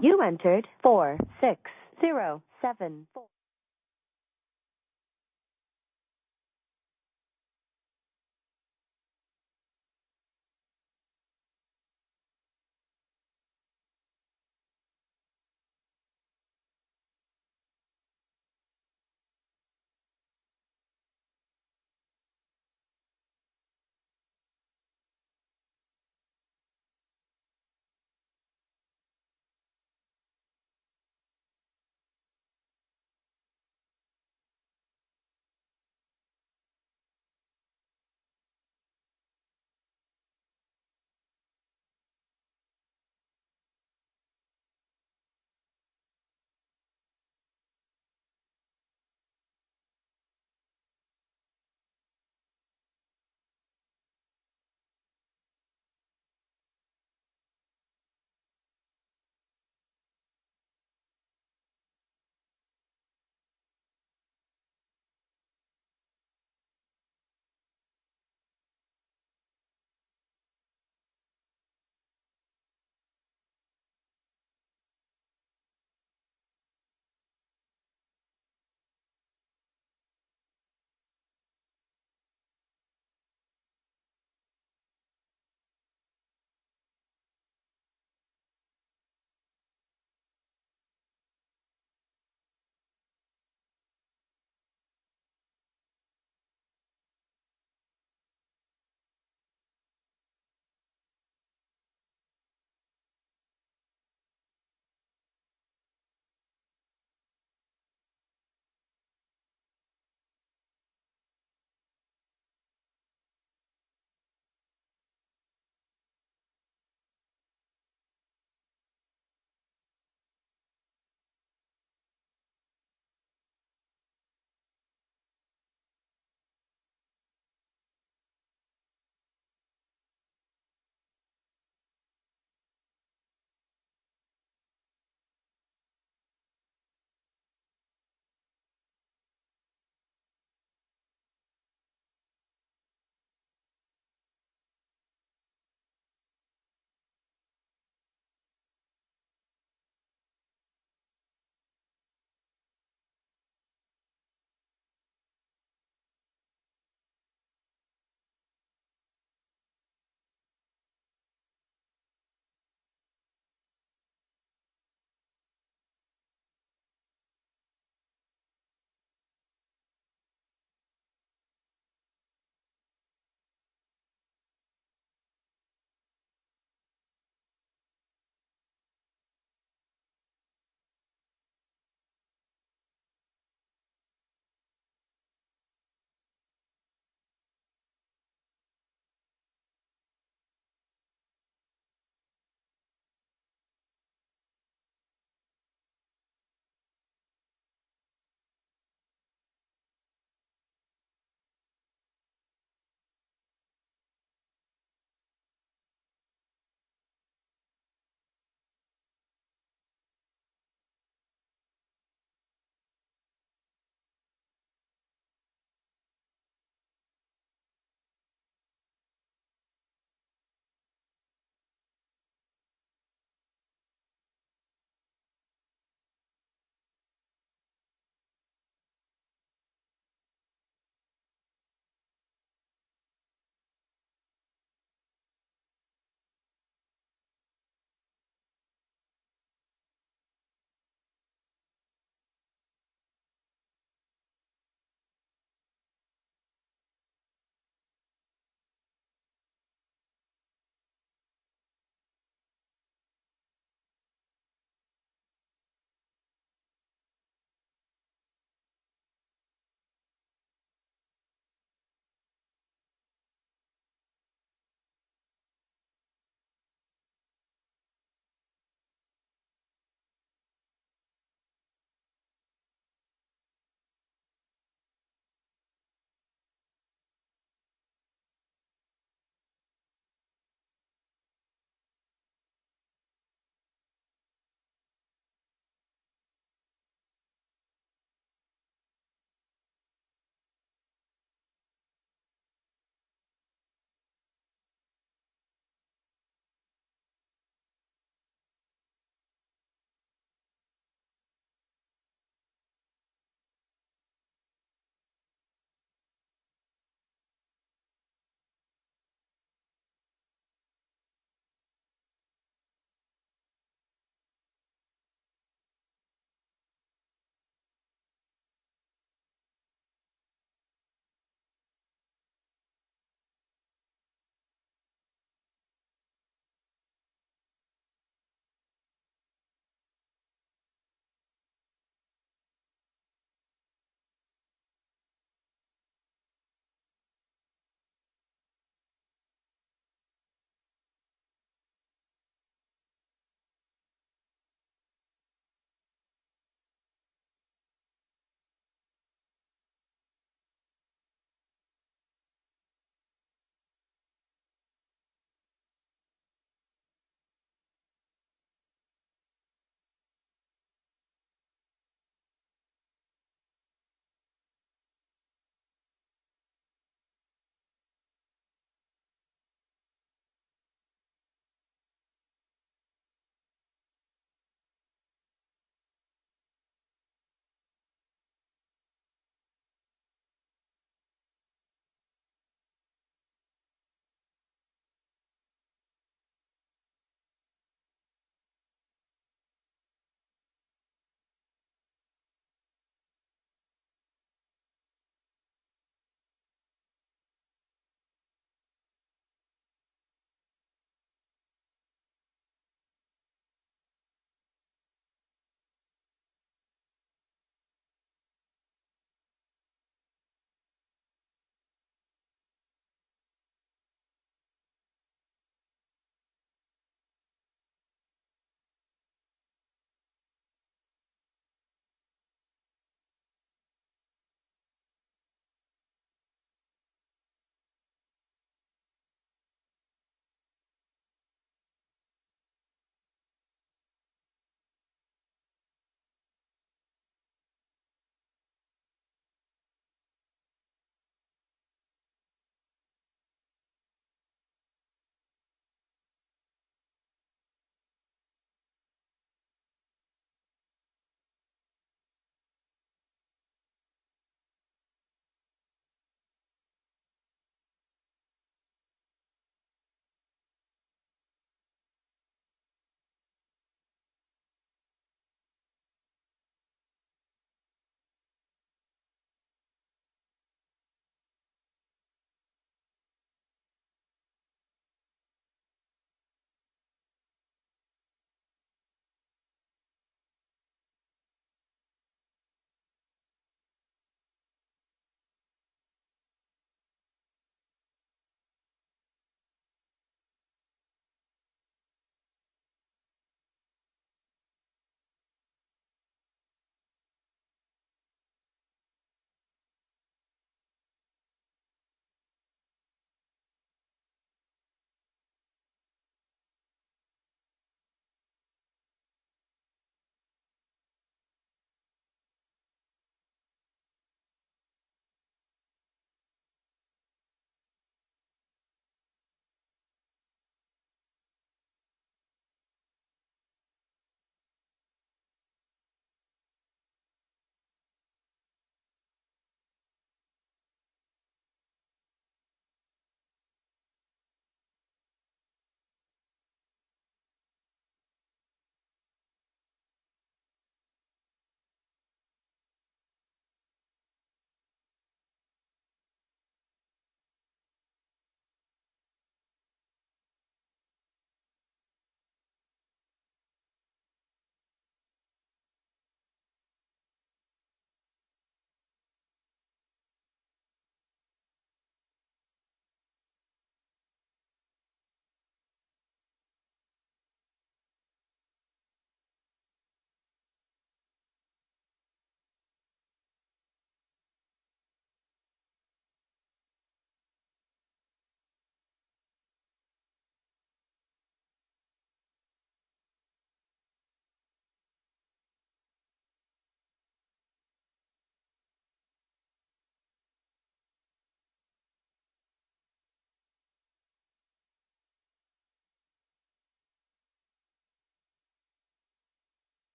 You entered 46074.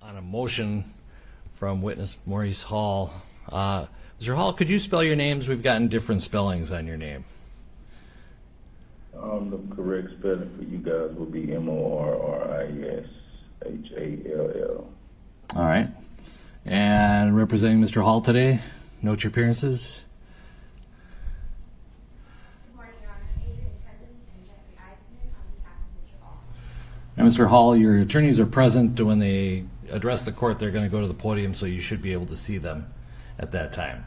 on a motion from witness Maurice Hall. Mr. Hall, could you spell your names? We've gotten different spellings on your name. The correct spelling for you guys would be Morrieshall. All right. And representing Mr. Hall today, note your appearances. Good morning, Your Honor. Adrian Cousins and Jeffrey Eisenman on behalf of Mr. Hall. And Mr. Hall, your attorneys are present when they address the court. They're going to go to the podium, so you should be able to see them at that time.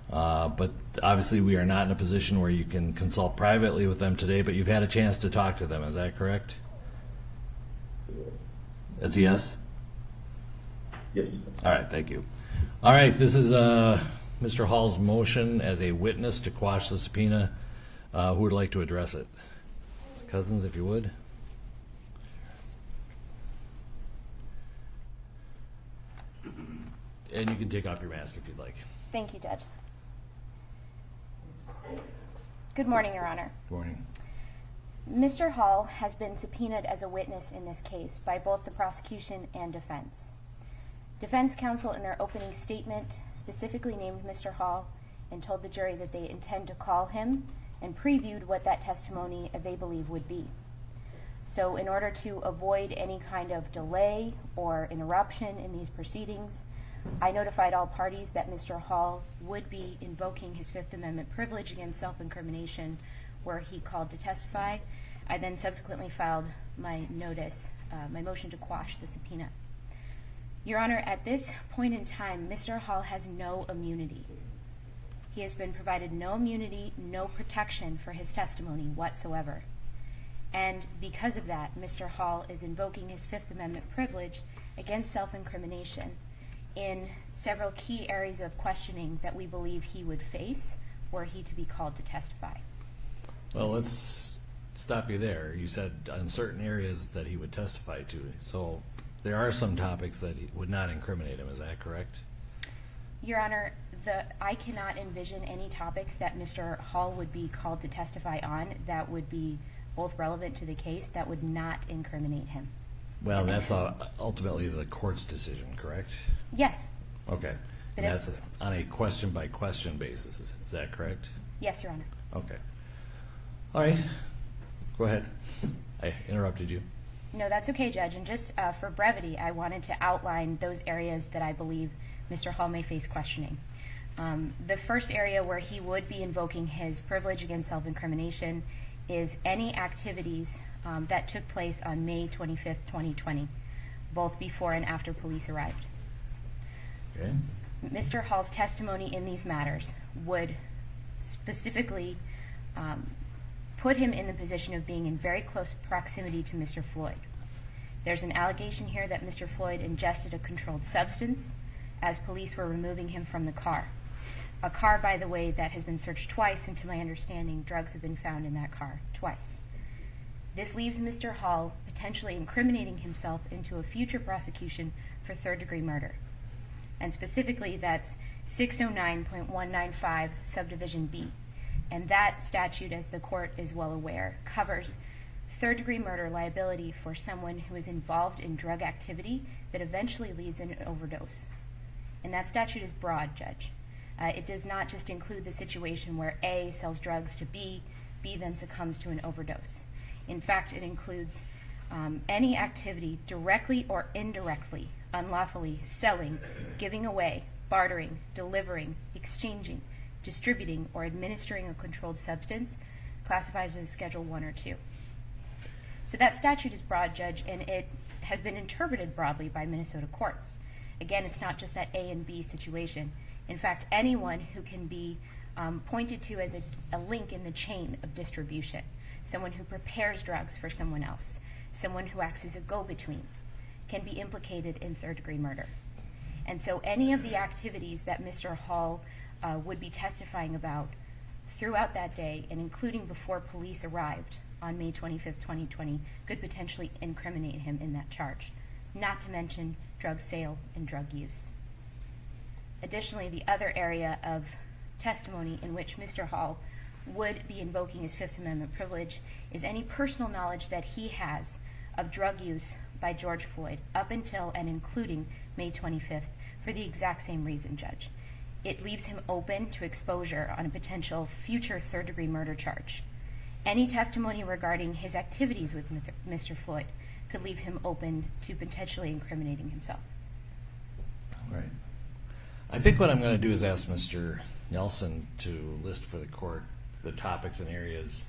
But obviously we are not in a position where you can consult privately with them today, but you've had a chance to talk to them. Is that correct? That's a yes? Yes. All right, thank you. All right, this is Mr. Hall's motion as a witness to quash the subpoena. Who would like to address it? Ms. Cousins, if you would. And you can take off your mask if you'd like. Thank you, Judge. Good morning, Your Honor. Good morning. Mr. Hall has been subpoenaed as a witness in this case by both the prosecution and defense. Defense counsel in their opening statement specifically named Mr. Hall and told the jury that they intend to call him and previewed what that testimony they believe would be. So in order to avoid any kind of delay or interruption in these proceedings, I notified all parties that Mr. Hall would be invoking his Fifth Amendment privilege against self-incrimination were he called to testify. I then subsequently filed my notice, my motion to quash the subpoena. Your Honor, at this point in time, Mr. Hall has no immunity. He has been provided no immunity, no protection for his testimony whatsoever. And because of that, Mr. Hall is invoking his Fifth Amendment privilege against self-incrimination in several key areas of questioning that we believe he would face were he to be called to testify. Well, let's stop you there. You said on certain areas that he would testify to. So there are some topics that would not incriminate him. Is that correct? Your Honor, I cannot envision any topics that Mr. Hall would be called to testify on that would be both relevant to the case that would not incriminate him. Well, that's ultimately the court's decision, correct? Yes. Okay. And that's on a question-by-question basis. Is that correct? Yes, Your Honor. Okay. All right. Go ahead. I interrupted you. No, that's okay, Judge. And just for brevity, I wanted to outline those areas that I believe Mr. Hall may face questioning. The first area where he would be invoking his privilege against self-incrimination is any activities that took place on May 25th, 2020, both before and after police arrived. Okay. Mr. Hall's testimony in these matters would specifically put him in the position of being in very close proximity to Mr. Floyd. There's an allegation here that Mr. Floyd ingested a controlled substance as police were removing him from the car. A car, by the way, that has been searched twice, and to my understanding, drugs have been found in that car twice. This leaves Mr. Hall potentially incriminating himself into a future prosecution for third-degree murder. And specifically, that's 609.195 subdivision B. And that statute, as the court is well aware, covers third-degree murder liability for someone who is involved in drug activity that eventually leads in an overdose. And that statute is broad, Judge. It does not just include the situation where A sells drugs to B, B then succumbs to an overdose. In fact, it includes any activity directly or indirectly, unlawfully selling, giving away, bartering, delivering, exchanging, distributing, or administering a controlled substance classified as Schedule 1 or 2. So that statute is broad, Judge, and it has been interpreted broadly by Minnesota courts. Again, it's not just that A and B situation. In fact, anyone who can be pointed to as a link in the chain of distribution, someone who prepares drugs for someone else, someone who acts as a go-between, can be implicated in third-degree murder. And so any of the activities that Mr. Hall would be testifying about throughout that day, and including before police arrived on May 25th, 2020, could potentially incriminate him in that charge, not to mention drug sale and drug use. Additionally, the other area of testimony in which Mr. Hall would be invoking his Fifth Amendment privilege is any personal knowledge that he has of drug use by George Floyd up until and including May 25th for the exact same reason, Judge. It leaves him open to exposure on a potential future third-degree murder charge. Any testimony regarding his activities with Mr. Floyd could leave him open to potentially incriminating himself. Right. I think what I'm going to do is ask Mr. Nelson to list for the court the topics and areas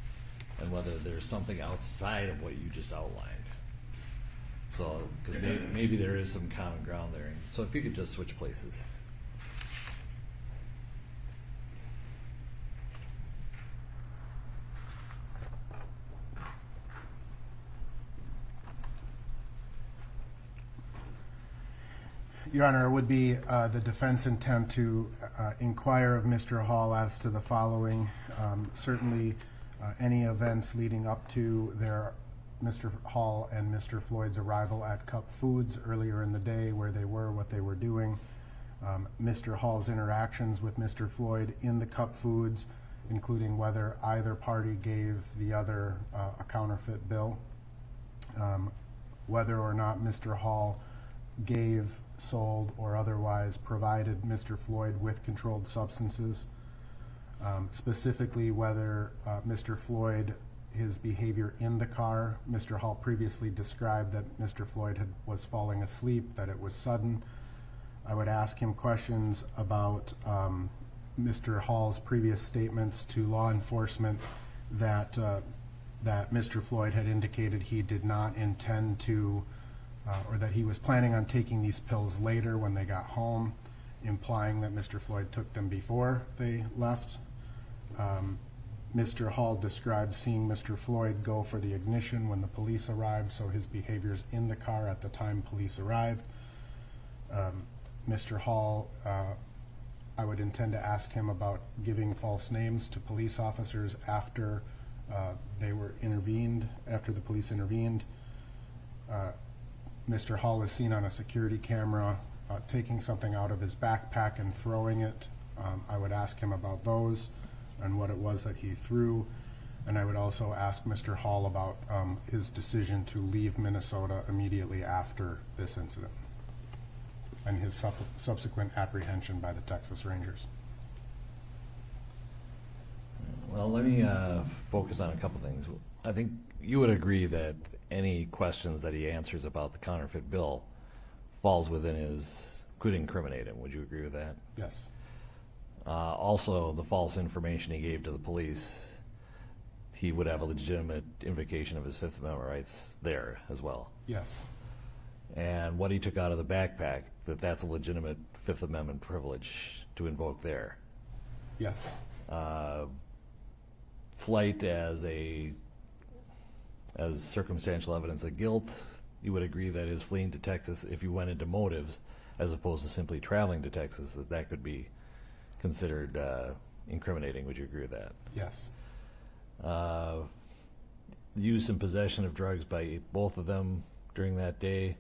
and whether there's something outside of what you just outlined. So, because maybe there is some common ground there. So if you could just switch places. Your Honor, it would be the defense intent to inquire of Mr. Hall as to the following. Certainly, any events leading up to Mr. Hall and Mr. Floyd's arrival at Cup Foods earlier in the day, where they were, what they were doing. Mr. Hall's interactions with Mr. Floyd in the Cup Foods, including whether either party gave the other a counterfeit bill. Whether or not Mr. Hall gave, sold, or otherwise provided Mr. Floyd with controlled substances. Specifically, whether Mr. Floyd, his behavior in the car, Mr. Hall previously described that Mr. Floyd was falling asleep, that it was sudden. I would ask him questions about Mr. Hall's previous statements to law enforcement that Mr. Floyd had indicated he did not intend to, or that he was planning on taking these pills later when they got home, implying that Mr. Floyd took them before they left. Mr. Hall described seeing Mr. Floyd go for the ignition when the police arrived, so his behaviors in the car at the time police arrived. Mr. Hall, I would intend to ask him about giving false names to police officers after they were intervened, after the police intervened. Mr. Hall is seen on a security camera taking something out of his backpack and throwing it. I would ask him about those and what it was that he threw. And I would also ask Mr. Hall about his decision to leave Minnesota immediately after this incident and his subsequent apprehension by the Texas Rangers. Well, let me focus on a couple things. I think you would agree that any questions that he answers about the counterfeit bill falls within his, could incriminate him. Would you agree with that? Yes. Also, the false information he gave to the police, he would have a legitimate invocation of his Fifth Amendment rights there as well. Yes. And what he took out of the backpack, that's a legitimate Fifth Amendment privilege to invoke there. Yes. Flight as circumstantial evidence of guilt, you would agree that his fleeing to Texas, if you went into motives as opposed to simply traveling to Texas, that could be considered incriminating. Would you agree with that? Yes. Use and possession of drugs by both of them during that day,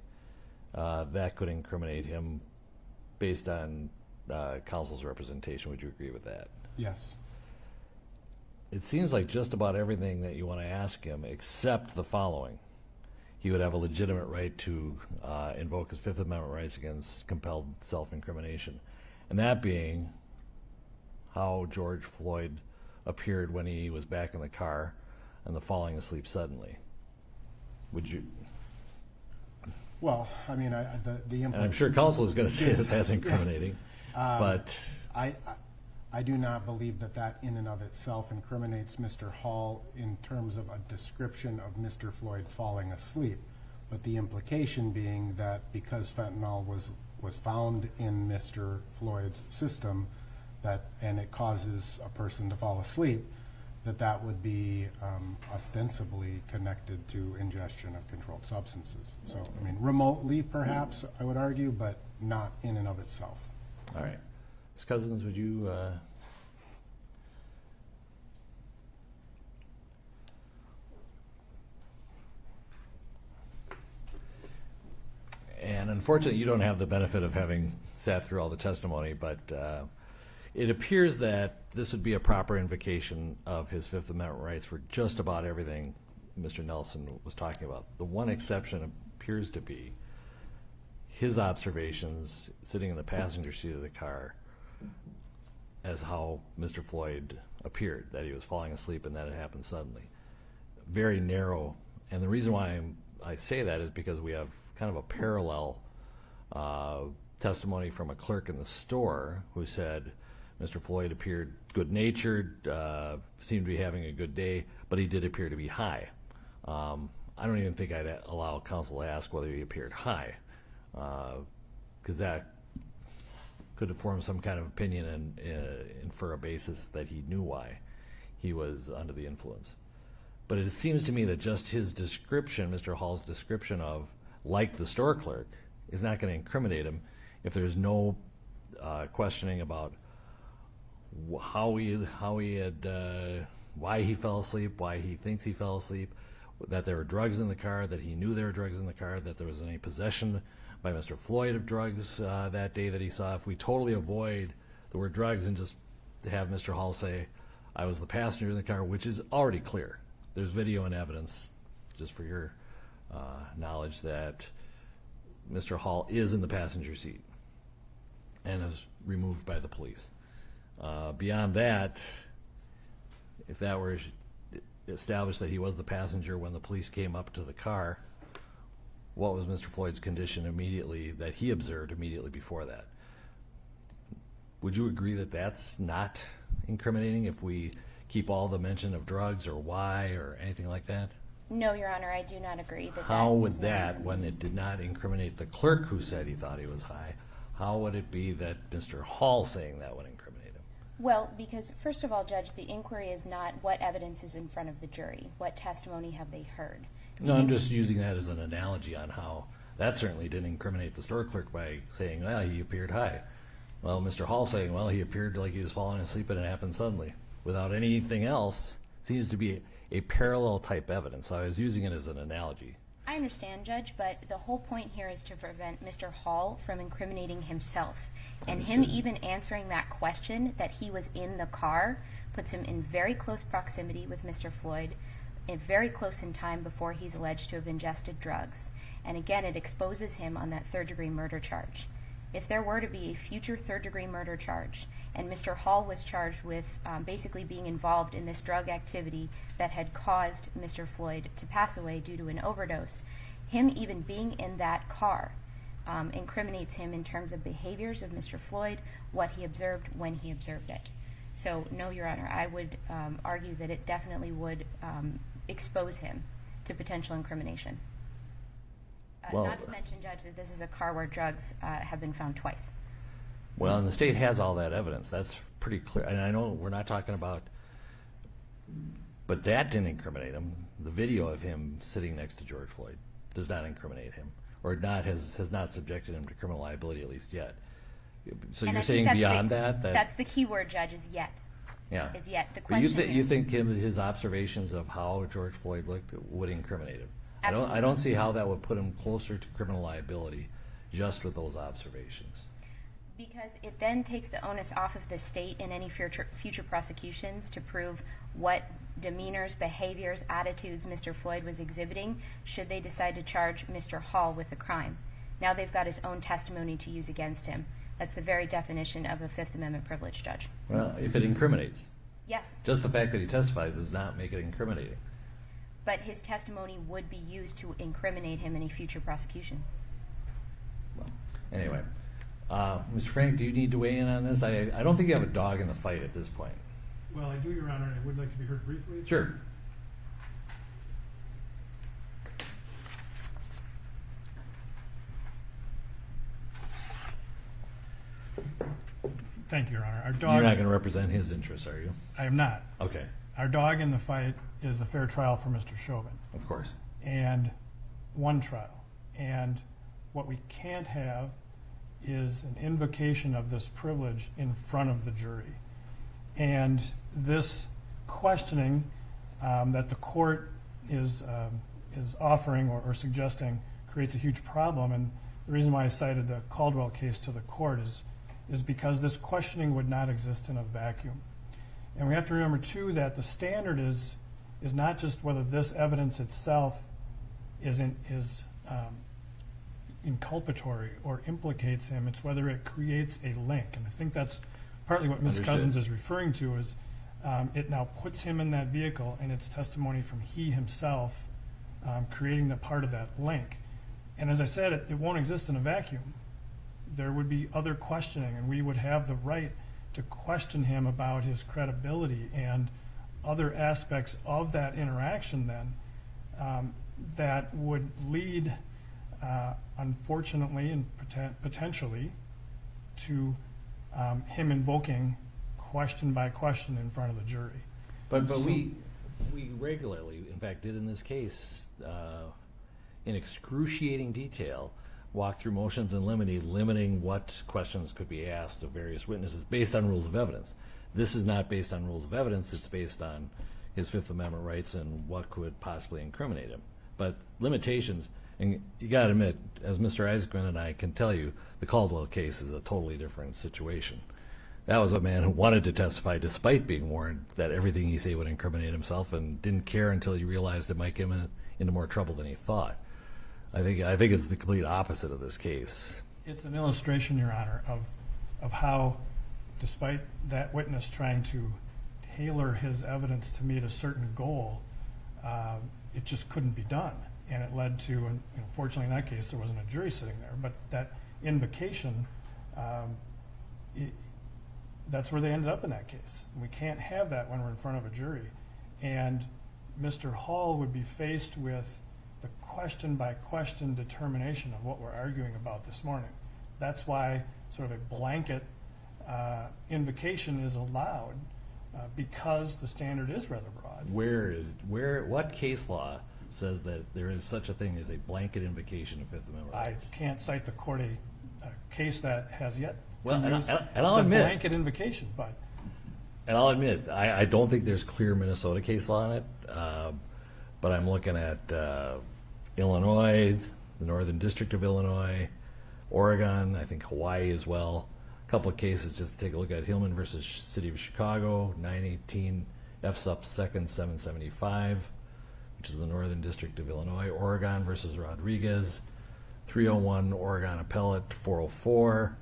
that could incriminate him based on counsel's representation. Would you agree with that? Yes. It seems like just about everything that you want to ask him, except the following. He would have a legitimate right to invoke his Fifth Amendment rights against compelled self-incrimination. And that being how George Floyd appeared when he was back in the car and the falling asleep suddenly. Would you? Well, I mean, and I'm sure counsel is going to say that that's incriminating, but I do not believe that in and of itself incriminates Mr. Hall in terms of a description of Mr. Floyd falling asleep. But the implication being that because fentanyl was found in Mr. Floyd's system, and it causes a person to fall asleep, that would be ostensibly connected to ingestion of controlled substances. So, I mean, remotely perhaps, I would argue, but not in and of itself. All right. Ms. Cousins, would you and unfortunately you don't have the benefit of having sat through all the testimony, but it appears that this would be a proper invocation of his Fifth Amendment rights for just about everything Mr. Nelson was talking about. The one exception appears to be his observations sitting in the passenger seat of the car as how Mr. Floyd appeared, that he was falling asleep and that it happened suddenly. Very narrow. And the reason why I say that is because we have kind of a parallel testimony from a clerk in the store who said Mr. Floyd appeared good-natured, seemed to be having a good day, but he did appear to be high. I don't even think I'd allow counsel to ask whether he appeared high, because that could have formed some kind of opinion and infer a basis that he knew why he was under the influence. But it seems to me that just his description, Mr. Hall's description of, like the store clerk, is not going to incriminate him if there's no questioning about how he had, why he fell asleep, why he thinks he fell asleep, that there were drugs in the car, that he knew there were drugs in the car, that there was any possession by Mr. Floyd of drugs that day that he saw. If we totally avoid the word drugs and just have Mr. Hall say, I was the passenger in the car, which is already clear. There's video and evidence, just for your knowledge, that Mr. Hall is in the passenger seat and is removed by the police. Beyond that, if that were established that he was the passenger when the police came up to the car, what was Mr. Floyd's condition immediately that he observed immediately before that? Would you agree that that's not incriminating if we keep all the mention of drugs or why or anything like that? No, Your Honor, I do not agree that How that would is that, not. when it did not incriminate the clerk who said he thought he was high, how would it be that Mr. Hall saying that would incriminate him? Well, because first of all, Judge, the inquiry is not what evidence is in front of the jury. What testimony have they heard? No, I'm just using that as an analogy on how that certainly didn't incriminate the store clerk by saying, well, he appeared high. Well, Mr. Hall saying, well, he appeared like he was falling asleep and it happened suddenly, without anything else, seems to be a parallel type evidence. I was using it as an analogy. I understand, Judge, but the whole point here is to prevent Mr. Hall from incriminating himself. And him even answering that question that he was in the car puts him in very close proximity with Mr. Floyd, very close in time before he's alleged to have ingested drugs. And again, it exposes him on that third-degree murder charge. If there were to be a future third-degree murder charge, and Mr. Hall was charged with basically being involved in this drug activity that had caused Mr. Floyd to pass away due to an overdose, him even being in that car incriminates him in terms of behaviors of Mr. Floyd, what he observed, when he observed it. So, no, Your Honor, I would argue that it definitely would expose him to potential incrimination. Well, not to mention, Judge, that this is a car where drugs have been found twice. Well, and the state has all that evidence. That's pretty clear. And I know we're not talking about, but that didn't incriminate him. The video of him sitting next to George Floyd does not incriminate him, or has not subjected him to criminal liability, at least yet. So And you're I think saying that's beyond the, that? That's the key word, Judge, is yet. Yeah. Is yet. The But question you is, think his observations of how George Floyd looked would incriminate him? Absolutely. I don't see how that would put him closer to criminal liability just with those observations. because it then takes the onus off of the state in any future prosecutions to prove what demeanors, behaviors, attitudes Mr. Floyd was exhibiting should they decide to charge Mr. Hall with the crime. Now they've got his own testimony to use against him. That's the very definition of a Fifth Amendment privilege, Judge. Well, if it incriminates. Yes, Just the fact that he testifies does not make it incriminating. but his testimony would be used to incriminate him in a future prosecution. Well, anyway, Mr. Frank, do you need to weigh in on this? I don't think you have a dog in the fight at this point. Well, I do, Your Honor, and I would like to be heard briefly. Sure. Thank you, Your Honor. Our You're dog, not going to represent his interests, are you? I am not. Okay, Our dog in the fight is a fair trial for Mr. Chauvin, of course. and one trial. And what we can't have is an invocation of this privilege in front of the jury. And this questioning that the court is offering or suggesting creates a huge problem. And the reason why I cited the Caldwell case to the court is because this questioning would not exist in a vacuum. And we have to remember, too, that the standard is not just whether this evidence itself is inculpatory or implicates him. It's whether it creates a link. And I think that's partly what Ms. Understood. Cousins is referring to is it now puts him in that vehicle, and it's testimony from he himself creating the part of that link. And as I said, it won't exist in a vacuum. There would be other questioning, and we would have the right to question him about his credibility and other aspects of that interaction then that would lead, unfortunately and potentially, to him invoking question by question in front of the jury. But we regularly, in fact, did in this case, in excruciating detail, walk through motions in limine, limiting what questions could be asked of various witnesses based on rules of evidence. This is not based on rules of evidence. It's based on his Fifth Amendment rights and what could possibly incriminate him. But limitations, and you got to admit, as Mr. Isaacman and I can tell you, the Caldwell case is a totally different situation. That was a man who wanted to testify despite being warned that everything he said would incriminate himself, and didn't care until he realized it might get him into more trouble than he thought. I think it's the complete opposite of this case. It's an illustration, Your Honor, of how, despite that witness trying to tailor his evidence to meet a certain goal, it just couldn't be done. And it led to, and fortunately in that case there wasn't a jury sitting there, but that invocation, that's where they ended up in that case. We can't have that when we're in front of a jury. And Mr. Hall would be faced with the question by question determination of what we're arguing about this morning. That's why sort of a blanket invocation is allowed, because the standard is rather broad. What case law says that there is such a thing as a blanket invocation of Fifth Amendment rights? I can't cite the court a case that has yet Well, and used I'll the admit, blanket invocation, but and I'll admit, I don't think there's clear Minnesota case law on it, but I'm looking at Illinois, the Northern District of Illinois, Oregon, I think Hawaii as well. A couple of cases, just to take a look at Hillman versus City of Chicago, 918 F sup 2nd 775, which is the Northern District of Illinois. Oregon versus Rodriguez, 301 Oregon Appellate 404.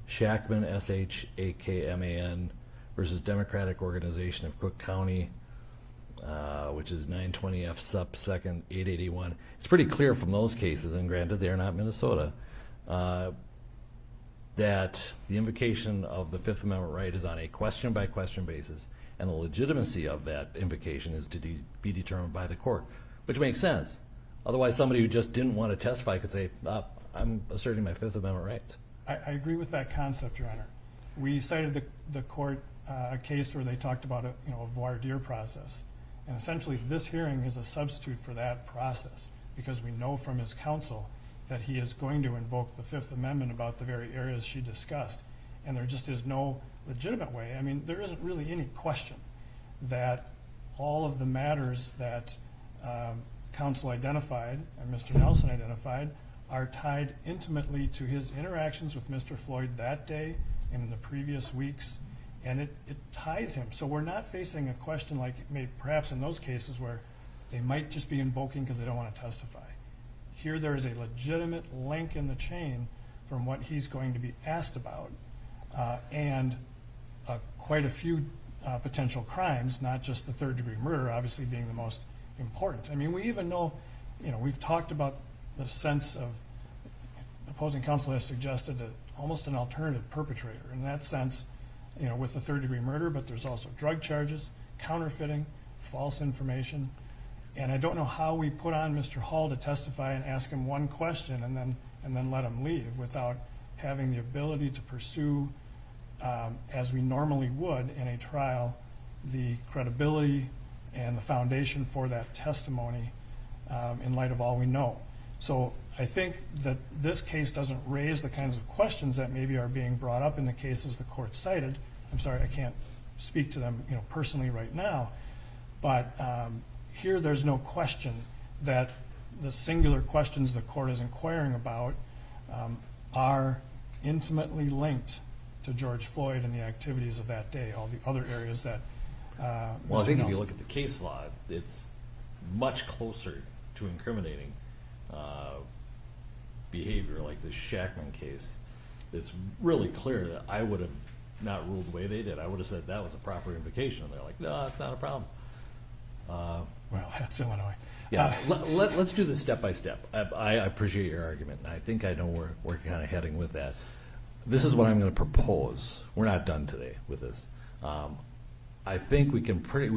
Shackman, Shakman versus Democratic Organization of Cook County, which is 920 F sup 2nd 881. It's pretty clear from those cases, and granted they are not Minnesota, that the invocation of the Fifth Amendment right is on a question by question basis, and the legitimacy of that invocation is to be determined by the court, which makes sense. Otherwise, somebody who just didn't want to testify could say, I'm asserting my Fifth Amendment rights. I agree with that concept, Your Honor. We cited the court a case where they talked about a voir dire process, and essentially this hearing is a substitute for that process, because we know from his counsel that he is going to invoke the Fifth Amendment about the very areas she discussed, and there just is no legitimate way. I mean, there isn't really any question that all of the matters that counsel identified and Mr. Nelson identified are tied intimately to his interactions with Mr. Floyd that day and in the previous weeks, and it ties him. So we're not facing a question like maybe perhaps in those cases where they might just be invoking because they don't want to testify. Here there is a legitimate link in the chain from what he's going to be asked about, and quite a few potential crimes, not just the third-degree murder obviously being the most important. I mean, we even know, we've talked about the sense of opposing counsel has suggested almost an alternative perpetrator in that sense, with the third-degree murder, but there's also drug charges, counterfeiting, false information. And I don't know how we put on Mr. Hall to testify and ask him one question and then let him leave without having the ability to pursue, as we normally would in a trial, the credibility and the foundation for that testimony in light of all we know. So I think that this case doesn't raise the kinds of questions that maybe are being brought up in the cases the court cited. I'm sorry, I can't speak to them personally right now, but here there's no question that the singular questions the court is inquiring about are intimately linked to George Floyd and the activities of that day, all the other areas that Well, I think if you look at the case law, it's much closer to incriminating behavior, like the Shackman case, it's really clear that I would have not ruled the way they did. I would have said that was a proper invocation. And they're like, no, it's not a problem. Well, that's Illinois. Yeah, let's do this step by step. I appreciate your argument, and I think I know where we're kind of heading with that. This is what I'm going to propose. We're not done today with this. I think we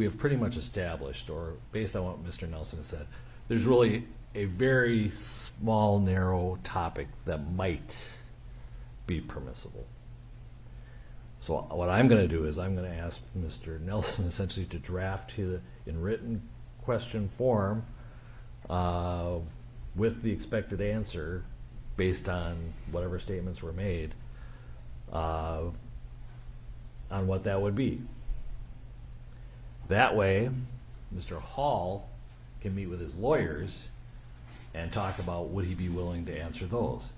have pretty much established, or based on what Mr. Nelson has said, there's really a very small, narrow topic that might be permissible. So what I'm going to do is I'm going to ask Mr. Nelson essentially to draft in written question form with the expected answer based on whatever statements were made on what that would be. That way, Mr. Hall can meet with his lawyers and talk about would he be willing to answer those.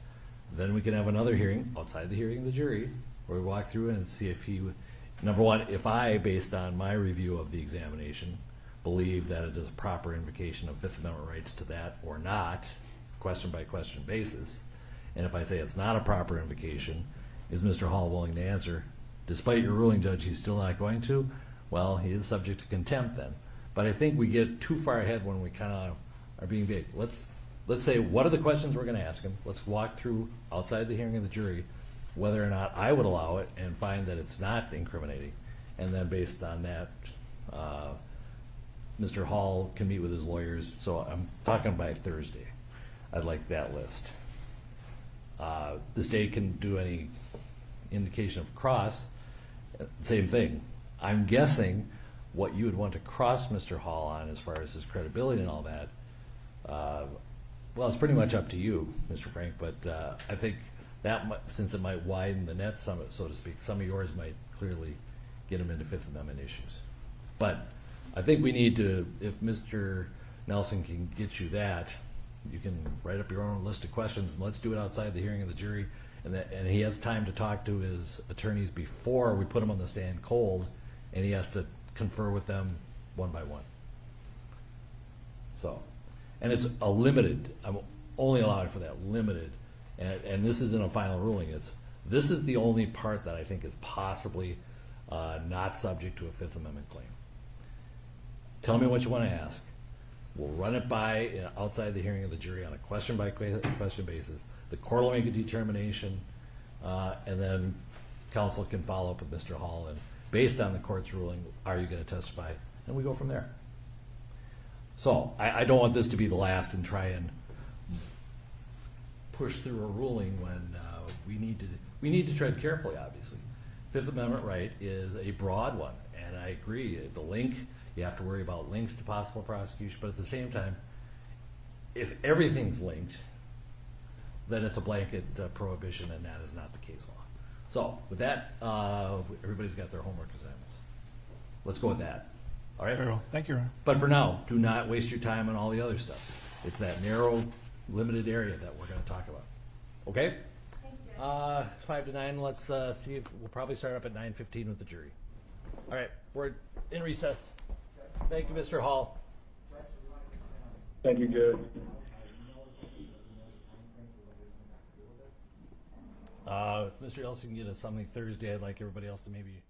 Then we can have another hearing outside the hearing of the jury where we walk through and see if he would, number one, if I, based on my review of the examination, believe that it is a proper invocation of Fifth Amendment rights to that or not, question by question basis. And if I say it's not a proper invocation, is Mr. Hall willing to answer? Despite your ruling, Judge, he's still not going to. Well, he is subject to contempt then. But I think we get too far ahead when we kind of are being vague. Let's say, what are the questions we're going to ask him? Let's walk through outside the hearing of the jury whether or not I would allow it and find that it's not incriminating. And then based on that, Mr. Hall can meet with his lawyers. So I'm talking by Thursday. I'd like that list. The state can do any indication of cross. Same thing. I'm guessing what you would want to cross Mr. Hall on as far as his credibility and all that, well, it's pretty much up to you, Mr. Frank, but I think that since it might widen the net some, so to speak, some of yours might clearly get him into Fifth Amendment issues. But I think we need to, if Mr. Nelson can get you that, you can write up your own list of questions and let's do it outside the hearing of the jury. And he has time to talk to his attorneys before we put him on the stand cold, and he has to confer with them one by one. So, and it's a limited, I'm only allowed for that limited, and this isn't a final ruling, this is the only part that I think is possibly not subject to a Fifth Amendment claim. Tell me what you want to ask. We'll run it by outside the hearing of the jury on a question by question basis. The court will make a determination, and then counsel can follow up with Mr. Hall, and based on the court's ruling, are you going to testify? And we go from there. So I don't want this to be the last and try and push through a ruling when we need to tread carefully, obviously. Fifth Amendment right is a broad one, and I agree. The link, you have to worry about links to possible prosecution, but at the same time, if everything's linked, then it's a blanket prohibition, and that is not the case law. So with that, everybody's got their homework assignments. Let's go with that. All right? Very well. Thank you, Your Honor. But for now, do not waste your time on all the other stuff. It's that narrow, limited area that we're going to talk about. Okay? Thank you. It's 5 to 9. Let's see if we'll probably start up at 9:15 with the jury. All right, we're in recess. Thank you, Mr. Hall. Thank you, Judge. If Mr. Elson can get us something Thursday, I'd like everybody else to maybe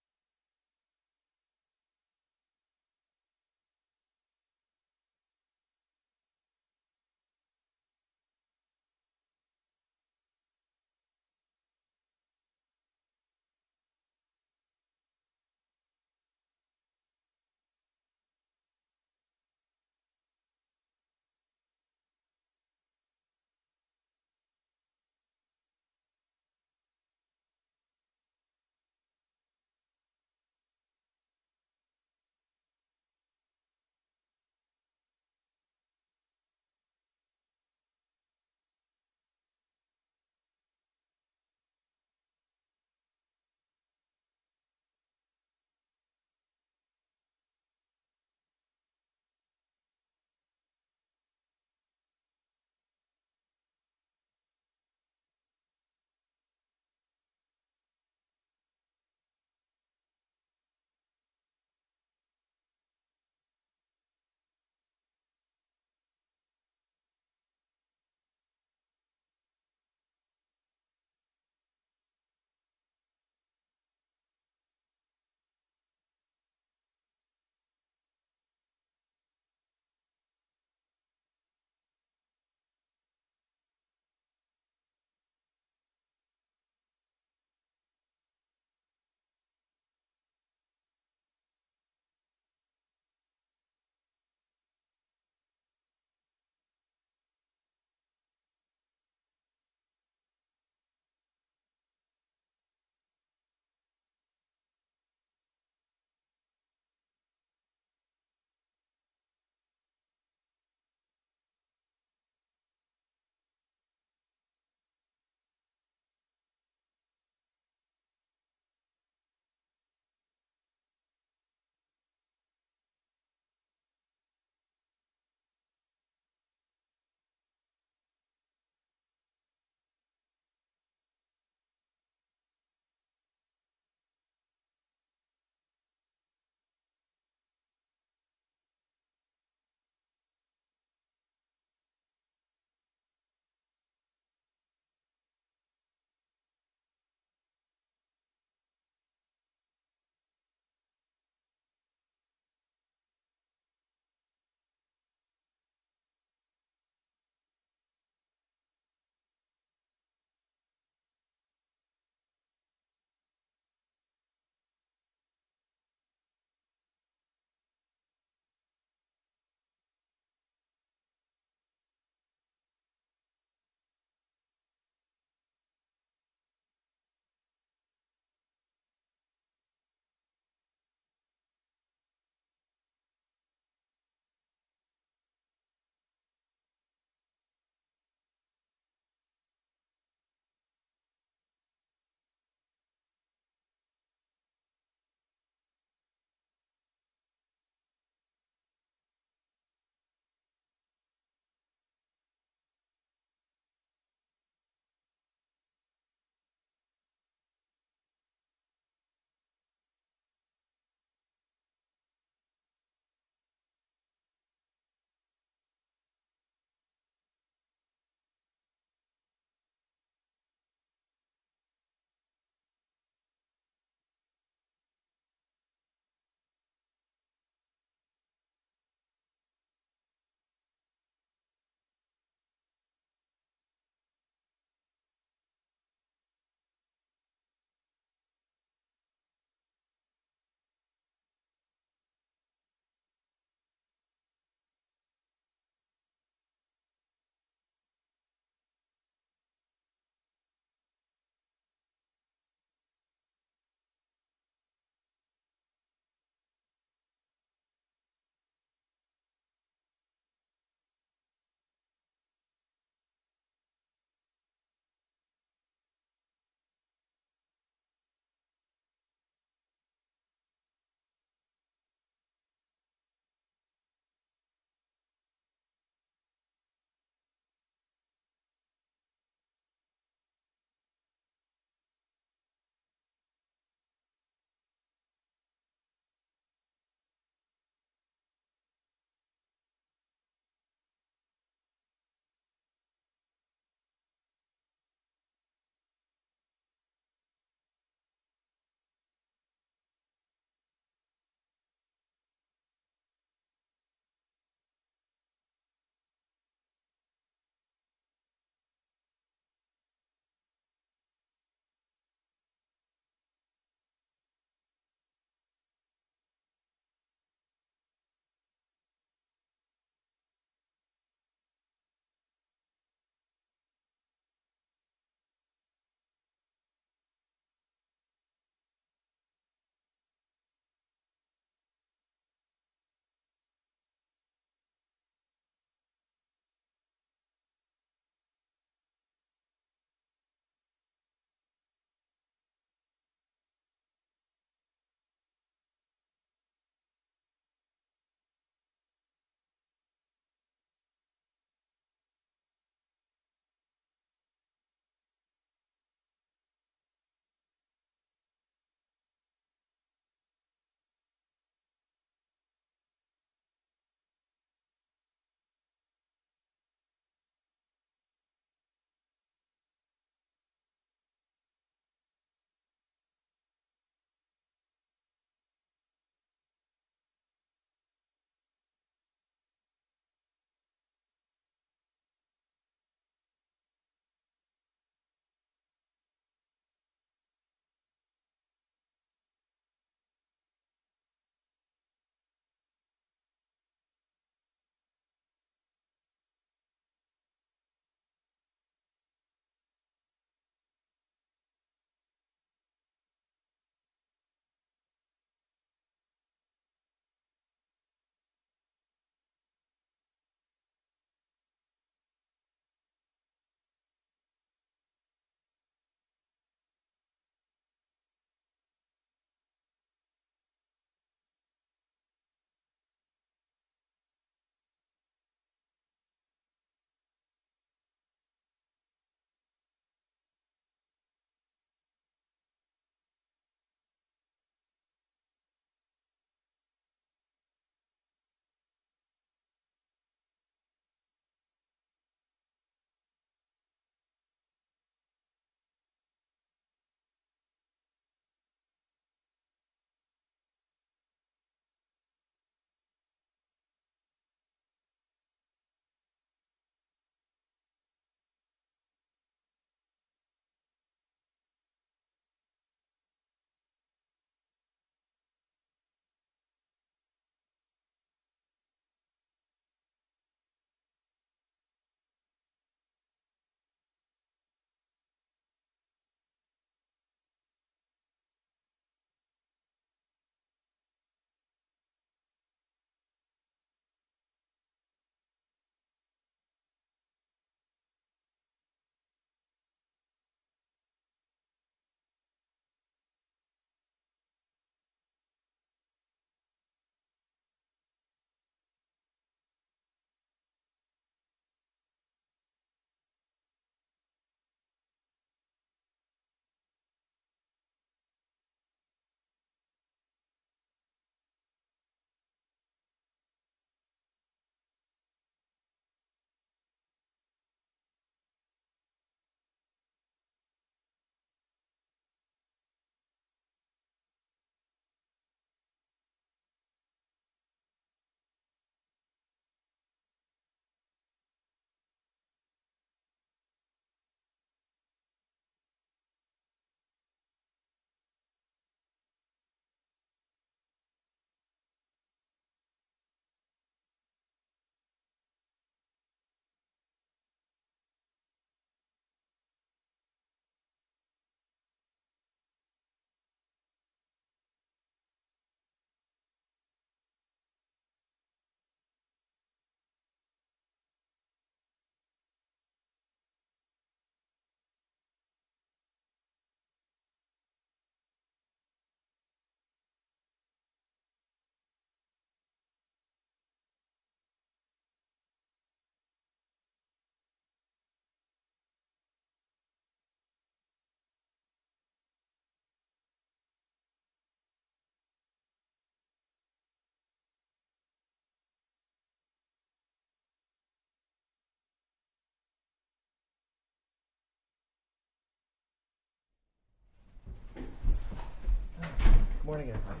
Morning, everybody.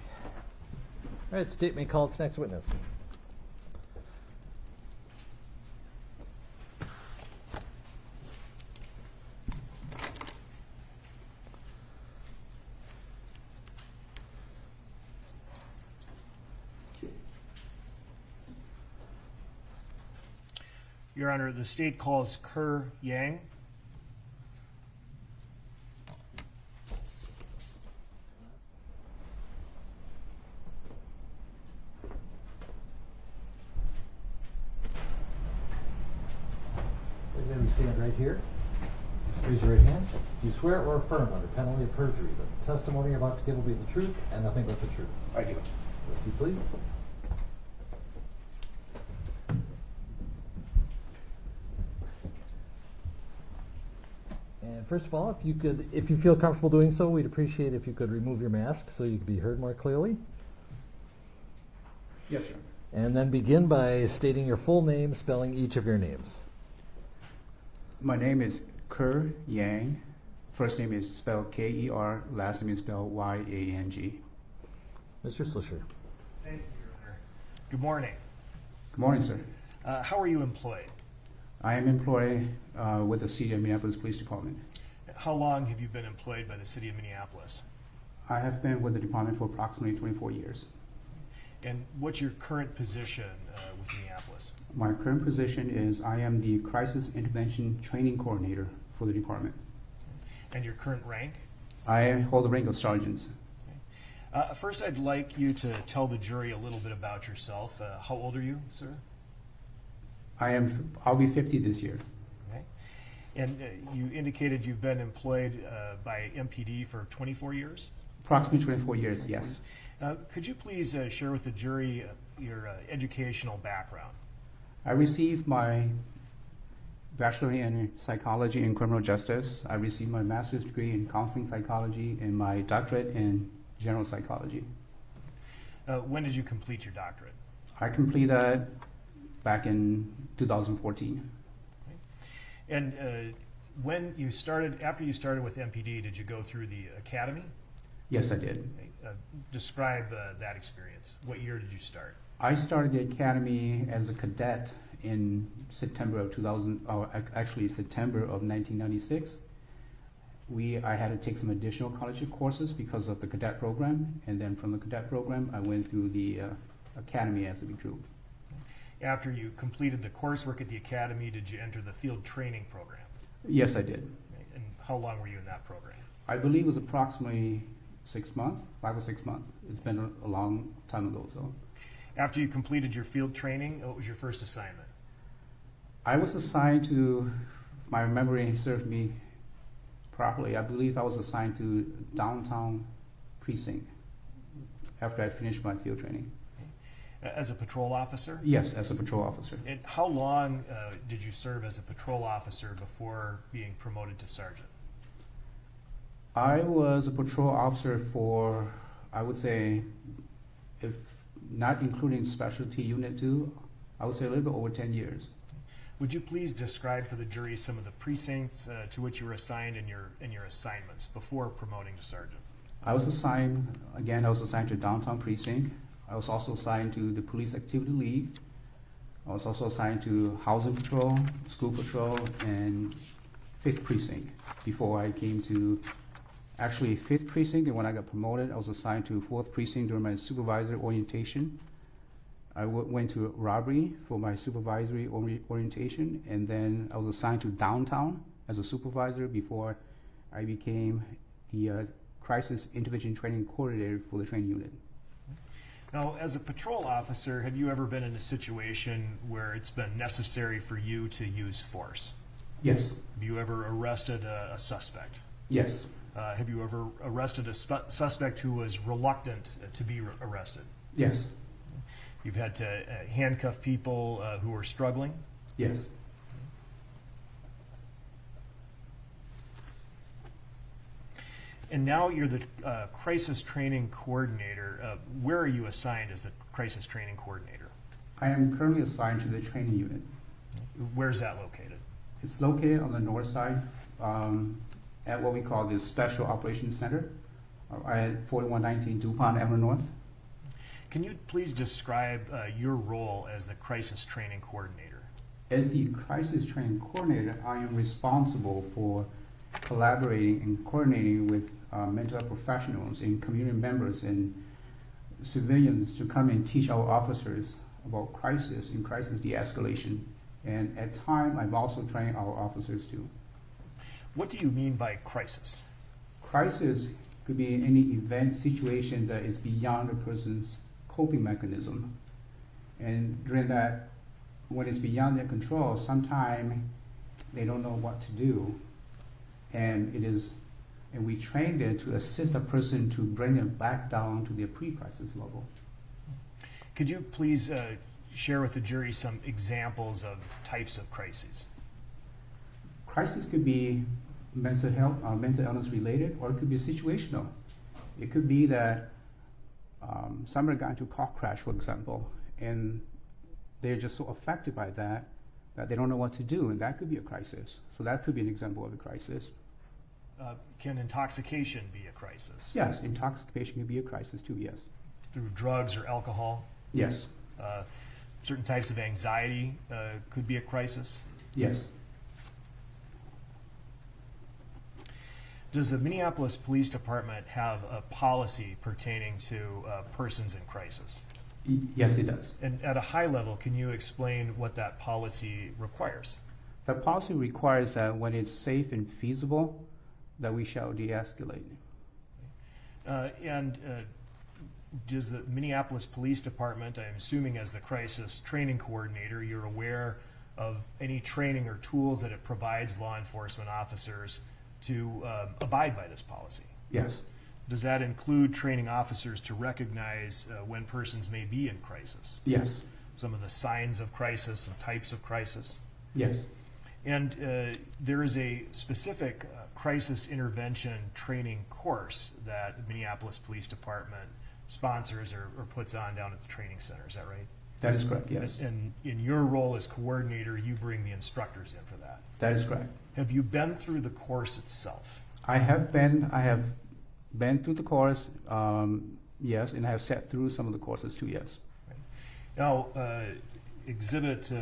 All right, state may call its next witness. Your Honor, the state calls Kerr Yang. We're going to stand right here. Just raise your right hand. Do you swear or affirm under penalty of perjury that the testimony you're about to give will be the truth and nothing but the truth? I do. Proceed, please. And first of all, if you feel comfortable doing so, we'd appreciate if you could remove your mask so you could be heard more clearly. Yes, sir. And then begin by stating your full name, spelling each of your names. My name is Kerr Yang. First name is spelled K-E-R, last name is spelled Y-A-N-G. Mr. Slisher. Thank you, Your Honor. Good morning. Good morning, sir. How are you employed? I am employed with the City of Minneapolis Police Department. How long have you been employed by the City of Minneapolis? I have been with the department for approximately 24 years. And what's your current position with Minneapolis? My current position is I am the Crisis Intervention Training Coordinator for the department. And your current rank? I hold the rank of sergeant. First, I'd like you to tell the jury a little bit about yourself. How old are you, sir? I'll be 50 this year. Okay. And you indicated you've been employed by MPD for 24 years? Approximately 24 years, yes. Could you please share with the jury your educational background? I received my bachelor in psychology and criminal justice. I received my master's degree in counseling psychology and my doctorate in general psychology. When did you complete your doctorate? I completed that back in 2014. And when you started, after you started with MPD, did you go through the academy? Yes, I did. Describe that experience. What year did you start? I started the academy as a cadet in September of September of 1996. I had to take some additional college courses because of the cadet program, and then from the cadet program, I went through the academy as a recruit. After you completed the coursework at the academy, did you enter the field training program? Yes, I did. And how long were you in that program? I believe it was approximately 6 months, 5 or 6 months. It's been a long time ago. So, after you completed your field training, what was your first assignment? I was assigned to, if my memory serves me properly, I believe I was assigned to downtown precinct after I finished my field training. As a patrol officer? Yes, as a patrol officer. And how long did you serve as a patrol officer before being promoted to sergeant? I was a patrol officer for, I would say, if not including specialty unit 2, I would say a little bit over 10 years. Would you please describe for the jury some of the precincts to which you were assigned in your assignments before promoting to sergeant? I was assigned to downtown precinct. I was also assigned to the Police Activity League. I was also assigned to Housing Patrol, School Patrol, and 5th Precinct before I came to actually 5th Precinct. And when I got promoted, I was assigned to 4th Precinct during my supervisor orientation. I went to robbery for my supervisory orientation, and then I was assigned to downtown as a supervisor before I became the Crisis Intervention Training Coordinator for the training unit. Now, as a patrol officer, have you ever been in a situation where it's been necessary for you to use force? Yes. Have you ever arrested a suspect? Yes. Have you ever arrested a suspect who was reluctant to be arrested? Yes. You've had to handcuff people who were struggling? Yes. And now you're the crisis training coordinator. Where are you assigned as the crisis training coordinator? I am currently assigned to the training unit. Where's that located? It's located on the north side at what we call the Special Operations Center. at 4119 DuPont Avenue North. Can you please describe your role as the crisis training coordinator? As the crisis training coordinator, I am responsible for collaborating and coordinating with mental health professionals and community members and civilians to come and teach our officers about crisis and crisis de-escalation. And at times, I've also trained our officers too. What do you mean by crisis? Crisis could be any event, situation that is beyond a person's coping mechanism. And during that, when it's beyond their control, sometimes they don't know what to do. And we train them to assist a person to bring them back down to their pre-crisis level. Could you please share with the jury some examples of types of crises? Crisis could be mental health, mental illness related, or it could be situational. It could be that somebody got into a car crash, for example, and they're just so affected by that they don't know what to do, and that could be a crisis. So that could be an example of a crisis. Can intoxication be a crisis? Yes, intoxication could be a crisis too, yes. Through drugs or alcohol? Yes. Certain types of anxiety could be a crisis? Yes. Does the Minneapolis Police Department have a policy pertaining to persons in crisis? Yes, it does. And at a high level, can you explain what that policy requires? The policy requires that when it's safe and feasible, that we shall de-escalate. Does the Minneapolis Police Department, I'm assuming as the crisis training coordinator, you're aware of any training or tools that it provides law enforcement officers to abide by this policy? Yes. Does that include training officers to recognize when persons may be in crisis? Yes. Some of the signs of crisis and types of crisis? Yes. And there is a specific crisis intervention training course that the Minneapolis Police Department sponsors or puts on down at the training center. Is that right? That is correct, yes. And in your role as coordinator, you bring the instructors in for that. That is correct. Have you been through the course itself? I have been through the course, yes, and I have sat through some of the courses too, yes. Right. Now, Exhibit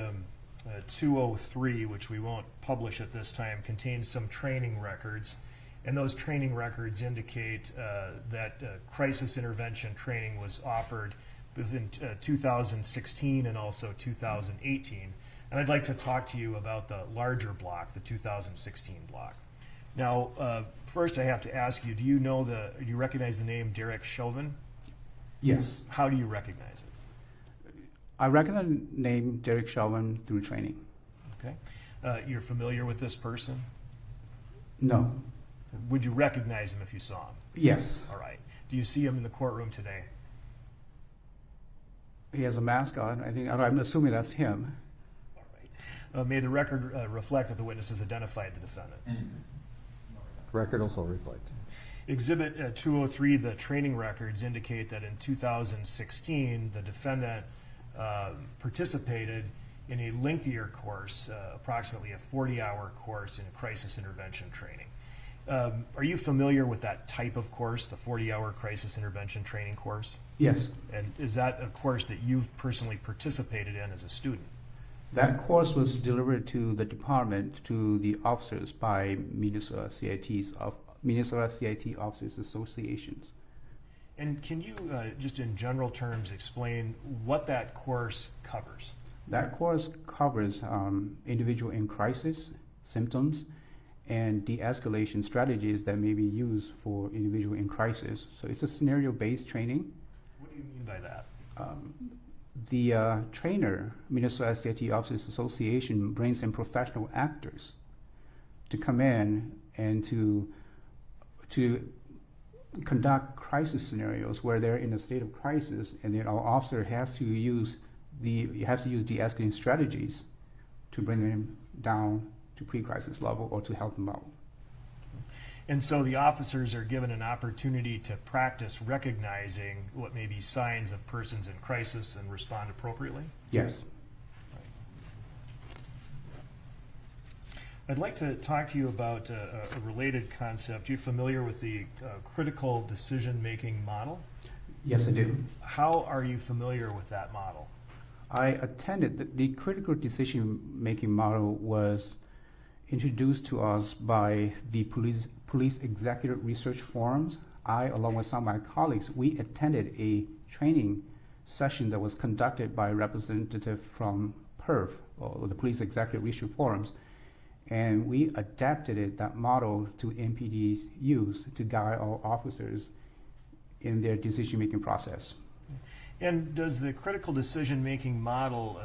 203, which we won't publish at this time, contains some training records, and those training records indicate that crisis intervention training was offered within 2016 and also 2018. And I'd like to talk to you about the larger block, the 2016 block. Now, first I have to ask you, do you recognize the name Derek Chauvin? Yes. How do you recognize it? I recognize the name Derek Chauvin through training. Okay. You're familiar with this person? No. Would you recognize him if you saw him? Yes. All right. Do you see him in the courtroom today? He has a mask on. I'm assuming that's him. All right. May the record reflect that the witness has identified the defendant. Record also reflect. Exhibit 203, the training records indicate that in 2016, the defendant participated in a lengthier course, approximately a 40-hour course in crisis intervention training. Are you familiar with that type of course, the 40-hour crisis intervention training course? Yes. And is that a course that you've personally participated in as a student? That course was delivered to the department, to the officers by Minnesota CIT Officers Associations. And can you, just in general terms, explain what that course covers? That course covers individual in crisis, symptoms, and de-escalation strategies that may be used for individual in crisis. So it's a scenario-based training. What do you mean by that? The trainer, Minnesota CIT Officers Association, brings in professional actors to come in and to conduct crisis scenarios where they're in a state of crisis, and then our officer has to use de-escalating strategies to bring them down to pre-crisis level or to help them out. And so the officers are given an opportunity to practice recognizing what may be signs of persons in crisis and respond appropriately? Yes. I'd like to talk to you about a related concept. You're familiar with the critical decision-making model? Yes, I do. How are you familiar with that model? I attended the critical decision-making model was introduced to us by the police executive research forums. I, along with some of my colleagues, we attended a training session that was conducted by a representative from PERF, or the Police Executive Research Forums, and we adapted that model to MPD's use to guide our officers in their decision-making process. And does the critical decision-making model,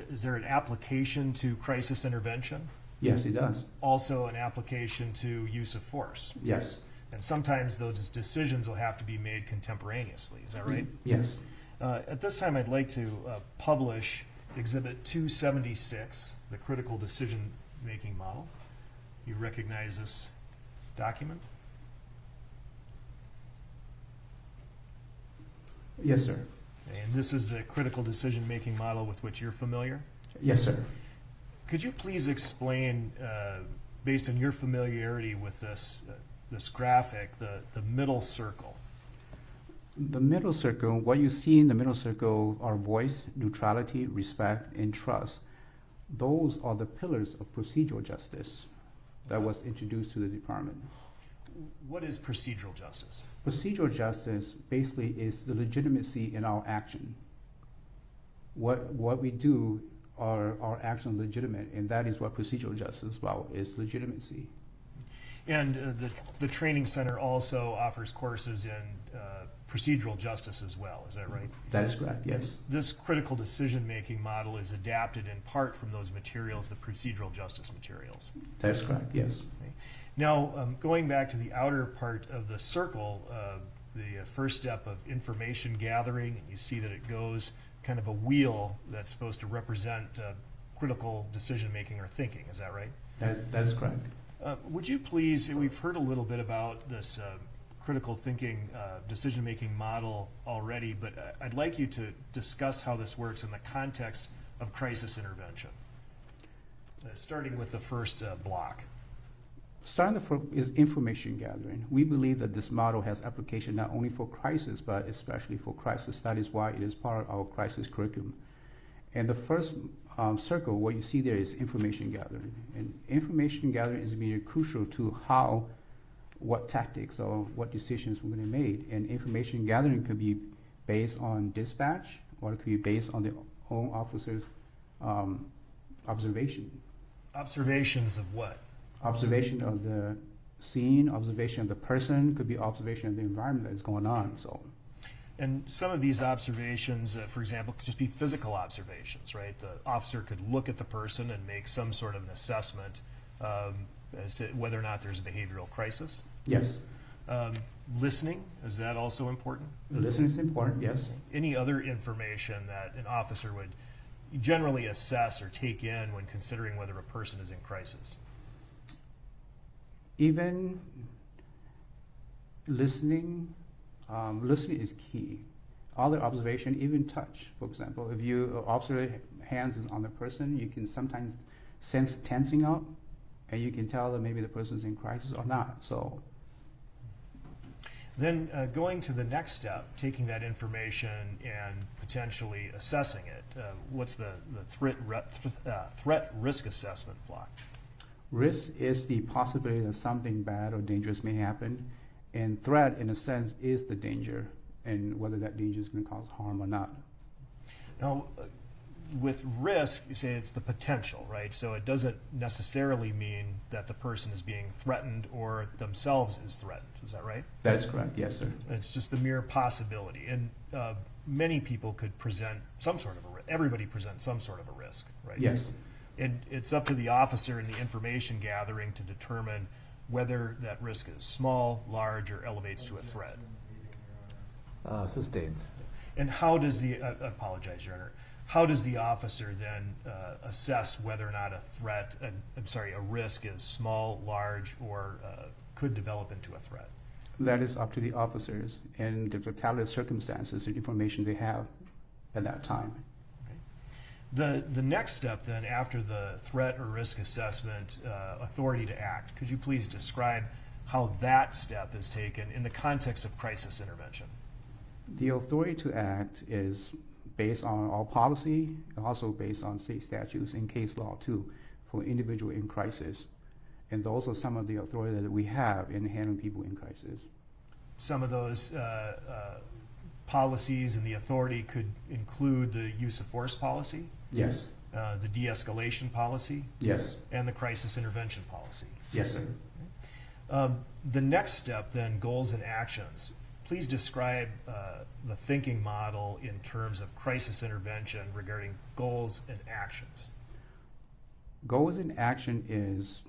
is there an application to crisis intervention? Yes, it does. Also an application to use of force? Yes. And sometimes those decisions will have to be made contemporaneously, is that right? Yes. At this time, I'd like to publish Exhibit 276, the critical decision-making model. You recognize this document? Yes, sir. And this is the critical decision-making model with which you're familiar? Yes, sir. Could you please explain, based on your familiarity with this graphic, the middle circle? The middle circle, what you see in the middle circle are voice, neutrality, respect, and trust. Those are the pillars of procedural justice that was introduced to the department. What is procedural justice? Procedural justice basically is the legitimacy in our action. What we do are our actions legitimate, and that is what procedural justice is about, is legitimacy. And the training center also offers courses in procedural justice as well, is that right? That is correct, yes. This critical decision-making model is adapted in part from those materials, the procedural justice materials. That is correct, yes. Okay. Now, going back to the outer part of the circle, the first step of information gathering, and you see that it goes kind of a wheel that's supposed to represent critical decision-making or thinking, is that right? That is correct. Would you please, we've heard a little bit about this critical thinking decision-making model already, but I'd like you to discuss how this works in the context of crisis intervention, starting with the first block. Starting is information gathering. We believe that this model has application not only for crisis, but especially for crisis. That is why it is part of our crisis curriculum. And the first circle, what you see there is information gathering. And information gathering is really crucial to what tactics or what decisions we're going to make. And information gathering could be based on dispatch, or it could be based on the own officer's observation. Observations of what? Observation of the scene, observation of the person, could be observation of the environment that is going on. So, and some of these observations, for example, could just be physical observations, right? The officer could look at the person and make some sort of an assessment as to whether or not there's a behavioral crisis. yes. Listening, is that also important? Listening is important, yes. Any other information that an officer would generally assess or take in when considering whether a person is in crisis? Even listening, listening is key. Other observation, even touch, for example. If you officer hands is on the person, you can sometimes sense tensing up, and you can tell that maybe the person's in crisis or not. So, then going to the next step, taking that information and potentially assessing it. What's the threat risk assessment block? risk is the possibility that something bad or dangerous may happen, and threat, in a sense, is the danger, and whether that danger is going to cause harm or not. Now, with risk, you say it's the potential, right? So it doesn't necessarily mean that the person is being threatened or themselves is threatened. Is that right? That is correct, yes, sir. It's just the mere possibility. And many people could present some sort of a risk. Everybody presents some sort of a risk, right? Yes. And it's up to the officer in the information gathering to determine whether that risk is small, large, or elevates to a threat. Sustained. And how does the, I apologize, Your Honor, how does the officer then assess whether or not a threat, a risk is small, large, or could develop into a threat? That is up to the officers and the totality of circumstances and information they have at that time. The next step then, after the threat or risk assessment, authority to act, could you please describe how that step is taken in the context of crisis intervention? The authority to act is based on our policy and also based on state statutes and case law too for individual in crisis. And those are some of the authority that we have in handling people in crisis. Some of those policies and the authority could include the use of force policy, Yes. the de-escalation policy, Yes. and the crisis intervention policy. Yes, sir. The next step then, goals and actions. Please describe the thinking model in terms of crisis intervention regarding goals and actions. Goals in action is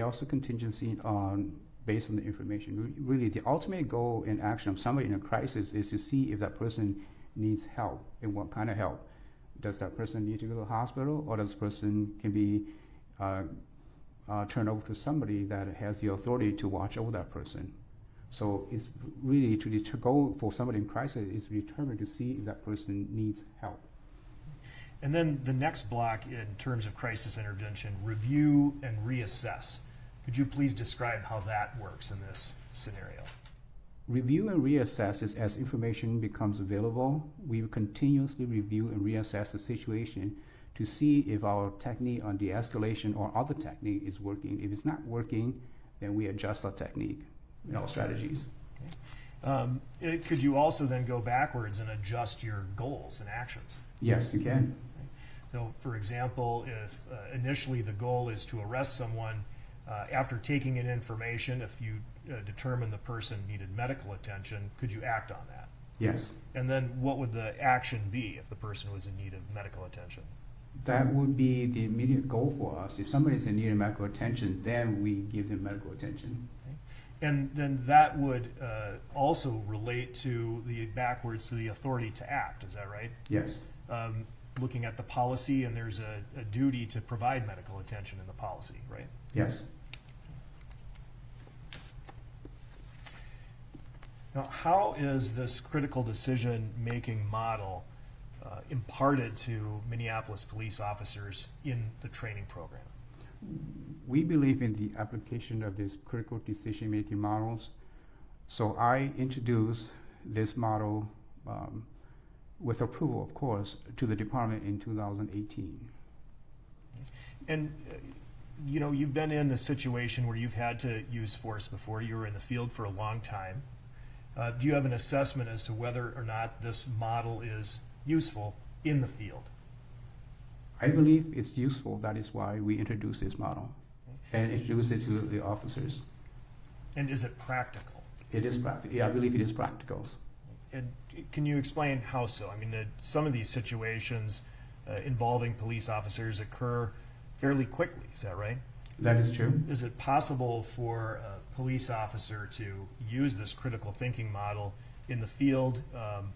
also contingency on based on the information. Really, the ultimate goal in action of somebody in a crisis is to see if that person needs help and what kind of help. Does that person need to go to the hospital, or does the person can be turned over to somebody that has the authority to watch over that person? So it's really to go for somebody in crisis is to determine to see if that person needs help. And then the next block in terms of crisis intervention, review and reassess. Could you please describe how that works in this scenario? Review and reassess is as information becomes available, we continuously review and reassess the situation to see if our technique on de-escalation or other technique is working. If it's not working, then we adjust our technique and our strategies. Okay. Could you also then go backwards and adjust your goals and actions? Yes, you can. So, for example, if initially the goal is to arrest someone, after taking in information, if you determine the person needed medical attention, could you act on that? Yes. And then what would the action be if the person was in need of medical attention? That would be the immediate goal for us. If somebody's in need of medical attention, then we give them medical attention. Okay. And then that would also relate to the backwards to the authority to act, is that right? Yes. Looking at the policy, and there's a duty to provide medical attention in the policy, right? Yes. Now, how is this critical decision-making model imparted to Minneapolis police officers in the training program? We believe in the application of these critical decision-making models. So I introduced this model with approval, of course, to the department in 2018. And you know, you've been in the situation where you've had to use force before. You were in the field for a long time. Do you have an assessment as to whether or not this model is useful in the field? I believe it's useful. That is why we introduced this model and introduced it to the officers. And is it practical? It is practical. Yeah, I believe it is practical. And can you explain how so? I mean, some of these situations involving police officers occur fairly quickly. Is that right? That is true. Is it possible for a police officer to use this critical thinking model in the field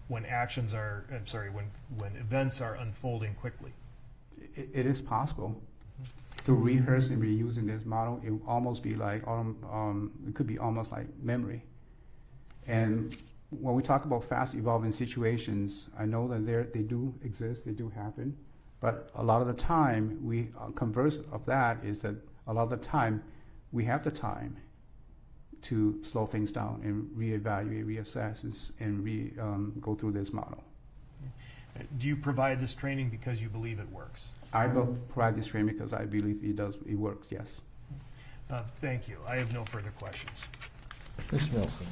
when events are unfolding quickly? It is possible. To rehearse and reusing this model, it would almost be like it could be almost like memory. And when we talk about fast evolving situations, I know that they do exist, they do happen, but a lot of the time we converse of that is that a lot of the time we have the time to slow things down and reevaluate, reassess, and go through this model. Do you provide this training because you believe it works? I will provide this training because I believe it works, yes. Thank you. I have no further questions. Mr. Nelson.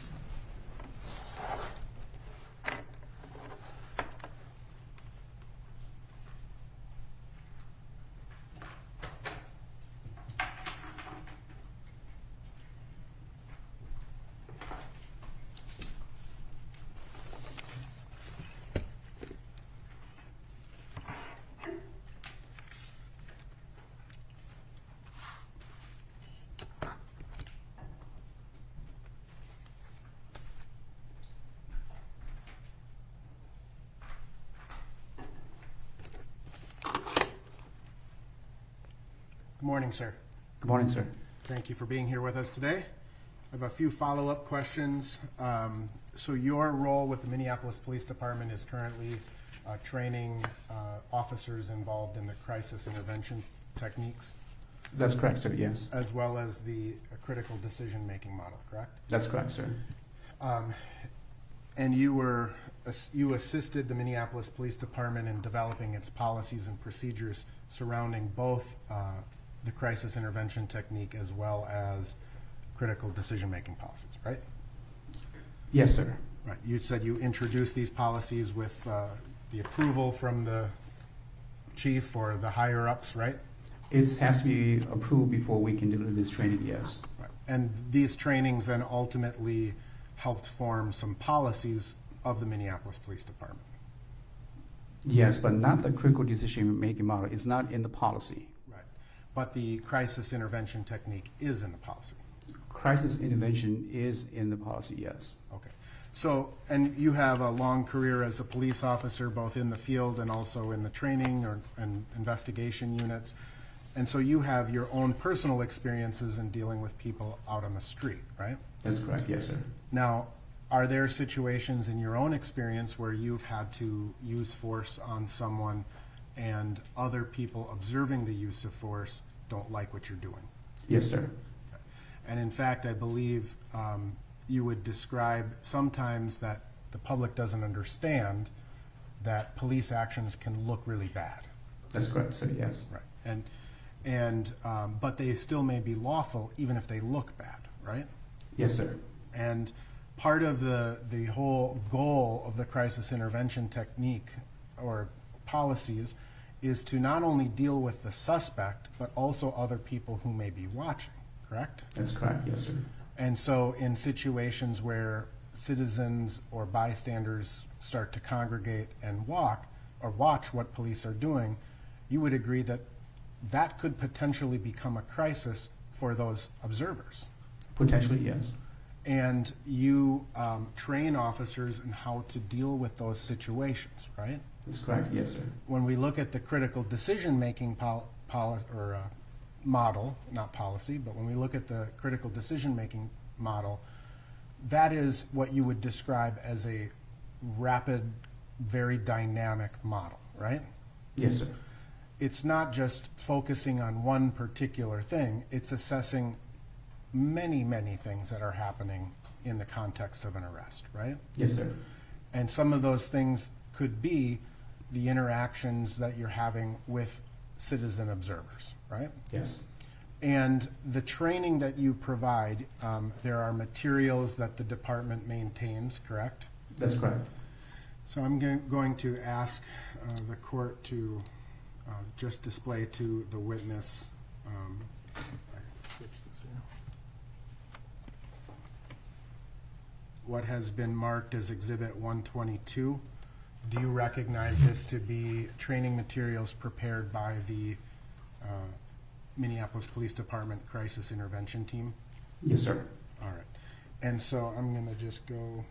Good morning, sir. Good morning, sir. Thank you for being here with us today. I have a few follow-up questions. So your role with the Minneapolis Police Department is currently training officers involved in the crisis intervention techniques, That's correct, sir, yes. as well as the critical decision-making model, correct? That's correct, sir. And you assisted the Minneapolis Police Department in developing its policies and procedures surrounding both the crisis intervention technique as well as critical decision-making policies, right? Yes, sir. Right. You said you introduced these policies with the approval from the chief or the higher-ups, right? It has to be approved before we can deliver this training, yes. Right. And these trainings then ultimately helped form some policies of the Minneapolis Police Department. Yes, but not the critical decision-making model. It's not in the policy. Right. But the crisis intervention technique is in the policy. Crisis intervention is in the policy, yes. Okay. So, and you have a long career as a police officer, both in the field and also in the training and investigation units. And so you have your own personal experiences in dealing with people out on the street, right? That's correct, yes, sir. Now, are there situations in your own experience where you've had to use force on someone and other people observing the use of force don't like what you're doing? Yes, sir. And in fact, I believe you would describe sometimes that the public doesn't understand that police actions can look really bad. That's correct, sir, yes. Right. But they still may be lawful even if they look bad, right? Yes, sir. And part of the whole goal of the crisis intervention technique or policies is to not only deal with the suspect, but also other people who may be watching, correct? That's correct, yes, sir. And so in situations where citizens or bystanders start to congregate and watch what police are doing, you would agree that that could potentially become a crisis for those observers. Potentially, yes. And you train officers in how to deal with those situations, right? That's correct, yes, sir. When we look at the critical decision-making model, not policy, but when we look at the critical decision-making model, that is what you would describe as a rapid, very dynamic model, right? Yes, sir. It's not just focusing on one particular thing, it's assessing many, many things that are happening in the context of an arrest, right? Yes, sir. And some of those things could be the interactions that you're having with citizen observers, right? Yes. And the training that you provide, there are materials that the department maintains, correct? That's correct. So I'm going to ask the court to just display to the witness. I switch this here. What has been marked as Exhibit 122. Do you recognize this to be training materials prepared by the Minneapolis Police Department Crisis Intervention Team? Yes, sir. All right. And so I'm going to just go.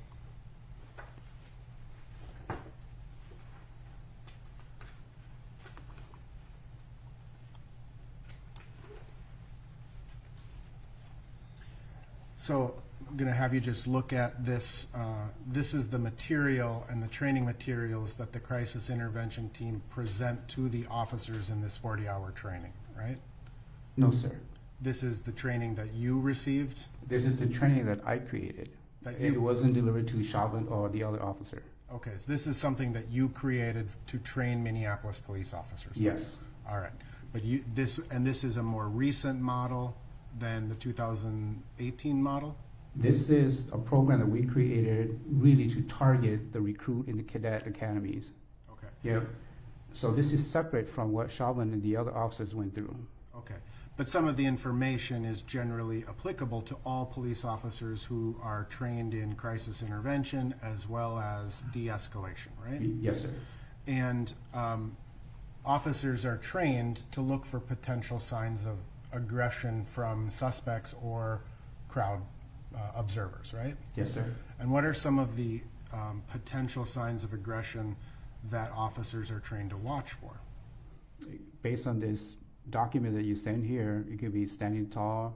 So I'm going to have you just look at this. This is the material and the training materials that the crisis intervention team present to the officers in this 40-hour training, right? No, sir. This is the training that you received? This is the training that I created. It wasn't delivered to Chauvin or the other officer. Okay, so this is something that you created to train Minneapolis police officers? Yes. All right. But this is a more recent model than the 2018 model? This is a program that we created really to target the recruit in the cadet academies. Okay. Yeah. So this is separate from what Chauvin and the other officers went through. Okay. But some of the information is generally applicable to all police officers who are trained in crisis intervention as well as de-escalation, right? Yes, sir. And officers are trained to look for potential signs of aggression from suspects or crowd observers, right? Yes, sir. And what are some of the potential signs of aggression that officers are trained to watch for? Based on this document that you send here, it could be standing tall,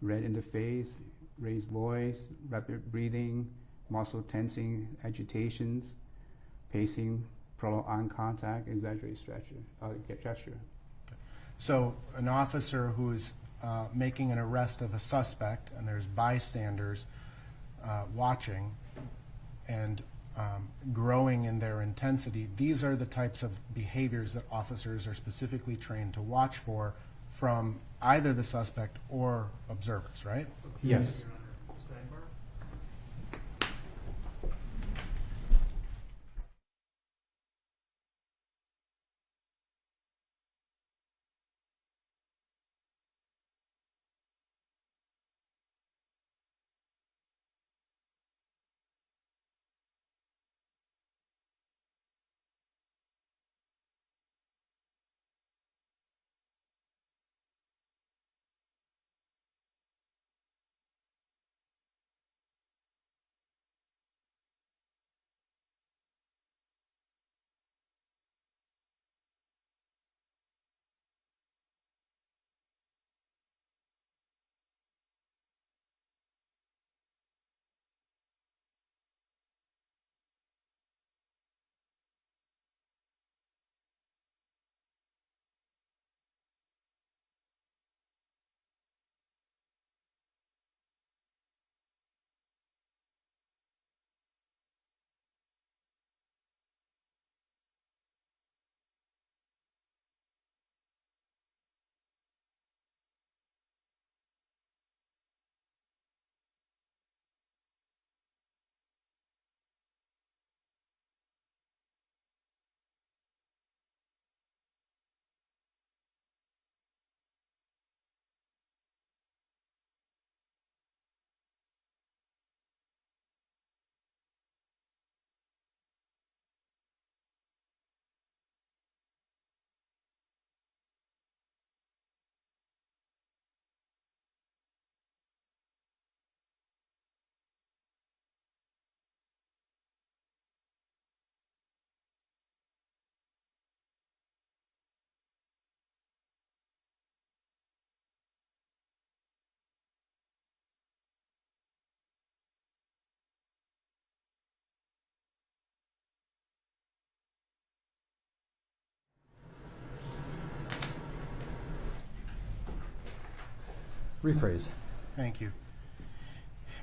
red in the face, raised voice, rapid breathing, muscle tensing, agitations, pacing, prolonged eye contact, exaggerated gesture. So an officer who's making an arrest of a suspect and there's bystanders watching and growing in their intensity, these are the types of behaviors that officers are specifically trained to watch for from either the suspect or observers, right? Yes. Rephrase. Thank you.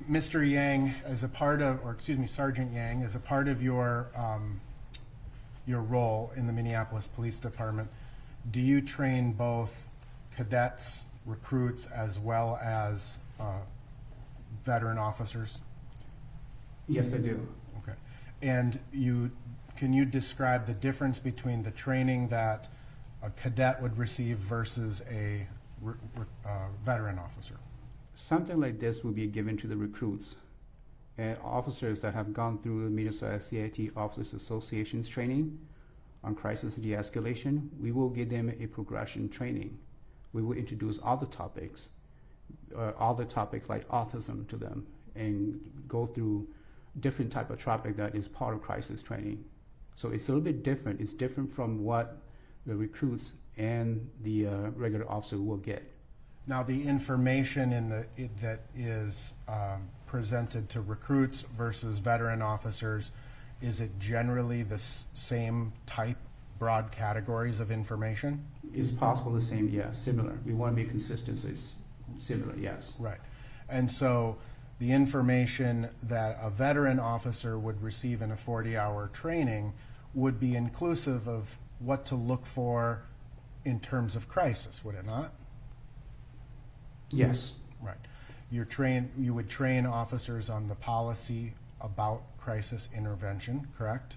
Mr. Yang, as a part of, or excuse me, Sergeant Yang, as a part of your role in the Minneapolis Police Department, do you train both cadets, recruits, as well as veteran officers? Yes, I do. Okay. And can you describe the difference between the training that a cadet would receive versus a veteran officer? Something like this will be given to the recruits and officers that have gone through the Minnesota CIT Officers Association's training on crisis de-escalation. We will give them a progression training. We will introduce other topics like autism to them and go through different type of topic that is part of crisis training. So it's a little bit different. It's different from what the recruits and the regular officer will get. Now, the information that is presented to recruits versus veteran officers, is it generally the same type, broad categories of information? It's possible the same, yeah, similar. We want to be consistent, so it's similar, yes. Right. And so the information that a veteran officer would receive in a 40-hour training would be inclusive of what to look for in terms of crisis, would it not? Yes. Right. You would train officers on the policy about crisis intervention, correct?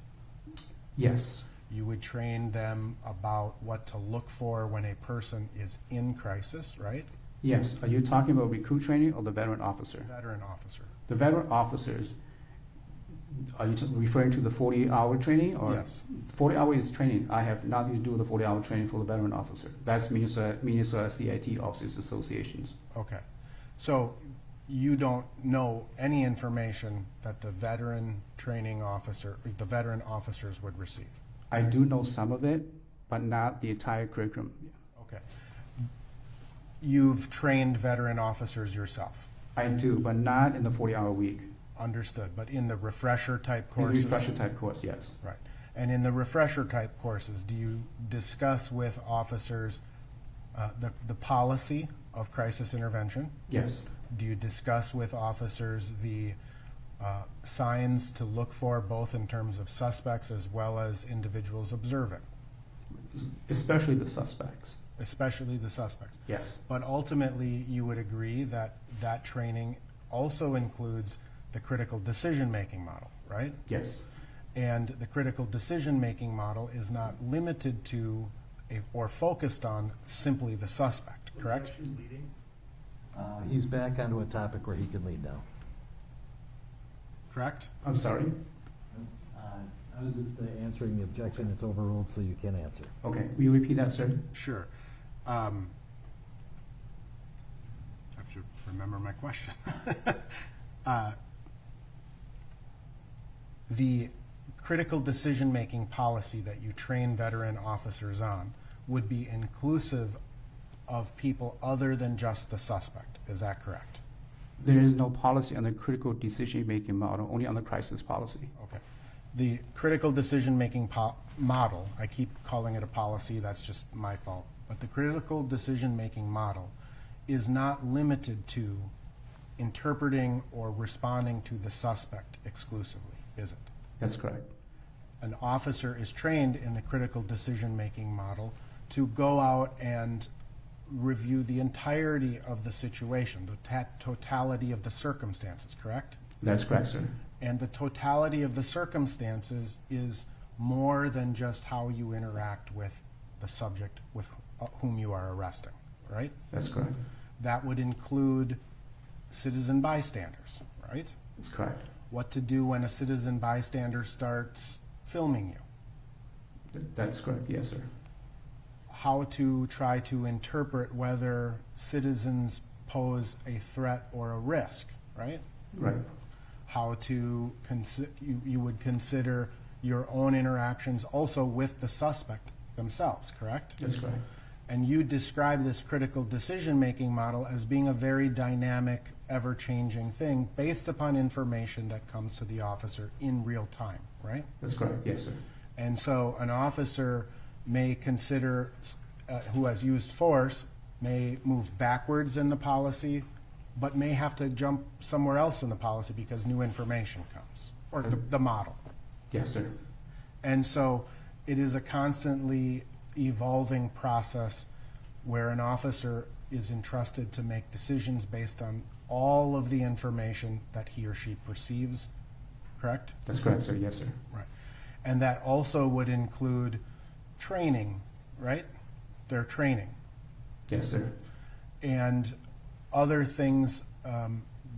Yes. You would train them about what to look for when a person is in crisis, right? Yes. Are you talking about recruit training or the veteran officer? Veteran officer. The veteran officers, are you referring to the 40-hour training? Or Yes. 40 hours training, I have nothing to do with the 40-hour training for the veteran officer. That's Minnesota CIT Officers Associations. Okay. So you don't know any information that the veteran training officer, the veteran officers would receive? I do know some of it, but not the entire curriculum. Okay. You've trained veteran officers yourself? I do, but not in the 40-hour week. Understood. But in the refresher type In the courses? refresher type course, yes. Right. And in the refresher type courses, do you discuss with officers the policy of crisis intervention? Yes. Do you discuss with officers the signs to look for, both in terms of suspects as well as individuals observing? Especially the suspects. Especially the suspects. Yes. But ultimately, you would agree that that training also includes the critical decision-making model, right? Yes. And the critical decision-making model is not limited to or focused on simply the suspect, correct? He's back onto a topic where he can lead now. Correct? I'm sorry. I was just answering the objection. It's overruled, so you can answer. Okay. Will you repeat that, sir? Sure. I have to remember my question. The critical decision-making policy that you train veteran officers on would be inclusive of people other than just the suspect. Is that correct? There is no policy on the critical decision-making model, only on the crisis policy. Okay. The critical decision-making model, I keep calling it a policy, that's just my fault, but the critical decision-making model is not limited to interpreting or responding to the suspect exclusively, is it? That's correct. An officer is trained in the critical decision-making model to go out and review the entirety of the situation, the totality of the circumstances, correct? That's correct, sir. And the totality of the circumstances is more than just how you interact with the subject with whom you are arresting, right? That's correct. That would include citizen bystanders, right? That's correct. What to do when a citizen bystander starts filming you. That's correct, yes, sir. How to try to interpret whether citizens pose a threat or a risk, right? Right. How to you would consider your own interactions also with the suspect themselves, correct? That's correct. And you describe this critical decision-making model as being a very dynamic, ever-changing thing based upon information that comes to the officer in real time, right? That's correct, yes, sir. And so an officer may consider, who has used force, may move backwards in the policy, but may have to jump somewhere else in the policy because new information comes, or the model. Yes, sir. And so it is a constantly evolving process where an officer is entrusted to make decisions based on all of the information that he or she perceives, correct? That's correct, sir. Yes, sir. Right. And that also would include training, right? Their training. Yes, sir. And other things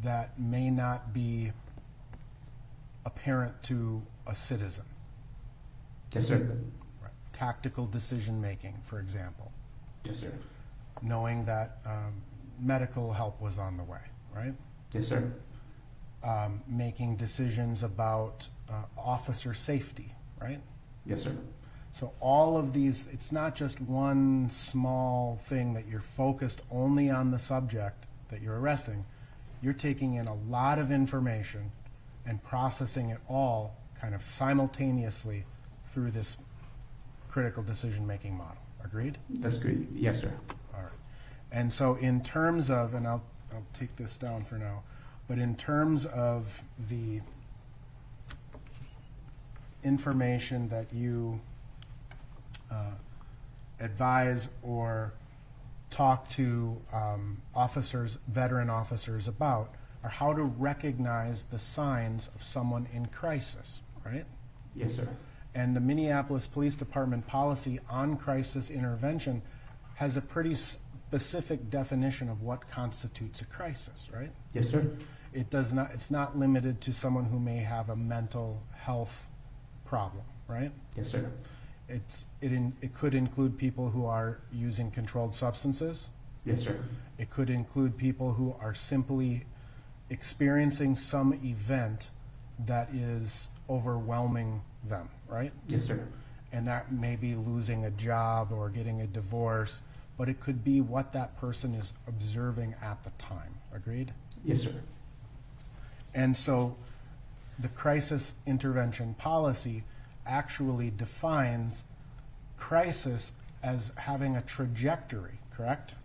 that may not be apparent to a citizen. Yes, sir. Right. Tactical decision-making, for example. Yes, sir. Knowing that medical help was on the way, right? Yes, sir. Making decisions about officer safety, right? Yes, sir. So all of these, it's not just one small thing that you're focused only on the subject that you're arresting. You're taking in a lot of information and processing it all kind of simultaneously through this critical decision-making model. Agreed? That's great. Yes, sir. All right. And so in terms of, and I'll take this down for now, but in terms of the information that you advise or talk to officers, veteran officers about, are how to recognize the signs of someone in crisis, right? Yes, sir. And the Minneapolis Police Department policy on crisis intervention has a pretty specific definition of what constitutes a crisis, right? Yes, sir. It's not limited to someone who may have a mental health problem, right? Yes, sir. It could include people who are using controlled substances. Yes, sir. It could include people who are simply experiencing some event that is overwhelming them, right? Yes, sir. And that may be losing a job or getting a divorce, but it could be what that person is observing at the time. Agreed? Yes, sir. And so the crisis intervention policy actually defines crisis as having a trajectory, correct?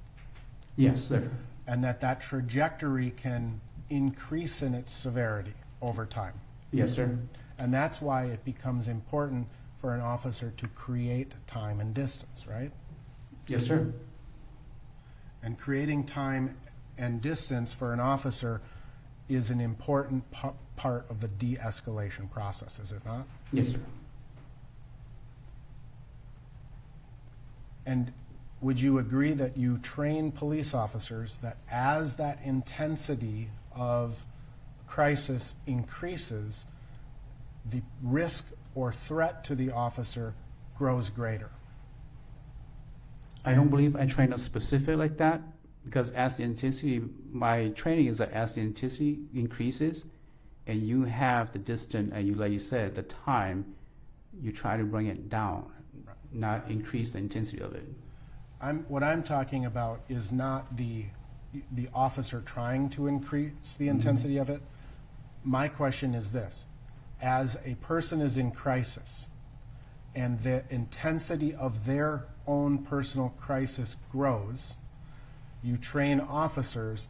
Yes, sir. And that trajectory can increase in its severity over time. Yes, sir. And that's why it becomes important for an officer to create time and distance, right? Yes, sir. And creating time and distance for an officer is an important part of the de-escalation process, is it not? Yes, sir. And would you agree that you train police officers that as that intensity of crisis increases, the risk or threat to the officer grows greater? I don't believe I train a specific like that, because as the intensity, my training is that as the intensity increases and you have the distance and you, like you said, the time, you try to bring it down, not increase the intensity of it. What I'm talking about is not the officer trying to increase the intensity of it. My question is this: as a person is in crisis and the intensity of their own personal crisis grows, you train officers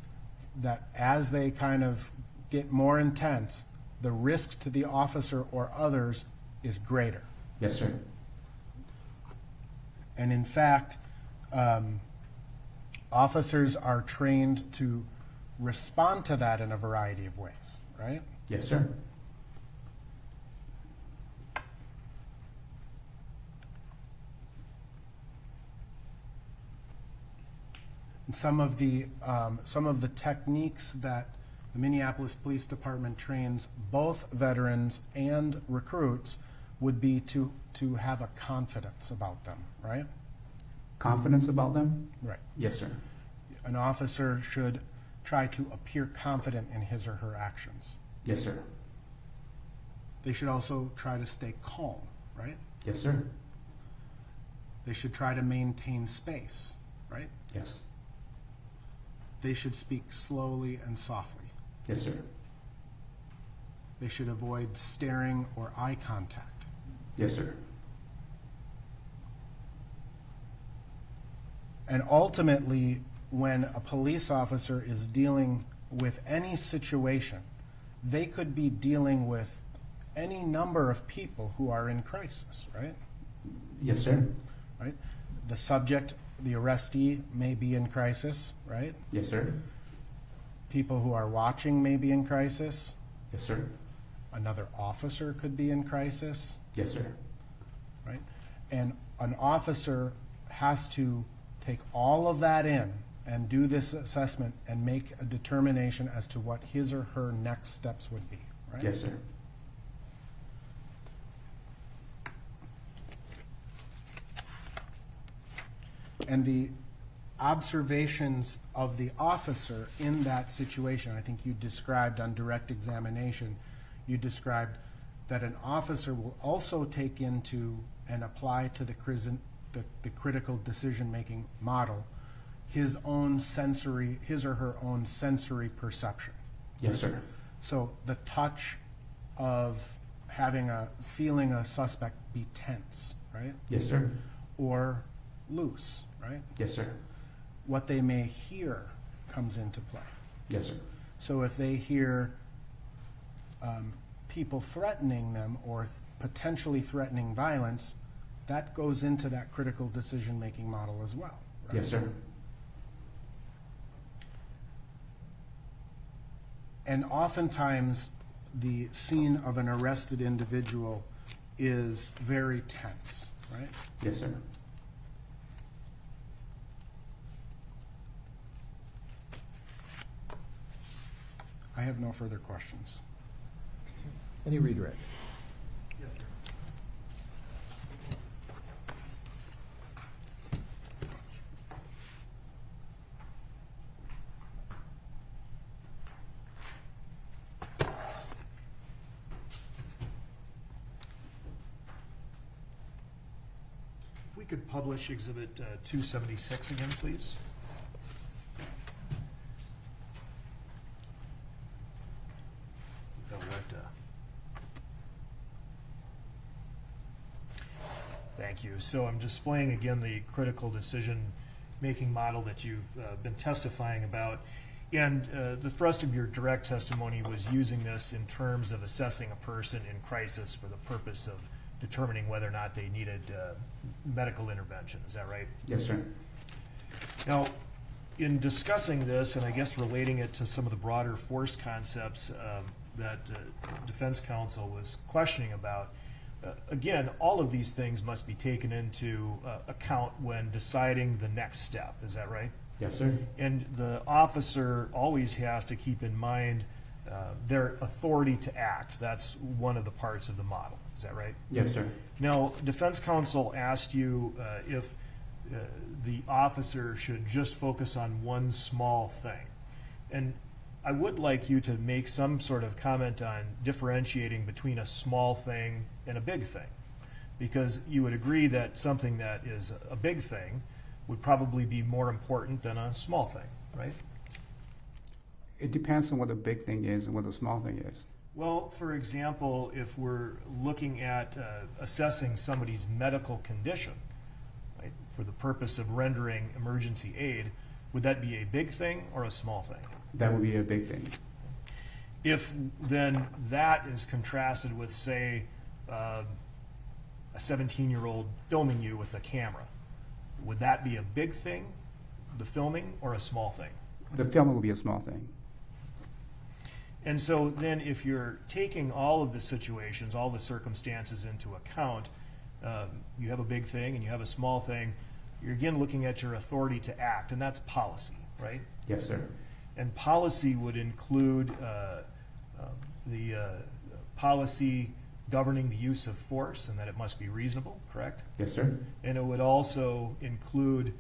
that as they kind of get more intense, the risk to the officer or others is greater. Yes, sir. And in fact, officers are trained to respond to that in a variety of ways, right? Yes, sir. And some of the techniques that the Minneapolis Police Department trains both veterans and recruits would be to have a confidence about them, right? Confidence about them? Right. Yes, sir. An officer should try to appear confident in his or her actions. Yes, sir. They should also try to stay calm, right? Yes, sir. They should try to maintain space, right? Yes. They should speak slowly and softly. Yes, sir. They should avoid staring or eye contact. Yes, sir. And ultimately, when a police officer is dealing with any situation, they could be dealing with any number of people who are in crisis, right? Yes, sir. Right? The subject, the arrestee, may be in crisis, right? Yes, sir. People who are watching may be in crisis. Yes, sir. Another officer could be in crisis, Yes, sir. right? And an officer has to take all of that in and do this assessment and make a determination as to what his or her next steps would be, right? Yes, sir. And the observations of the officer in that situation, I think you described on direct examination, you described that an officer will also take into and apply to the critical decision-making model his or her own sensory perception. Yes, sir. So the touch of feeling a suspect be tense, right? Yes, sir. Or loose, right? Yes, sir. What they may hear comes into play. Yes, sir. So if they hear people threatening them or potentially threatening violence, that goes into that critical decision-making model as well, right? Yes, sir. And oftentimes, the scene of an arrested individual is very tense, right? Yes, sir. I have no further questions. Any redirect? If we could publish Exhibit 276 again, please. They'll let, Thank you. So I'm displaying again the critical decision-making model that you've been testifying about. And the thrust of your direct testimony was using this in terms of assessing a person in crisis for the purpose of determining whether or not they needed medical intervention. Is that right? Yes, sir. Now, in discussing this, and I guess relating it to some of the broader force concepts that defense counsel was questioning about, again, all of these things must be taken into account when deciding the next step. Is that right? Yes, sir. And the officer always has to keep in mind their authority to act. That's one of the parts of the model. Is that right? Yes, sir. Now, defense counsel asked you if the officer should just focus on one small thing. And I would like you to make some sort of comment on differentiating between a small thing and a big thing. Because you would agree that something that is a big thing would probably be more important than a small thing, right? It depends on what the big thing is and what the small thing is. Well, for example, if we're looking at assessing somebody's medical condition, right, for the purpose of rendering emergency aid, would that be a big thing or a small thing? That would be a big thing. If then that is contrasted with, say, a 17-year-old filming you with a camera, would that be a big thing, the filming, or a small thing? The film will be a small thing. And so then if you're taking all of the situations, all the circumstances into account, you have a big thing and you have a small thing, you're again looking at your authority to act, and that's policy, right? Yes, sir. And policy would include the policy governing the use of force and that it must be reasonable, correct? Yes, sir. And it would also include,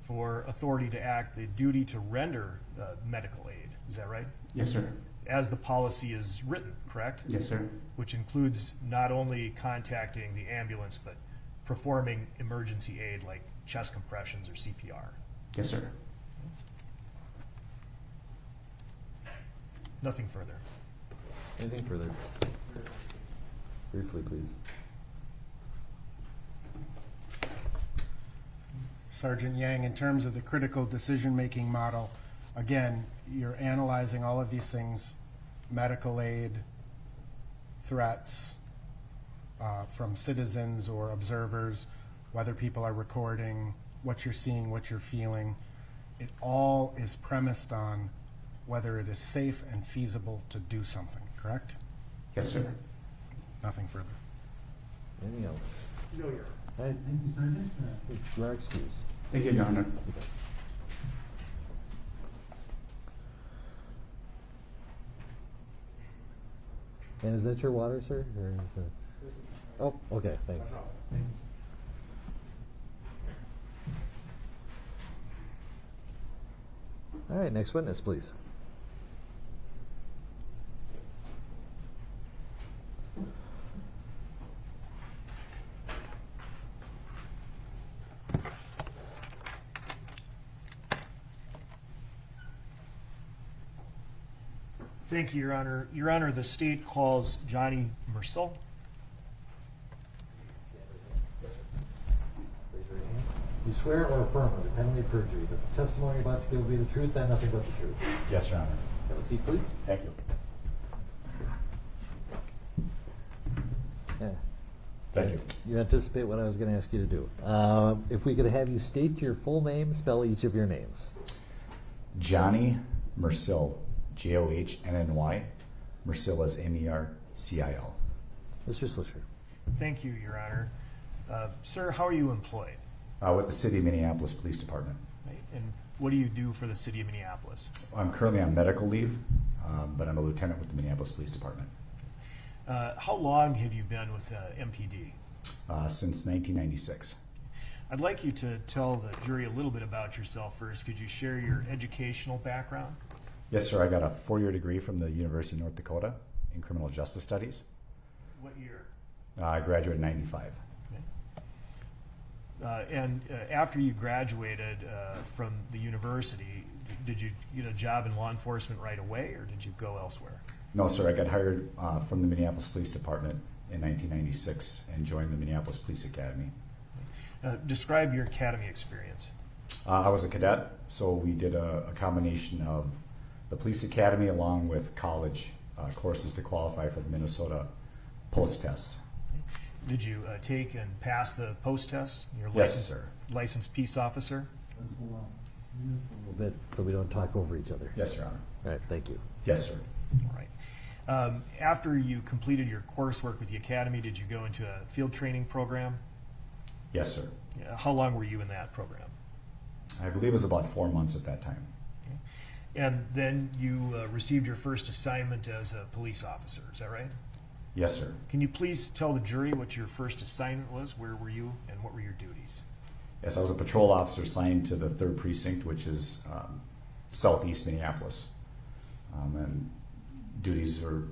for authority to act, the duty to render medical aid. Is that right? Yes, sir. As the policy is written, correct? Yes, sir. Which includes not only contacting the ambulance, but performing emergency aid like chest compressions or CPR. Yes, sir. Nothing further. Anything further? Briefly, please. Sergeant Yang, in terms of the critical decision-making model, again, you're analyzing all of these things, medical aid, threats from citizens or observers, whether people are recording, what you're seeing, what you're feeling. It all is premised on whether it is safe and feasible to do something, correct? Yes, sir. Nothing further. Anything else? No, Your All right, thank you, Sergeant. You are excused. Thank you, Your Honor. And is that your water, sir? Or is it? Oh, okay, thanks. All right, next witness, please. Thank you, Your Honor. Your Honor, the state calls Johnny Mercil. You swear or affirm under penalty of perjury that the testimony you're about to give will be the truth and nothing but the truth. Yes, Your Honor. Have a seat, please. Thank you. Yeah. Thank you. You anticipate what I was going to ask you to do. If we could have you state your full name, spell each of your names. Johnny Mercil, Johnnny. Mercil is Mercil. Mr. Slisher. Thank you, Your Honor. Sir, how are you employed? With the City of Minneapolis Police Department. Right? And what do you do for the city of Minneapolis? I'm currently on medical leave, but I'm a lieutenant with the Minneapolis Police Department. How long have you been with MPD? Since 1996. I'd like you to tell the jury a little bit about yourself first. Could you share your educational background? Yes, sir. I got a 4-year degree from the University of North Dakota in criminal justice studies. What year? I graduated in 95. And after you graduated from the university, did you get a job in law enforcement right away, or did you go elsewhere? No, sir. I got hired from the Minneapolis Police Department in 1996 and joined the Minneapolis Police Academy. Describe your academy experience. I was a cadet, so we did a combination of the police academy along with college courses to qualify for the Minnesota post test. Did you take and pass the post test? Your Yes, sir. Licensed peace officer? A little bit so we don't talk over each other. Yes, Your Honor. All right, thank you. Yes, sir. All right. After you completed your coursework with the academy, did you go into a field training program? Yes, sir. How long were you in that program? I believe it was about 4 months at that time. And then you received your first assignment as a police officer, is that right? Yes, sir. Can you please tell the jury what your first assignment was? Where were you and what were your duties? Yes, I was a patrol officer assigned to the 3rd Precinct, which is southeast Minneapolis. And duties are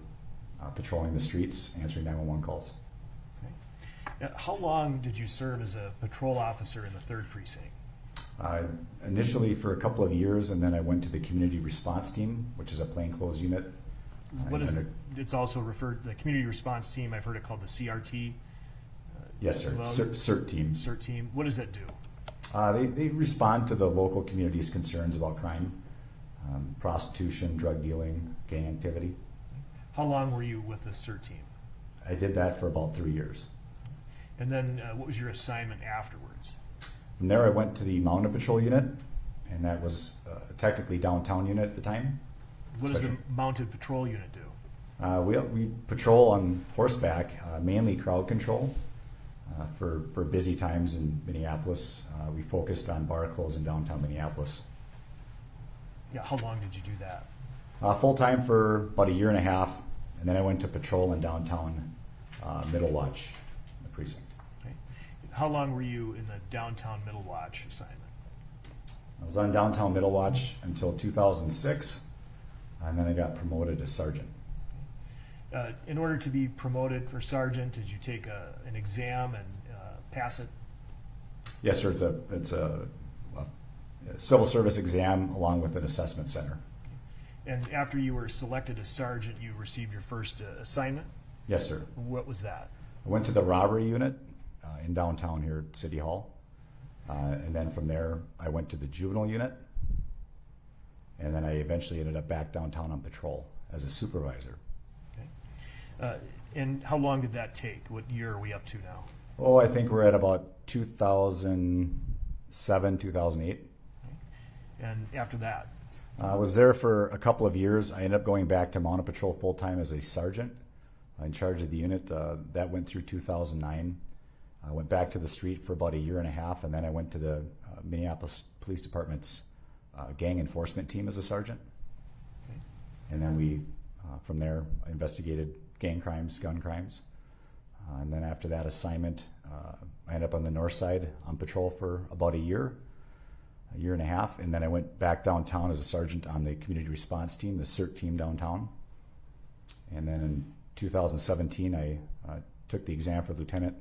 patrolling the streets, answering 911 calls. Okay. How long did you serve as a patrol officer in the 3rd Precinct? Initially for a couple of years, and then I went to the community response team, which is a plainclothes unit. What is it's also referred the community response team? I've heard it called the CRT. Yes, sir. Well, CERT team. CERT team. What does that do? They respond to the local community's concerns about crime, prostitution, drug dealing, gang activity. How long were you with the CERT team? I did that for about 3 years. And then what was your assignment afterwards? From there, I went to the Mounted Patrol unit, and that was technically downtown unit at the time. What does the Mounted Patrol unit do? We patrol on horseback, mainly crowd control. For busy times in Minneapolis, we focused on bar close in downtown Minneapolis. Yeah, how long did you do that? Full time for about 1.5 years, and then I went to patrol in downtown Middle Watch, the precinct. Okay. How long were you in the downtown Middle Watch assignment? I was on downtown Middle Watch until 2006, and then I got promoted to sergeant. In order to be promoted for sergeant, did you take an exam and pass it? Yes, sir. It's a civil service exam along with an assessment center. And after you were selected as sergeant, you received your first assignment? Yes, sir. What was that? I went to the robbery unit in downtown here at City Hall. And then from there, I went to the juvenile unit. And then I eventually ended up back downtown on patrol as a supervisor. Okay. And how long did that take? What year are we up to now? Oh, I think we're at about 2007, 2008. Okay. And after that? I was there for a couple of years. I ended up going back to Mounted Patrol full-time as a sergeant in charge of the unit. That went through 2009. I went back to the street for about 1.5 years, and then I went to the Minneapolis Police Department's gang enforcement team as a sergeant. Okay. And then we, from there, investigated gang crimes, gun crimes. And then after that assignment, I ended up on the north side on patrol for about 1 year, 1.5 years, and then I went back downtown as a sergeant on the community response team, the CERT team downtown. And then in 2017, I took the exam for lieutenant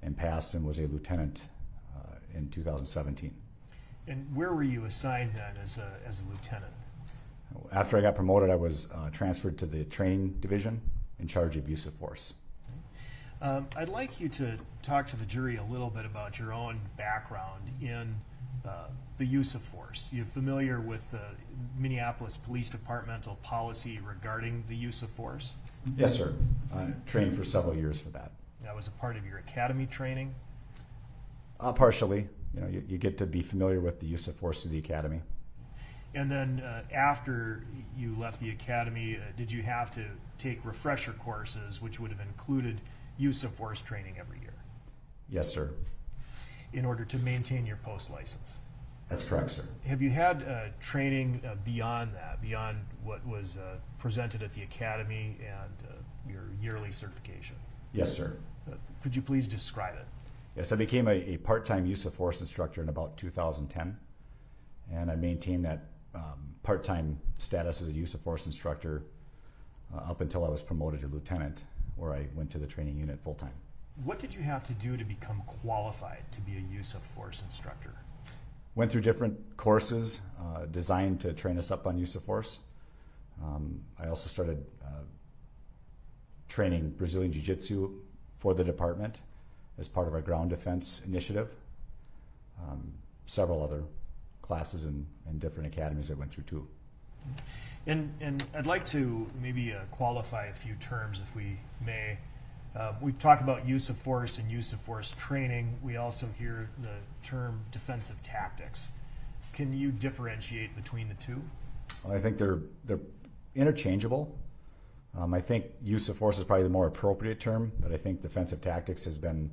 and passed and was a lieutenant in 2017. And where were you assigned then as a lieutenant? After I got promoted, I was transferred to the training division in charge of use of force. I'd like you to talk to the jury a little bit about your own background in the use of force. You're familiar with the Minneapolis Police Departmental policy regarding the use of force? Yes, sir. I trained for several years for that. That was a part of your academy training? Partially. You get to be familiar with the use of force through the academy. And then after you left the academy, did you have to take refresher courses, which would have included use of force training every year? Yes, sir. In order to maintain your post license? That's correct, sir. Have you had training beyond that, beyond what was presented at the academy and your yearly certification? Yes, sir. Could you please describe it? Yes, I became a part-time use of force instructor in about 2010, and I maintained that part-time status as a use of force instructor up until I was promoted to lieutenant, where I went to the training unit full-time. What did you have to do to become qualified to be a use of force instructor? Went through different courses designed to train us up on use of force. I also started training Brazilian Jiu-Jitsu for the department as part of our ground defense initiative several other classes in different academies I went through too. And I'd like to maybe qualify a few terms, if we may. We've talked about use of force and use of force training. We also hear the term defensive tactics. Can you differentiate between the two? I think they're interchangeable. I think use of force is probably the more appropriate term, but I think defensive tactics has been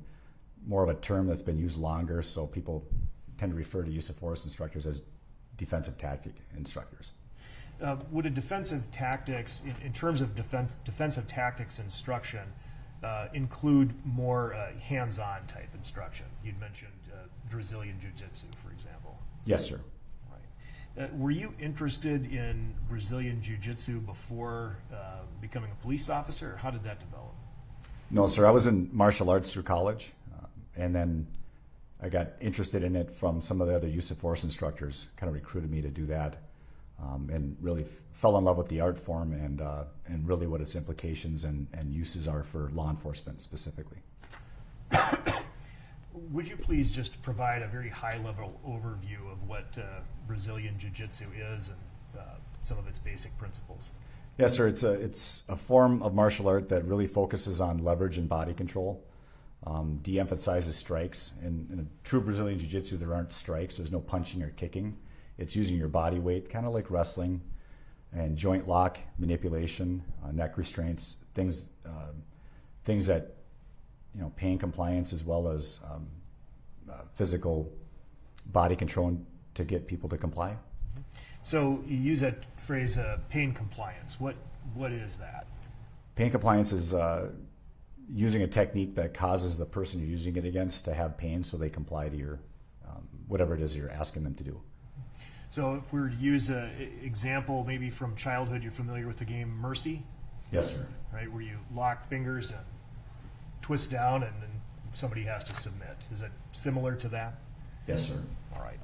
more of a term that's been used longer, so people tend to refer to use of force instructors as defensive tactic instructors. Would a defensive tactics, in terms of defensive tactics instruction, include more hands-on type instruction? You'd mentioned Brazilian Jiu-Jitsu, for example. Yes, sir. Right. Were you interested in Brazilian Jiu-Jitsu before becoming a police officer, or how did that develop? No, sir. I was in martial arts through college, and then I got interested in it from some of the other use of force instructors, kind of recruited me to do that, and really fell in love with the art form and really what its implications and uses are for law enforcement specifically. Would you please just provide a very high-level overview of what Brazilian Jiu-Jitsu is and some of its basic principles? Yes, sir. It's a form of martial art that really focuses on leverage and body control, de-emphasizes strikes. In a true Brazilian Jiu-Jitsu, there aren't strikes. There's no punching or kicking. It's using your body weight, kind of like wrestling, and joint lock, manipulation, neck restraints, things that, pain compliance as well as physical body control to get people to comply. So you use that phrase, pain compliance. What is that? Pain compliance is using a technique that causes the person you're using it against to have pain so they comply to your whatever it is you're asking them to do. So if we were to use an example maybe from childhood, you're familiar with the game Mercy? Yes, sir. Right, where you lock fingers and twist down and then somebody has to submit. Is it similar to that? Yes, sir. All right.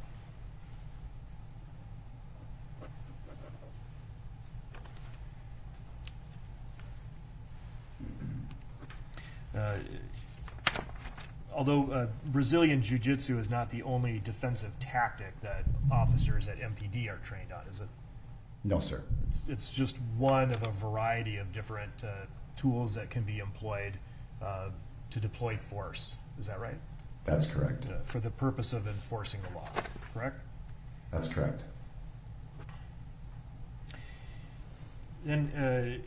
Although Brazilian Jiu-Jitsu is not the only defensive tactic that officers at MPD are trained on, is it? No, sir. It's just one of a variety of different tools that can be employed to deploy force. Is that right? That's correct. For the purpose of enforcing the law, correct? That's correct. Then,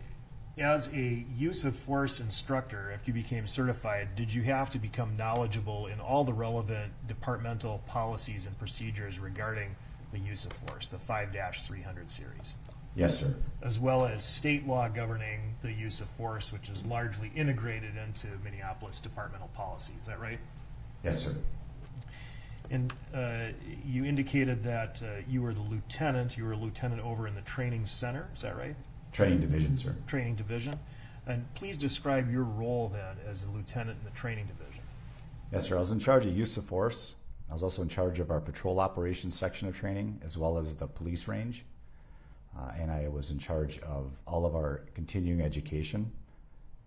as a use of force instructor, after you became certified, did you have to become knowledgeable in all the relevant departmental policies and procedures regarding the use of force, the 5-300 series? Yes, sir. As well as state law governing the use of force, which is largely integrated into Minneapolis departmental policy. Is that right? Yes, sir. And you indicated that you were the lieutenant. You were a lieutenant over in the training center. Is that right? Training division, sir. Training division. And please describe your role then as a lieutenant in the training division. Yes, sir. I was in charge of use of force. I was also in charge of our patrol operations section of training, as well as the police range. And I was in charge of all of our continuing education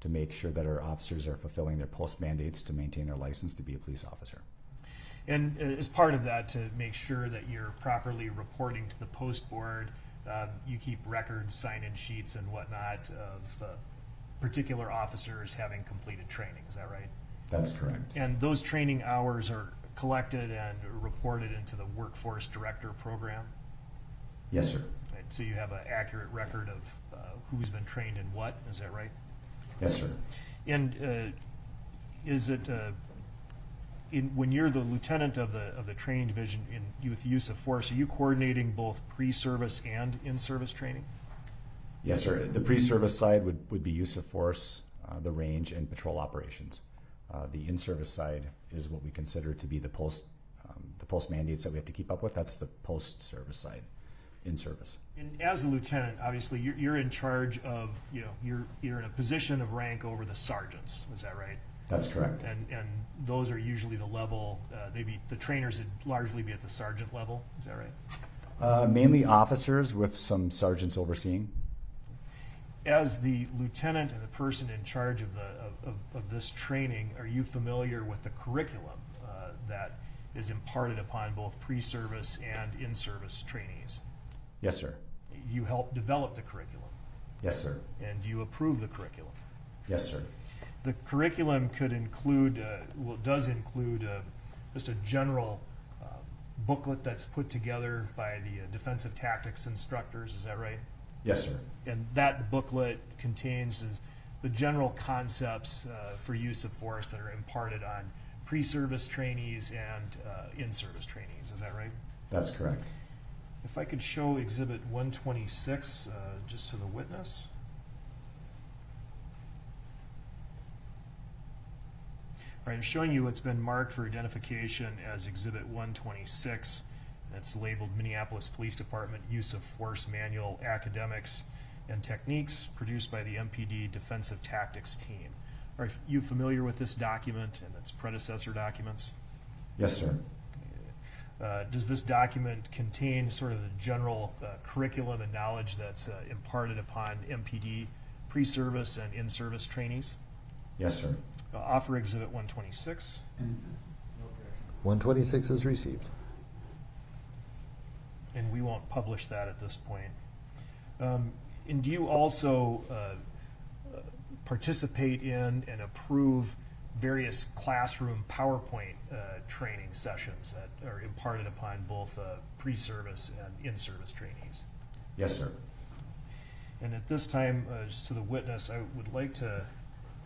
to make sure that our officers are fulfilling their post mandates to maintain their license to be a police officer. And as part of that, to make sure that you're properly reporting to the post board, you keep records, sign-in sheets, and whatnot of particular officers having completed training. Is that right? That's correct. And those training hours are collected and reported into the Workforce Director Program? Yes, sir. Right. So you have an accurate record of who's been trained in what. Is that right? Yes, sir. And is it when you're the lieutenant of the training division with the use of force, are you coordinating both pre-service and in-service training? Yes, sir. The pre-service side would be use of force, the range, and patrol operations. The in-service side is what we consider to be the post mandates that we have to keep up with. That's the post-service side, in service. And as a lieutenant, obviously, you're in charge of, you're in a position of rank over the sergeants. Is that right? That's correct. And those are usually the level. The trainers would largely be at the sergeant level. Is that right? Mainly officers with some sergeants overseeing. As the lieutenant and the person in charge of this training, are you familiar with the curriculum that is imparted upon both pre-service and in-service trainees. Yes, sir. You help develop the curriculum, Yes, sir. and you approve the curriculum. Yes, sir. The curriculum could include, does include just a general booklet that's put together by the defensive tactics instructors, is that right? Yes, sir. And that booklet contains the general concepts for use of force that are imparted on pre-service trainees and in-service trainees, is that right? That's correct. If I could show Exhibit 126 just to the witness. All right, I'm showing you what's been marked for identification as Exhibit 126. That's labeled Minneapolis Police Department Use of Force Manual Academics and Techniques, produced by the MPD Defensive Tactics Team. Are you familiar with this document and its predecessor documents? Yes, sir. Does this document contain sort of the general curriculum and knowledge that's imparted upon MPD pre-service and in-service trainees? Yes, sir. Offer Exhibit 126. 126 is received. And we won't publish that at this point. And do you also participate in and approve various classroom PowerPoint training sessions that are imparted upon both pre-service and in-service trainees? Yes, sir. And at this time, just to the witness, I would like to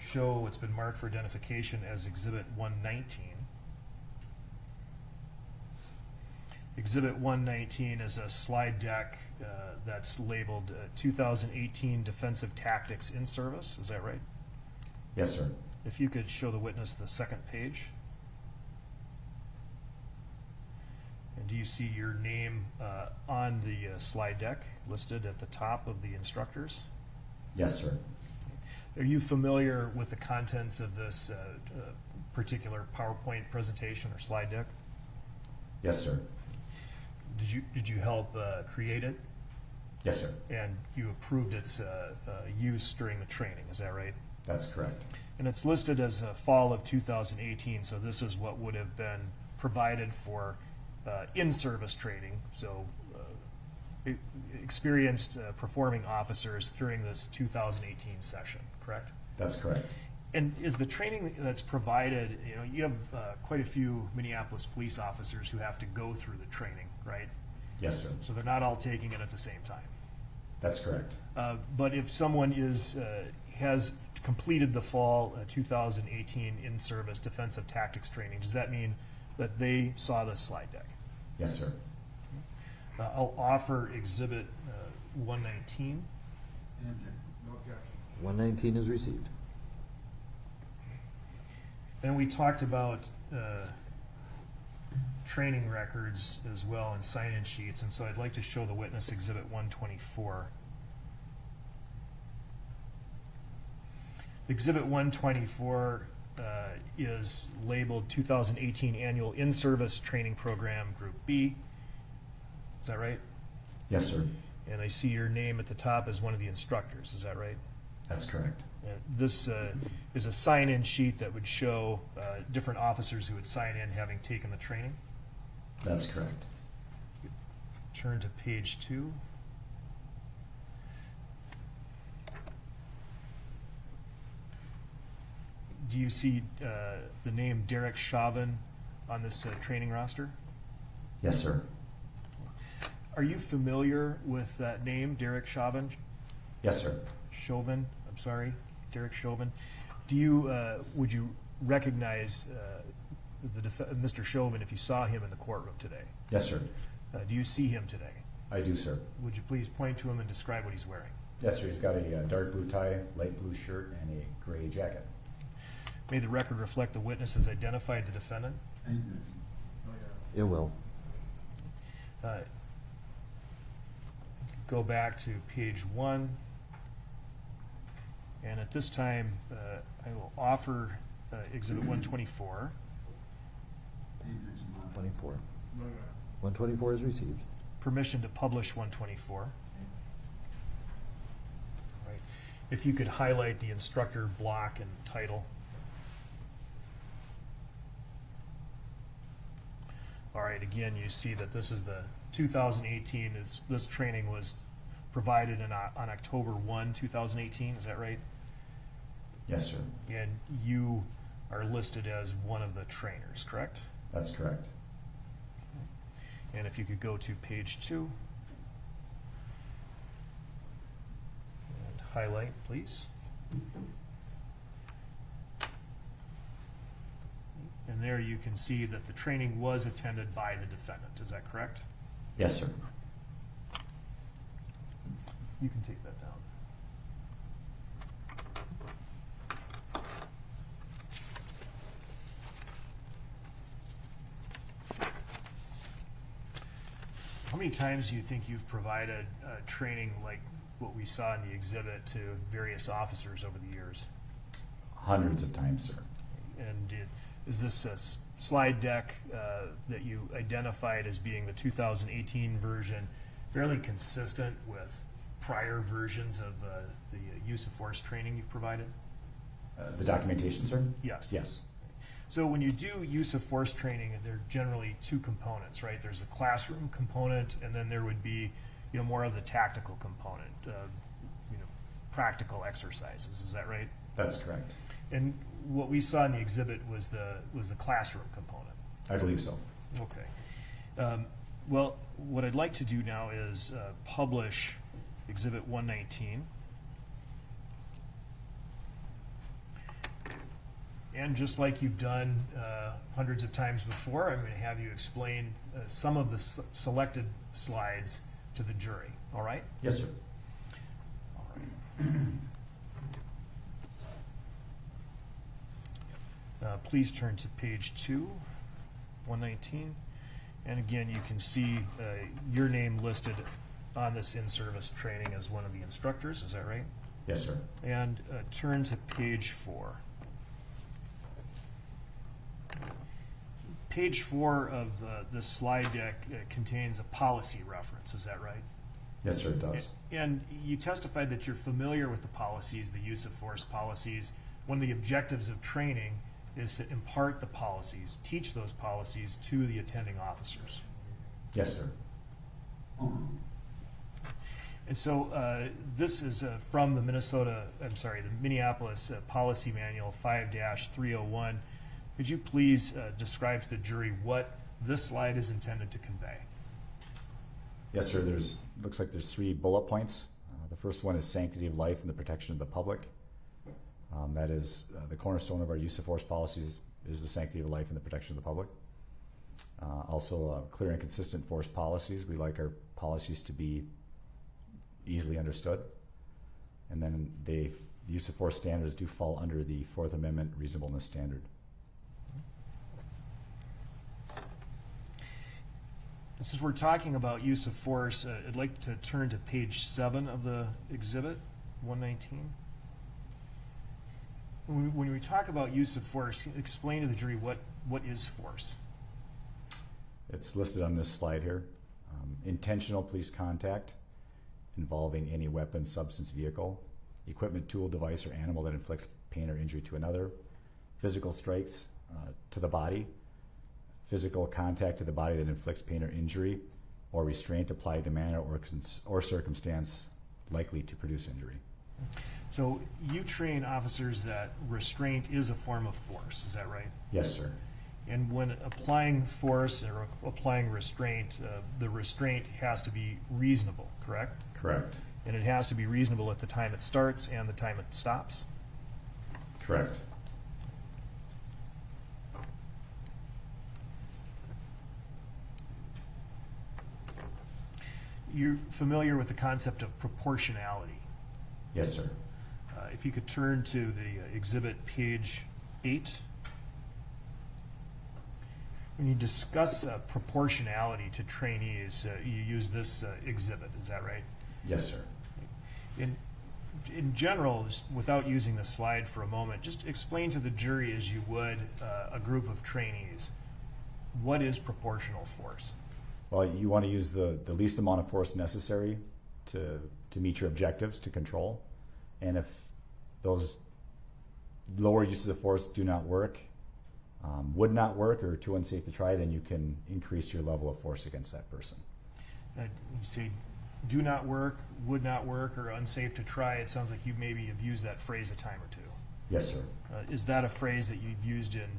show what's been marked for identification as Exhibit 119. Exhibit 119 is a slide deck that's labeled 2018 Defensive Tactics in Service. Is that right? Yes, sir. If you could show the witness the second page. And do you see your name on the slide deck listed at the top of the instructors? Yes, sir. Are you familiar with the contents of this particular PowerPoint presentation or slide deck? Yes, sir. Did you help create it? Yes, sir. And you approved its use during the training, is that right? That's correct. And it's listed as fall of 2018, so this is what would have been provided for in-service training, so experienced performing officers during this 2018 session, correct? That's correct. And is the training that's provided, you have quite a few Minneapolis police officers who have to go through the training, right? Yes, sir. So they're not all taking it at the same time. That's correct. But if someone has completed the fall 2018 in-service defensive tactics training, does that mean that they saw this slide deck? Yes, sir. I'll offer Exhibit 119. 119 is received. And we talked about training records as well and sign-in sheets, and so I'd like to show the witness Exhibit 124. Exhibit 124 is labeled 2018 Annual In-Service Training Program Group B. Is that right? Yes, sir. And I see your name at the top as one of the instructors. Is that right? That's correct. And this is a sign-in sheet that would show different officers who would sign in having taken the training. That's correct. Turn to page 2. Do you see the name Derek Chauvin on this training roster? Yes, sir. Are you familiar with that name, Derek Chauvin? Yes, sir. Chauvin, I'm sorry, Derek Chauvin. Do you would you recognize Mr. Chauvin if you saw him in the courtroom today? Yes, sir. Do you see him today? I do, sir. Would you please point to him and describe what he's wearing? Yes, sir. He's got a dark blue tie, light blue shirt, and a gray jacket. May the record reflect the witness has identified the defendant. It will. Go back to page 1. And at this time, I will offer Exhibit 124. 24. 124 is received. Permission to publish 124. Right. If you could highlight the instructor block and title. All right, again, you see that this is the 2018, this training was provided on October 1, 2018, is that right? Yes, sir. And you are listed as one of the trainers, correct? That's correct. And if you could go to page 2 and highlight, please. And there you can see that the training was attended by the defendant, is that correct? Yes, sir. You can take that down. How many times do you think you've provided training like what we saw in the exhibit to various officers over the years? Hundreds of times, sir. And is this a slide deck that you identified as being the 2018 version fairly consistent with prior versions of the use of force training you've provided? The documentation, sir? Yes. Yes. So when you do use of force training, there are generally two components, right? There's a classroom component, and then there would be, more of the tactical component, practical exercises. Is that right? That's correct. And what we saw in the exhibit was the classroom component. I believe so. Okay. Well, what I'd like to do now is publish Exhibit 119. And just like you've done hundreds of times before, I'm going to have you explain some of the selected slides to the jury. All right? Yes, sir. All right. Please turn to page 2, 119. And again, you can see your name listed on this in-service training as one of the instructors. Is that right? Yes, sir. And turn to page 4. Page 4 of the slide deck contains a policy reference. Is that right? Yes, sir, it does. And you testified that you're familiar with the policies, the use of force policies. One of the objectives of training is to impart the policies, teach those policies to the attending officers. Yes, sir. And so this is from the Minneapolis Policy Manual 5-301. Could you please describe to the jury what this slide is intended to convey? Yes, sir. Looks like there's 3 bullet points. The first one is sanctity of life and the protection of the public. That is the cornerstone of our use of force policies is the sanctity of life and the protection of the public. Also, clear and consistent force policies. We like our policies to be easily understood. And then the use of force standards do fall under the Fourth Amendment reasonableness standard. And since we're talking about use of force, I'd like to turn to page 7 of the exhibit, 119. When we talk about use of force, explain to the jury what is force. It's listed on this slide here. Intentional police contact involving any weapon, substance, vehicle, equipment, tool, device, or animal that inflicts pain or injury to another, physical strikes to the body, physical contact to the body that inflicts pain or injury, or restraint applied to manner or circumstance likely to produce injury. So you train officers that restraint is a form of force, is that right? Yes, sir. And when applying force or applying restraint, the restraint has to be reasonable, correct? Correct. And it has to be reasonable at the time it starts and the time it stops? Correct. You're familiar with the concept of proportionality. Yes, sir. If you could turn to the exhibit page 8. When you discuss proportionality to trainees, you use this exhibit, is that right? Yes, sir. In general, just without using the slide for a moment, just explain to the jury as you would a group of trainees, what is proportional force? Well, you want to use the least amount of force necessary to meet your objectives, to control. And if those lower uses of force do not work, would not work or too unsafe to try, then you can increase your level of force against that person. You say do not work, would not work, or unsafe to try. It sounds like you maybe have used that phrase a time or two. Yes, sir. Is that a phrase that you've used in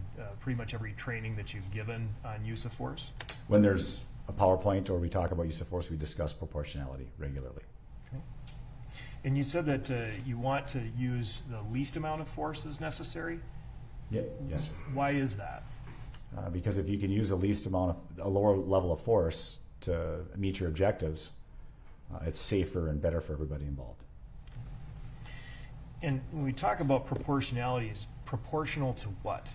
pretty much every training that you've given on use of force? When there's a PowerPoint or we talk about use of force, we discuss proportionality regularly. Okay. And you said that you want to use the least amount of force as necessary. Yeah. Yes, sir. Why is that? Because if you can use a lower level of force to meet your objectives, it's safer and better for everybody involved. And when we talk about proportionality, is proportional to what?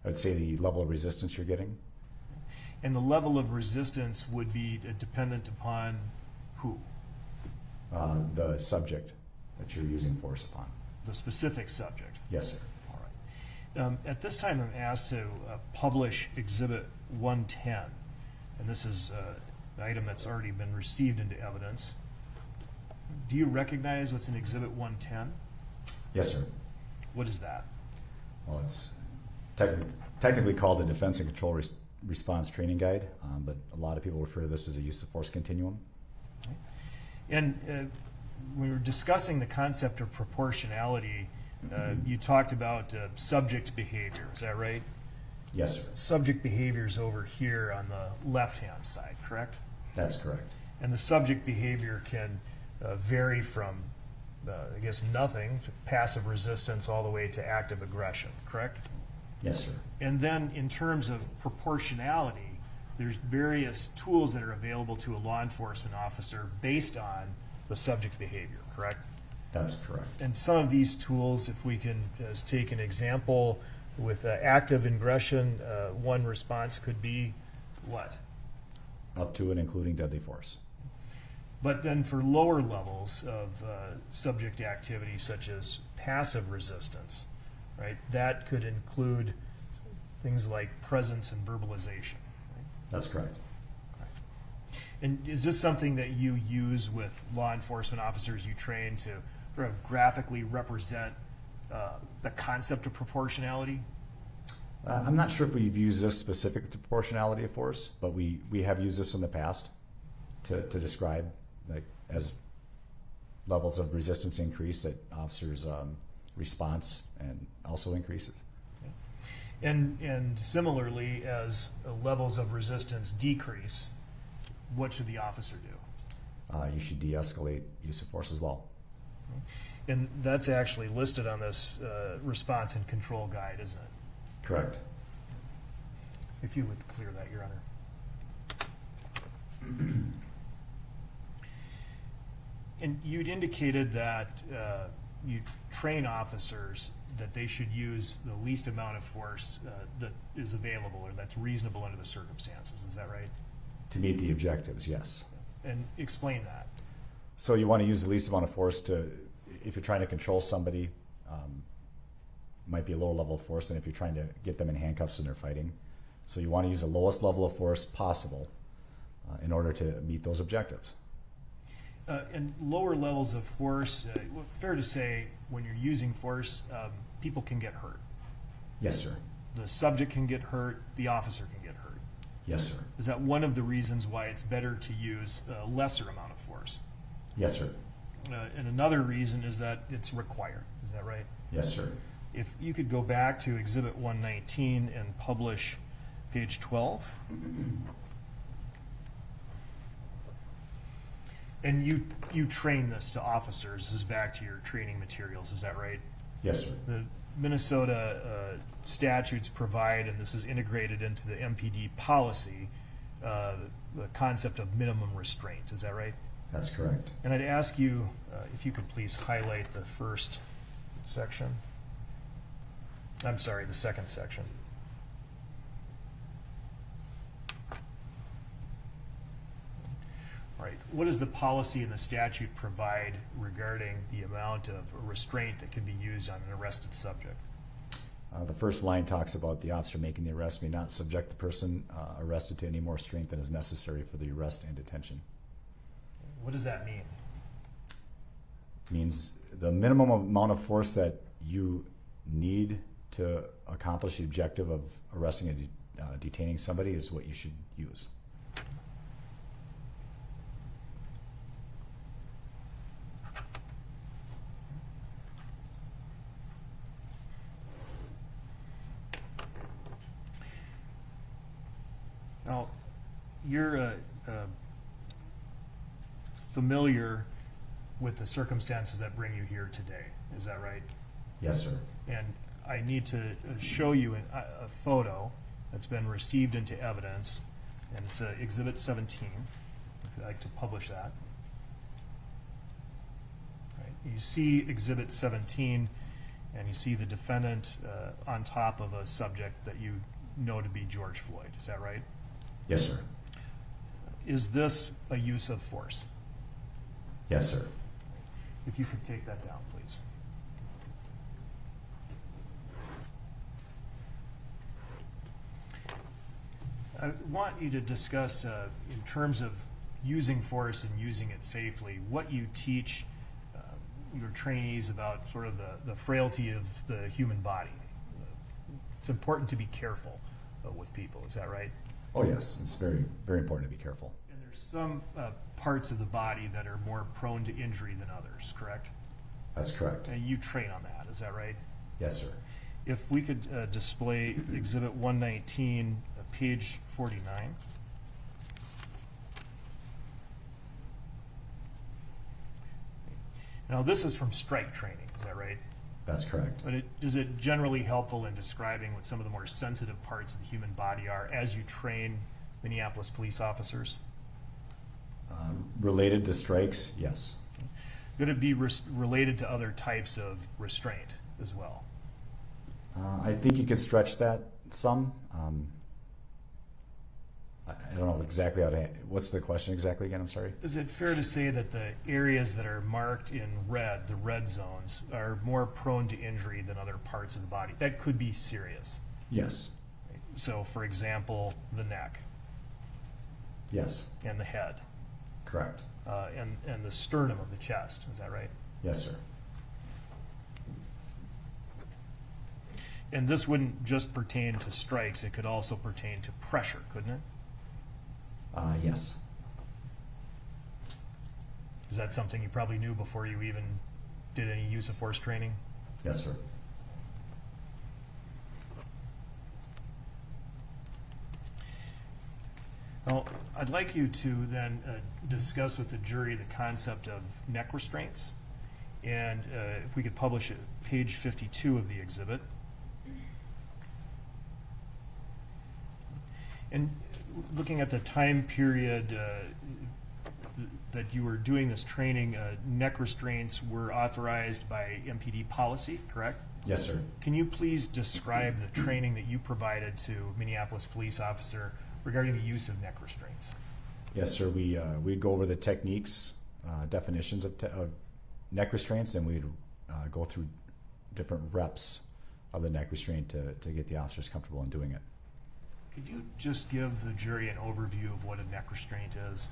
I would say the level of resistance you're getting. And the level of resistance would be dependent upon who? The subject that you're using force upon. The specific subject. Yes, sir. All right. At this time, I'm asked to publish Exhibit 110, and this is an item that's already been received into evidence. Do you recognize what's in Exhibit 110? Yes, sir. What is that? Well, it's technically called the Defense and Control Response Training Guide, but a lot of people refer to this as a use of force continuum. Okay. And when we were discussing the concept of proportionality, you talked about subject behavior. Is that right? Yes, sir. Subject behavior is over here on the left-hand side, correct? That's correct. And the subject behavior can vary from, I guess, nothing, to passive resistance, all the way to active aggression, correct? Yes, sir. And then in terms of proportionality, there's various tools that are available to a law enforcement officer based on the subject behavior, correct? That's correct. And some of these tools, if we can take an example with active aggression, one response could be what? Up to and including deadly force. But then for lower levels of subject activity, such as passive resistance, right, that could include things like presence and verbalization. Right? That's correct. And is this something that you use with law enforcement officers you train to sort of graphically represent the concept of proportionality? I'm not sure if we've used this specific to proportionality of force, but we have used this in the past to describe, like, as levels of resistance increase, that officers' response and also increases. Okay. And similarly, as levels of resistance decrease, what should the officer do? You should de-escalate use of force as well. Okay. And that's actually listed on this response and control guide, isn't it? Correct. If you would clear that, Your Honor. And you'd indicated that you train officers that they should use the least amount of force that is available or that's reasonable under the circumstances. Is that right? To meet the objectives, yes. And explain that. So you want to use the least amount of force if you're trying to control somebody, might be a lower level of force than if you're trying to get them in handcuffs and they're fighting. So you want to use the lowest level of force possible in order to meet those objectives. And lower levels of force, fair to say, when you're using force, people can get hurt. Yes, sir. The subject can get hurt, the officer can get hurt. Yes, sir. Is that one of the reasons why it's better to use a lesser amount of force? Yes, sir. And another reason is that it's required. Is that right? Yes, sir. If you could go back to Exhibit 119 and publish page 12. And you train this to officers. This is back to your training materials. Is that right? Yes, sir. The Minnesota statutes provide, and this is integrated into the MPD policy, the concept of minimum restraint. Is that right? That's correct. And I'd ask you if you could please highlight the first section. I'm sorry, the second section. All right. What does the policy and the statute provide regarding the amount of restraint that can be used on an arrested subject? The first line talks about the officer making the arrest may not subject the person arrested to any more restraint than is necessary for the arrest and detention. What does that mean? It means the minimum amount of force that you need to accomplish the objective of arresting and detaining somebody is what you should use. Now, you're familiar with the circumstances that bring you here today, is that right? Yes, sir. And I need to show you a photo that's been received into evidence, and it's Exhibit 17, if you'd like to publish that. All right. You see Exhibit 17, and you see the defendant on top of a subject that you know to be George Floyd, is that right? Yes, sir. Is this a use of force? Yes, sir. If you could take that down, please. I want you to discuss, in terms of using force and using it safely, what you teach your trainees about sort of the frailty of the human body. It's important to be careful with people, is that right? Oh, yes. It's very, very important to be careful. And there's some parts of the body that are more prone to injury than others, correct? That's correct. And you train on that, is that right? Yes, sir. If we could display Exhibit 119, page 49. Now, this is from strike training, is that right? That's correct. But is it generally helpful in describing what some of the more sensitive parts of the human body are as you train Minneapolis police officers? Related to strikes, yes. Could it be related to other types of restraint as well? I think you could stretch that some. I don't know exactly how to. What's the question exactly again? I'm sorry. Is it fair to say that the areas that are marked in red, the red zones, are more prone to injury than other parts of the body? That could be serious. Yes. So, for example, the neck. Yes. And the head. Correct. And the sternum of the chest. Is that right? Yes, sir. And this wouldn't just pertain to strikes. It could also pertain to pressure, couldn't it? Yes. Is that something you probably knew before you even did any use of force training? Yes, sir. Well, I'd like you to then discuss with the jury the concept of neck restraints. And if we could publish it, page 52 of the exhibit. And looking at the time period that you were doing this training, neck restraints were authorized by MPD policy, correct? Yes, sir. Can you please describe the training that you provided to Minneapolis police officer regarding the use of neck restraints? Yes, sir. We'd go over the techniques, definitions of neck restraints, and we'd go through different reps of the neck restraint to get the officers comfortable in doing it. Could you just give the jury an overview of what a neck restraint is?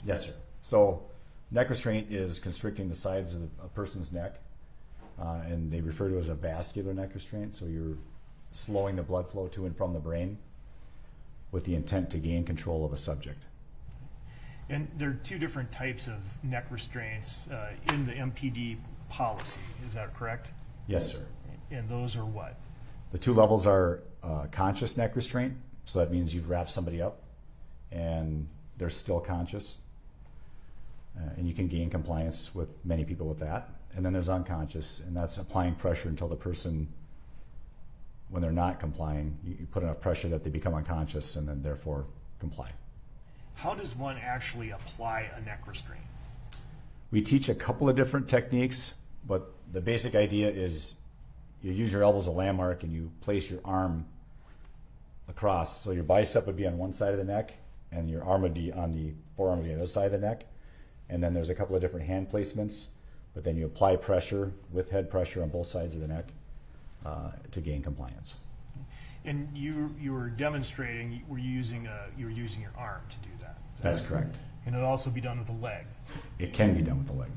Yes, sir. So neck restraint is constricting the sides of a person's neck, and they refer to it as a vascular neck restraint. So you're slowing the blood flow to and from the brain with the intent to gain control of a subject. And there are two different types of neck restraints in the MPD policy. Is that correct? Yes, sir. And those are what? The two levels are conscious neck restraint. So that means you've wrapped somebody up and they're still conscious. And you can gain compliance with many people with that. And then there's unconscious, and that's applying pressure until the person, when they're not complying, you put enough pressure that they become unconscious and then therefore comply. How does one actually apply a neck restraint? We teach a couple of different techniques, but the basic idea is you use your elbow as a landmark and you place your arm across. So your bicep would be on one side of the neck and your arm would be on the forearm on the other side of the neck. And then there's a couple of different hand placements, but then you apply pressure with head pressure on both sides of the neck to gain compliance. And you were demonstrating, you were using your arm to do that. That's correct. And it'll also be done with a leg. It can be done with the leg.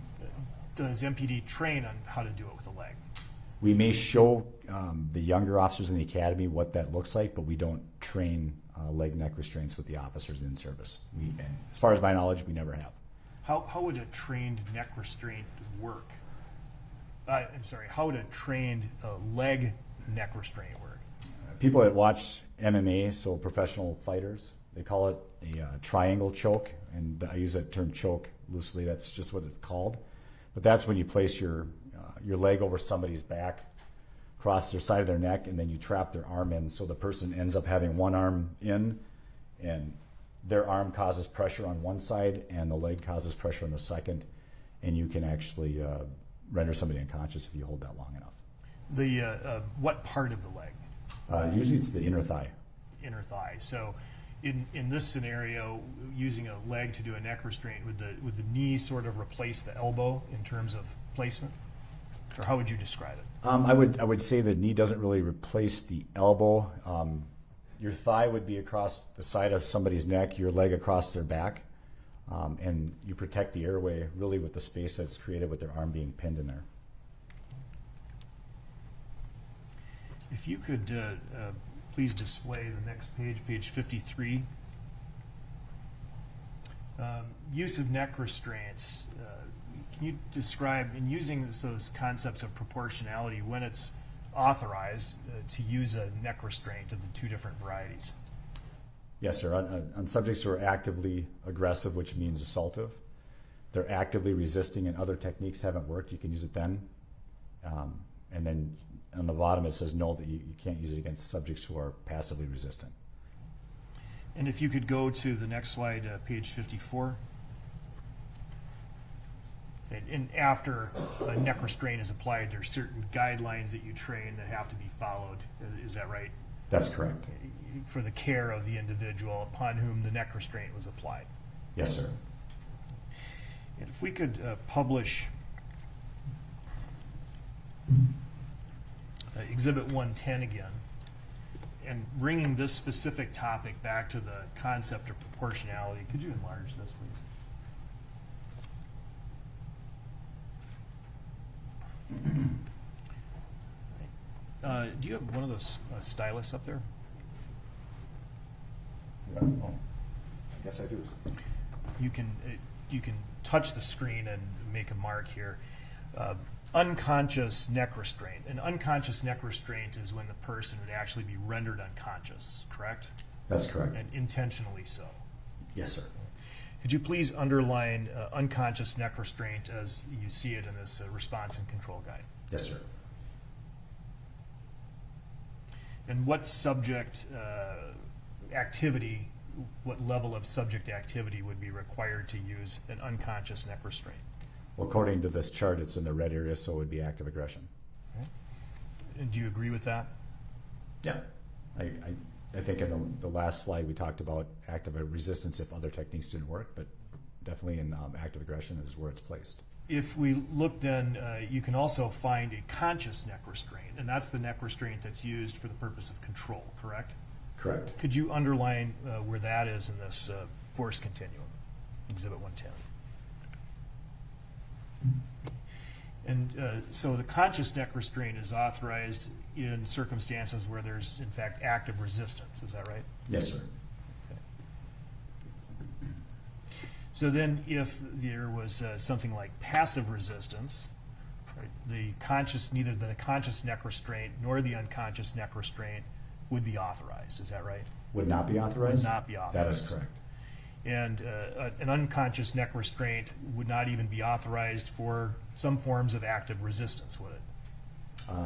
Does MPD train on how to do it with a leg? We may show the younger officers in the academy what that looks like, but we don't train leg neck restraints with the officers in service. And as far as my knowledge, we never have. How would a trained neck restraint work? I'm sorry, how would a trained leg neck restraint work? People that watch MMA, so professional fighters, they call it a triangle choke, and I use that term choke loosely. That's just what it's called. But that's when you place your leg over somebody's back, across their side of their neck, and then you trap their arm in, so the person ends up having one arm in, and their arm causes pressure on one side, and the leg causes pressure on the second, and you can actually render somebody unconscious if you hold that long enough. The what part of the leg? Usually it's the inner thigh. Inner thigh. So in this scenario, using a leg to do a neck restraint, would the knee sort of replace the elbow in terms of placement? Or how would you describe it? I would say the knee doesn't really replace the elbow. Your thigh would be across the side of somebody's neck, your leg across their back, and you protect the airway really with the space that's created with their arm being pinned in there. If you could please display the next page, page 53. Use of neck restraints. Can you describe, in using those concepts of proportionality, when it's authorized to use a neck restraint of the two different varieties? Yes, sir. On subjects who are actively aggressive, which means assaultive, they're actively resisting and other techniques haven't worked, you can use it then. And then on the bottom it says no, that you can't use it against subjects who are passively resistant. And if you could go to the next slide, page 54. And after a neck restraint is applied, there are certain guidelines that you train that have to be followed. Is that right? That's correct. For the care of the individual upon whom the neck restraint was applied. Yes, sir. And if we could publish Exhibit 110 again, and bringing this specific topic back to the concept of proportionality. Could you enlarge this, please? Do you have one of those stylus up there? Oh, I guess I do. You can touch the screen and make a mark here. Unconscious neck restraint. An unconscious neck restraint is when the person would actually be rendered unconscious, correct? That's correct. And intentionally so. Yes, sir. Could you please underline unconscious neck restraint as you see it in this response and control guide? Yes, sir. And what subject activity, what level of subject activity would be required to use an unconscious neck restraint? Well, according to this chart, it's in the red area, so it would be active aggression. Okay. And do you agree with that? Yeah. I think in the last slide we talked about active resistance if other techniques didn't work, but definitely in active aggression is where it's placed. If we look then, you can also find a conscious neck restraint, and that's the neck restraint that's used for the purpose of control, correct? Correct. Could you underline where that is in this force continuum, Exhibit 110? And so the conscious neck restraint is authorized in circumstances where there's, in fact, active resistance. Is that right? Yes, sir. Okay. So then if there was something like passive resistance, right, neither the conscious neck restraint nor the unconscious neck restraint would be authorized. Is that right? Would not be authorized? Would not be authorized. That is correct. And an unconscious neck restraint would not even be authorized for some forms of active resistance, would it?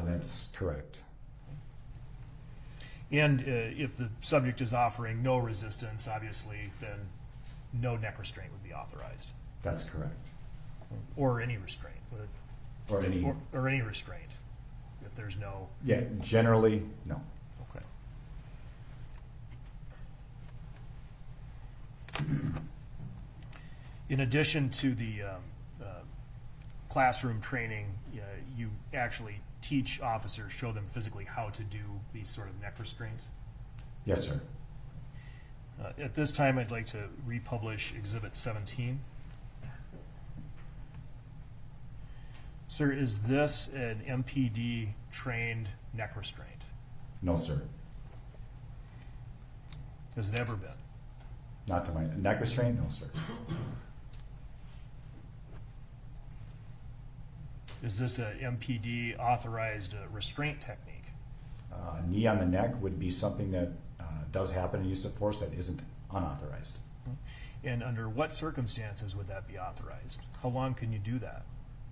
That's correct. And if the subject is offering no resistance, obviously, then no neck restraint would be authorized. That's correct. Or any restraint, would it? Or any restraint, if there's no... Yeah, generally, no. Okay. In addition to the classroom training, you actually teach officers, show them physically how to do these sort of neck restraints? Yes, sir. At this time, I'd like to republish Exhibit 17. So Sir, is this an MPD trained neck restraint? No, sir. Has it ever been? Not to my neck restraint, no, sir. Is this a MPD authorized restraint technique? A knee on the neck would be something that does happen in use of force that isn't unauthorized. And under what circumstances would that be authorized? How long can you do that?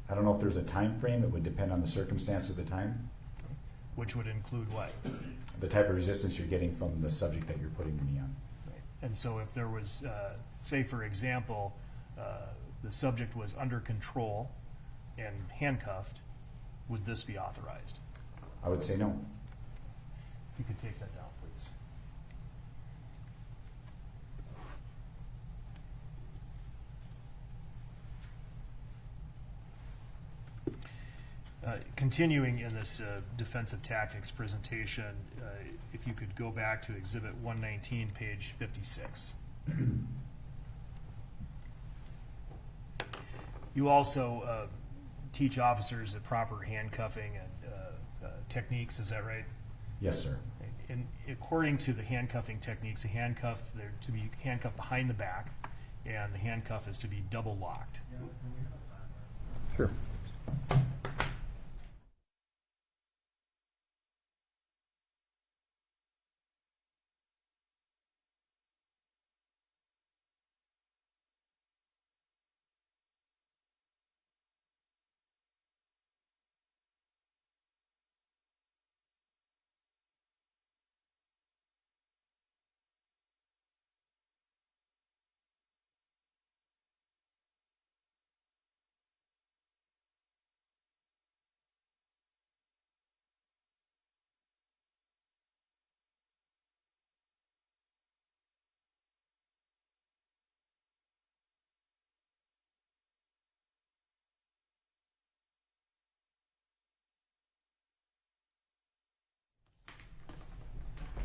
I don't know if there's a time frame. It would depend on the circumstance of the time, Which would include what? the type of resistance you're getting from the subject that you're putting the knee on. And so if there was, say for example, the subject was under control and handcuffed, would this be authorized? I would say no. If you could take that down, please. Continuing in this defensive tactics presentation, if you could go back to Exhibit 119, page 56. You also teach officers the proper handcuffing and techniques, is that right? Yes, sir. And according to the handcuffing techniques, they're to be handcuffed behind the back, and the handcuff is to be double locked. Sure.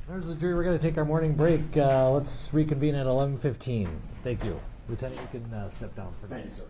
There's the jury. We're going to take our morning break. Let's reconvene at 11:15. Thank you. Lieutenant, you can step down for now. Thank you, sir.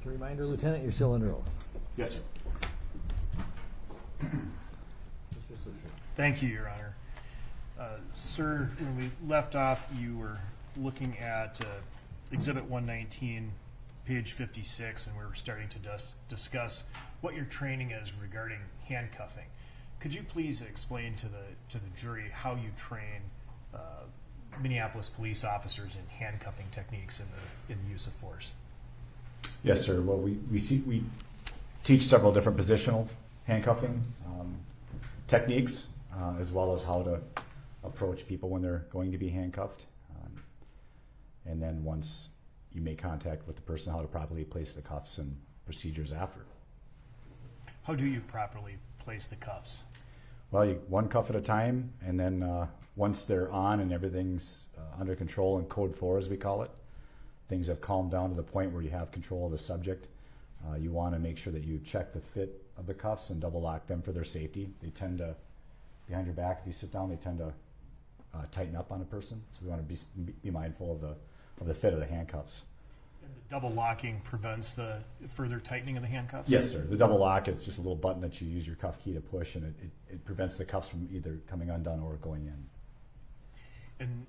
a reminder, Lieutenant, you're still under oath. Yes, sir. Mr. Susher. Thank you, Your Honor. Sir, when we left off, you were looking at Exhibit 119, page 56, and we were starting to discuss what your training is regarding handcuffing. Could you please explain to the jury how you train Minneapolis police officers in handcuffing techniques in the use of force? Yes, sir. Well, we teach several different positional handcuffing techniques, as well as how to approach people when they're going to be handcuffed. And then once you make contact with the person, how to properly place the cuffs and procedures after. How do you properly place the cuffs? Well, one cuff at a time, and then once they're on and everything's under control in Code 4, as we call it, things have calmed down to the point where you have control of the subject. You want to make sure that you check the fit of the cuffs and double lock them for their safety. They tend to, behind your back, if you sit down, they tend to tighten up on a person. So we want to be mindful of the fit of the handcuffs. And the double locking prevents the further tightening of the handcuffs? Yes, sir. The double lock is just a little button that you use your cuff key to push, and it prevents the cuffs from either coming undone or going in. And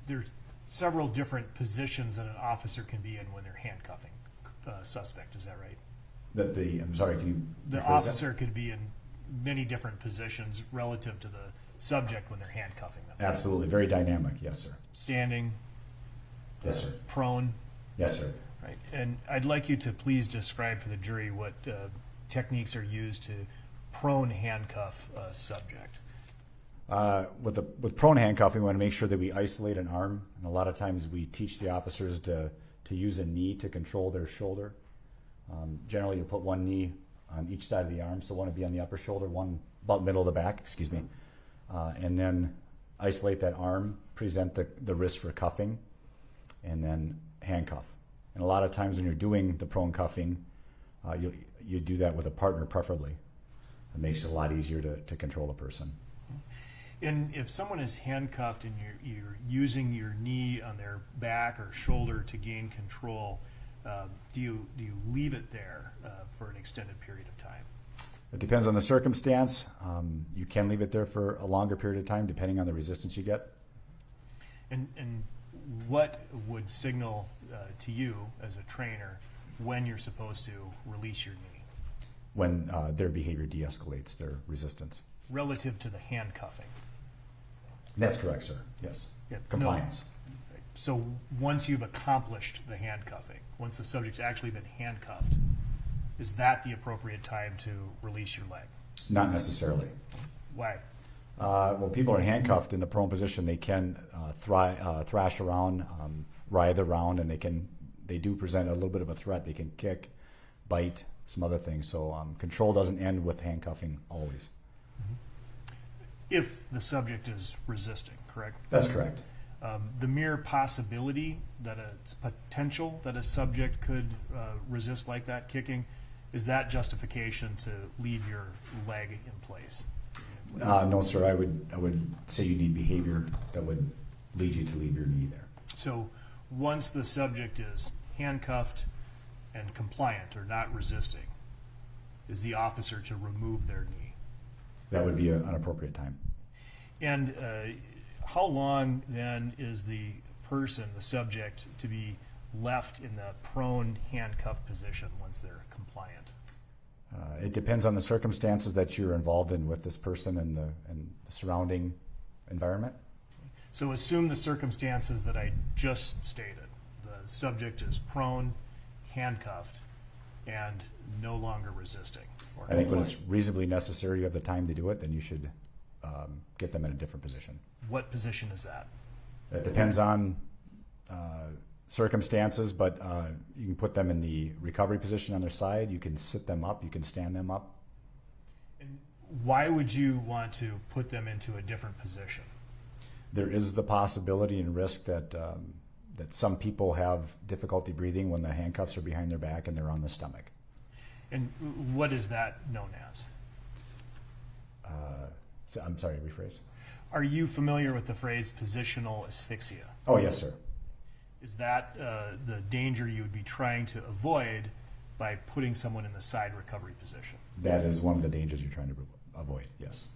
there's several different positions that an officer can be in when they're handcuffing a suspect. Is that right? I'm sorry, can you The rephrase that? officer could be in many different positions relative to the subject when they're handcuffing them. Absolutely. Very dynamic. Yes, sir. Standing, Yes, sir. prone, Yes, sir. right? And I'd like you to please describe for the jury what techniques are used to prone handcuff a subject. With prone handcuffing, we want to make sure that we isolate an arm, and a lot of times we teach the officers to use a knee to control their shoulder. Generally, you put one knee on each side of the arm, so one would be on the upper shoulder, one about middle of the back, excuse me, and then isolate that arm, present the wrist for cuffing, and then handcuff. And a lot of times when you're doing the prone cuffing, you do that with a partner preferably. It makes it a lot easier to control a person. And if someone is handcuffed and you're using your knee on their back or shoulder to gain control, do you leave it there for an extended period of time? It depends on the circumstance. You can leave it there for a longer period of time, depending on the resistance you get. And what would signal to you as a trainer when you're supposed to release your knee? When their behavior de-escalates their resistance. Relative to the handcuffing? That's correct, sir. Yes. Yeah, Compliance. no. So once you've accomplished the handcuffing, once the subject's actually been handcuffed, is that the appropriate time to release your leg? Not necessarily. Why? When people are handcuffed in the prone position, they can thrash around, writhe around, and they do present a little bit of a threat. They can kick, bite, some other things. So control doesn't end with handcuffing always. If the subject is resisting, correct? That's correct. The mere possibility that it's potential that a subject could resist like that, kicking, is that justification to leave your leg in place? No, sir. I would say you need behavior that would lead you to leave your knee there. So once the subject is handcuffed and compliant or not resisting, is the officer to remove their knee? That would be an appropriate time. And how long then is the person, the subject, to be left in the prone handcuff position once they're compliant? It depends on the circumstances that you're involved in with this person and the surrounding environment. So assume the circumstances that I just stated. The subject is prone, handcuffed, and no longer resisting. I think when it's reasonably necessary, you have the time to do it, then you should get them in a different position. What position is that? It depends on circumstances, but you can put them in the recovery position on their side. You can sit them up. You can stand them up. And why would you want to put them into a different position? There is the possibility and risk that some people have difficulty breathing when the handcuffs are behind their back and they're on the stomach. And what is that known as? I'm sorry, rephrase. Are you familiar with the phrase positional asphyxia? Oh, yes, sir. Is that the danger you would be trying to avoid by putting someone in the side recovery position? That is one of the dangers you're trying to avoid, yes.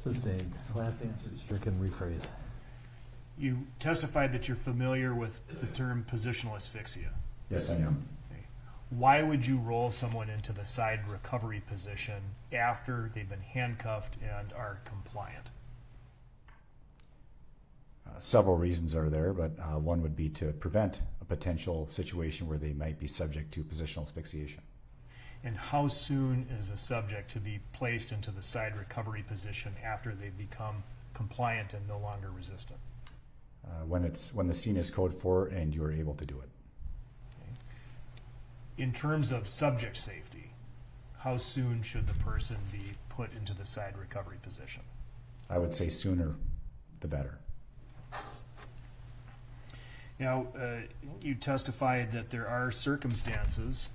Sustained. Last answer, stricken, rephrase. You testified that you're familiar with the term positional asphyxia. Yes, I am. Okay. Why would you roll someone into the side recovery position after they've been handcuffed and are compliant? Several reasons are there, but one would be to prevent a potential situation where they might be subject to positional asphyxiation. And how soon is a subject to be placed into the side recovery position after they've become compliant and no longer resistant? When the scene is code 4 and you're able to do it. Okay. In terms of subject safety, how soon should the person be put into the side recovery position? I would say sooner the better. Now, you testified that there are circumstances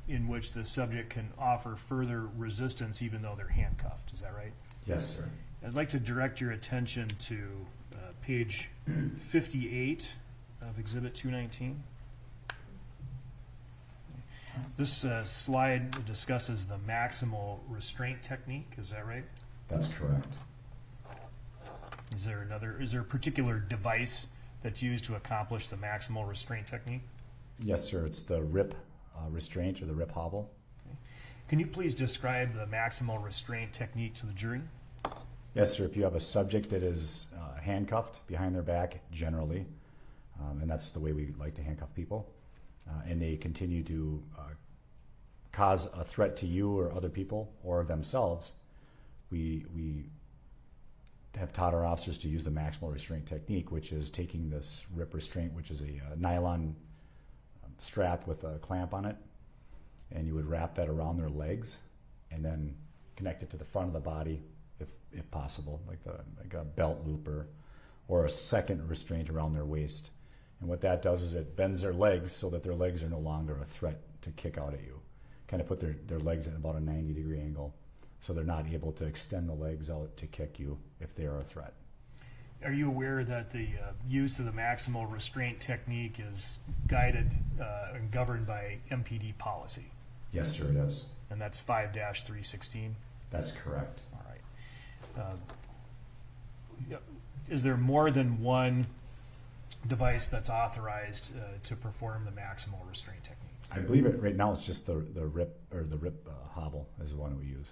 in which the subject can offer further resistance even though they're handcuffed. Is that right? Yes, sir. I'd like to direct your attention to page 58 of Exhibit 219. This slide discusses the maximal restraint technique. Is that right? That's correct. Is there a particular device that's used to accomplish the maximal restraint technique? Yes, sir. It's the RIP restraint or the RIP hobble. Okay. Can you please describe the maximal restraint technique to the jury? Yes, sir. If you have a subject that is handcuffed behind their back, generally, and that's the way we like to handcuff people, and they continue to cause a threat to you or other people or themselves, we have taught our officers to use the maximal restraint technique, which is taking this RIP restraint, which is a nylon strap with a clamp on it, and you would wrap that around their legs and then connect it to the front of the body if possible, like a belt loop or a second restraint around their waist. And what that does is it bends their legs so that their legs are no longer a threat to kick out at you. Kind of put their legs at about a 90-degree angle so they're not able to extend the legs out to kick you if they are a threat. Are you aware that the use of the maximal restraint technique is guided and governed by MPD policy? Yes, sir, it is. And that's 5-316? That's correct. All right. Is there more than one device that's authorized to perform the maximal restraint technique? I believe it right now it's just the RIP or the RIP hobble is the one we use.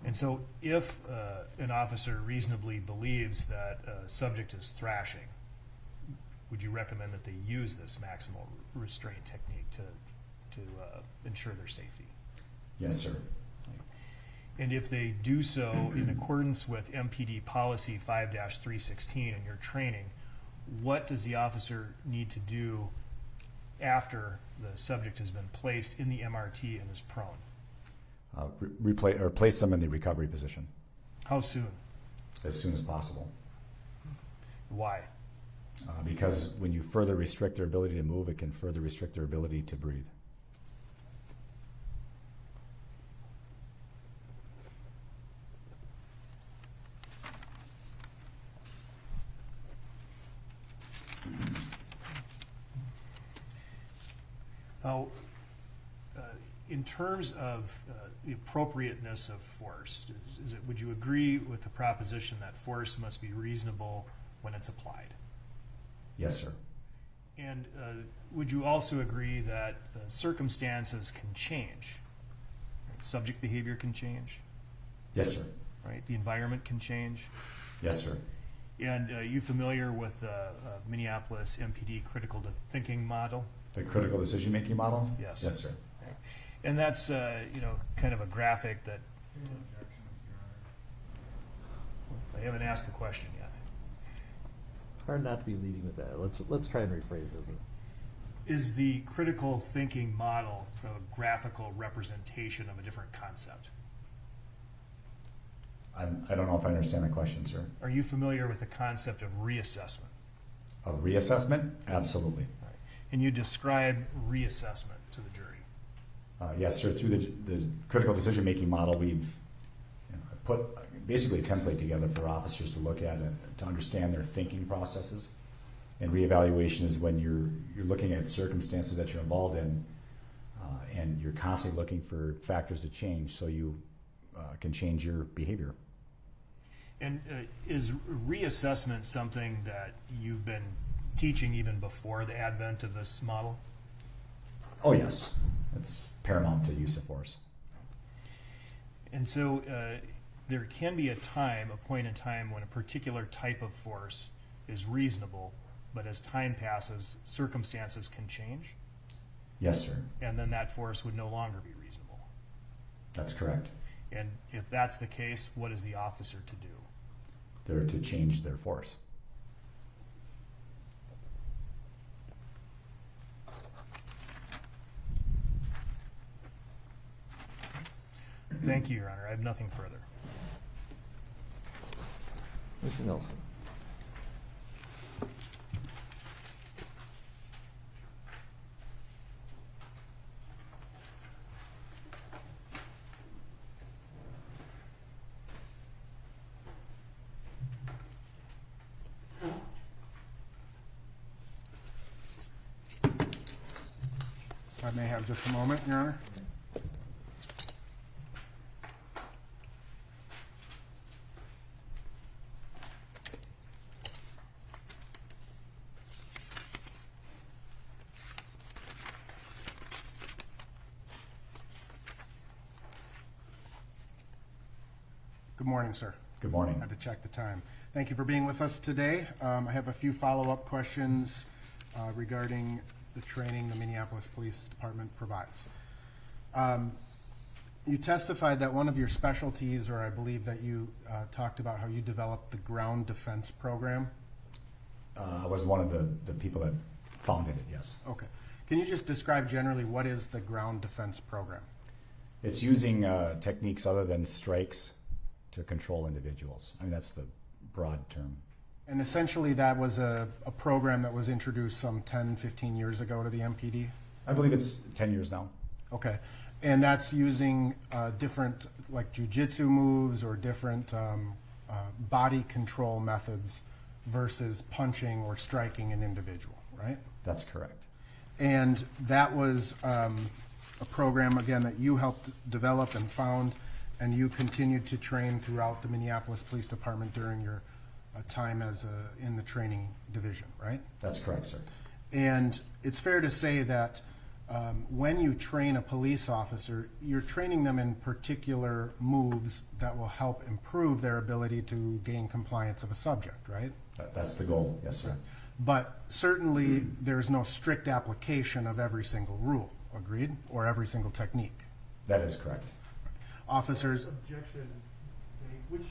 And so if an officer reasonably believes that a subject is thrashing, would you recommend that they use this maximal restraint technique to ensure their safety? Yes, sir. And if they do so in accordance with MPD policy 5-316 in your training, what does the officer need to do after the subject has been placed in the MRT and is prone? Place them in the recovery position. How soon? As soon as possible. Why? Because when you further restrict their ability to move, it can further restrict their ability to breathe. Now, in terms of the appropriateness of force, would you agree with the proposition that force must be reasonable when it's applied? Yes, sir. And would you also agree that circumstances can change? Right? Subject behavior can change? Yes, sir. Right? The environment can change? Yes, sir. And you familiar with the Minneapolis MPD critical thinking model? The critical decision-making model? Yes. Yes, sir. And that's kind of a graphic that I haven't asked the question yet. Hard not to be leading with that. Let's try and rephrase this. Is the critical thinking model a graphical representation of a different concept? I don't know if I understand the question, sir. Are you familiar with the concept of reassessment? A reassessment? Absolutely. Right. And you describe reassessment to the jury. Yes, sir. Through the critical decision-making model, we've put basically a template together for officers to look at and to understand their thinking processes. And reevaluation is when you're looking at circumstances that you're involved in, and you're constantly looking for factors to change so you can change your behavior. And is reassessment something that you've been teaching even before the advent of this model? Oh yes, it's paramount to use of force. And so there can be a point in time when a particular type of force is reasonable, but as time passes, circumstances can change, Yes, sir. and then that force would no longer be reasonable. That's correct. And if that's the case, what is the officer to do? They're to change their force. Thank you, Your Honor. I have nothing further. Mr. Nelson. If I may have just a moment, Your Honor. Good morning, sir. Good morning. I had to check the time. Thank you for being with us today. I have a few follow-up questions regarding the training the Minneapolis Police Department provides. You testified that one of your specialties, or I believe that you talked about how you developed the ground defense program. I was one of the people that founded it, yes. Okay. Can you just describe generally what is the ground defense program? It's using techniques other than strikes to control individuals. I mean, that's the broad term. And essentially that was a program that was introduced some 10, 15 years ago to the MPD? I believe it's 10 years now. Okay. And that's using different, like jujitsu moves or different body control methods versus punching or striking an individual, right? That's correct. And that was a program, again, that you helped develop and found, and you continued to train throughout the Minneapolis Police Department during your time as in the training division, right? That's correct, sir. And it's fair to say that when you train a police officer, you're training them in particular moves that will help improve their ability to gain compliance of a subject, right? That's the goal, yes, sir. But certainly there's no strict application of every single rule, agreed? Or every single technique. That is correct. Officers, Objection. Which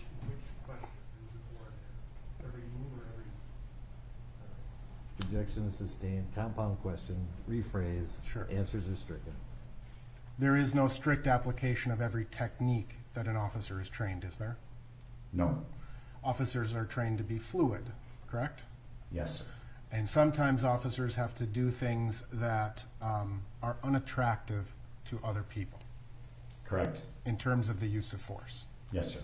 question is it for? Every move or every? Objection is sustained. Compound question. Rephrase. Sure. Answers are stricken. there is no strict application of every technique that an officer is trained, is there? No. Officers are trained to be fluid, correct? Yes, sir. And sometimes officers have to do things that are unattractive to other people Correct. in terms of the use of force. Yes, sir.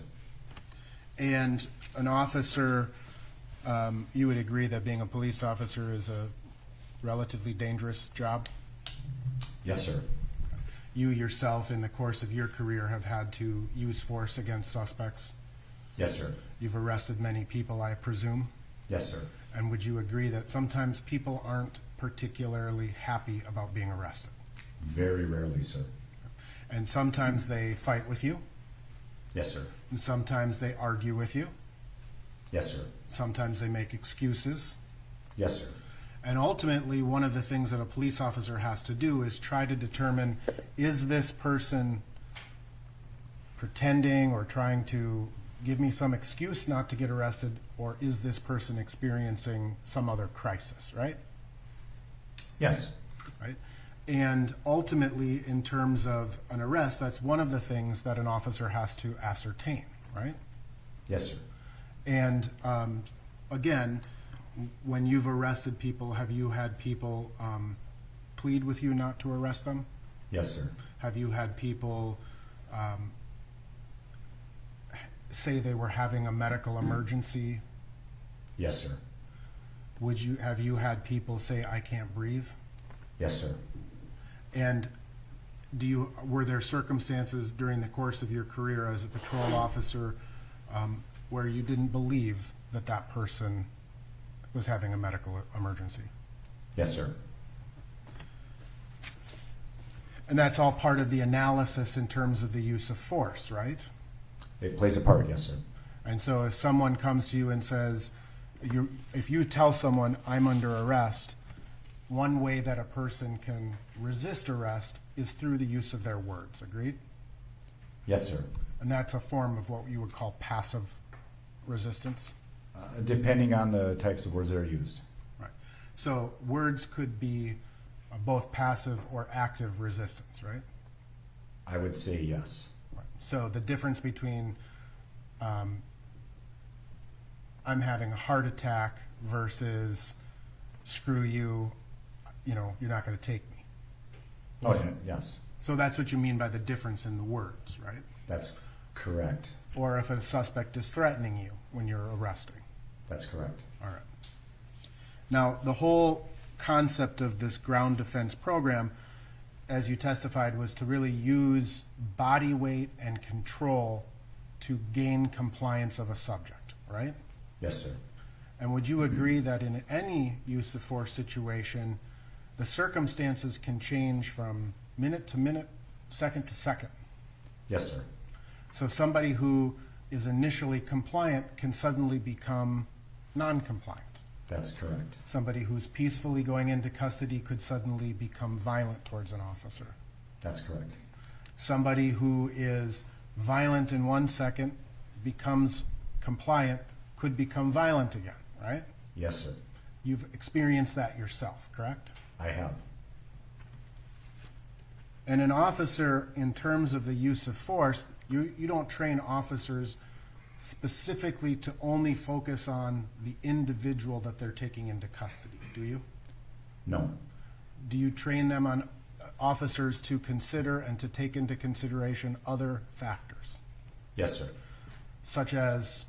And an officer, you would agree that being a police officer is a relatively dangerous job? Yes, sir. You yourself, in the course of your career, have had to use force against suspects. Yes, sir. You've arrested many people, I presume. Yes, sir. And would you agree that sometimes people aren't particularly happy about being arrested? Very rarely, sir. And sometimes they fight with you, Yes, sir. and sometimes they argue with you, Yes, sir. sometimes they make excuses. Yes, sir. And ultimately, one of the things that a police officer has to do is try to determine, is this person pretending or trying to give me some excuse not to get arrested, or is this person experiencing some other crisis, right? Yes. Right? And ultimately, in terms of an arrest, that's one of the things that an officer has to ascertain, right? Yes, sir. And again, when you've arrested people, have you had people plead with you not to arrest them? Yes, sir. Have you had people say they were having a medical emergency, Yes, sir. have you had people say, I can't breathe? Yes, sir. And were there circumstances during the course of your career as a patrol officer where you didn't believe that that person was having a medical emergency? Yes, sir. And that's all part of the analysis in terms of the use of force, right? It plays a part, yes, sir. And so if someone comes to you and says, if you tell someone I'm under arrest, one way that a person can resist arrest is through the use of their words, agreed? Yes, sir. And that's a form of what you would call passive resistance? Depending on the types of words that are used. Right. So words could be both passive or active resistance, right? I would say yes. Right. So the difference between I'm having a heart attack versus screw you, you're not going to take me. Oh, yeah, yes. So that's what you mean by the difference in the words, right? That's correct. Or if a suspect is threatening you when you're arresting. That's correct. All right. Now, the whole concept of this ground defense program, as you testified, was to really use body weight and control to gain compliance of a subject, right? Yes, sir. And would you agree that in any use of force situation, the circumstances can change from minute to minute, second to second? Yes, sir. So somebody who is initially compliant can suddenly become non-compliant. That's correct. Somebody who's peacefully going into custody could suddenly become violent towards an officer. That's correct. Somebody who is violent in 1 second, becomes compliant, could become violent again, right? Yes, sir. You've experienced that yourself, correct? I have. And an officer, in terms of the use of force, you don't train officers specifically to only focus on the individual that they're taking into custody, do you? No. Do you train them on officers to consider and to take into consideration other factors, Yes, sir. such as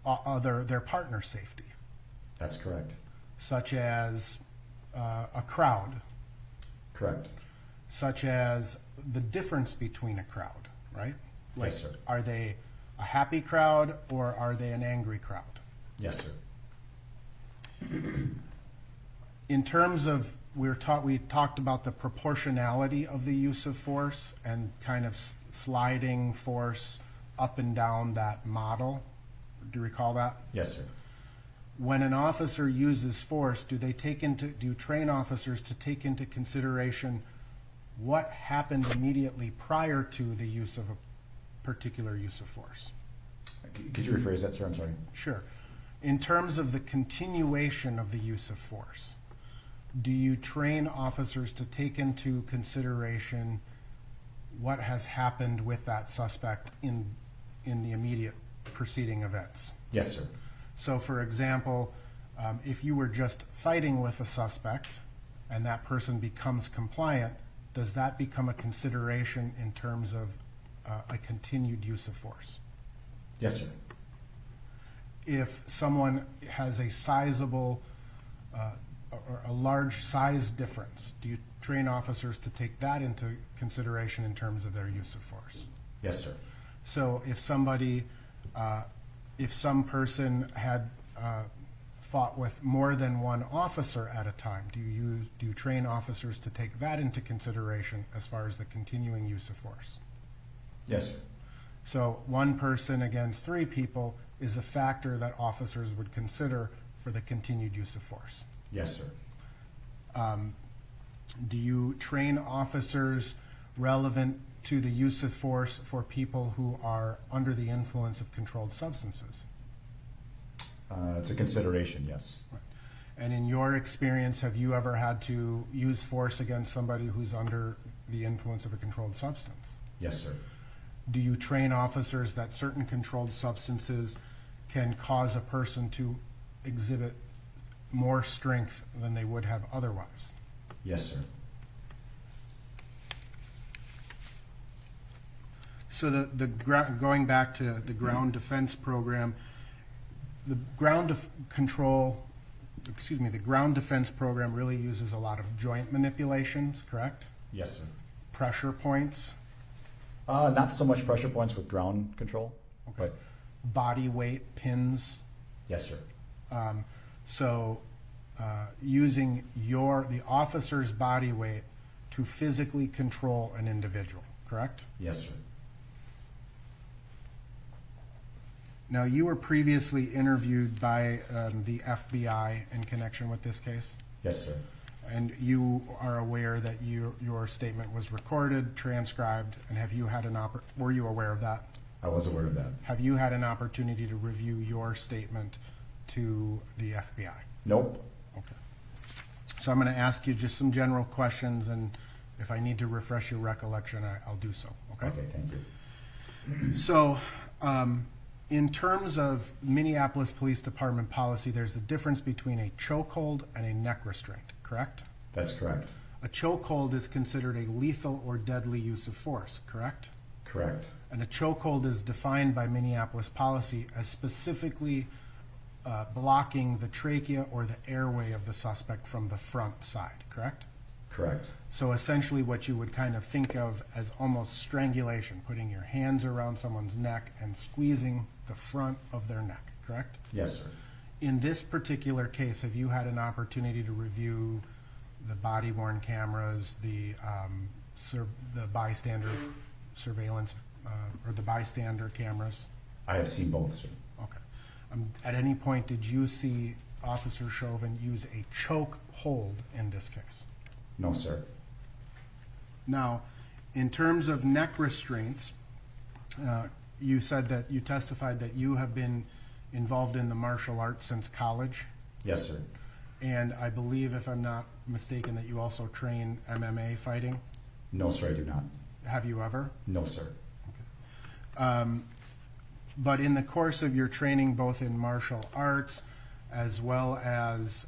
their partner's safety, That's correct. such as a crowd, Correct. such as the difference between a crowd, right? Like, Yes, sir. are they a happy crowd or are they an angry crowd? Yes, sir. In terms of, we talked about the proportionality of the use of force and kind of sliding force up and down that model. Do you recall that? Yes, sir. When an officer uses force, do you train officers to take into consideration what happened immediately prior to the use of a particular use of force? Could you rephrase that, sir? I'm sorry. Sure. In terms of the continuation of the use of force, do you train officers to take into consideration what has happened with that suspect in the immediate preceding events? Yes, sir. So, for example, if you were just fighting with a suspect and that person becomes compliant, does that become a consideration in terms of a continued use of force? Yes, sir. If someone has a sizable or a large size difference, do you train officers to take that into consideration in terms of their use of force? Yes, sir. So if some person had fought with more than one officer at a time, do you train officers to take that into consideration as far as the continuing use of force? Yes, sir. So one person against 3 people is a factor that officers would consider for the continued use of force. Yes, sir. Do you train officers relevant to the use of force for people who are under the influence of controlled substances? It's a consideration, yes. And in your experience, have you ever had to use force against somebody who's under the influence of a controlled substance? Yes, sir. Do you train officers that certain controlled substances can cause a person to exhibit more strength than they would have otherwise? Yes, sir. So going back to the ground defense program, the ground defense program really uses a lot of joint manipulations, correct? Yes, sir. Pressure points, Not so much pressure points with ground control. Okay. But body weight, pins. yes, sir. Using the officer's body weight to physically control an individual, correct? Yes, sir. Now, you were previously interviewed by the FBI in connection with this case, Yes, sir. and you are aware that your statement was recorded, transcribed, and were you aware of that? I was aware of that. Have you had an opportunity to review your statement to the FBI? Nope. Okay. So I'm going to ask you just some general questions, and if I need to refresh your recollection, I'll do so, okay? Okay, thank you. So, in terms of Minneapolis Police Department policy, there's a difference between a chokehold and a neck restraint, correct? That's correct. A chokehold is considered a lethal or deadly use of force, correct? Correct. And a chokehold is defined by Minneapolis policy as specifically blocking the trachea or the airway of the suspect from the front side, correct? Correct. So essentially what you would kind of think of as almost strangulation, putting your hands around someone's neck and squeezing the front of their neck, correct? Yes, sir. In this particular case, have you had an opportunity to review the body-worn cameras, the bystander surveillance, or the bystander cameras? I have seen both, sir. Okay. At any point, did you see Officer Chauvin use a choke hold in this case? No, sir. Now, in terms of neck restraints, you testified that you have been involved in the martial arts since college, Yes, sir. and I believe, if I'm not mistaken, that you also train MMA fighting. No, sir, I do not. Have you ever? No, sir. But in the course of your training, both in martial arts as well as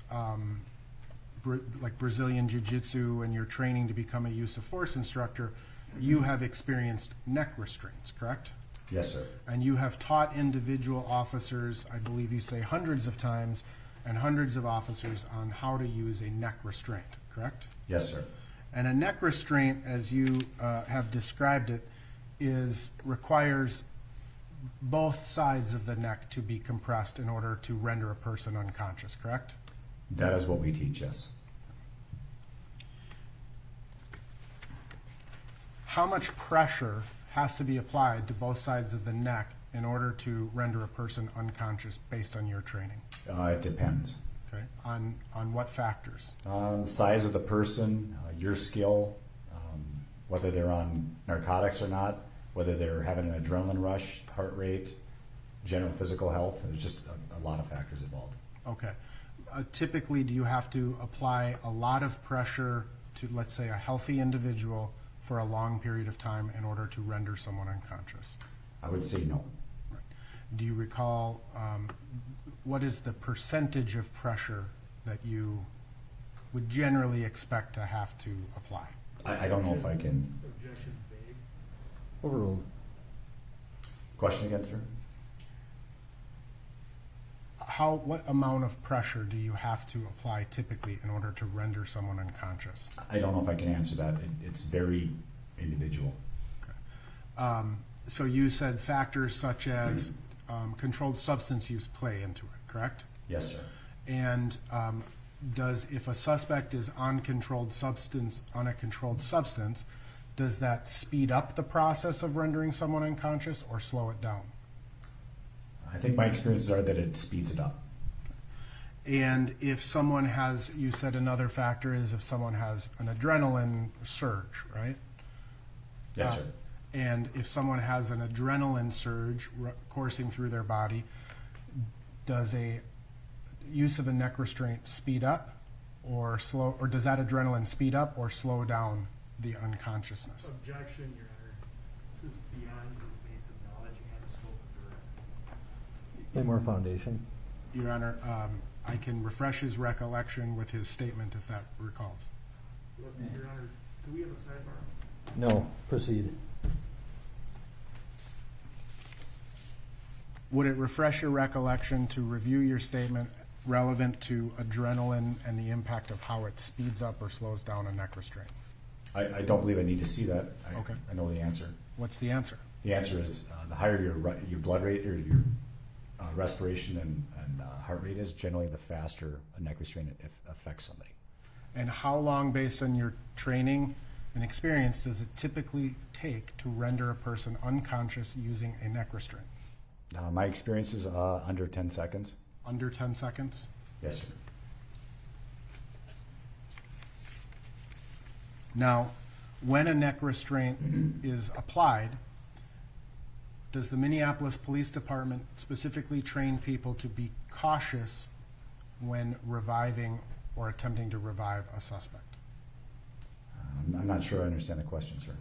like Brazilian Jiu-Jitsu, and your training to become a use of force instructor, you have experienced neck restraints, correct? Yes, sir. And you have taught individual officers, I believe you say hundreds of times, and hundreds of officers on how to use a neck restraint, correct? Yes, sir. And a neck restraint, as you have described it, requires both sides of the neck to be compressed in order to render a person unconscious, correct? That is what we teach, yes. How much pressure has to be applied to both sides of the neck in order to render a person unconscious based on your training? It depends. Okay. On what factors? Size of the person, your skill, whether they're on narcotics or not, whether they're having an adrenaline rush, heart rate, general physical health. There's just a lot of factors involved. Okay. Typically, do you have to apply a lot of pressure to, let's say, a healthy individual for a long period of time in order to render someone unconscious? I would say no. Right. Do you recall what is the percentage of pressure that you would generally expect to have to apply? I don't know if I can. Overruled. Question again, sir? What amount of pressure do you have to apply typically in order to render someone unconscious? I don't know if I can answer that. It's very individual. Okay. So you said factors such as controlled substance use play into it, correct? Yes, sir. And if a suspect is on a controlled substance, does that speed up the process of rendering someone unconscious or slow it down? I think my experiences are that it speeds it up. And if someone has, you said another factor is if someone has an adrenaline surge, right? Yes, sir. And if someone has an adrenaline surge coursing through their body, does a use of a neck restraint speed up or slow, or does that adrenaline speed up or slow down the unconsciousness? Objection, Your Honor. This is beyond his basic knowledge and scope of direct. Any more foundation? Your Honor, I can refresh his recollection with his statement if that recalls. Your Honor, do we have a sidebar? No. Proceed. Would it refresh your recollection to review your statement relevant to adrenaline and the impact of how it speeds up or slows down a neck restraint? I don't believe I need to see that. Okay. I know the answer. What's the answer? The answer is the higher your blood rate or your respiration and heart rate is, generally the faster a neck restraint affects somebody. And how long, based on your training and experience, does it typically take to render a person unconscious using a neck restraint? My experience is under 10 seconds. Under 10 seconds? Yes, sir. Now, when a neck restraint is applied, does the Minneapolis Police Department specifically train people to be cautious when reviving or attempting to revive a suspect? I'm not sure I understand the question, sir.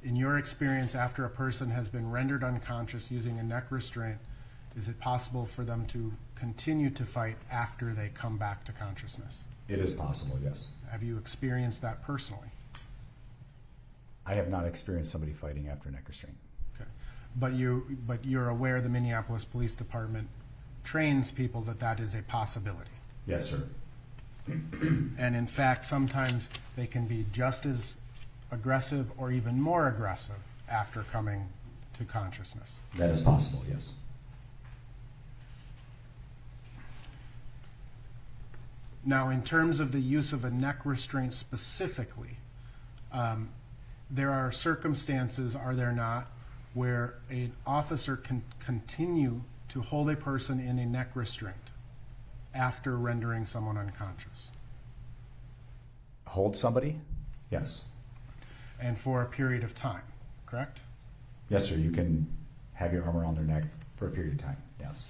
In your experience, after a person has been rendered unconscious using a neck restraint, is it possible for them to continue to fight after they come back to consciousness? It is possible, yes. Have you experienced that personally? I have not experienced somebody fighting after a neck restraint. Okay. But you're aware the Minneapolis Police Department trains people that is a possibility. Yes, sir. And in fact, sometimes they can be just as aggressive or even more aggressive after coming to consciousness. That is possible, yes. Now, in terms of the use of a neck restraint specifically, there are circumstances, are there not, where an officer can continue to hold a person in a neck restraint after rendering someone unconscious? Hold somebody? Yes. And for a period of time, correct? Yes, sir. You can have your arm around their neck for a period of time, yes.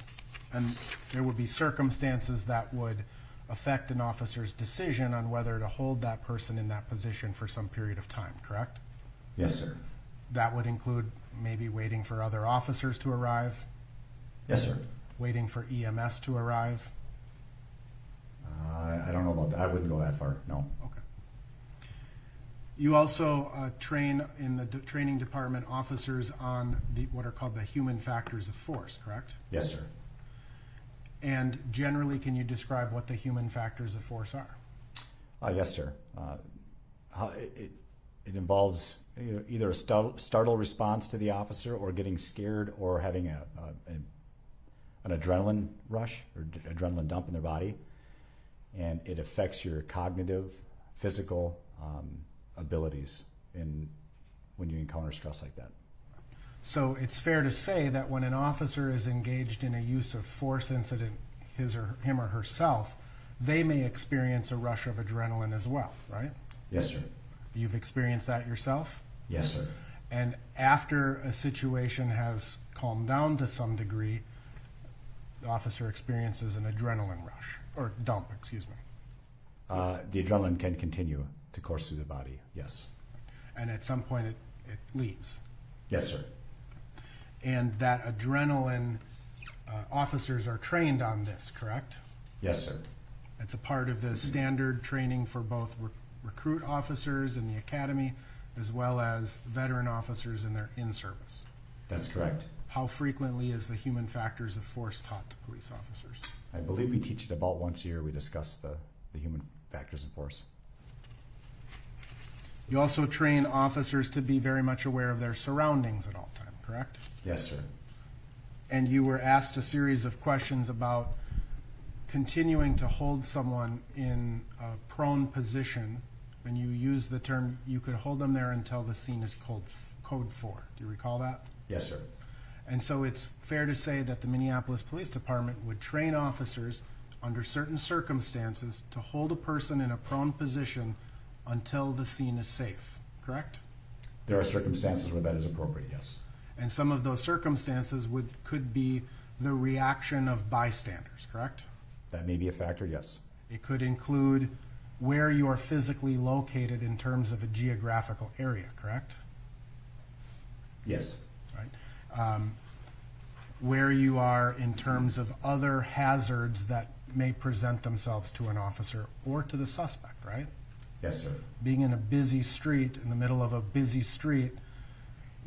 And there would be circumstances that would affect an officer's decision on whether to hold that person in that position for some period of time, correct? Yes, sir. That would include maybe waiting for other officers to arrive, Yes, sir. waiting for EMS to arrive. I don't know about that. I wouldn't go that far, no. Okay. You also train in the training department officers on what are called the human factors of force, correct? Yes, sir. And generally, can you describe what the human factors of force are? Yes, sir. It involves either a startle response to the officer or getting scared or having an adrenaline rush or adrenaline dump in their body. And it affects your cognitive, physical abilities when you encounter stress like that. So it's fair to say that when an officer is engaged in a use of force incident, him or herself, they may experience a rush of adrenaline as well, right? Yes, sir. You've experienced that yourself? Yes, sir. And after a situation has calmed down to some degree, the officer experiences an adrenaline rush, or dump, excuse me. The adrenaline can continue to course through the body, yes. And at some point it leaves. Yes, sir. And that adrenaline, officers are trained on this, correct? Yes, sir. It's a part of the standard training for both recruit officers in the academy as well as veteran officers in their in-service. That's correct. How frequently is the human factors of force taught to police officers? I believe we teach it about once a year. We discuss the human factors of force. You also train officers to be very much aware of their surroundings at all times, correct? Yes, sir. And you were asked a series of questions about continuing to hold someone in a prone position, and you use the term, you could hold them there until the scene is code 4. Do you recall that? Yes, sir. And so it's fair to say that the Minneapolis Police Department would train officers under certain circumstances to hold a person in a prone position until the scene is safe, correct? There are circumstances where that is appropriate, yes. And some of those circumstances could be the reaction of bystanders, correct? That may be a factor, yes. It could include where you are physically located in terms of a geographical area, correct? Yes. Right. Where you are in terms of other hazards that may present themselves to an officer or to the suspect, right? Yes, sir. Being in a busy street, in the middle of a busy street,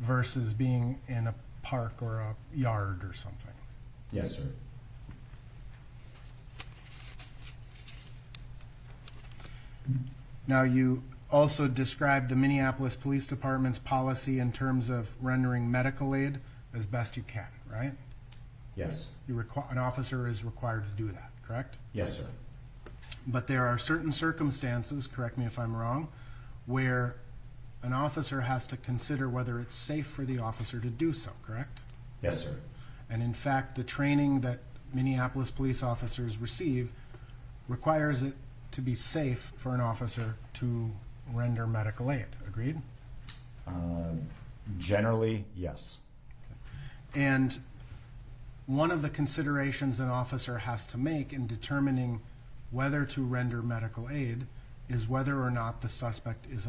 versus being in a park or a yard or something. Yes, sir. Now, you also described the Minneapolis Police Department's policy in terms of rendering medical aid as best you can, right? Yes. An officer is required to do that, correct? Yes, sir. But there are certain circumstances, correct me if I'm wrong, where an officer has to consider whether it's safe for the officer to do so, correct? Yes, sir. And in fact, the training that Minneapolis police officers receive requires it to be safe for an officer to render medical aid. Agreed? Generally, yes. And one of the considerations an officer has to make in determining whether to render medical aid is whether or not the suspect is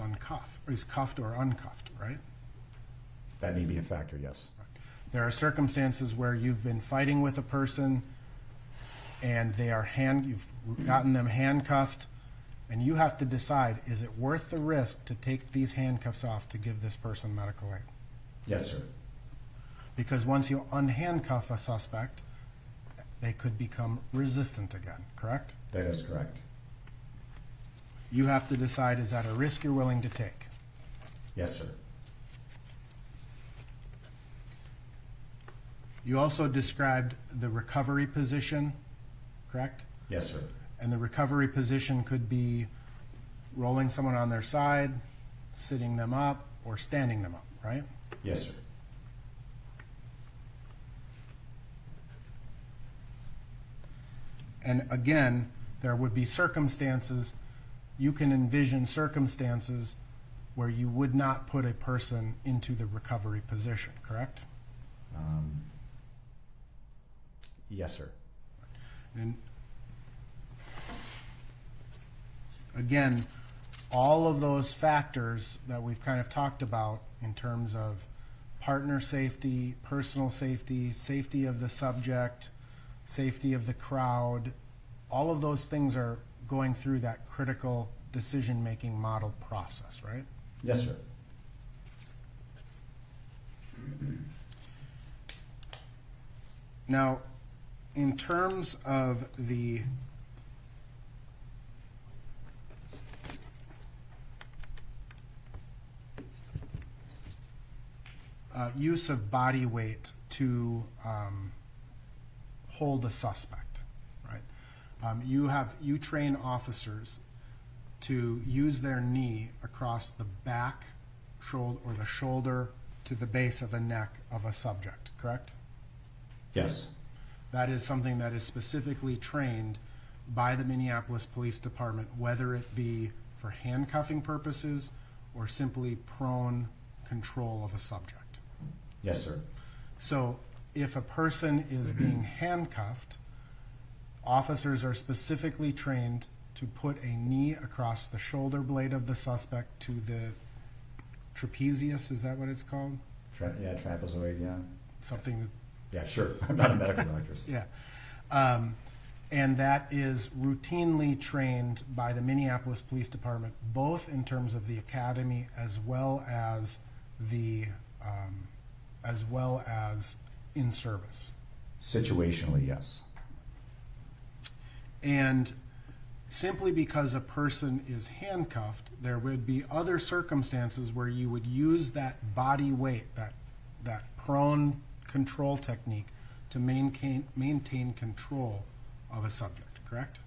cuffed or uncuffed, right? That may be a factor, yes. There are circumstances where you've been fighting with a person and you've gotten them handcuffed, and you have to decide, is it worth the risk to take these handcuffs off to give this person medical aid? Yes, sir. Because once you unhandcuff a suspect, they could become resistant again, correct? That is correct. You have to decide, is that a risk you're willing to take? Yes, sir. You also described the recovery position, correct? Yes, sir. And the recovery position could be rolling someone on their side, sitting them up, or standing them up, right? Yes, sir. And again, there would be circumstances, you can envision circumstances where you would not put a person into the recovery position, correct? Yes, sir. And again, all of those factors that we've kind of talked about in terms of partner safety, personal safety, safety of the subject, safety of the crowd, all of those things are going through that critical decision-making model process, right? Yes, sir. Now, in terms of the use of body weight to hold a suspect, right? You train officers to use their knee across the back, shoulder, or the shoulder to the base of the neck of a subject, correct? Yes. That is something that is specifically trained by the Minneapolis Police Department, whether it be for handcuffing purposes or simply prone control of a subject. Yes, sir. So if a person is being handcuffed, officers are specifically trained to put a knee across the shoulder blade of the suspect to the trapezius, is that what it's called? Trapezoid, yeah. Something that Yeah, sure. I'm not a medical doctor. So. Yeah. And that is routinely trained by the Minneapolis Police Department, both in terms of the academy as well as in service. Situationally, yes. And simply because a person is handcuffed, there would be other circumstances where you would use that body weight, that prone control technique to maintain control of a subject, correct?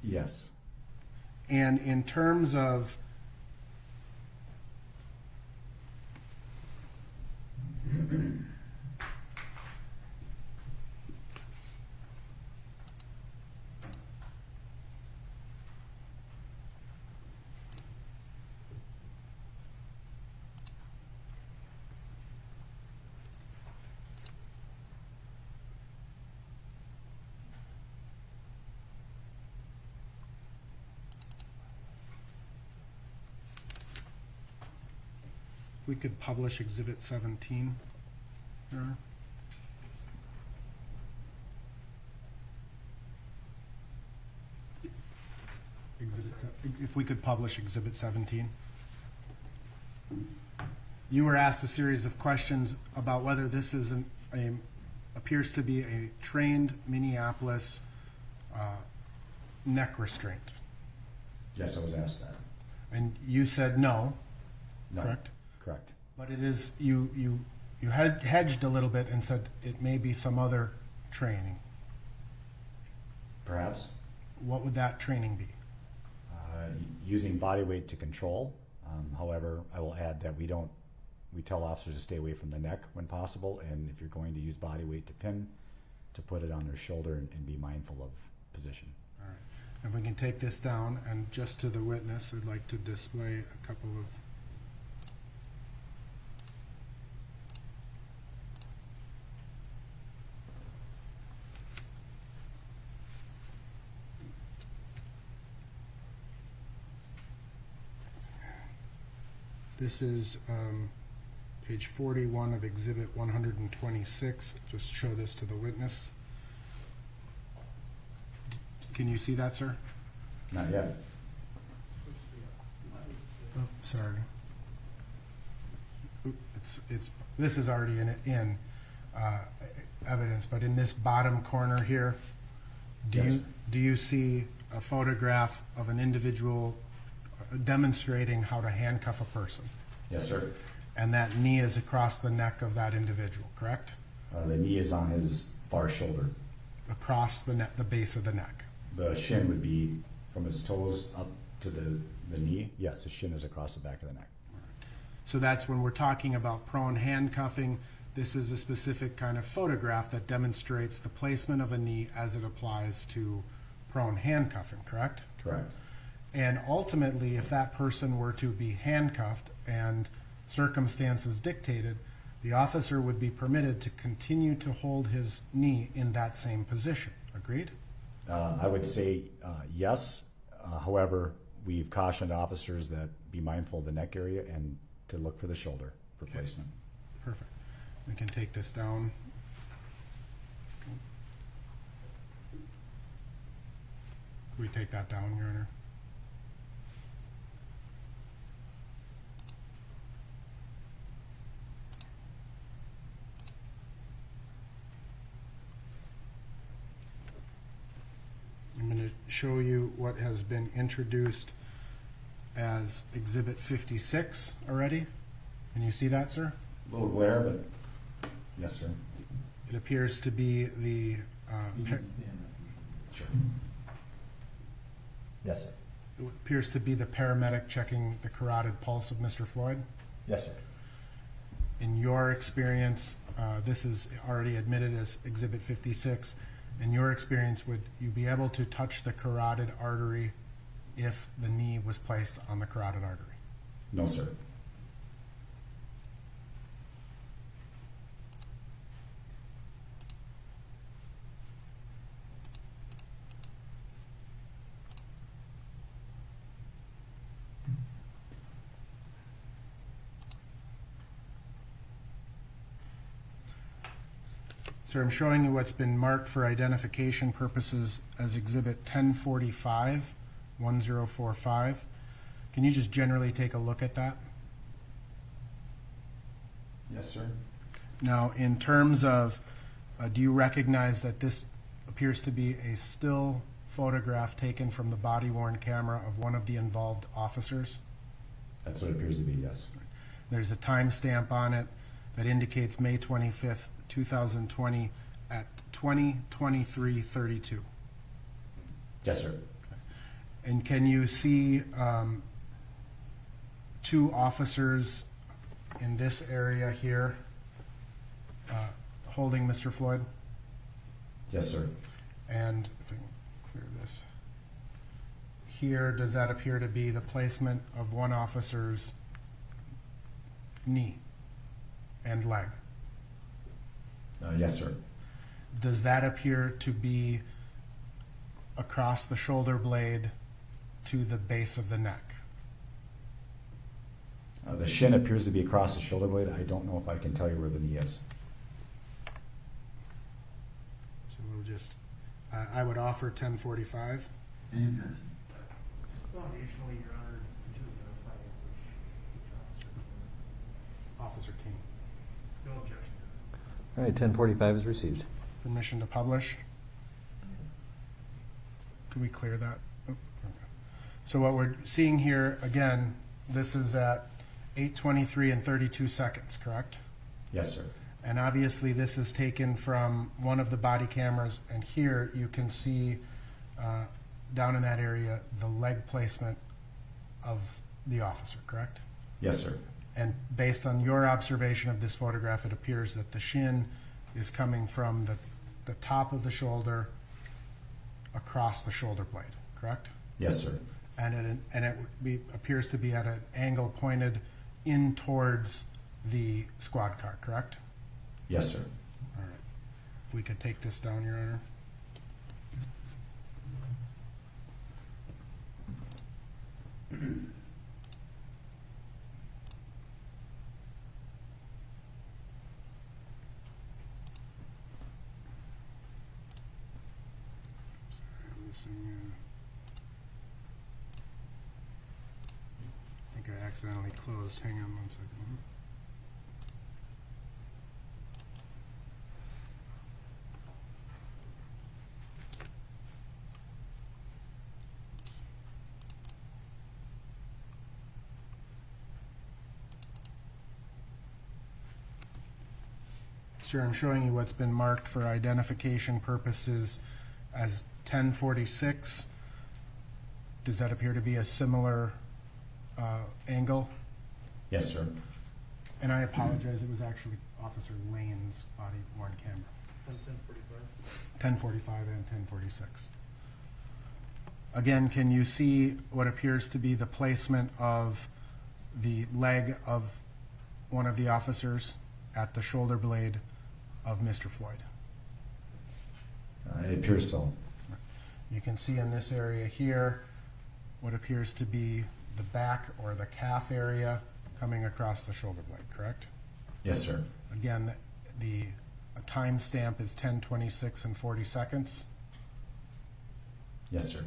Yes. And in terms of we could publish Exhibit 17. Your Honor. If we could publish Exhibit 17. You were asked a series of questions about whether this is a appears to be a trained Minneapolis neck restraint. Yes, I was asked that. And you said no, No. correct? Correct. But it is, you had hedged a little bit and said it may be some other training. Perhaps. What would that training be? Using body weight to control. However, I will add that we tell officers to stay away from the neck when possible, and if you're going to use body weight to pin, to put it on their shoulder and be mindful of position. All right. If we can take this down, and just to the witness, I'd like to display a couple of This is page 41 of Exhibit 126. Just show this to the witness. Can you see that, sir? Not yet. Oh, sorry. Oop, this is already in evidence, but in this bottom corner here, Yes. do you see a photograph of an individual demonstrating how to handcuff a person? Yes, sir. And that knee is across the neck of that individual, correct? The knee is on his far shoulder. Across the neck, the base of the neck. The shin would be from his toes up to the knee. Yes, the shin is across the back of the neck. So that's when we're talking about prone handcuffing. This is a specific kind of photograph that demonstrates the placement of a knee as it applies to prone handcuffing, correct? Correct. And ultimately, if that person were to be handcuffed and circumstances dictated, the officer would be permitted to continue to hold his knee in that same position. Agreed? I would say yes. However, we've cautioned officers that be mindful of the neck area and to look for the shoulder for placement. Perfect. We can take this down. Can we take that down, Your Honor? I'm going to show you what has been introduced as Exhibit 56 already. Can you see that, sir? A little glare, but yes, sir. It appears to be the Sure. Yes, sir. it appears to be the paramedic checking the carotid pulse of Mr. Floyd. Yes, sir. In your experience, this is already admitted as Exhibit 56. In your experience, would you be able to touch the carotid artery if the knee was placed on the carotid artery? No, sir. Sir, I'm showing you what's been marked for identification purposes as Exhibit 1045, 1045. Can you just generally take a look at that? Yes, sir. Now, in terms of, do you recognize that this appears to be a still photograph taken from the body-worn camera of one of the involved officers? That's what it appears to be, yes. There's a timestamp on it that indicates May 25th, 2020 at 20:23:32. Yes, sir. And can you see two officers in this area here holding Mr. Floyd? Yes, sir. And if I can clear this. Here, does that appear to be the placement of one officer's knee and leg? Yes, sir. Does that appear to be across the shoulder blade to the base of the neck? The shin appears to be across the shoulder blade. I don't know if I can tell you where the knee is. So we'll just, I would offer 1045. Any objection? Foundationally, Your Honor, could you identify which officer? Officer King. No objection. All right, 1045 is received. Permission to publish. Can we clear that? Oh, okay. So what we're seeing here, again, this is at 8:23 and 32 seconds, correct? Yes, sir. And obviously, this is taken from one of the body cameras, and here you can see down in that area the leg placement of the officer, correct? Yes, sir. And based on your observation of this photograph, it appears that the shin is coming from the top of the shoulder across the shoulder blade, correct? Yes, sir. And appears to be at an angle pointed in towards the squad car, correct? Yes, sir. All right. If we could take this down, Your Honor. Sorry, I'm missing. I think I accidentally closed. Hang on one second. Sure, I'm showing you what's been marked for identification purposes as 1046. Does that appear to be a similar angle? Yes, sir. And I apologize, it was actually Officer Lane's body-worn camera. 1045 and 1046. Again, can you see what appears to be the placement of the leg of one of the officers at the shoulder blade of Mr. Floyd? It appears so. You can see in this area here what appears to be the back or the calf area coming across the shoulder blade, correct? Yes, sir. Again, the time stamp is 10:26 and 40 seconds. Yes, sir.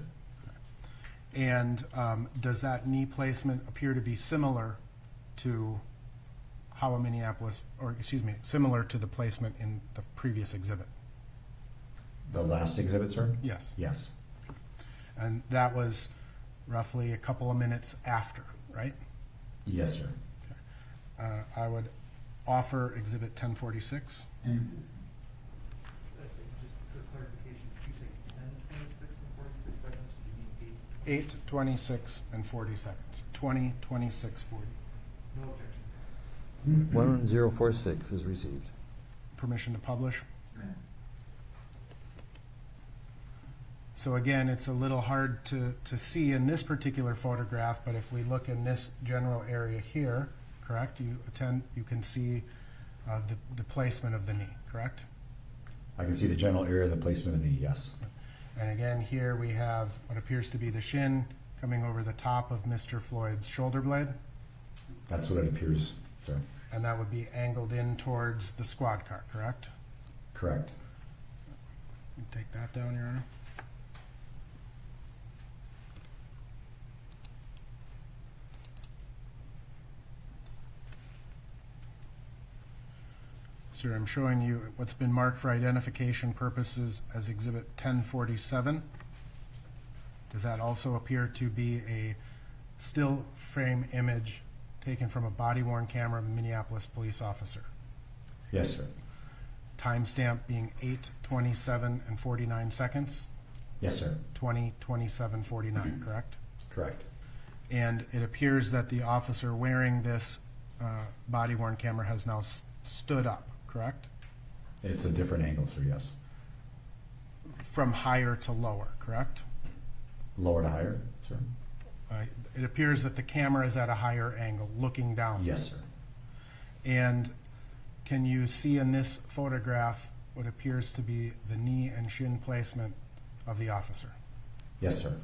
And does that knee placement appear to be similar to how a Minneapolis, or excuse me, similar to the placement in the previous exhibit? The last exhibit, sir? Yes. Yes. And that was roughly a couple of minutes after, right? Yes, sir. I would offer exhibit 1046. Just for clarification, did you say 10:26 and 46 seconds? Did you mean 8:26 and 40 seconds. 20, 26, 40. No objection. 1046 is received. Permission to publish. So again, it's a little hard to see in this particular photograph, but if we look in this general area here, correct, you can see the placement of the knee, correct? I can see the general area of the placement of the knee, yes. And again, here we have what appears to be the shin coming over the top of Mr. Floyd's shoulder blade, That's what it appears, sir. and that would be angled in towards the squad car, correct? Correct. You take that down, Your Honor. Sir, I'm showing you what's been marked for identification purposes as Exhibit 1047. Does that also appear to be a still frame image taken from a body-worn camera of a Minneapolis police officer? Yes, sir. Timestamp being 8:27 and 49 seconds, Yes, sir. 20:27:49, correct? Correct. And it appears that the officer wearing this body-worn camera has now stood up, correct? It's a different angle, sir, yes. From higher to lower, correct? Lower to higher, sir? It appears that the camera is at a higher angle, looking down. Yes, sir. And can you see in this photograph what appears to be the knee and shin placement of the officer? Yes, sir.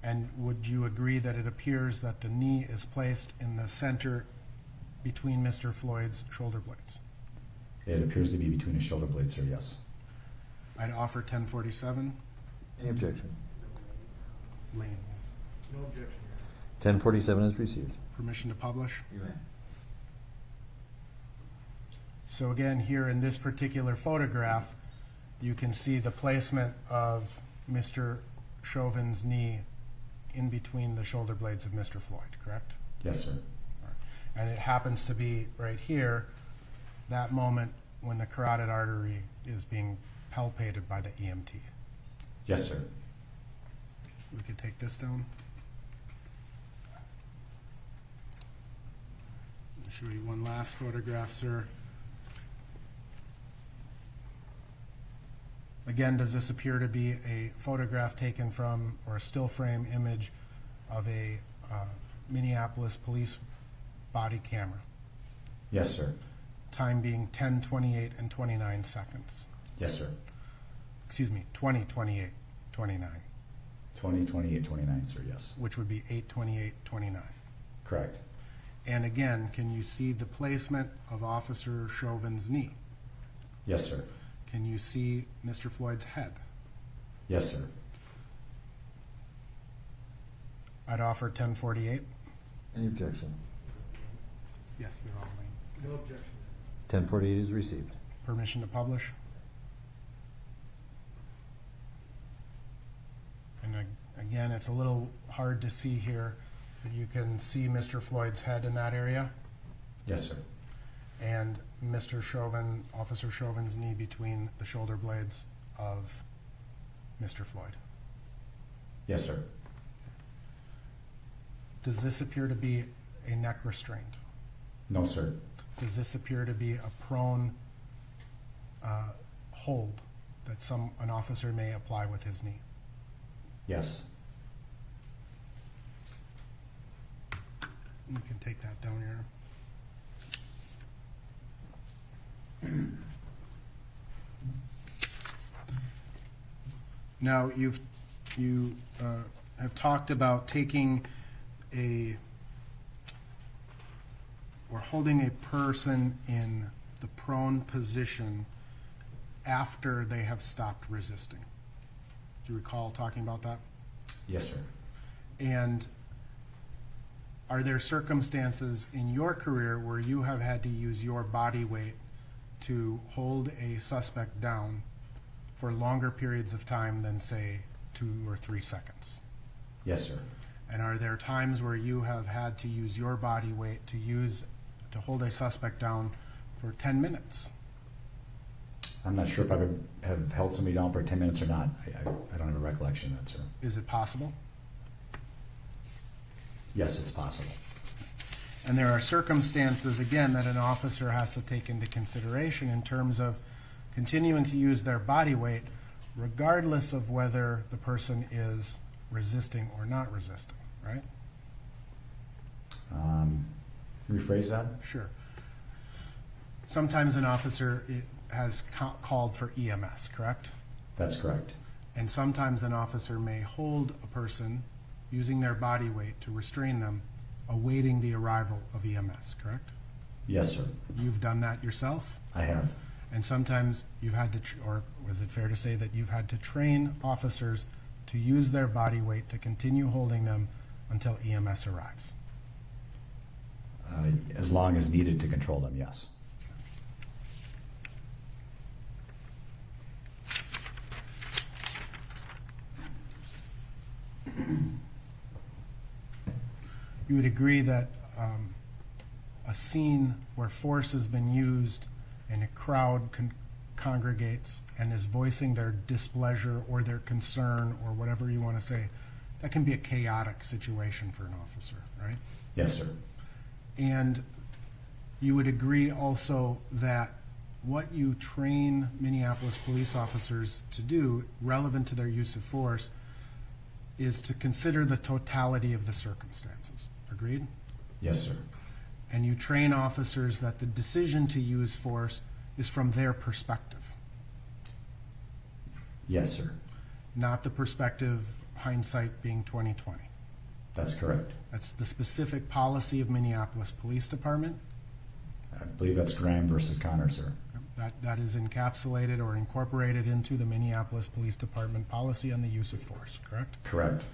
And would you agree that it appears that the knee is placed in the center between Mr. Floyd's shoulder blades? It appears to be between his shoulder blades, sir, yes. I'd offer 1047. Any objection? Lane, No objection. 1047 is received. permission to publish. So again, here in this particular photograph, you can see the placement of Mr. Chauvin's knee in between the shoulder blades of Mr. Floyd, correct? Yes, sir. And it happens to be right here, that moment when the carotid artery is being palpated by the EMT. Yes, sir. We could take this down. I'll show you one last photograph, sir. Again, does this appear to be a photograph taken from, or a still frame image of a Minneapolis police body camera? Yes, sir. Time being 10:28 and 29 seconds. Yes, sir. Excuse me, 20:28, 29, 20, 28, 29, sir, yes. which would be 8:28, 29. Correct. And again, can you see the placement of Officer Chauvin's knee? Yes, sir. Can you see Mr. Floyd's head? Yes, sir. I'd offer 10:48. Any objection? Yes, they're all laying. No objection. 1048 is received. Permission to publish? And again, it's a little hard to see here, but you can see Mr. Floyd's head in that area, Yes, sir. and Mr. Chauvin, Officer Chauvin's knee between the shoulder blades of Mr. Floyd. Yes, sir. Does this appear to be a neck restraint? No, sir. Does this appear to be a prone hold that an officer may apply with his knee? Yes. You can take that down here. Now, you have talked about taking or holding a person in the prone position after they have stopped resisting. Do you recall talking about that? Yes, sir. And are there circumstances in your career where you have had to use your body weight to hold a suspect down for longer periods of time than, say, 2 or 3 seconds? Yes, sir. And are there times where you have had to use your body weight to hold a suspect down for 10 minutes? I'm not sure if I have held somebody down for 10 minutes or not. I don't have a recollection of that, sir. Is it possible? Yes, it's possible. And there are circumstances, again, that an officer has to take into consideration in terms of continuing to use their body weight regardless of whether the person is resisting or not resisting, right? Rephrase that? Sure. Sometimes an officer has called for EMS, correct? That's correct. And sometimes an officer may hold a person using their body weight to restrain them, awaiting the arrival of EMS, correct? Yes, sir. You've done that yourself? I have. And sometimes you've had to, or was it fair to say that you've had to train officers to use their body weight to continue holding them until EMS arrives? As long as needed to control them, yes. You would agree that a scene where force has been used and a crowd congregates and is voicing their displeasure or their concern or whatever you want to say, that can be a chaotic situation for an officer, right? Yes, sir. And you would agree also that what you train Minneapolis police officers to do, relevant to their use of force, is to consider the totality of the circumstances. Agreed? Yes, sir. And you train officers that the decision to use force is from their perspective, Yes, sir. not the perspective, hindsight being 20/20. That's correct. That's the specific policy of Minneapolis Police Department. I believe that's Graham versus Connor, sir. That is encapsulated or incorporated into the Minneapolis Police Department policy on the use of force, correct? Correct.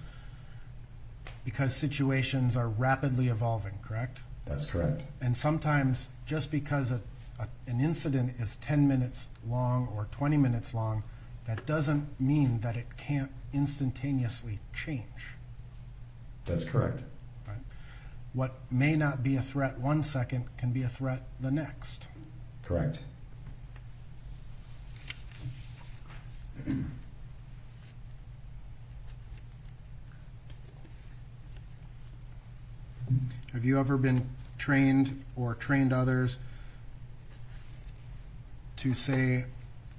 Because situations are rapidly evolving, correct? That's correct. And sometimes just because an incident is 10 minutes long or 20 minutes long, that doesn't mean that it can't instantaneously change. That's correct. Right? What may not be a threat 1 second can be a threat the next. Correct. Have you ever been trained or trained others to say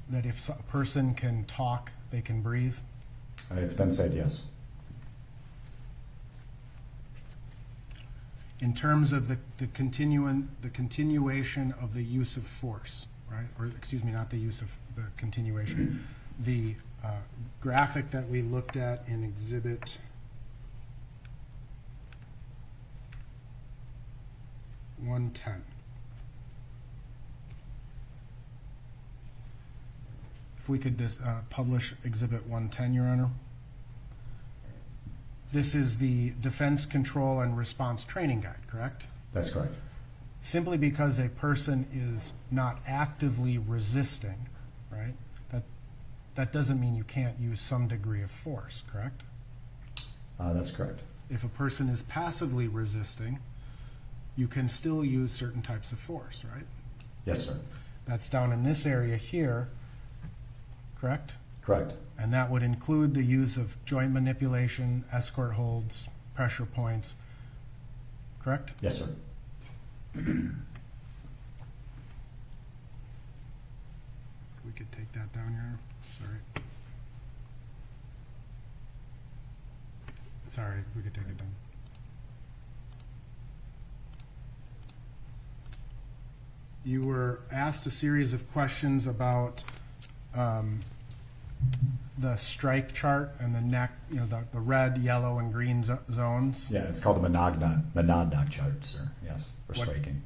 that if a person can talk, they can breathe? It's been said, yes. In terms of the continuation of the use of force, right? Or excuse me, not the use of the continuation. The graphic that we looked at in Exhibit 110. If we could just publish Exhibit 110, Your Honor. This is the Defense Control and Response Training Guide, correct? That's correct. Simply because a person is not actively resisting, right? That doesn't mean you can't use some degree of force, correct? That's correct. If a person is passively resisting, you can still use certain types of force, right? Yes, sir. That's down in this area here, correct? Correct. And that would include the use of joint manipulation, escort holds, pressure points, correct? Yes, sir. We could take that down here. Sorry, we could take it down. You were asked a series of questions about the strike chart and the neck, the red, yellow, and green zones. Yeah, it's called the Monadnock chart, sir. Yes, for striking.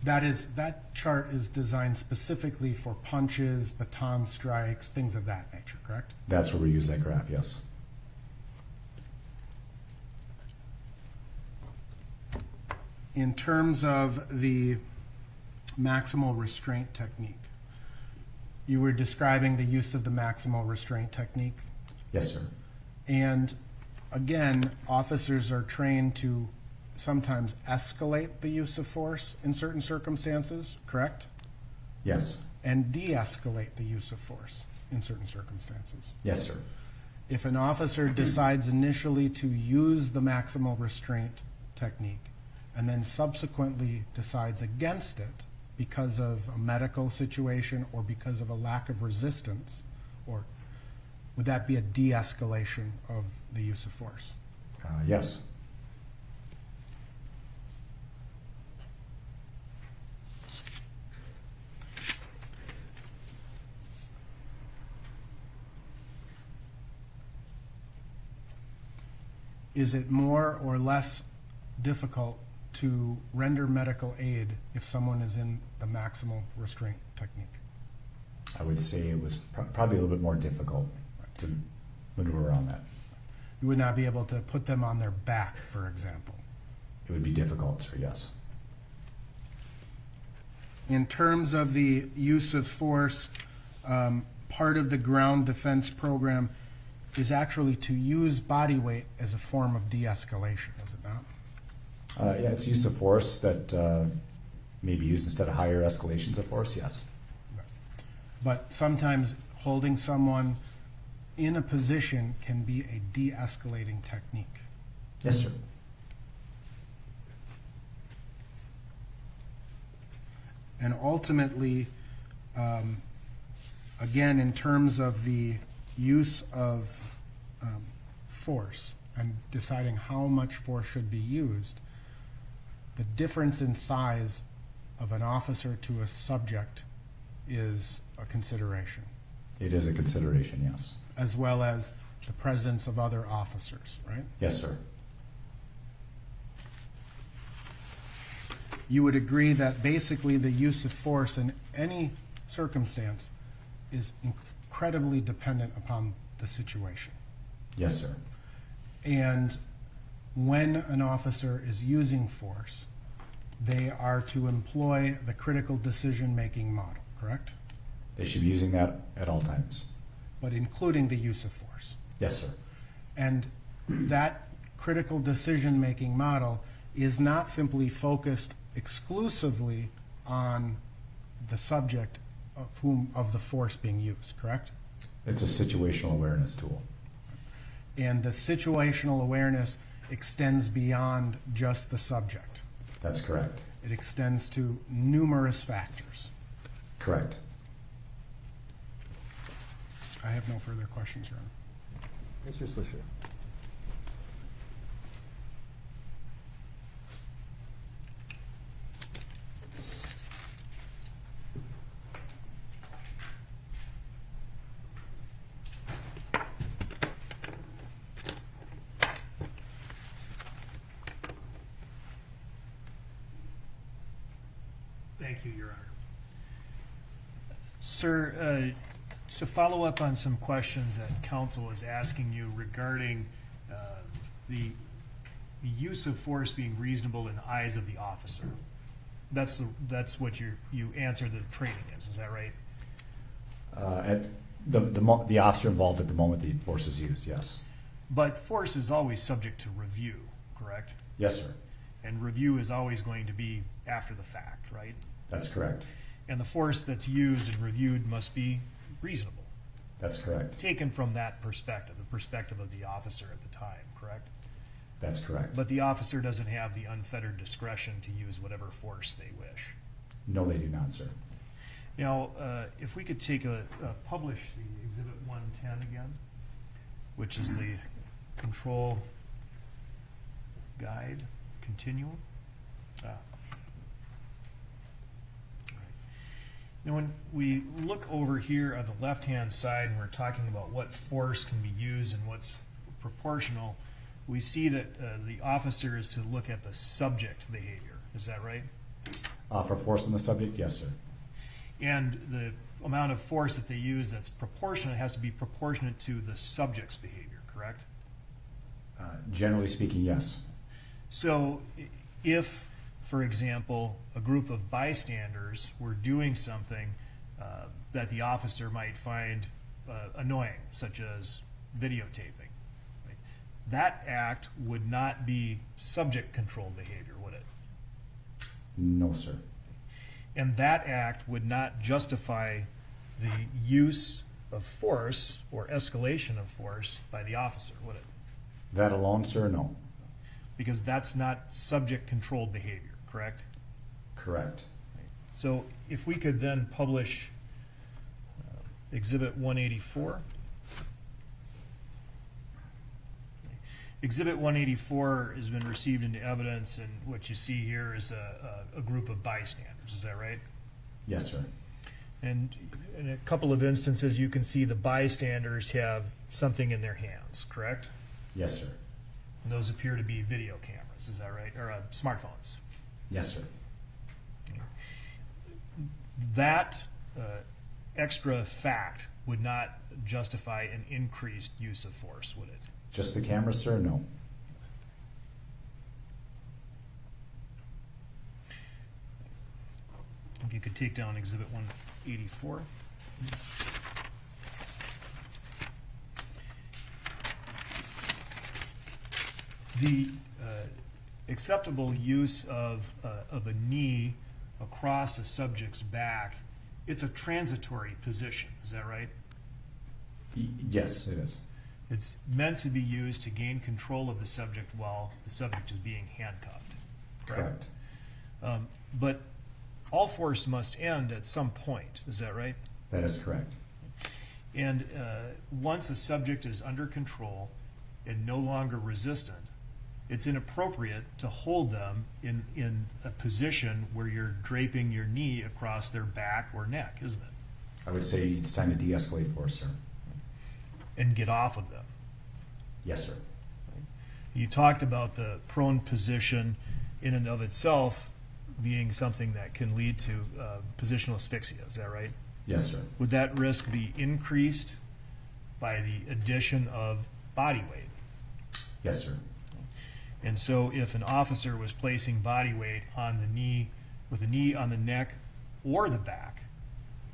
That chart is designed specifically for punches, baton strikes, things of that nature, correct? That's where we use that graph, yes. In terms of the maximal restraint technique, you were describing the use of the maximal restraint technique. Yes, sir. And again, officers are trained to sometimes escalate the use of force in certain circumstances, correct? Yes. And de-escalate the use of force in certain circumstances. Yes, sir. If an officer decides initially to use the maximal restraint technique and then subsequently decides against it because of a medical situation or because of a lack of resistance, or would that be a de-escalation of the use of force? Yes. Is it more or less difficult to render medical aid if someone is in the maximal restraint technique? I would say it was probably a little bit more difficult to maneuver around that. You would not be able to put them on their back, for example. It would be difficult, sir, yes. In terms of the use of force, part of the ground defense program is actually to use body weight as a form of de-escalation, is it not? Yeah, it's use of force that may be used instead of higher escalations of force, yes. But sometimes holding someone in a position can be a de-escalating technique. Yes, sir. And ultimately, again, in terms of the use of force and deciding how much force should be used, the difference in size of an officer to a subject is a consideration, It is a consideration, yes. as well as the presence of other officers, right? Yes, sir. You would agree that basically the use of force in any circumstance is incredibly dependent upon the situation. Yes, sir. And when an officer is using force, They are to employ the critical decision-making model, correct? They should be using that at all times. But including the use of force. Yes, sir. And that critical decision-making model is not simply focused exclusively on the subject of the force being used, correct? It's a situational awareness tool. And the situational awareness extends beyond just the subject. That's correct. It extends to numerous factors. Correct. I have no further questions, Your Honor. Mr. Slisher. Thank you, Your Honor. Sir, to follow up on some questions that counsel is asking you regarding the use of force being reasonable in the eyes of the officer. That's what you answer the training is that right? At the officer involved at the moment the force is used, yes. But force is always subject to review, correct? Yes, sir. And review is always going to be after the fact, right? That's correct. And the force that's used and reviewed must be reasonable. That's correct. Taken from that perspective, the perspective of the officer at the time, correct? That's correct. But the officer doesn't have the unfettered discretion to use whatever force they wish. No, they do not, sir. Now, if we could take publish the Exhibit 110 again, which is the control guide continuum. Now, when we look over here on the left-hand side and we're talking about what force can be used and what's proportional, we see that the officer is to look at the subject behavior. Is that right? For force on the subject, yes, sir. And the amount of force that they use that's proportionate has to be proportionate to the subject's behavior, correct? Generally speaking, yes. So if, for example, a group of bystanders were doing something that the officer might find annoying, such as videotaping, right? That act would not be subject-controlled behavior, would it? No, sir. And that act would not justify the use of force or escalation of force by the officer, would it? That alone, sir, no. Because that's not subject-controlled behavior, correct? Correct. So if we could then publish Exhibit 184. Exhibit 184 has been received into evidence, and what you see here is a group of bystanders. Is that right? Yes, sir. And in a couple of instances, you can see the bystanders have something in their hands, correct? Yes, sir. And those appear to be video cameras. Is that right? Or smartphones. Yes, sir. That extra fact would not justify an increased use of force, would it? Just the camera, sir? No. If you could take down Exhibit 184. The acceptable use of a knee across a subject's back, it's a transitory position, is that right? Yes, it is. It's meant to be used to gain control of the subject while the subject is being handcuffed. Correct. But all force must end at some point, is that right? That is correct. And once a subject is under control and no longer resistant, it's inappropriate to hold them in a position where you're draping your knee across their back or neck, isn't it? I would say it's time to de-escalate force, sir. And get off of them. Yes, sir. You talked about the prone position in and of itself being something that can lead to positional asphyxia, is that right? Yes, sir. Would that risk be increased by the addition of body weight? Yes, sir. And so if an officer was placing body weight on the knee, with the knee on the neck or the back,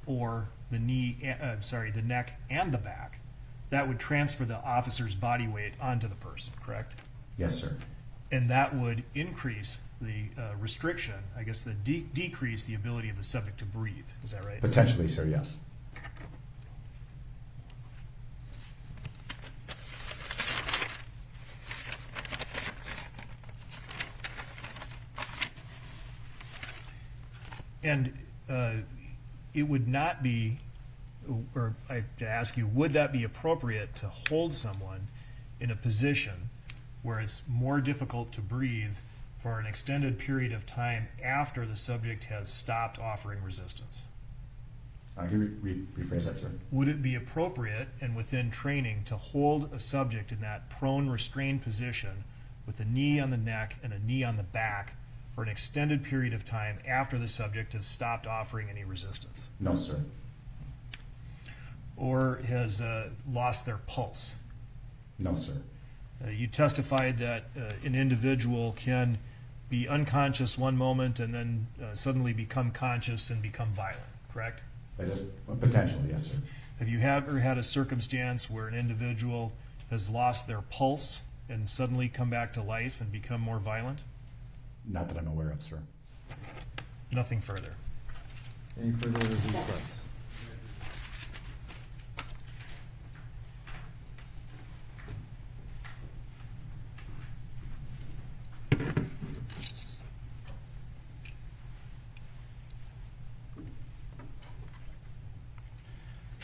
or the neck and the back, that would transfer the officer's body weight onto the person, correct? Yes, sir. And that would increase the restriction, I guess, decrease the ability of the subject to breathe. Is that right? Potentially, sir, yes. And it would not be, or I have to ask you, would that be appropriate to hold someone in a position where it's more difficult to breathe for an extended period of time after the subject has stopped offering resistance? Can you rephrase that, sir? Would it be appropriate and within training to hold a subject in that prone restrained position with a knee on the neck and a knee on the back for an extended period of time after the subject has stopped offering any resistance? No, sir. Or has lost their pulse? No, sir. You testified that an individual can be unconscious one moment and then suddenly become conscious and become violent, correct? That is potential, yes, sir. Have you ever had a circumstance where an individual has lost their pulse and suddenly come back to life and become more violent? Not that I'm aware of, sir. Nothing further. Any further requests?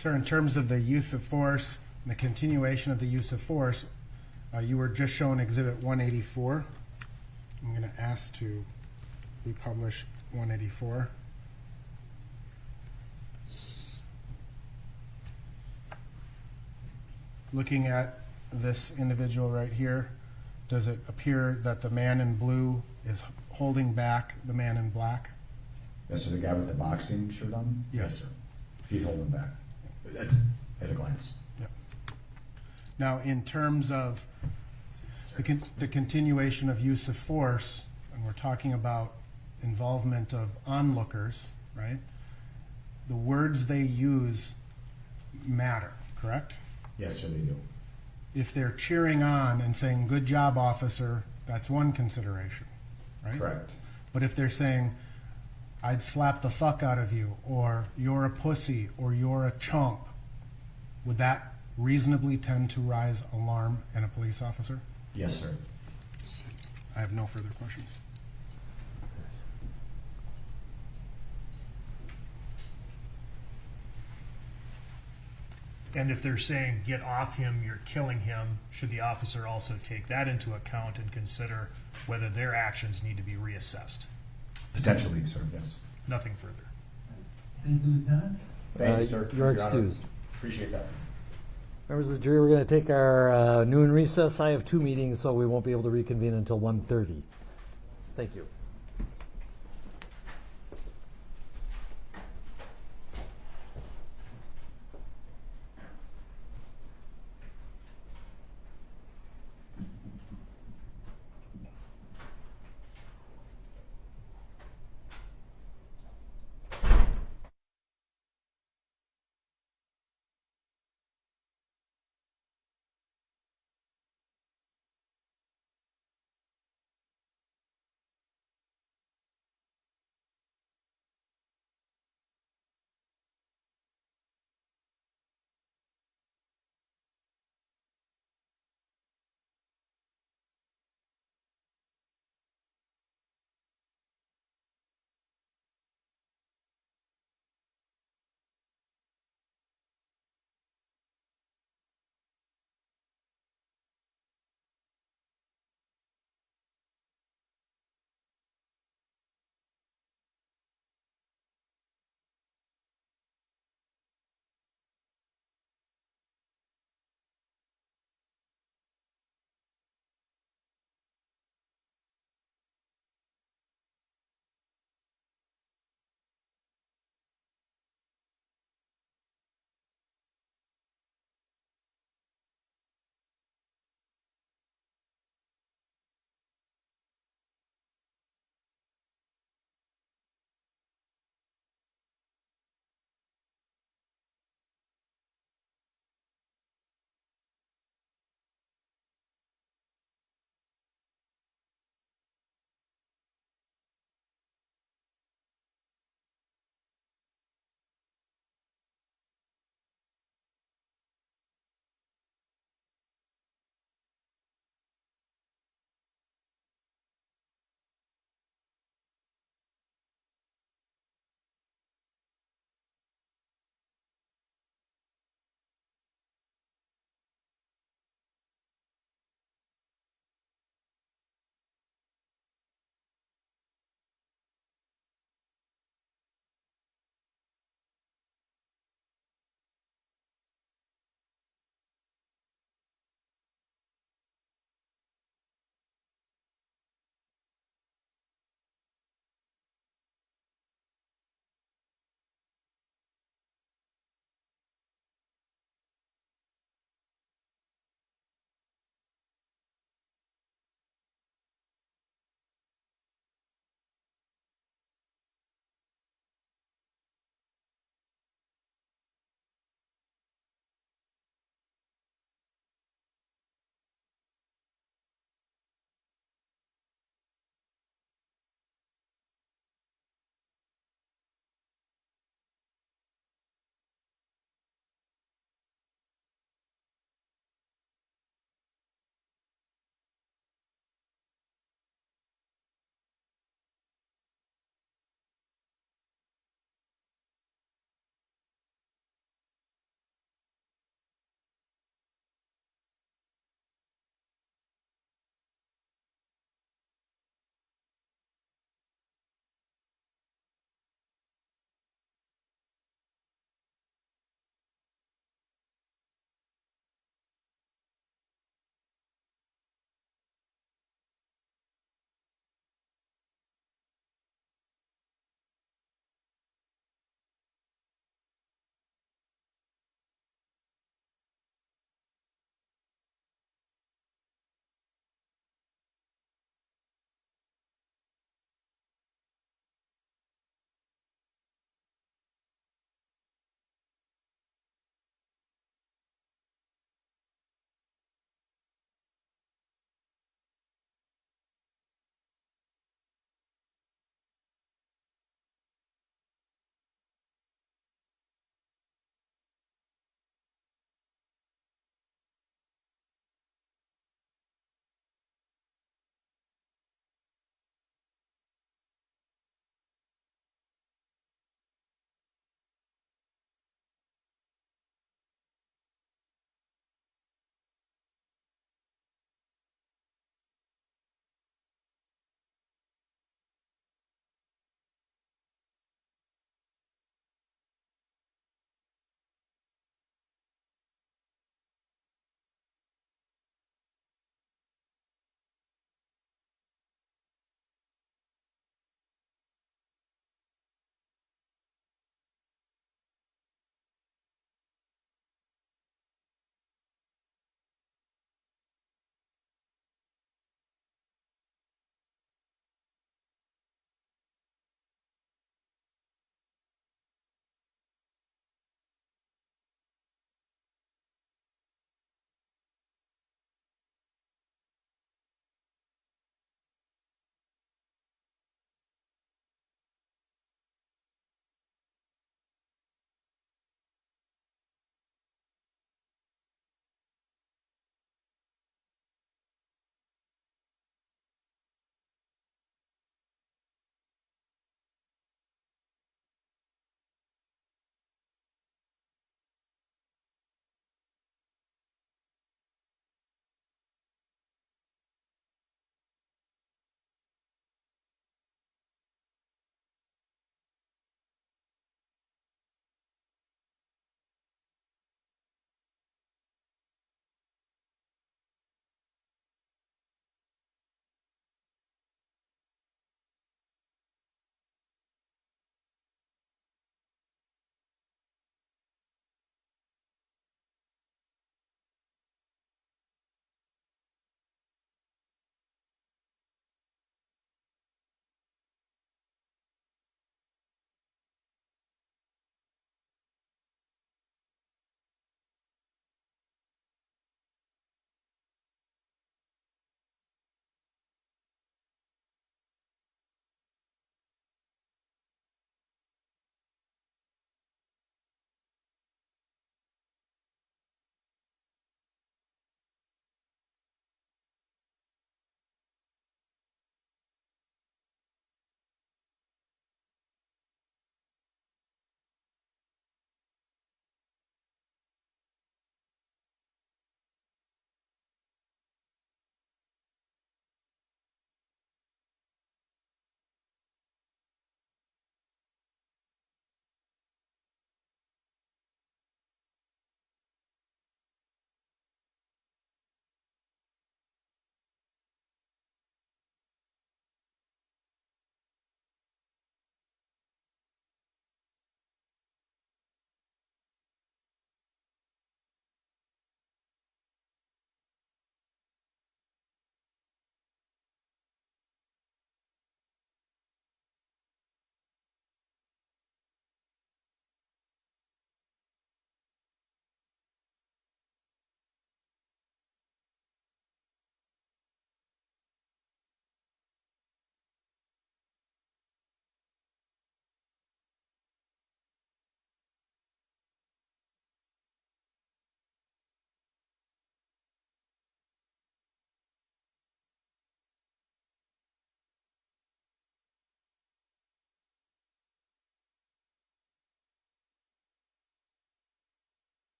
Sir, in terms of the use of force and the continuation of the use of force, you were just shown Exhibit 184. I'm going to ask to republish 184. Looking at this individual right here, does it appear that the man in blue is holding back the man in black? Yes, sir. The guy with the boxing shirt on? Yes. Sir. He's holding back. That's at a glance. Yep. Now, in terms of the continuation of use of force, and we're talking about involvement of onlookers, right? The words they use matter, correct? Yes, sir, they do. If they're cheering on and saying, "Good job, officer," that's one consideration, right? Correct. But if they're saying, "I'd slap the fuck out of you," or "You're a pussy," or "You're a chump," would that reasonably tend to rise alarm in a police officer? Yes, sir. I have no further questions. And if they're saying, "Get off him, you're killing him," should the officer also take that into account and consider whether their actions need to be reassessed? Potentially, sir, yes. Nothing further. Thank you, Lieutenant. Thank you, sir. You're Your Honor. excused. Appreciate that. Members of the jury, we're going to take our noon recess. I have 2 meetings, so we won't be able to reconvene until 1:30. Thank you.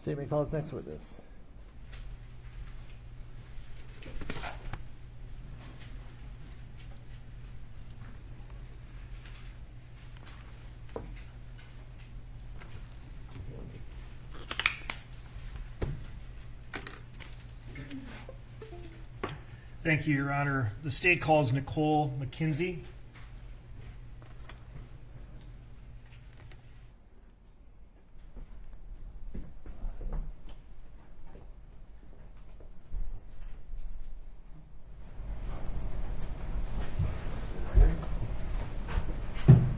State may call its next witness. Thank you, Your Honor. The state calls Nicole McKenzie.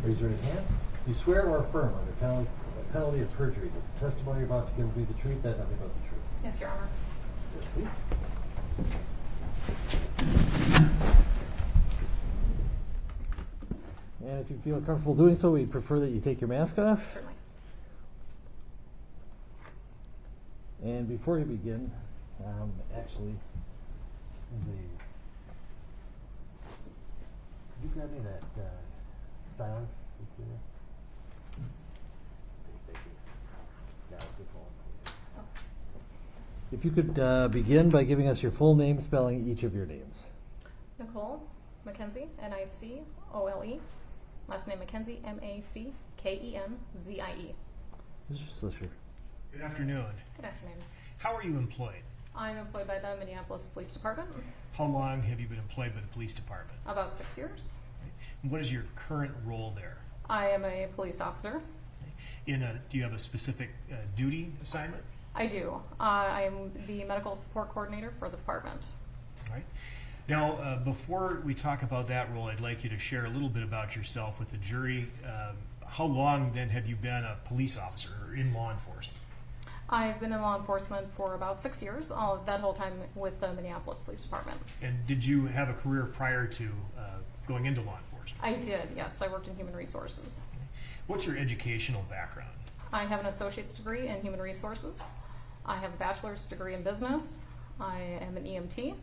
Raise your right hand. You swear or affirm under penalty of perjury that the testimony you're about to give will be the truth, that nothing but the truth. Yes, Your Honor. Have a seat. And if you feel comfortable doing so, we'd prefer that you take your mask off. Certainly. And before you begin, actually, you got me that stylus that's there? Thank you. Yeah, I'll get going for you. If you could begin by giving us your full name, spelling each of your names. Nicole McKenzie, Nicole. Last name McKenzie, Mackenzie. Mr. Slisher. Good afternoon. Good afternoon. How are you employed? I'm employed by the Minneapolis Police Department. How long have you been employed by the police department? About 6 years. And what is your current role there? I am a police officer. Do you have a specific duty assignment? I do. I am the medical support coordinator for the department. All right. Now, before we talk about that role, I'd like you to share a little bit about yourself with the jury. How long then have you been a police officer or in law enforcement? I've been in law enforcement for about 6 years, that whole time with the Minneapolis Police Department. And did you have a career prior to going into law enforcement? I did, yes. I worked in human resources. What's your educational background? I have an associate's degree in human resources. I have a bachelor's degree in business. I am an EMT.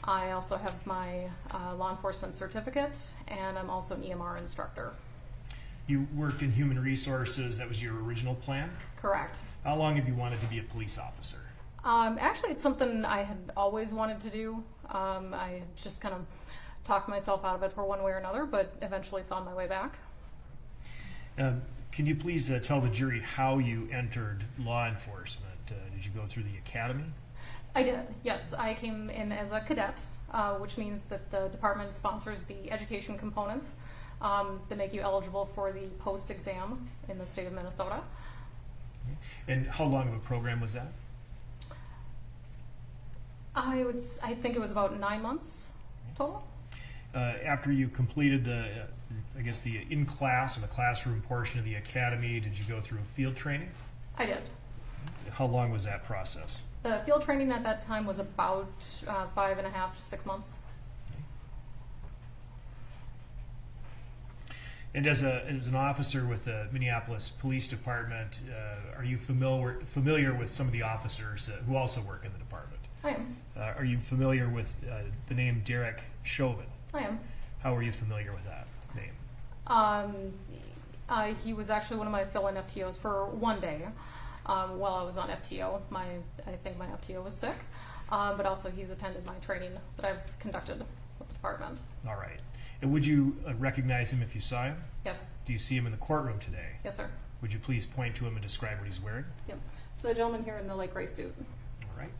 I also have my law enforcement certificate, and I'm also an EMR instructor. You worked in human resources. That was your original plan? Correct. How long have you wanted to be a police officer? Actually, it's something I had always wanted to do. I just kind of talked myself out of it for one way or another, but eventually found my way back. Can you please tell the jury how you entered law enforcement? Did you go through the academy? I did, yes. I came in as a cadet, which means that the department sponsors the education components that make you eligible for the post exam in the state of Minnesota. And how long of a program was that? I think it was about 9 months total. After you completed the in-class or the classroom portion of the academy, did you go through field training? I did. How long was that process? The field training at that time was about 5.5 to 6 months. And as an officer with the Minneapolis Police Department, are you familiar with some of the officers who also work in the department? I am. Are you familiar with the name Derek Chauvin? I am. How are you familiar with that name? He was actually one of my fill-in FTOs for one day while I was on FTO. I think my FTO was sick, but also he's attended my training that I've conducted with the department. All right. And would you recognize him if you saw him? Yes. Do you see him in the courtroom today? Yes, sir. Would you please point to him and describe what he's wearing? Yep. It's the gentleman here in the light gray suit. All right.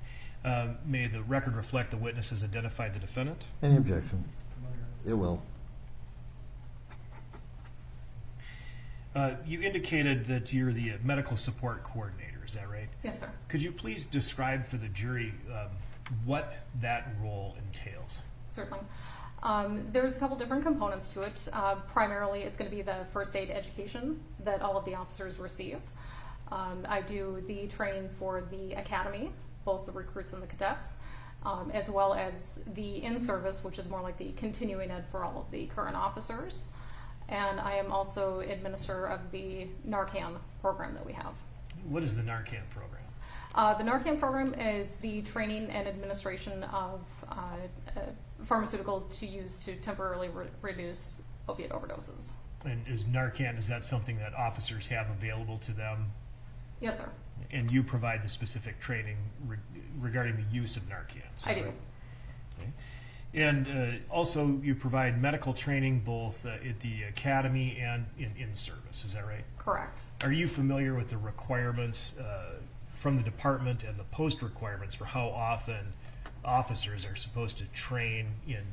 May the record reflect the witness has identified the defendant. Any objection? It will. You indicated that you're the medical support coordinator, is that right? Yes, sir. Could you please describe for the jury what that role entails? Certainly. There's a couple different components to it. Primarily, it's going to be the first aid education that all of the officers receive. I do the training for the academy, both the recruits and the cadets, as well as the in-service, which is more like the continuing ed for all of the current officers. And I am also administrator of the Narcan program that we have. What is the Narcan program? The Narcan program is the training and administration of pharmaceutical to use to temporarily reduce opiate overdoses. And is Narcan, is that something that officers have available to them Yes, sir. And you provide the specific training regarding the use of Narcan. Is I that do. right? Okay. And also, you provide medical training both at the academy and in service. Is that right? Correct. Are you familiar with the requirements from the department and the post requirements for how often officers are supposed to train in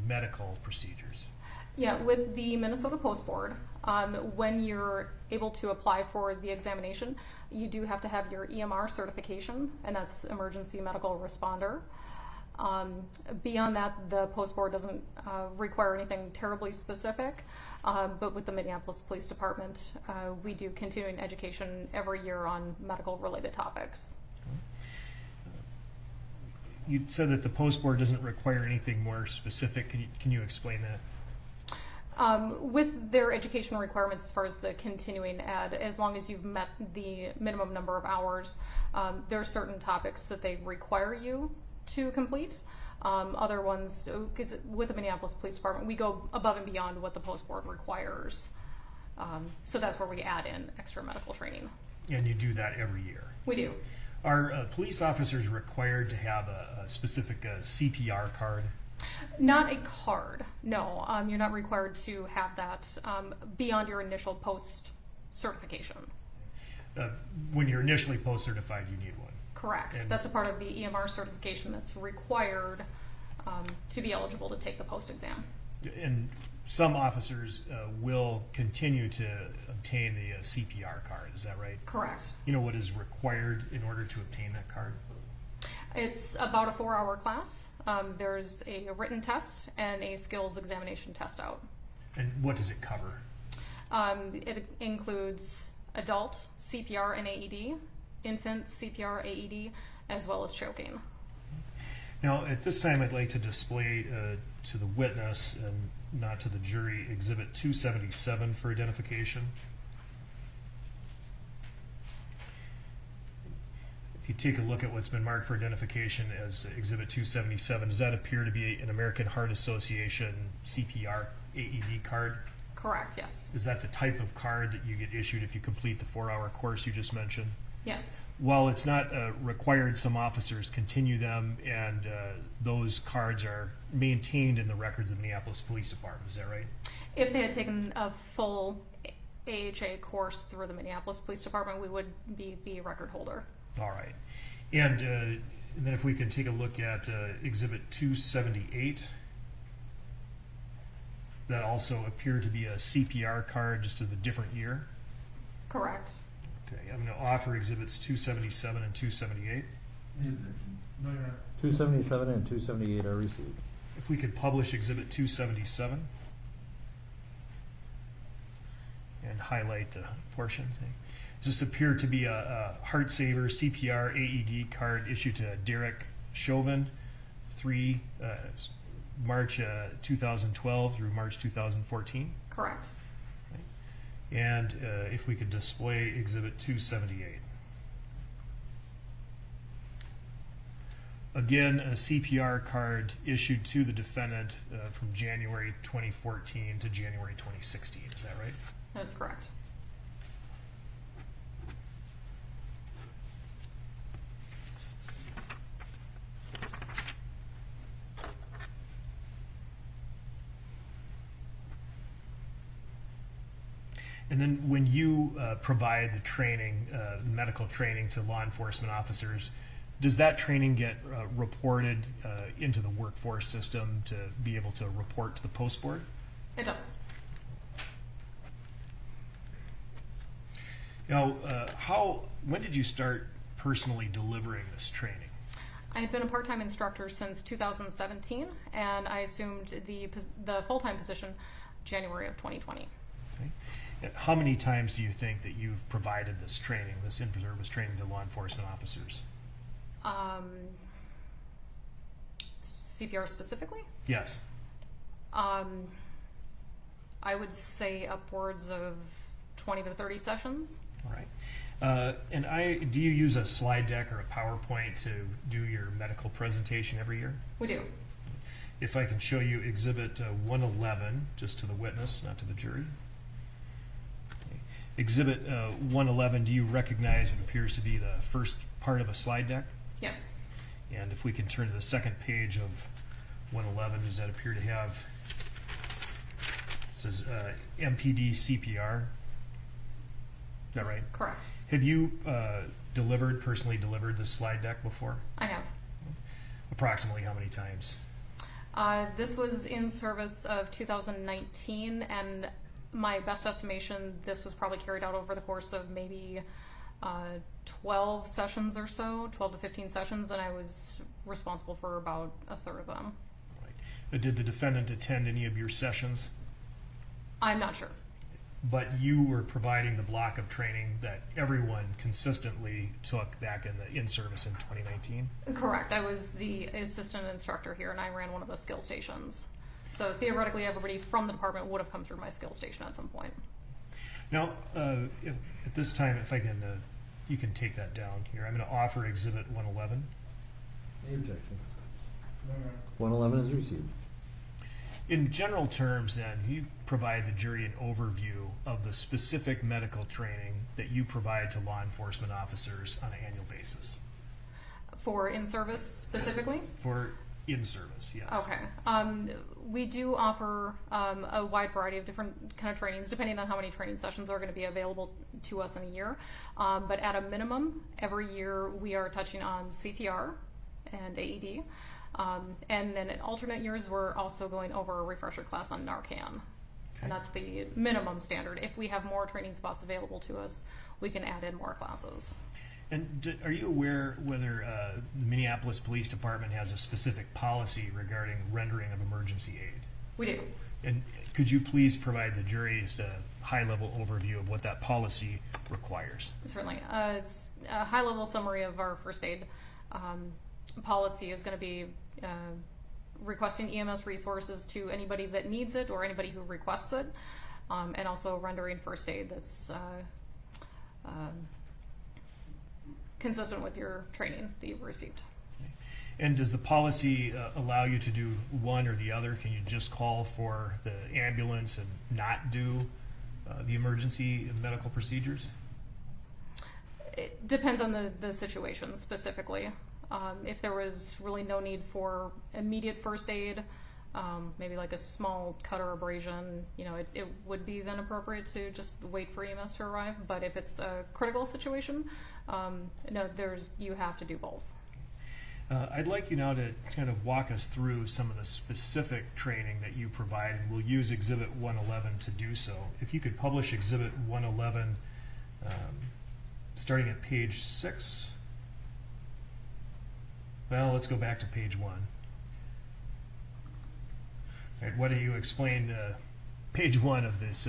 medical procedures? Yeah, with the Minnesota Post Board, when you're able to apply for the examination, you do have to have your EMR certification, and that's Emergency Medical Responder. Beyond that, the Post Board doesn't require anything terribly specific, but with the Minneapolis Police Department, we do continuing education every year on medical-related topics. You said that the Post Board doesn't require anything more specific. Can you explain that? With their education requirements as far as the continuing ed, as long as you've met the minimum number of hours, there are certain topics that they require you to complete. Other ones, because with the Minneapolis Police Department, we go above and beyond what the Post Board requires. So that's where we add in extra medical training. And you do that every year? We do. Are police officers required to have a specific CPR card? Not a card, no. You're not required to have that beyond your initial post certification. When you're initially post certified, you need one. Correct. And that's a part of the EMR certification that's required to be eligible to take the post exam. And some officers will continue to obtain the CPR card. Is that right? Correct. You know what is required in order to obtain that card? It's about a 4-hour class. There's a written test and a skills examination test out. And what does it cover? It includes adult CPR and AED, infant CPR AED, as well as choking. Now, at this time, I'd like to display to the witness and not to the jury Exhibit 277 for identification. If you take a look at what's been marked for identification as Exhibit 277, does that appear to be an American Heart Association CPR AED card? Correct, yes. Is that the type of card that you get issued if you complete the 4-hour course you just mentioned? Yes. While it's not required, some officers continue them, and those cards are maintained in the records of the Minneapolis Police Department. Is that right? If they had taken a full AHA course through the Minneapolis Police Department, we would be the record holder. All right. And then if we can take a look at Exhibit 278, that also appeared to be a CPR card, just of a different year. Correct. Okay, I'm going to offer Exhibits 277 and 278. Any objection? No, Your Honor. 277 and 278 are received. If we could publish Exhibit 277 and highlight the portion. Does this appear to be a Heart Saver CPR AED card issued to Derek Chauvin, March 2012 through March 2014? Correct. And if we could display Exhibit 278. Again, a CPR card issued to the defendant from January 2014 to January 2016. Is that right? That's correct. And then when you provide the training, medical training to law enforcement officers, does that training get reported into the workforce system to be able to report to the Post Board? It does. Now, when did you start personally delivering this training? I had been a part-time instructor since 2017, and I assumed the full-time position January of 2020. Okay. How many times do you think that you've provided this training, this in-service training to law enforcement officers? CPR specifically? Yes. I would say upwards of 20 to 30 sessions. All right. And do you use a slide deck or a PowerPoint to do your medical presentation every year? We do. If I can show you Exhibit 111, just to the witness, not to the jury. Okay. Exhibit 111, do you recognize what appears to be the first part of a slide deck? Yes. And if we can turn to the second page of 111, does that appear to have, it says MPD CPR? Is that right? Correct. Have you personally delivered this slide deck before? I have. Approximately how many times? This was in service of 2019, and my best estimation, this was probably carried out over the course of maybe 12 sessions or so, 12 to 15 sessions, and I was responsible for about a third of them. Right. Did the defendant attend any of your sessions? I'm not sure. But you were providing the block of training that everyone consistently took back in service in 2019? Correct. I was the assistant instructor here, and I ran one of the skill stations. So theoretically, everybody from the department would have come through my skill station at some point. Now, at this time, if I can, you can take that down here. I'm going to offer Exhibit 111. Any objection? 111 is received. In general terms, then, you provide the jury an overview of the specific medical training that you provide to law enforcement officers on an annual basis. For in-service specifically? For in-service, yes. Okay. We do offer a wide variety of different kind of trainings, depending on how many training sessions are going to be available to us in a year. But at a minimum, every year we are touching on CPR and AED. And then in alternate years, we're also going over a refresher class on Narcan. Okay. And that's the minimum standard. If we have more training spots available to us, we can add in more classes. And are you aware whether the Minneapolis Police Department has a specific policy regarding rendering of emergency aid? We do. And could you please provide the jury just a high-level overview of what that policy requires? Certainly. It's a high-level summary of our first aid policy is going to be requesting EMS resources to anybody that needs it or anybody who requests it, and also rendering first aid that's consistent with your training that you've received. Okay. And does the policy allow you to do one or the other? Can you just call for the ambulance and not do the emergency medical procedures? It depends on the situation specifically. If there was really no need for immediate first aid, maybe like a small cut or abrasion, it would be then appropriate to just wait for EMS to arrive. But if it's a critical situation, no, you have to do both. I'd like you now to kind of walk us through some of the specific training that you provide, and we'll use Exhibit 111 to do so. If you could publish Exhibit 111 starting at page 6. Well, let's go back to page 1. All right, why don't you explain page 1 of this?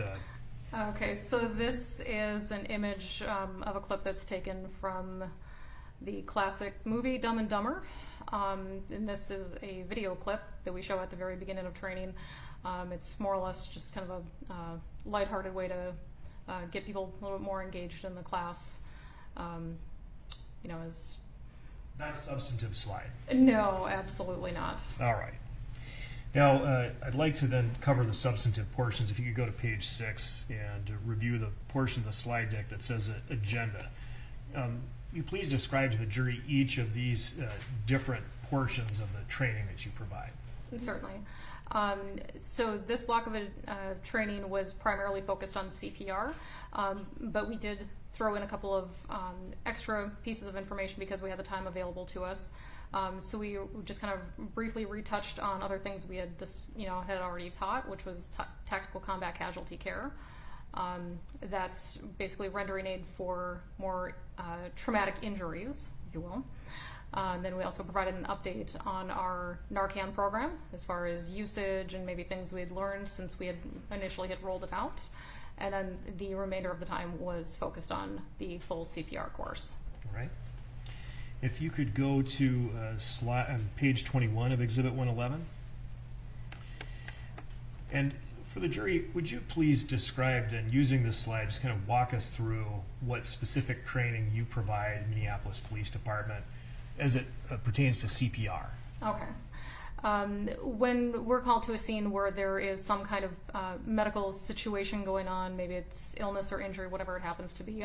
Okay, so this is an image of a clip that's taken from the classic movie Dumb and Dumber. And this is a video clip that we show at the very beginning of training. It's more or less just kind of a lighthearted way to get people a little bit more engaged in the class. As not a substantive slide. No, absolutely not. All right. Now, I'd like to then cover the substantive portions. If you could go to page 6 and review the portion of the slide deck that says agenda. You please describe to the jury each of these different portions of the training that you provide. Certainly. So this block of training was primarily focused on CPR, but we did throw in a couple of extra pieces of information because we had the time available to us. So we just kind of briefly retouched on other things we had had already taught, which was tactical combat casualty care. That's basically rendering aid for more traumatic injuries, if you will. Then we also provided an update on our Narcan program as far as usage and maybe things we had learned since we had initially rolled it out. And then the remainder of the time was focused on the full CPR course. All right. If you could go to page 21 of Exhibit 111. And for the jury, would you please describe, and using this slide, just kind of walk us through what specific training you provide Minneapolis Police Department as it pertains to CPR? Okay. When we're called to a scene where there is some kind of medical situation going on, maybe it's illness or injury, whatever it happens to be,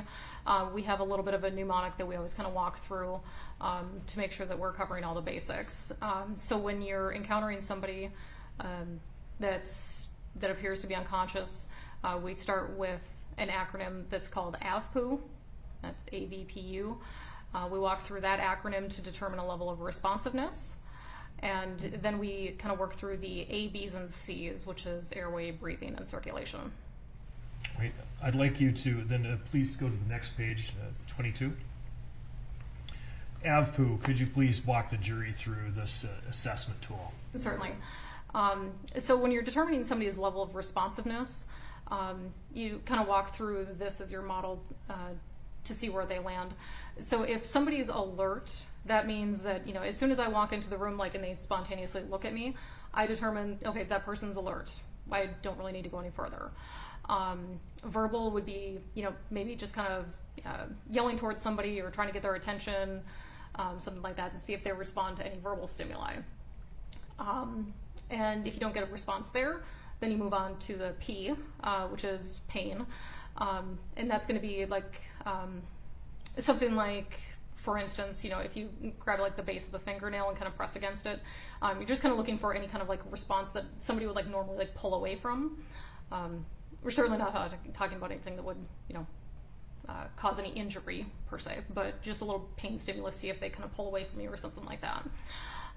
we have a little bit of a mnemonic that we always kind of walk through to make sure that we're covering all the basics. So when you're encountering somebody that appears to be unconscious, we start with an acronym that's called AVPU. That's AVPU. We walk through that acronym to determine a level of responsiveness. And then we kind of work through the A, B's, and C's, which is airway, breathing, and circulation. Right. I'd like you to then please go to the next page, 22. AVPU, could you please walk the jury through this assessment tool? Certainly. So when you're determining somebody's level of responsiveness, you kind of walk through this as your model to see where they land. So if somebody's alert, that means that, you know, as soon as I walk into the room, like, and they spontaneously look at me, I determine, okay, that person's alert. I don't really need to go any further. Verbal would be, you know, maybe just kind of yelling towards somebody or trying to get their attention, something like that, to see if they respond to any verbal stimuli. And if you don't get a response there, then you move on to the P, which is pain. And that's going to be like something like, for instance, you know, if you grab like the base of the fingernail and kind of press against it, you're just kind of looking for any kind of like response that somebody would like normally like pull away from. We're certainly not talking about anything that would, you know, cause any injury per se, but just a little pain stimulus, see if they kind of pull away from you or something like that.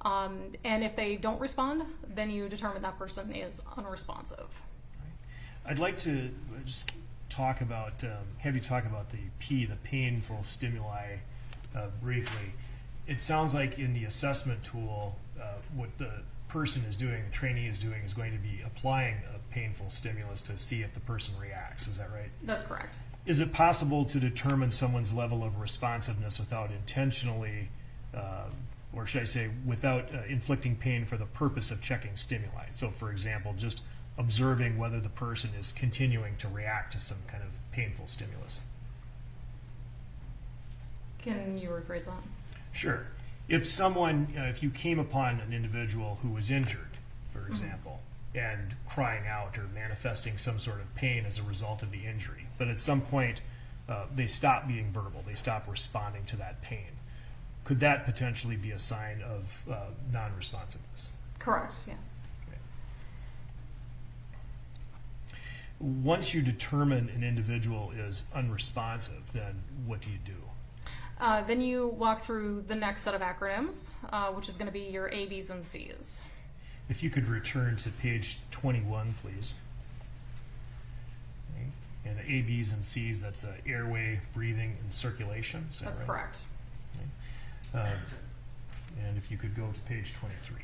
And if they don't respond, then you determine that person is unresponsive. I'd like to just talk about, have you talk about the P, the painful stimuli, briefly. It sounds like in the assessment tool, what the person is doing, the trainee is doing, is going to be applying a painful stimulus to see if the person reacts. Is that right? That's correct. Is it possible to determine someone's level of responsiveness without intentionally, or should I say, without inflicting pain for the purpose of checking stimuli? So, for example, just observing whether the person is continuing to react to some kind of painful stimulus. Can you rephrase that? Sure. If someone, if you came upon an individual who was injured, for example, and crying out or manifesting some sort of pain as a result of the injury, but at some point they stop being verbal, they stop responding to that pain, could that potentially be a sign of non-responsiveness? Correct, yes. Once you determine an individual is unresponsive, then what do you do? Then you walk through the next set of acronyms, which is going to be your A, B's, and C's. If you could return to page 21, please. Okay. And A, B's, and C's, that's airway, breathing, and circulation. Is that That's right? correct. Okay. And if you could go to page 23.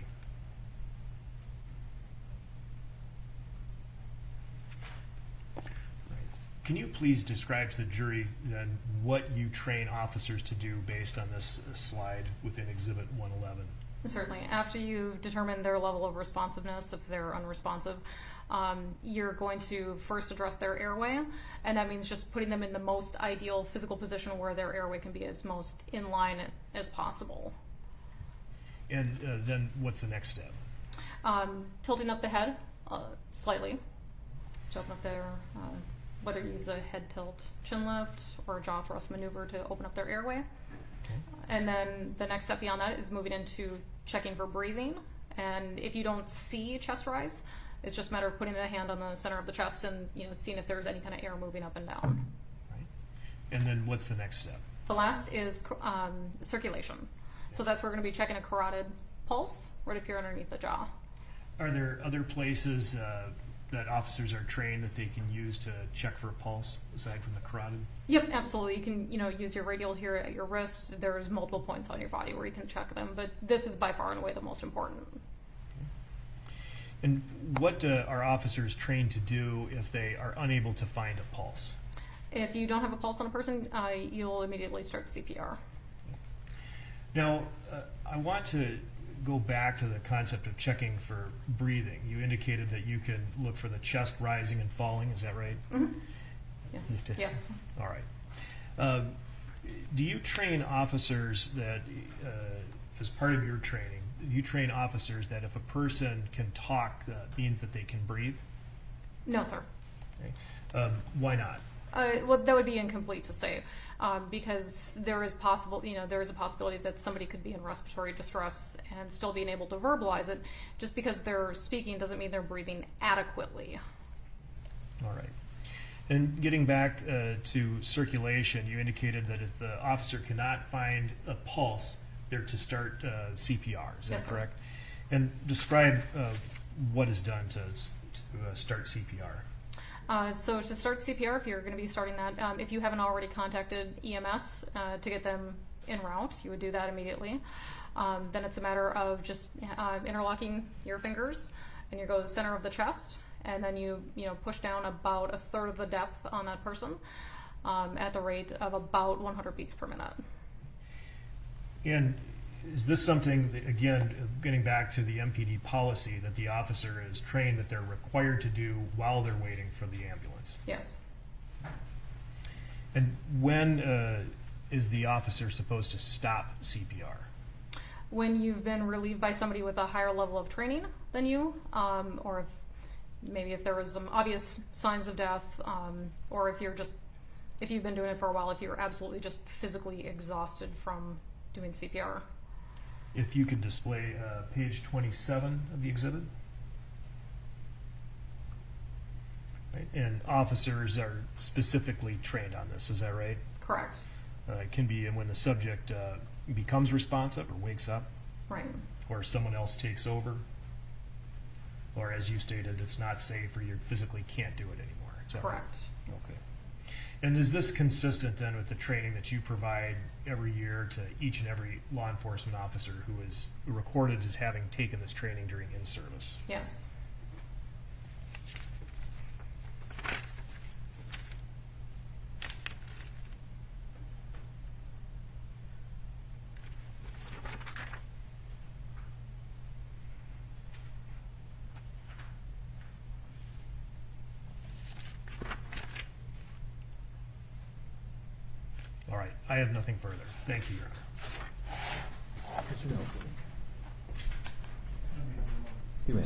Can you please describe to the jury then what you train officers to do based on this slide within Exhibit 111? Certainly. After you've determined their level of responsiveness, if they're unresponsive, you're going to first address their airway, and that means just putting them in the most ideal physical position where their airway can be as most in line as possible. And then what's the next step? Tilting up the head slightly to open up their whether you use a head tilt chin lift or a jaw thrust maneuver to open up their airway. Okay. And then the next step beyond that is moving into checking for breathing. And if you don't see chest rise, it's just a matter of putting a hand on the center of the chest and, you know, seeing if there's any kind of air moving up and down. Right. And then what's the next step? The last is circulation. So that's where we're going to be checking a carotid pulse right up here underneath the jaw. Are there other places that officers are trained that they can use to check for a pulse aside from the carotid? Yep, absolutely. You can, you know, use your radial here at your wrist. There's multiple points on your body where you can check them, but this is by far and away the most important. And what are officers trained to do if they are unable to find a pulse? If you don't have a pulse on a person, you'll immediately start CPR. Now, I want to go back to the concept of checking for breathing. You indicated that you can look for the chest rising and falling. Is that right? Mm-hmm. Yes. Yes. All right. Do you train officers that as part of your training, you train officers that if a person can talk, that means that they can breathe? No, sir. Okay. Why not? Well, that would be incomplete to say, because there is a possibility that somebody could be in respiratory distress and still being able to verbalize it. Just because they're speaking doesn't mean they're breathing adequately. All right. And getting back to circulation, you indicated that if the officer cannot find a pulse, they're to start CPR. Is that Yes, sir. correct? And describe what is done to start CPR. So to start CPR, if you're going to be starting that, if you haven't already contacted EMS to get them en route, you would do that immediately. Then it's a matter of just interlocking your fingers, and you go to the center of the chest, and then you push down about a third of the depth on that person at the rate of about 100 beats per minute. And is this something, that, again, getting back to the MPD policy, that the officer is trained that they're required to do while they're waiting for the ambulance? Yes. And when is the officer supposed to stop CPR? When you've been relieved by somebody with a higher level of training than you, or if there was some obvious signs of death, or if you've been doing it for a while, if you're absolutely just physically exhausted from doing CPR. If you could display page 27 of the exhibit. Right. And officers are specifically trained on this, is that right? Correct. It can be when the subject becomes responsive or wakes up, Right. or someone else takes over, or as you stated, it's not safe or you physically can't do it anymore. Is that Correct. right? Yes. Okay. And is this consistent then with the training that you provide every year to each and every law enforcement officer who is recorded as having taken this training during in-service? Yes. All right, I have nothing further. Thank you, Your Honor. Mr. Nelson. You may.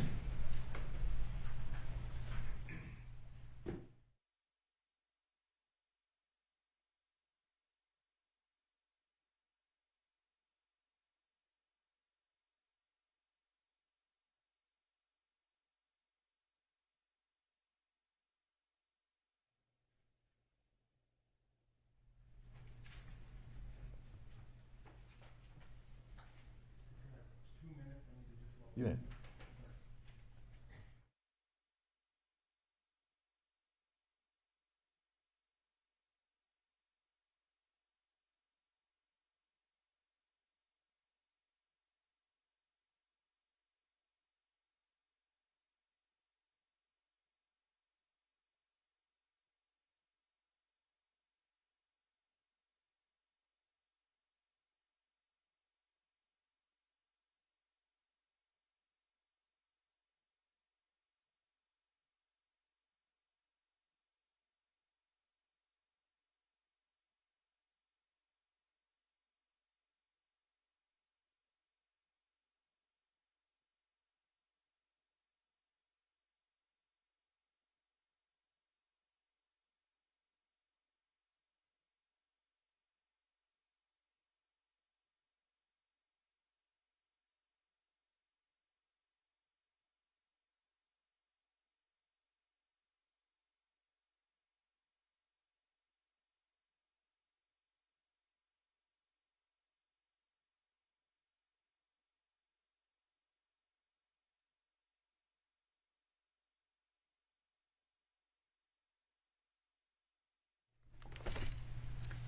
You may.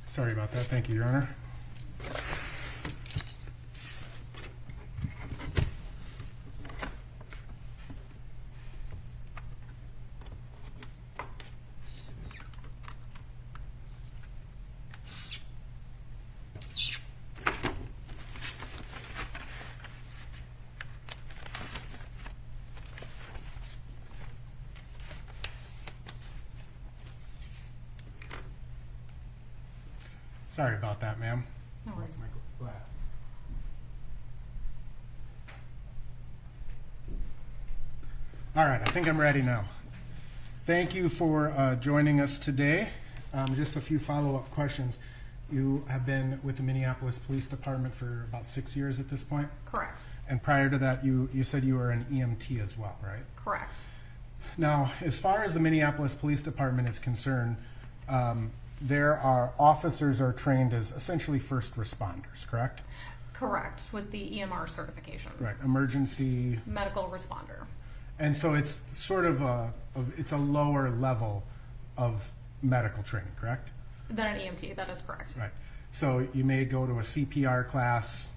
Sorry about that. Thank you, Your Honor. Sorry about that, ma'am. No worries. Glass. All right, I think I'm ready now. Thank you for joining us today. Just a few follow-up questions. You have been with the Minneapolis Police Department for about 6 years at this point? Correct. And prior to that, you said you were an EMT as well, right? Correct. Now, as far as the Minneapolis Police Department is concerned, there are officers are trained as essentially first responders, correct? Correct, with the EMR certification. Right, emergency. Medical responder. And so it's sort of it's a lower level of medical training, correct? Then an EMT, that is correct. Right. So you may go to a CPR class,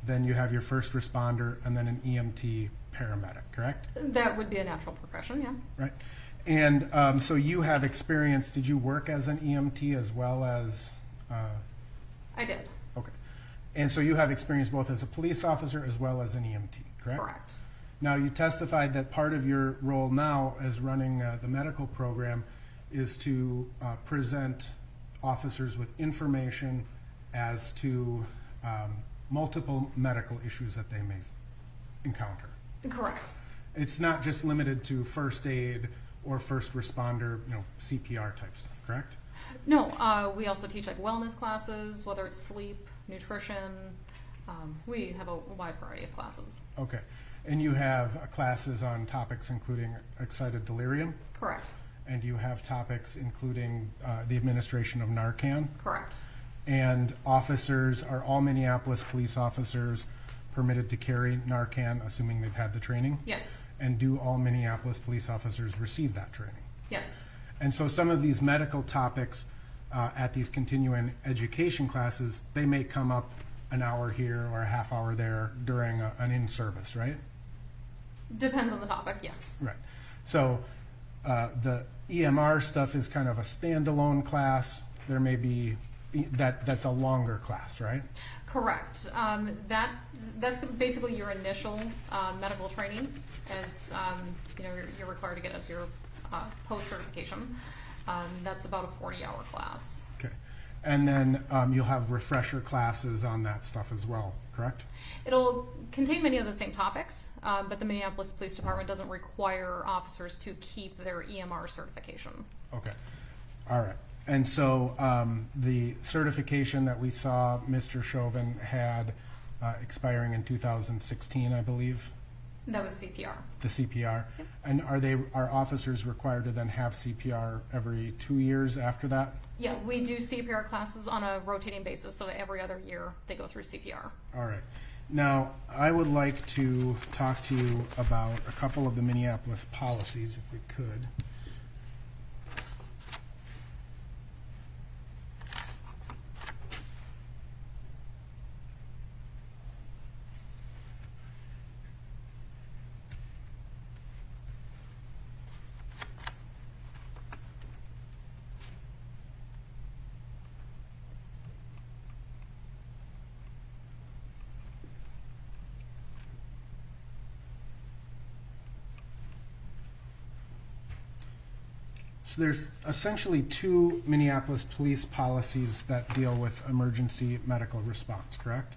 then you have your first responder, and then an EMT paramedic, correct? That would be a natural progression, yeah. Right. And so you have experience, did you work as an EMT as well as? I did. Okay. And so you have experience both as a police officer as well as an EMT, correct? Correct. Now, you testified that part of your role now as running the medical program is to present officers with information as to multiple medical issues that they may encounter. Correct. It's not just limited to first aid or first responder, CPR type stuff, correct? No, we also teach like wellness classes, whether it's sleep, nutrition. We have a wide variety of classes. Okay. And you have classes on topics including excited delirium? Correct. And you have topics including the administration of Narcan? Correct. And officers, are all Minneapolis police officers permitted to carry Narcan, assuming they've had the training? Yes. And do all Minneapolis police officers receive that training? Yes. And so some of these medical topics at these continuing education classes, they may come up an hour here or a half hour there during an in-service, right? Depends on the topic, yes. Right. So the EMR stuff is kind of a standalone class. There may be, that's a longer class, right? Correct. That's basically your initial medical training, as you're required to get as your post certification. That's about a 40-hour class. Okay. And then you'll have refresher classes on that stuff as well, correct? It'll contain many of the same topics, but the Minneapolis Police Department doesn't require officers to keep their EMR certification. Okay. All right. And so the certification that we saw Mr. Chauvin had expiring in 2016, I believe? That was CPR. The CPR. Yep. And are officers required to then have CPR every 2 years after that? Yeah, we do CPR classes on a rotating basis, so every other year they go through CPR. All right. Now, I would like to talk to you about a couple of the Minneapolis policies, if we could. So there's essentially two Minneapolis police policies that deal with emergency medical response, correct?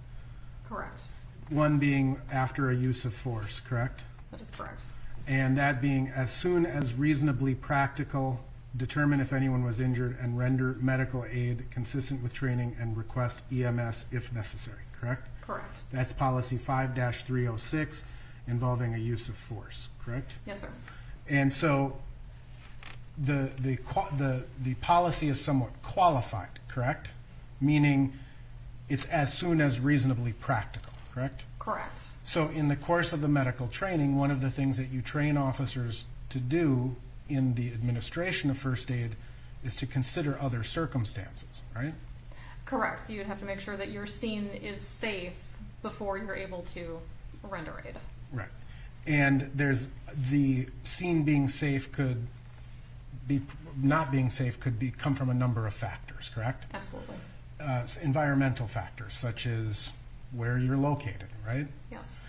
Correct. One being after a use of force, correct? That is correct. And that being as soon as reasonably practical, determine if anyone was injured and render medical aid consistent with training and request EMS if necessary, correct? Correct. That's policy 5-306 involving a use of force, correct? Yes, sir. And so the policy is somewhat qualified, correct? Meaning it's as soon as reasonably practical, correct? Correct. So in the course of the medical training, one of the things that you train officers to do in the administration of first aid is to consider other circumstances, right? Correct. So you'd have to make sure that your scene is safe before you're able to render aid. Right. And there's the scene being safe could be, not being safe could be come from a number of factors, correct? Absolutely. Environmental factors such as where you're located, right? Yes.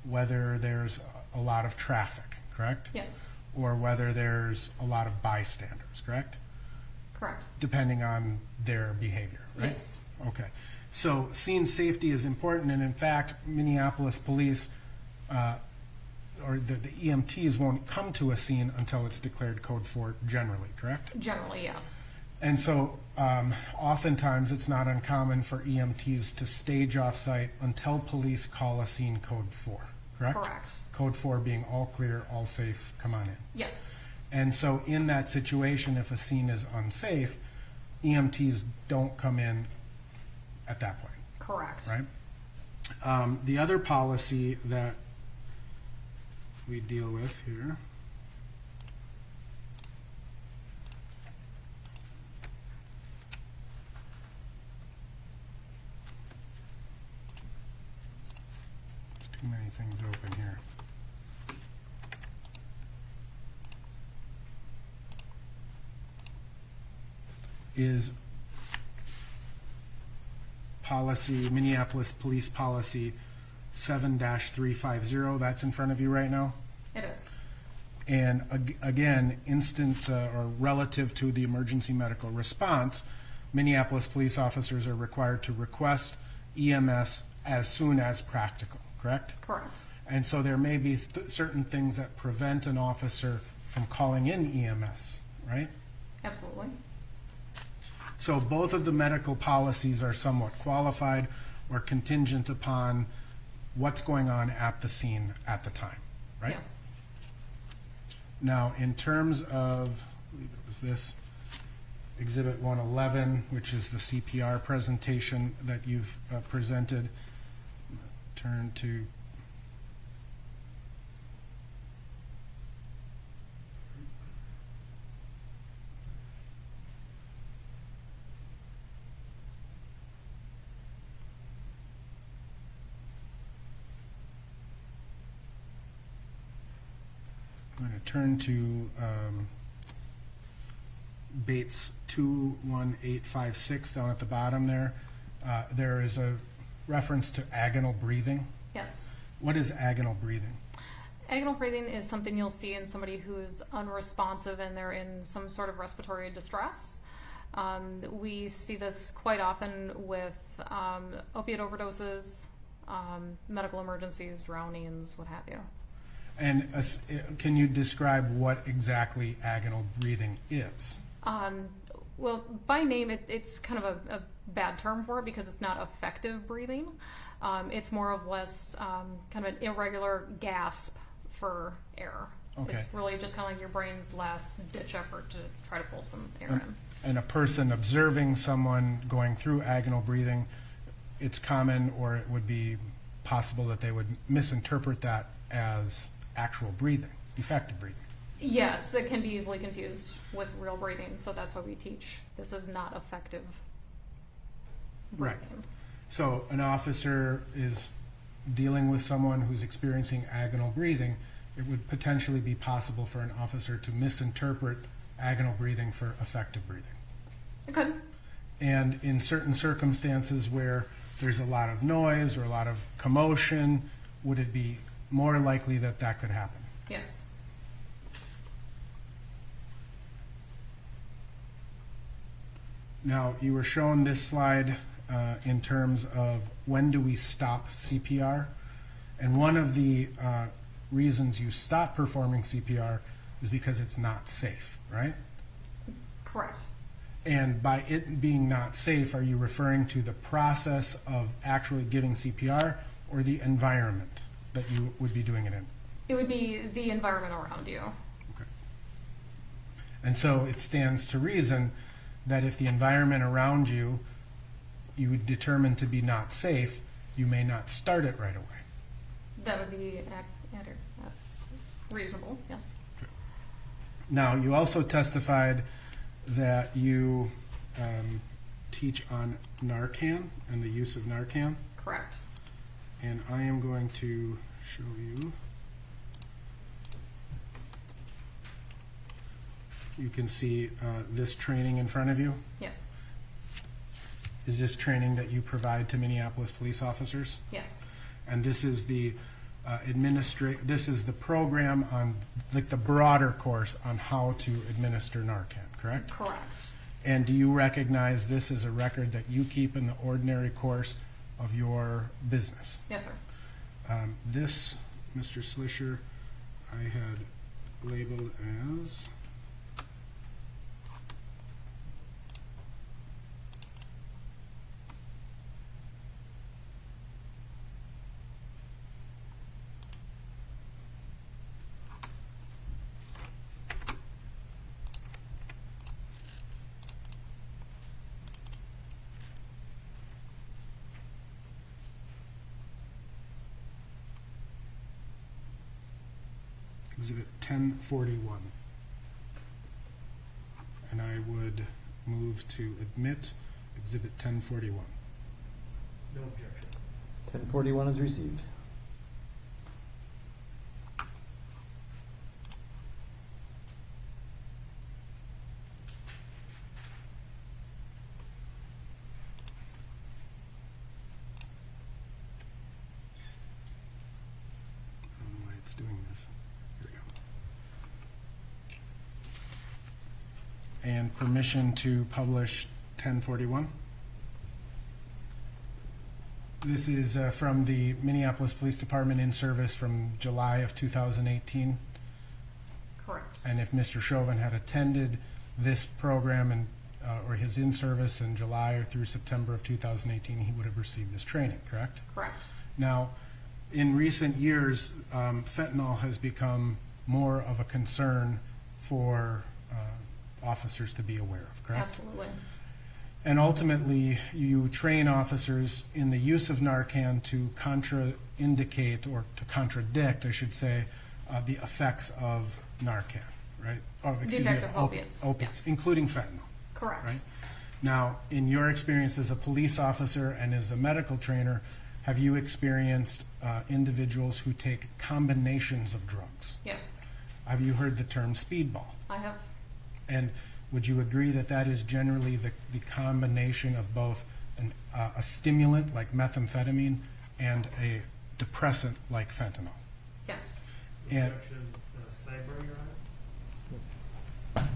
Whether there's a lot of traffic, correct? Yes. Or whether there's a lot of bystanders, correct? Correct. Depending on their behavior, right? Yes. Okay. So scene safety is important, and in fact, Minneapolis police or the EMTs won't come to a scene until it's declared code 4 generally, correct? Generally, yes. And so oftentimes it's not uncommon for EMTs to stage off-site until police call a scene code 4, correct? Correct. Code 4 being all clear, all safe, come on in. Yes. And so in that situation, if a scene is unsafe, EMTs don't come in at that point, Correct. right? The other policy that we deal with here too many things open here. Is policy, Minneapolis Police Policy 7-350. That's in front of you right now. It is. And again, instant or relative to the emergency medical response, Minneapolis police officers are required to request EMS as soon as practical, correct? Correct. And so there may be certain things that prevent an officer from calling in EMS, right? Absolutely. So both of the medical policies are somewhat qualified or contingent upon what's going on at the scene at the time, right? Yes. Now, in terms of, I believe it was this, Exhibit 111, which is the CPR presentation that you've presented, turn to I'm going to turn to Bates 21856 down at the bottom there. There is a reference to agonal breathing. Yes. What is agonal breathing? Agonal breathing is something you'll see in somebody who's unresponsive and they're in some sort of respiratory distress. We see this quite often with opiate overdoses, medical emergencies, drownings, what have you. And can you describe what exactly agonal breathing is? Well, by name, it's kind of a bad term for it because it's not effective breathing. It's more or less kind of an irregular gasp for air. Okay. It's really just kind of like your brain's last ditch effort to try to pull some air in. And a person observing someone going through agonal breathing, it's common, or it would be possible that they would misinterpret that as actual breathing, effective breathing. Yes, it can be easily confused with real breathing, so that's why we teach this is not effective breathing. Right. So an officer is dealing with someone who's experiencing agonal breathing. It would potentially be possible for an officer to misinterpret agonal breathing for effective breathing. It could. And in certain circumstances where there's a lot of noise or a lot of commotion, would it be more likely that that could happen? Yes. Now, you were shown this slide in terms of when do we stop CPR, and one of the reasons you stop performing CPR is because it's not safe, right? Correct. And by it being not safe, are you referring to the process of actually giving CPR or the environment that you would be doing it in? It would be the environment around you. Okay. And so it stands to reason that if the environment around you you would determine to be not safe, you may not start it right away. That would be reasonable, yes. Okay. Now, you also testified that you teach on Narcan and the use of Narcan. Correct. And I am going to show you. You can see this training in front of you. Yes. Is this training that you provide to Minneapolis police officers? Yes. And this is the this is the program on like the broader course on how to administer Narcan, correct? Correct. And do you recognize this as a record that you keep in the ordinary course of your business? Yes, sir. This, Mr. Slisher, I had labeled as Exhibit 1041. And I would move to admit Exhibit 1041. No objection. 1041 is received. I don't know why it's doing this. Here we go. And permission to publish 1041. This is from the Minneapolis Police Department in service from July of 2018. Correct. And if Mr. Chauvin had attended this program and or his in-service in July or through September of 2018, he would have received this training, correct? Correct. Now, in recent years, fentanyl has become more of a concern for officers to be aware of, correct? Absolutely. And ultimately, you train officers in the use of Narcan to contraindicate, or to contradict, I should say, the effects of Narcan, right? Oh, The effect of opiates. Opiates, Yes. including fentanyl. Correct. Right? Now, in your experience as a police officer and as a medical trainer, have you experienced individuals who take combinations of drugs? Yes, Have you heard the term speedball? I have. And would you agree that that is generally the combination of both a stimulant like methamphetamine and a depressant like fentanyl? Yes. And Objection, sidebar, Your Honor.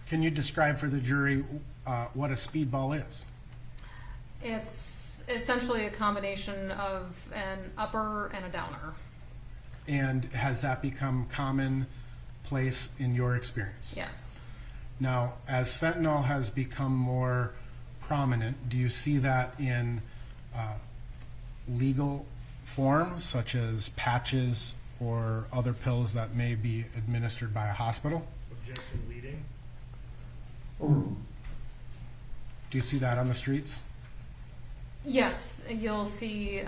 can you describe for the jury what a speedball is? It's essentially a combination of an upper and a downer. And has that become commonplace in your experience? Yes. Now, as fentanyl has become more prominent, do you see that in legal forms, such as patches or other pills that may be administered by a hospital? Objection leading. Do you see that on the streets? Yes, you'll see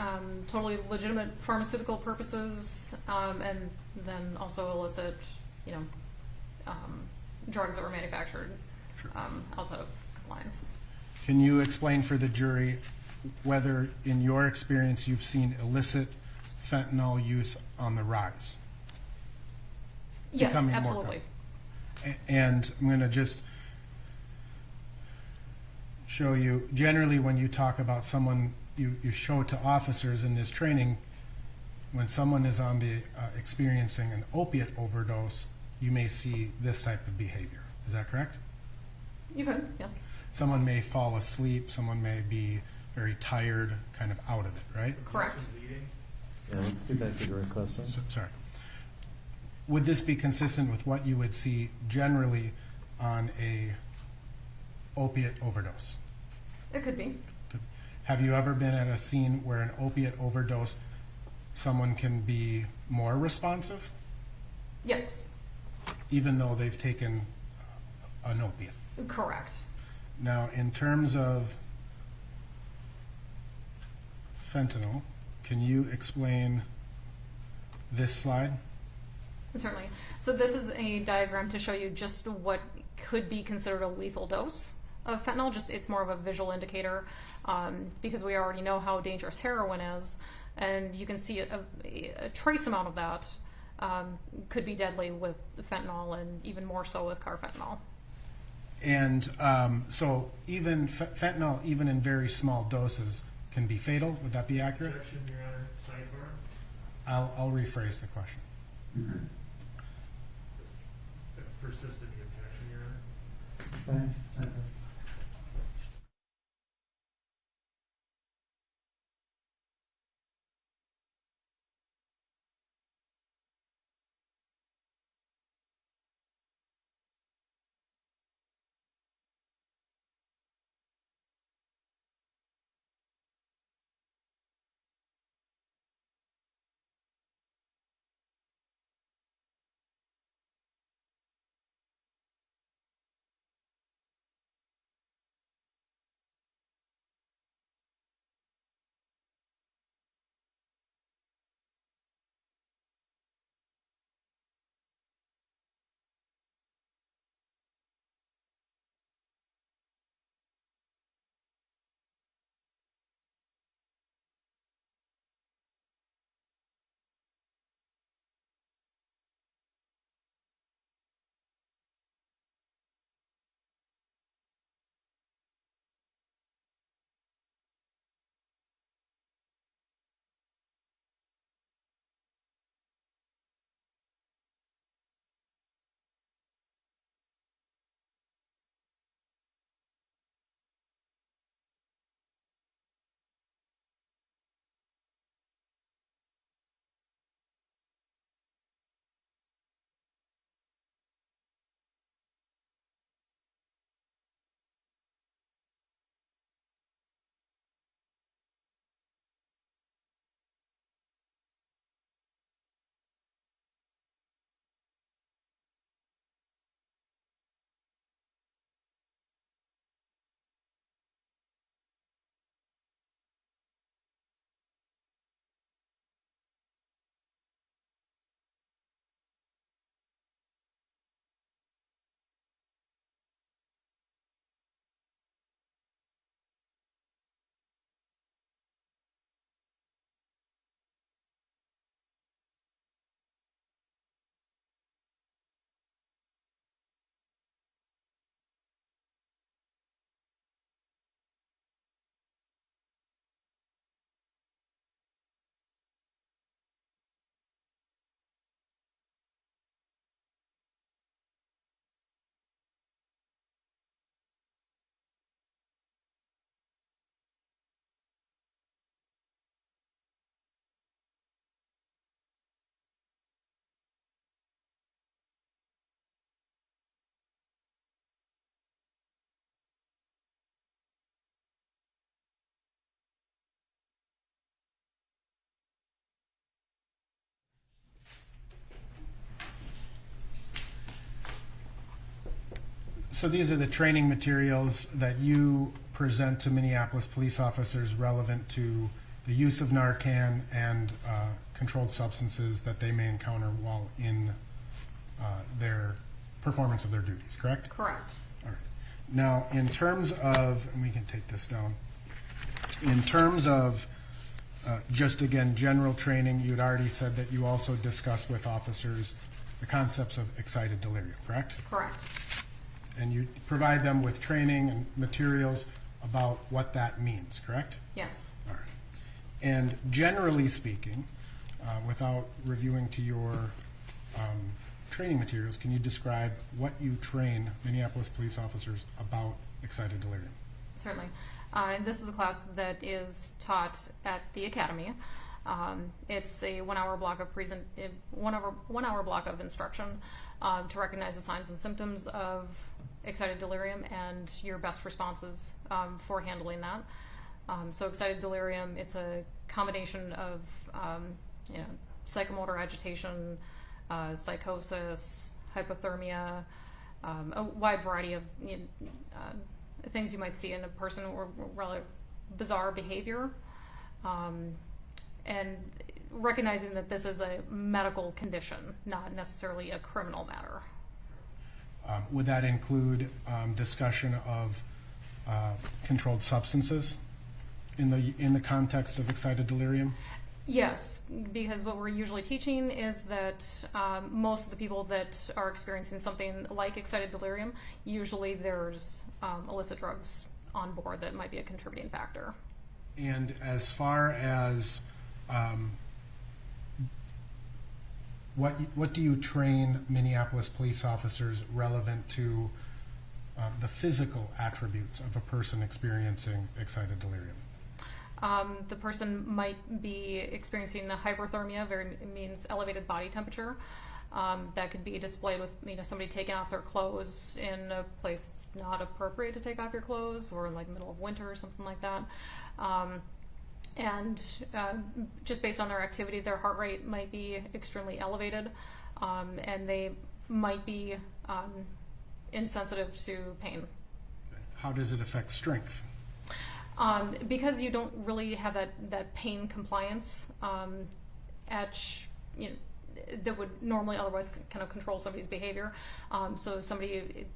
totally legitimate pharmaceutical purposes, and then also illicit, drugs that were manufactured outside of lines. Can you explain for the jury whether, in your experience, you've seen illicit fentanyl use on the rise? Yes, Becoming more absolutely. And I'm going to just show you, generally when you talk about someone, you show it to officers in this training, when someone is on the experiencing an opiate overdose, you may see this type of behavior. Is that correct? You could, yes. Someone may fall asleep, someone may be very tired, kind of out of it, right? Correct. Leading. Yeah, let's get back to direct question. Sorry. Would this be consistent with what you would see generally on a opiate overdose? It could be. Have you ever been at a scene where an opiate overdose, someone can be more responsive, Yes, even though they've taken an opiate? correct. Now, in terms of fentanyl, can you explain this slide? Certainly. So this is a diagram to show you just what could be considered a lethal dose of fentanyl. Just it's more of a visual indicator because we already know how dangerous heroin is, and you can see a trace amount of that could be deadly with fentanyl, and even more so with carfentanil. And so even fentanyl, even in very small doses, can be fatal. Would that be accurate? Objection, Your Honor. Sidebar. I'll rephrase the question. Persist in the objection, Your Honor. So these are the training materials that you present to Minneapolis police officers relevant to the use of Narcan and controlled substances that they may encounter while in their performance of their duties, correct? Correct. All right. Now, in terms of, and we can take this down, in terms of just again general training, you had already said that you also discussed with officers the concepts of excited delirium, correct? Correct. And you provide them with training and materials about what that means, correct? Yes. All right. And generally speaking, without reviewing to your training materials, can you describe what you train Minneapolis police officers about excited delirium? Certainly. This is a class that is taught at the academy. It's a 1 hour block of 1 hour block of instruction to recognize the signs and symptoms of excited delirium and your best responses for handling that. So excited delirium, it's a combination of psychomotor agitation, psychosis, hypothermia, a wide variety of things you might see in a person or rather bizarre behavior. And recognizing that this is a medical condition, not necessarily a criminal matter. Would that include discussion of controlled substances in the context of excited delirium? Yes, because what we're usually teaching is that most of the people that are experiencing something like excited delirium, usually there's illicit drugs on board that might be a contributing factor. And as far as what do you train Minneapolis police officers relevant to the physical attributes of a person experiencing excited delirium? The person might be experiencing a hyperthermia, means elevated body temperature. That could be displayed with somebody taking off their clothes in a place it's not appropriate to take off your clothes, or in like the middle of winter or something like that. And just based on their activity, their heart rate might be extremely elevated, and they might be insensitive to pain. How does it affect strength? Because you don't really have that pain compliance that would normally otherwise kind of control somebody's behavior. So somebody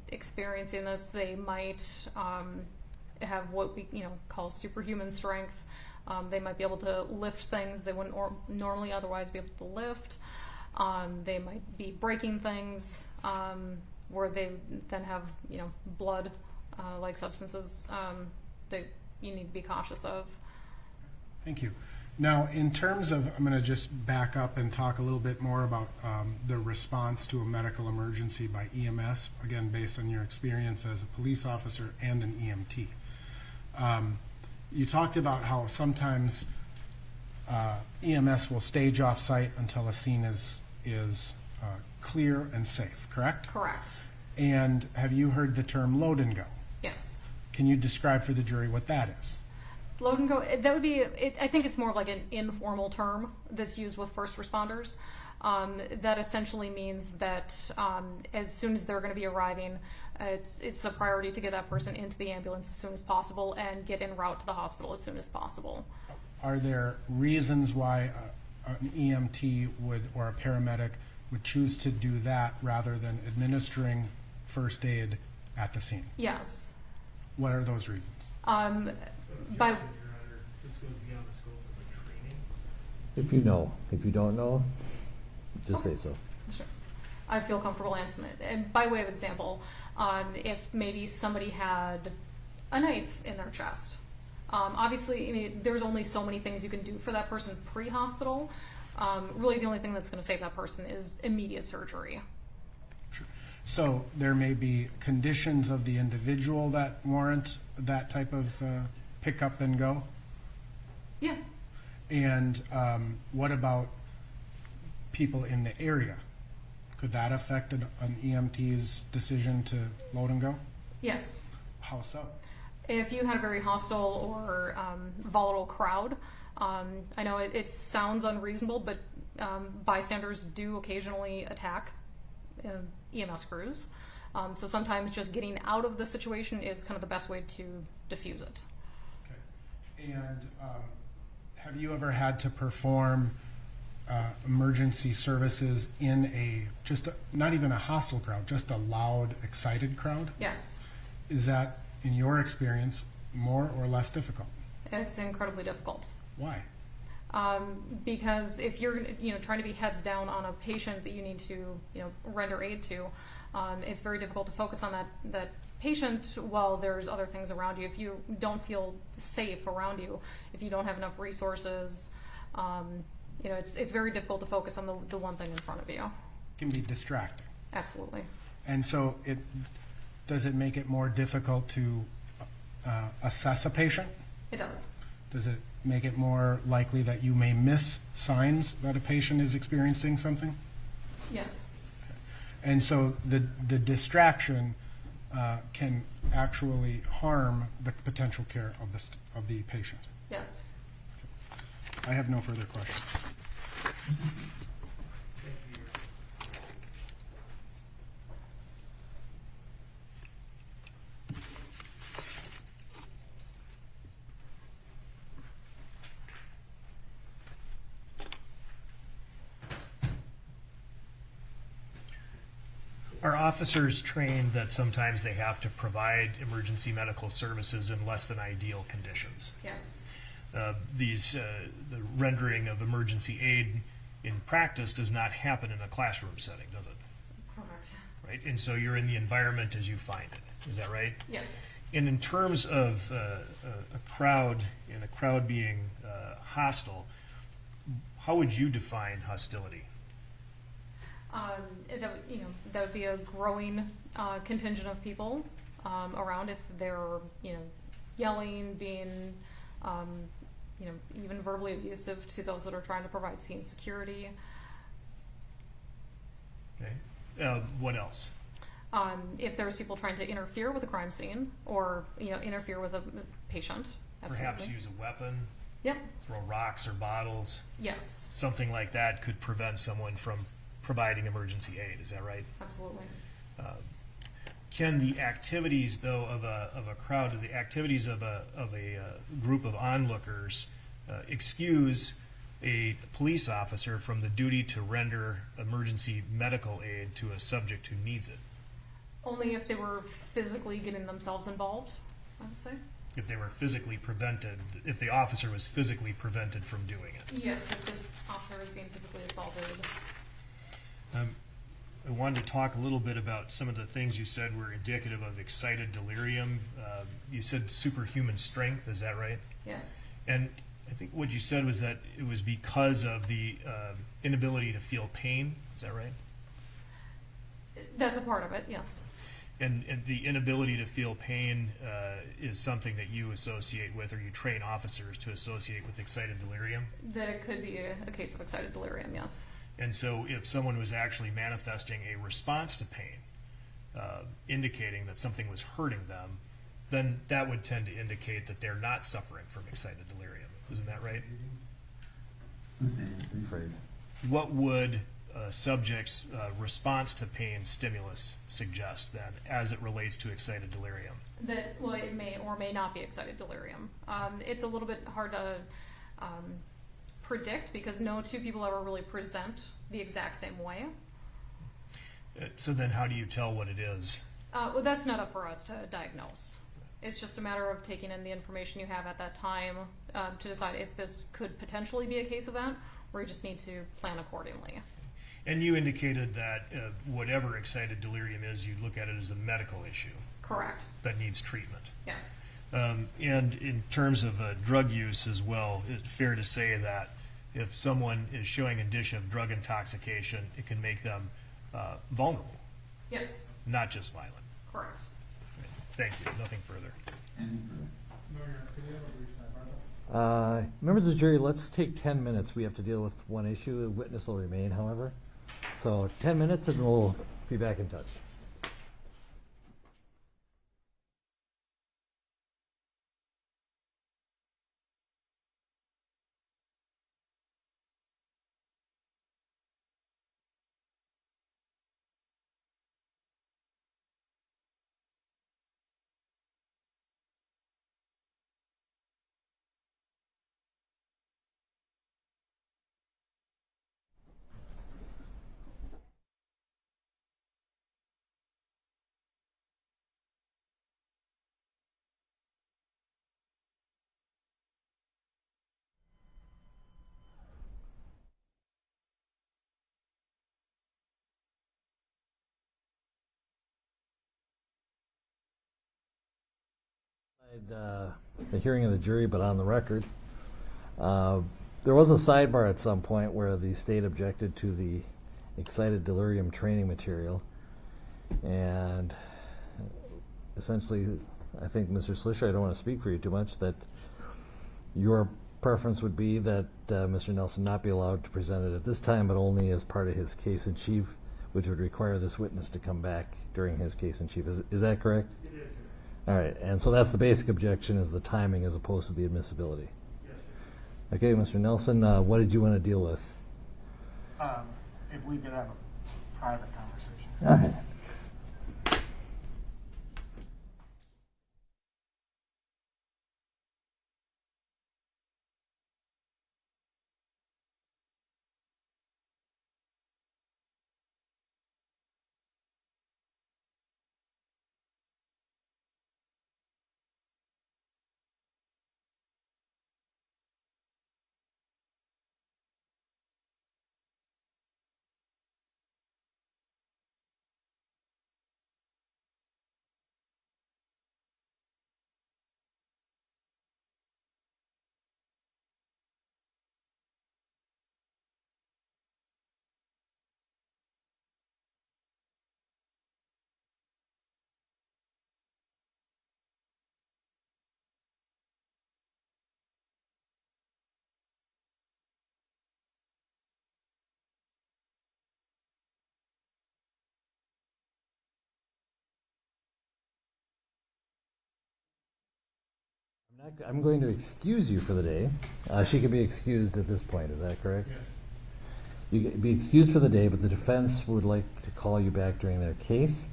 experiencing this, they might have what we call superhuman strength. They might be able to lift things they wouldn't normally otherwise be able to lift. They might be breaking things where they then have blood like substances that you need to be cautious of. Thank you. Now, in terms of, I'm going to just back up and talk a little bit more about the response to a medical emergency by EMS, again, based on your experience as a police officer and an EMT. You talked about how sometimes EMS will stage off-site until a scene is clear and safe, correct? Correct. And have you heard the term load and go? Yes. Can you describe for the jury what that is? Load and go, that would be, I think it's more of like an informal term that's used with first responders. That essentially means that as soon as they're going to be arriving, it's a priority to get that person into the ambulance as soon as possible and get en route to the hospital as soon as possible. Are there reasons why an EMT would, or a paramedic would choose to do that rather than administering first aid at the scene? Yes. What are those reasons? By This goes beyond the scope of the training. If you know. If you don't know, just say so. Sure. I feel comfortable answering it. And by way of example, if maybe somebody had a knife in their chest, obviously, there's only so many things you can do for that person pre-hospital. Really, the only thing that's going to save that person is immediate surgery. Sure. So there may be conditions of the individual that warrant that type of pick up and go? Yeah. And what about people in the area? Could that affect an EMT's decision to load and go? Yes. How so? If you had a very hostile or volatile crowd, I know it sounds unreasonable, but bystanders do occasionally attack EMS crews. So sometimes just getting out of the situation is kind of the best way to diffuse it. Okay. And have you ever had to perform emergency services in not even a hostile crowd, just a loud, excited crowd? Yes. Is that, in your experience, more or less difficult? It's incredibly difficult. Why? Because if you're trying to be heads down on a patient that you need to render aid to, it's very difficult to focus on that patient while there's other things around you. If you don't feel safe around you, if you don't have enough resources, it's very difficult to focus on the one thing in front of you. It can be distracting. Absolutely. And so does it make it more difficult to assess a patient? It does. Does it make it more likely that you may miss signs that a patient is experiencing something? Yes. And so the distraction can actually harm the potential care of the patient. Yes. I have no further questions. Are officers trained that sometimes they have to provide emergency medical services in less than ideal conditions? Yes. The rendering of emergency aid in practice does not happen in a classroom setting, does it? Correct. Right? And so you're in the environment as you find it. Is that right? Yes. And in terms of a crowd and a crowd being hostile, how would you define hostility? That would be a growing contingent of people around. If they're yelling, being even verbally abusive to those that are trying to provide scene security. Okay. What else? If there's people trying to interfere with a crime scene or interfere with a patient. Absolutely. Perhaps use a weapon. Yep. Throw rocks or bottles. Yes. Something like that could prevent someone from providing emergency aid. Is that right? Absolutely. Can the activities, though, of a crowd, the activities of a group of onlookers, excuse a police officer from the duty to render emergency medical aid to a subject who needs it? Only if they were physically getting themselves involved, I would say. If they were physically prevented, if the officer was physically prevented from doing it? Yes, if the officer is being physically assaulted. I wanted to talk a little bit about some of the things you said were indicative of excited delirium. You said superhuman strength, is that right? Yes. And I think what you said was that it was because of the inability to feel pain, is that right? That's a part of it, yes. And the inability to feel pain is something that you associate with, or you train officers to associate with excited delirium? That it could be a case of excited delirium, yes. And so if someone was actually manifesting a response to pain, indicating that something was hurting them, then that would tend to indicate that they're not suffering from excited delirium. Isn't that right? Rephrase. What would a subject's response to pain stimulus suggest then, as it relates to excited delirium? That, well, it may or may not be excited delirium. It's a little bit hard to predict because no two people ever really present the exact same way. So then how do you tell what it is? Well, that's not up for us to diagnose. It's just a matter of taking in the information you have at that time to decide if this could potentially be a case of that, or you just need to plan accordingly. And you indicated that whatever excited delirium is, you look at it as a medical issue. Correct. That needs treatment. Yes. And in terms of drug use as well, it's fair to say that if someone is showing indicia of drug intoxication, it can make them vulnerable, Yes. not just violent. Correct. Thank you. Nothing further. Members of the jury, let's take 10 minutes. We have to deal with one issue. A witness will remain, however. So 10 minutes and we'll be back in touch. The hearing of the jury, but on the record. There was a sidebar at some point where the state objected to the excited delirium training material, and essentially, I think, Mr. Slisher, I don't want to speak for you too much, that your preference would be that Mr. Nelson not be allowed to present it at this time, but only as part of his case in chief, which would require this witness to come back during his case in chief. Is that correct? It is. All right, and so that's the basic objection, is the timing as opposed to the admissibility. Yes, sir. Okay, Mr. Nelson, what did you want to deal with? If we could have a private conversation. All right. I'm going to excuse you for the day. She can be excused at this point, is that correct? Yes. You can be excused for the day, but the defense would like to call you back during their case.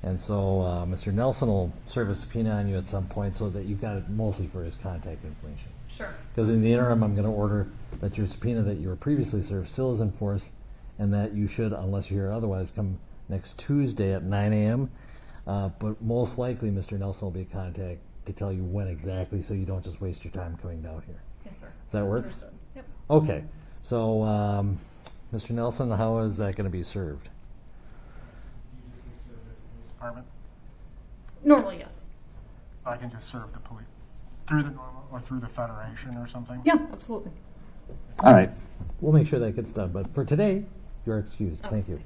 And so Mr. Nelson will serve a subpoena on you at some point so that you've got it mostly for his contact information. Sure. Because in the interim, I'm going to order that your subpoena that you were previously served still is in force, and that you should, unless you hear otherwise, come next Tuesday at 9 a.m. But most likely, Mr. Nelson will be in contact to tell you when exactly, so you don't just waste your time coming down here. Yes, sir. Does that work? Understood. Yep. Okay. So, Mr. Nelson, how is that going to be served? Department, Normally, yes. so I can just serve the police through the normal or through the federation or something? Yeah, absolutely. All right. We'll make sure that gets done. But for today, you're excused. Oh, Thank you.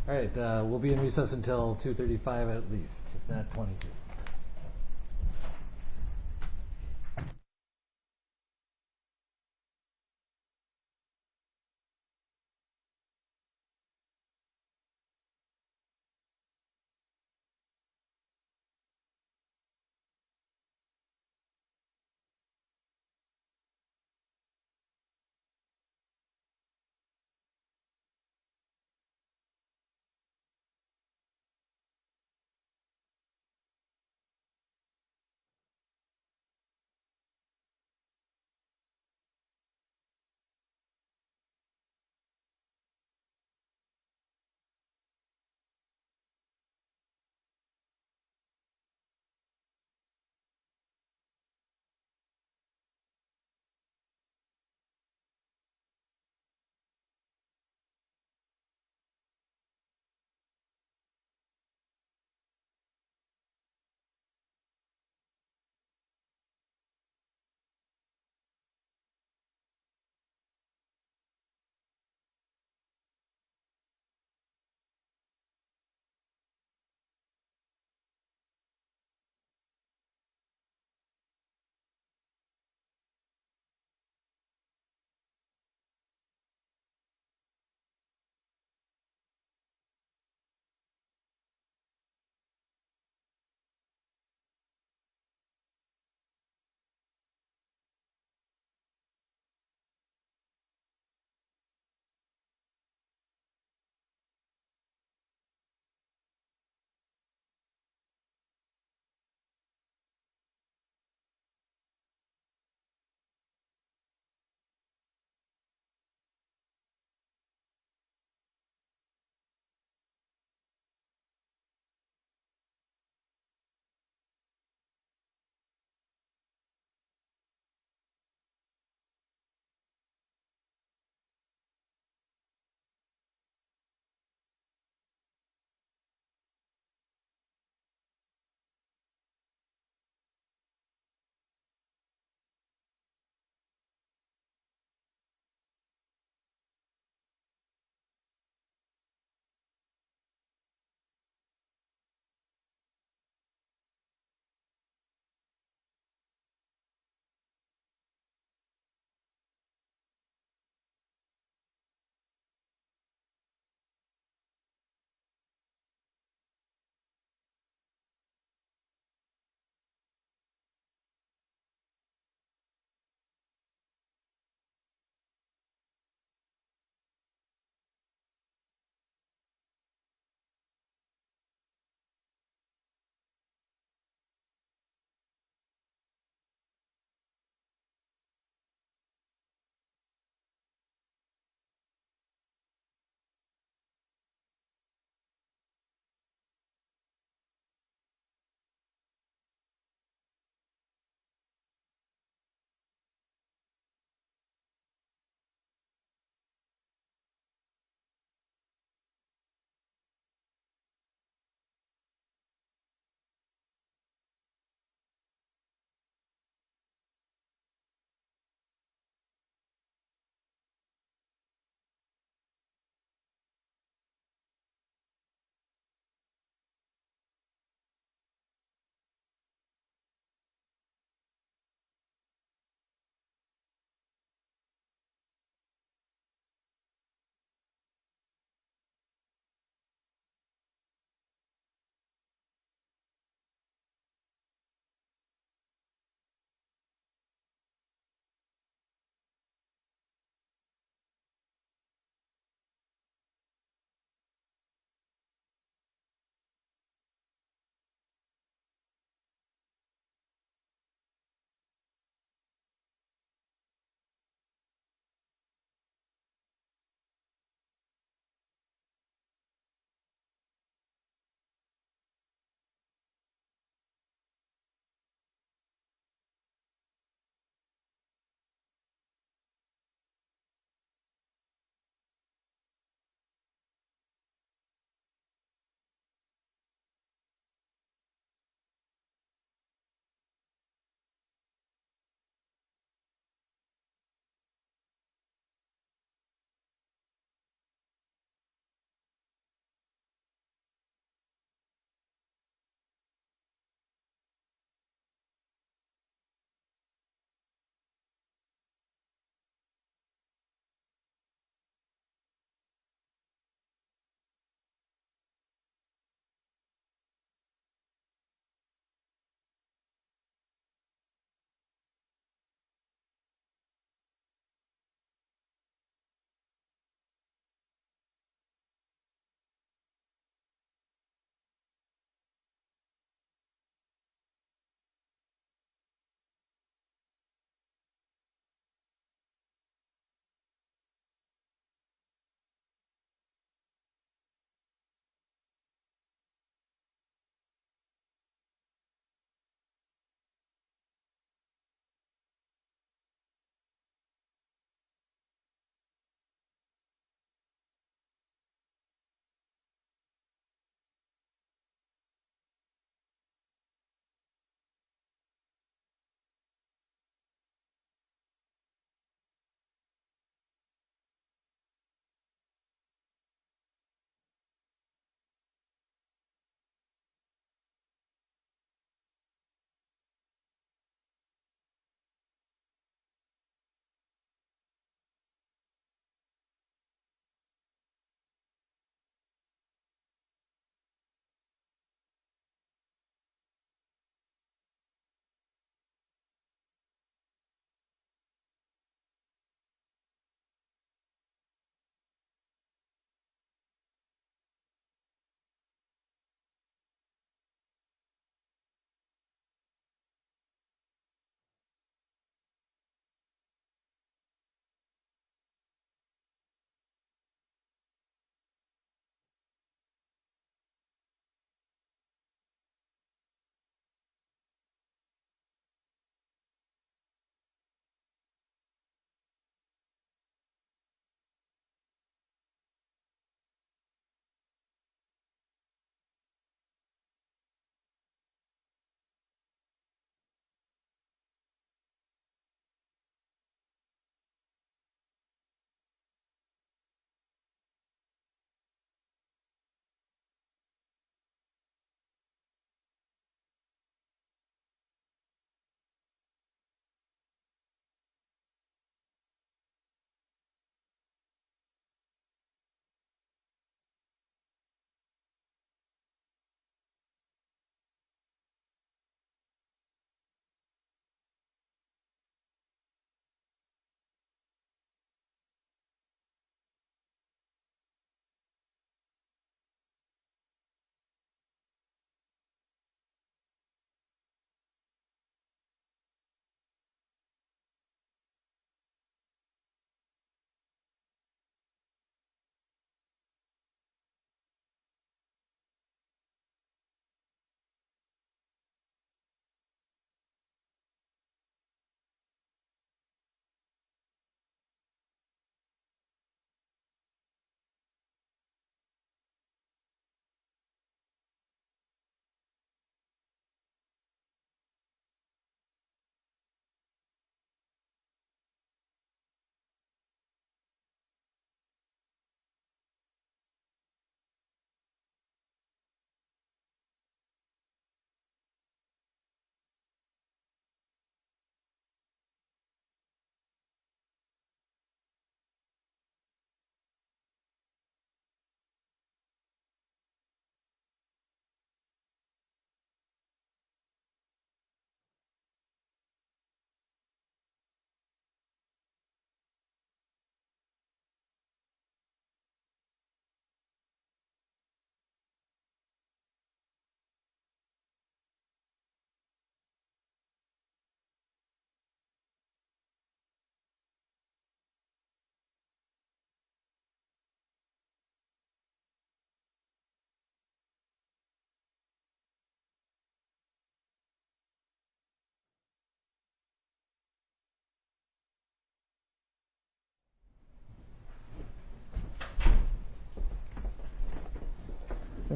All right. We'll be in recess until 2:35 at least, if not 22.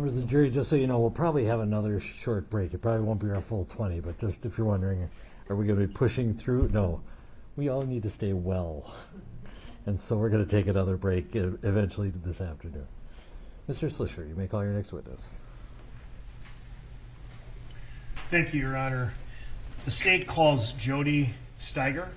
Members of the jury, just so you know, we'll probably have another short break. It probably won't be our full 20, but just if you're wondering, are we going to be pushing through? No. We all need to stay well. And so we're going to take another break eventually this afternoon. Mr. Slisher, you may call your next witness. Thank you, Your Honor. The state calls Jody Steiger.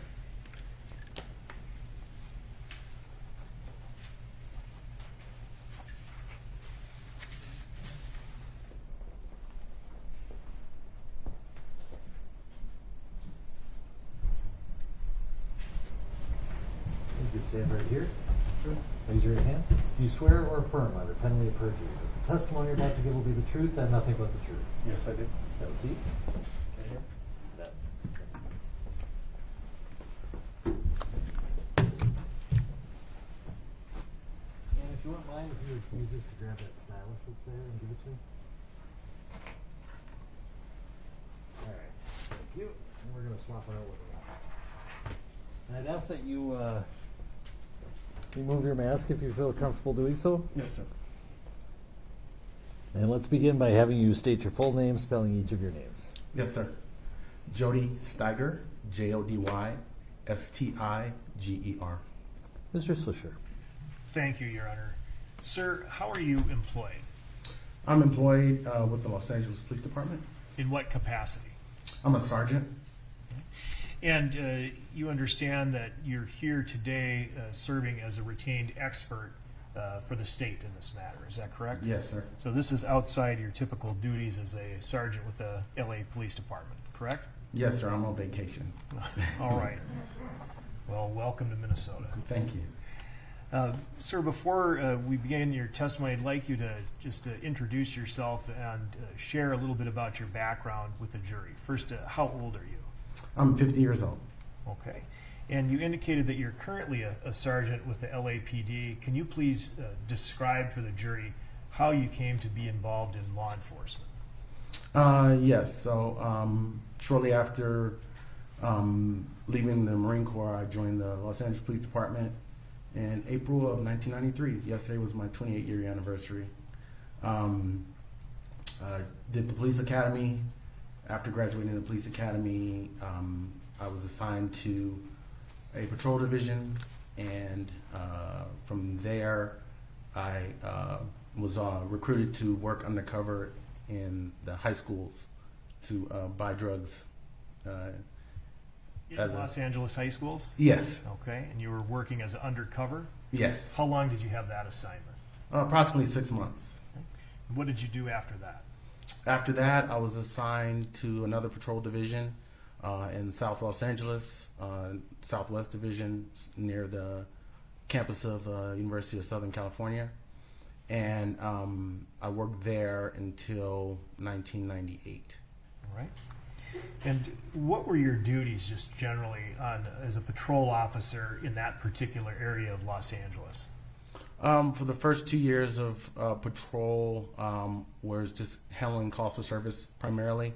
You stand right here. Sir. Raise your right hand. Do you swear or affirm under penalty of perjury that the testimony you're about to give will be the truth and nothing but the truth? Yes, I do. Have a seat. And if you wouldn't mind, if you would use this to grab that stylus that's there and give it to me. All right. Thank you. And we're going to swap it out with it. And I'd ask that you remove your mask if you feel comfortable doing so. Yes, sir. And let's begin by having you state your full name, spelling each of your names. Yes, sir. Jody Steiger, Jody Stiger. Mr. Slisher. Thank you, Your Honor. Sir, how are you employed? I'm employed with the Los Angeles Police Department. In what capacity? I'm a sergeant. And you understand that you're here today serving as a retained expert for the state in this matter. Is that correct? Yes, sir. So this is outside your typical duties as a sergeant with the LA Police Department, correct? Yes, sir. I'm on vacation. All right. Well, welcome to Minnesota. Thank you. Sir, before we begin your testimony, I'd like you to just introduce yourself and share a little bit about your background with the jury. First, how old are you? I'm 50 years old. Okay. And you indicated that you're currently a sergeant with the LAPD. Can you please describe for the jury how you came to be involved in law enforcement? Yes. So shortly after leaving the Marine Corps, I joined the Los Angeles Police Department in April of 1993. Yesterday was my 28-year anniversary. Did the police academy. After graduating the police academy, I was assigned to a patrol division, and from there, I was recruited to work undercover in the high schools to buy drugs. In Los Angeles high schools? Yes. Okay. And you were working as an undercover? Yes. How long did you have that assignment? Approximately 6 months. What did you do after that? After that, I was assigned to another patrol division in South Los Angeles, Southwest Division, near the campus of University of Southern California. And I worked there until 1998. All right. And what were your duties just generally as a patrol officer in that particular area of Los Angeles? For the first 2 years of patrol, was just handling calls for service primarily.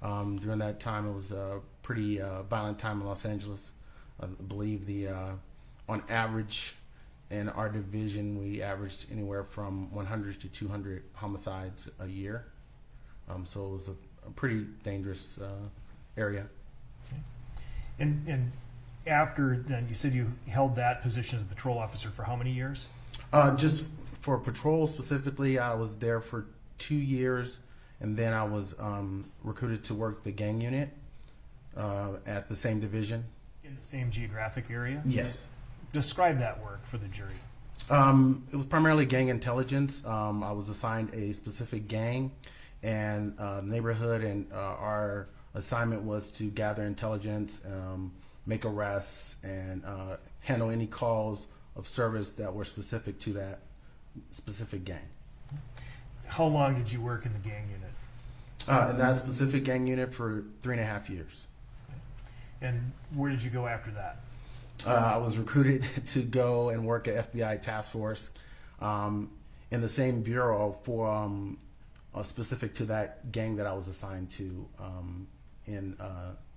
During that time, it was a pretty violent time in Los Angeles. I believe on average, in our division, we averaged anywhere from 100 to 200 homicides a year. So it was a pretty dangerous area. Okay. And after then, you said you held that position as a patrol officer for how many years? Just for patrol specifically, I was there for 2 years, and then I was recruited to work the gang unit at the same division. In the same geographic area? Yes. Describe that work for the jury. It was primarily gang intelligence. I was assigned a specific gang and neighborhood, and our assignment was to gather intelligence, make arrests, and handle any calls of service that were specific to that specific gang. How long did you work in the gang unit? In that specific gang unit for 3.5 years. And where did you go after that? I was recruited to go and work at FBI task force in the same bureau for specific to that gang that I was assigned to in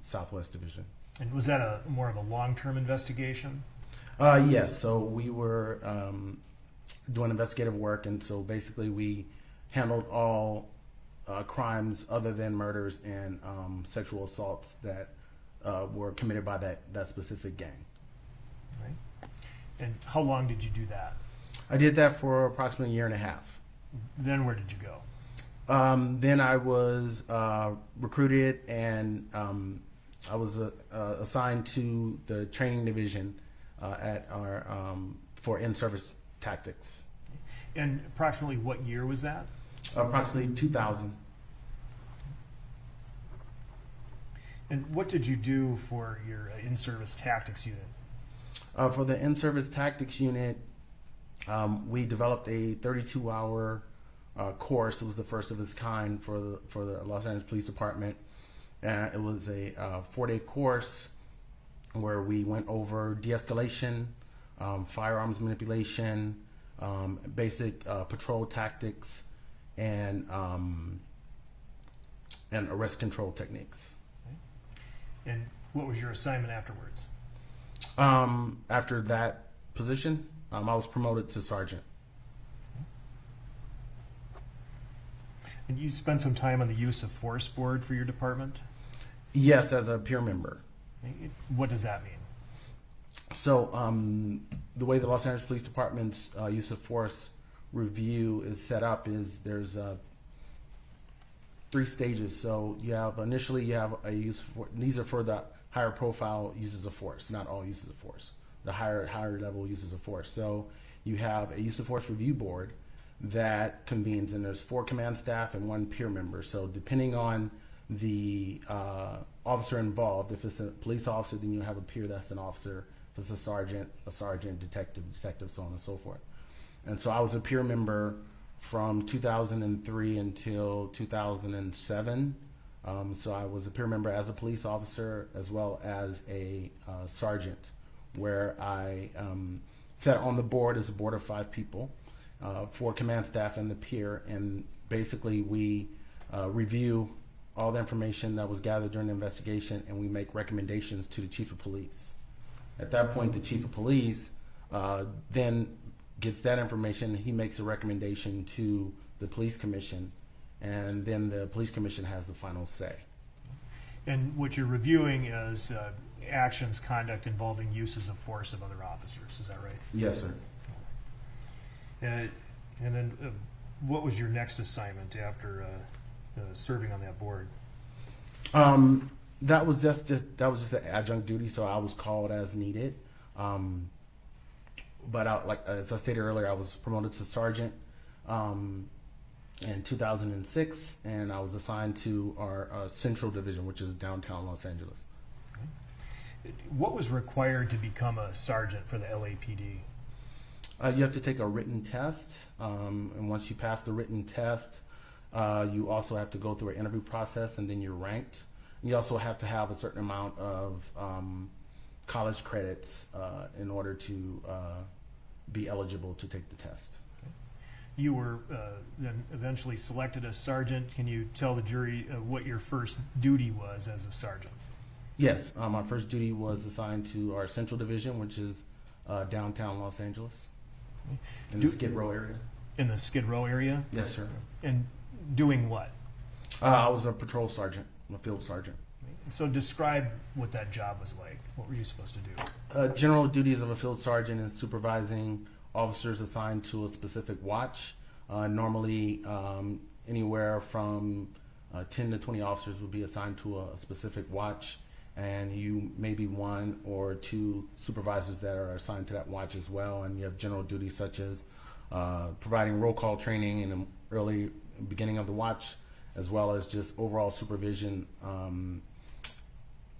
Southwest Division. And was that more of a long-term investigation? Yes. So we were doing investigative work, and so basically we handled all crimes other than murders and sexual assaults that were committed by that specific gang. Right. And how long did you do that? I did that for approximately a year and a half. Then where did you go? Then I was recruited, and I was assigned to the training division at our for in-service tactics. And approximately what year was that? Approximately 2000. And what did you do for your in-service tactics unit? For the in-service tactics unit, we developed a 32-hour course. It was the first of its kind for the Los Angeles Police Department. It was a 4-day course where we went over de-escalation, firearms manipulation, basic patrol tactics, and arrest control techniques. Okay. And what was your assignment afterwards? After that position, I was promoted to sergeant. And you spent some time on the use of force board for your department? Yes, as a peer member. What does that mean? So the way the Los Angeles Police Department's use of force review is set up is there's 3 stages. So initially you have a use of, these are for the higher profile uses of force, not all uses of force. The higher level uses of force. So you have a use of force review board that convenes, and there's 4 command staff and 1 peer member. So depending on the officer involved, if it's a police officer, then you have a peer that's an officer. If it's a sergeant, detective, so on and so forth. And so I was a peer member from 2003 until 2007. So I was a peer member as a police officer as well as a sergeant, where I sat on the board as a board of 5 people, 4 command staff and the peer, and basically we review all the information that was gathered during the investigation, and we make recommendations to the chief of police. At that point, the chief of police then gets that information. He makes a recommendation to the police commission, and then the police commission has the final say. And what you're reviewing is actions, conduct involving uses of force of other officers. Is that right? Yes, sir. And then what was your next assignment after serving on that board? That was just an adjunct duty, so I was called as needed. But as I stated earlier, I was promoted to sergeant in 2006, and I was assigned to our central division, which is downtown Los Angeles. What was required to become a sergeant for the LAPD? You have to take a written test, and once you pass the written test, you also have to go through an interview process, and then you're ranked. You also have to have a certain amount of college credits in order to be eligible to take the test. You were then eventually selected as sergeant. Can you tell the jury what your first duty was as a sergeant? Yes, my first duty was assigned to our central division, which is downtown Los Angeles, in the Skid Row area. In the Skid Row area? Yes, sir. And doing what? I was a patrol sergeant, a field sergeant. So describe what that job was like. What were you supposed to do? General duties of a field sergeant is supervising officers assigned to a specific watch. Normally, anywhere from 10 to 20 officers would be assigned to a specific watch, and you maybe 1 or 2 supervisors that are assigned to that watch as well. And you have general duties such as providing roll call training in the early beginning of the watch, as well as just overall supervision,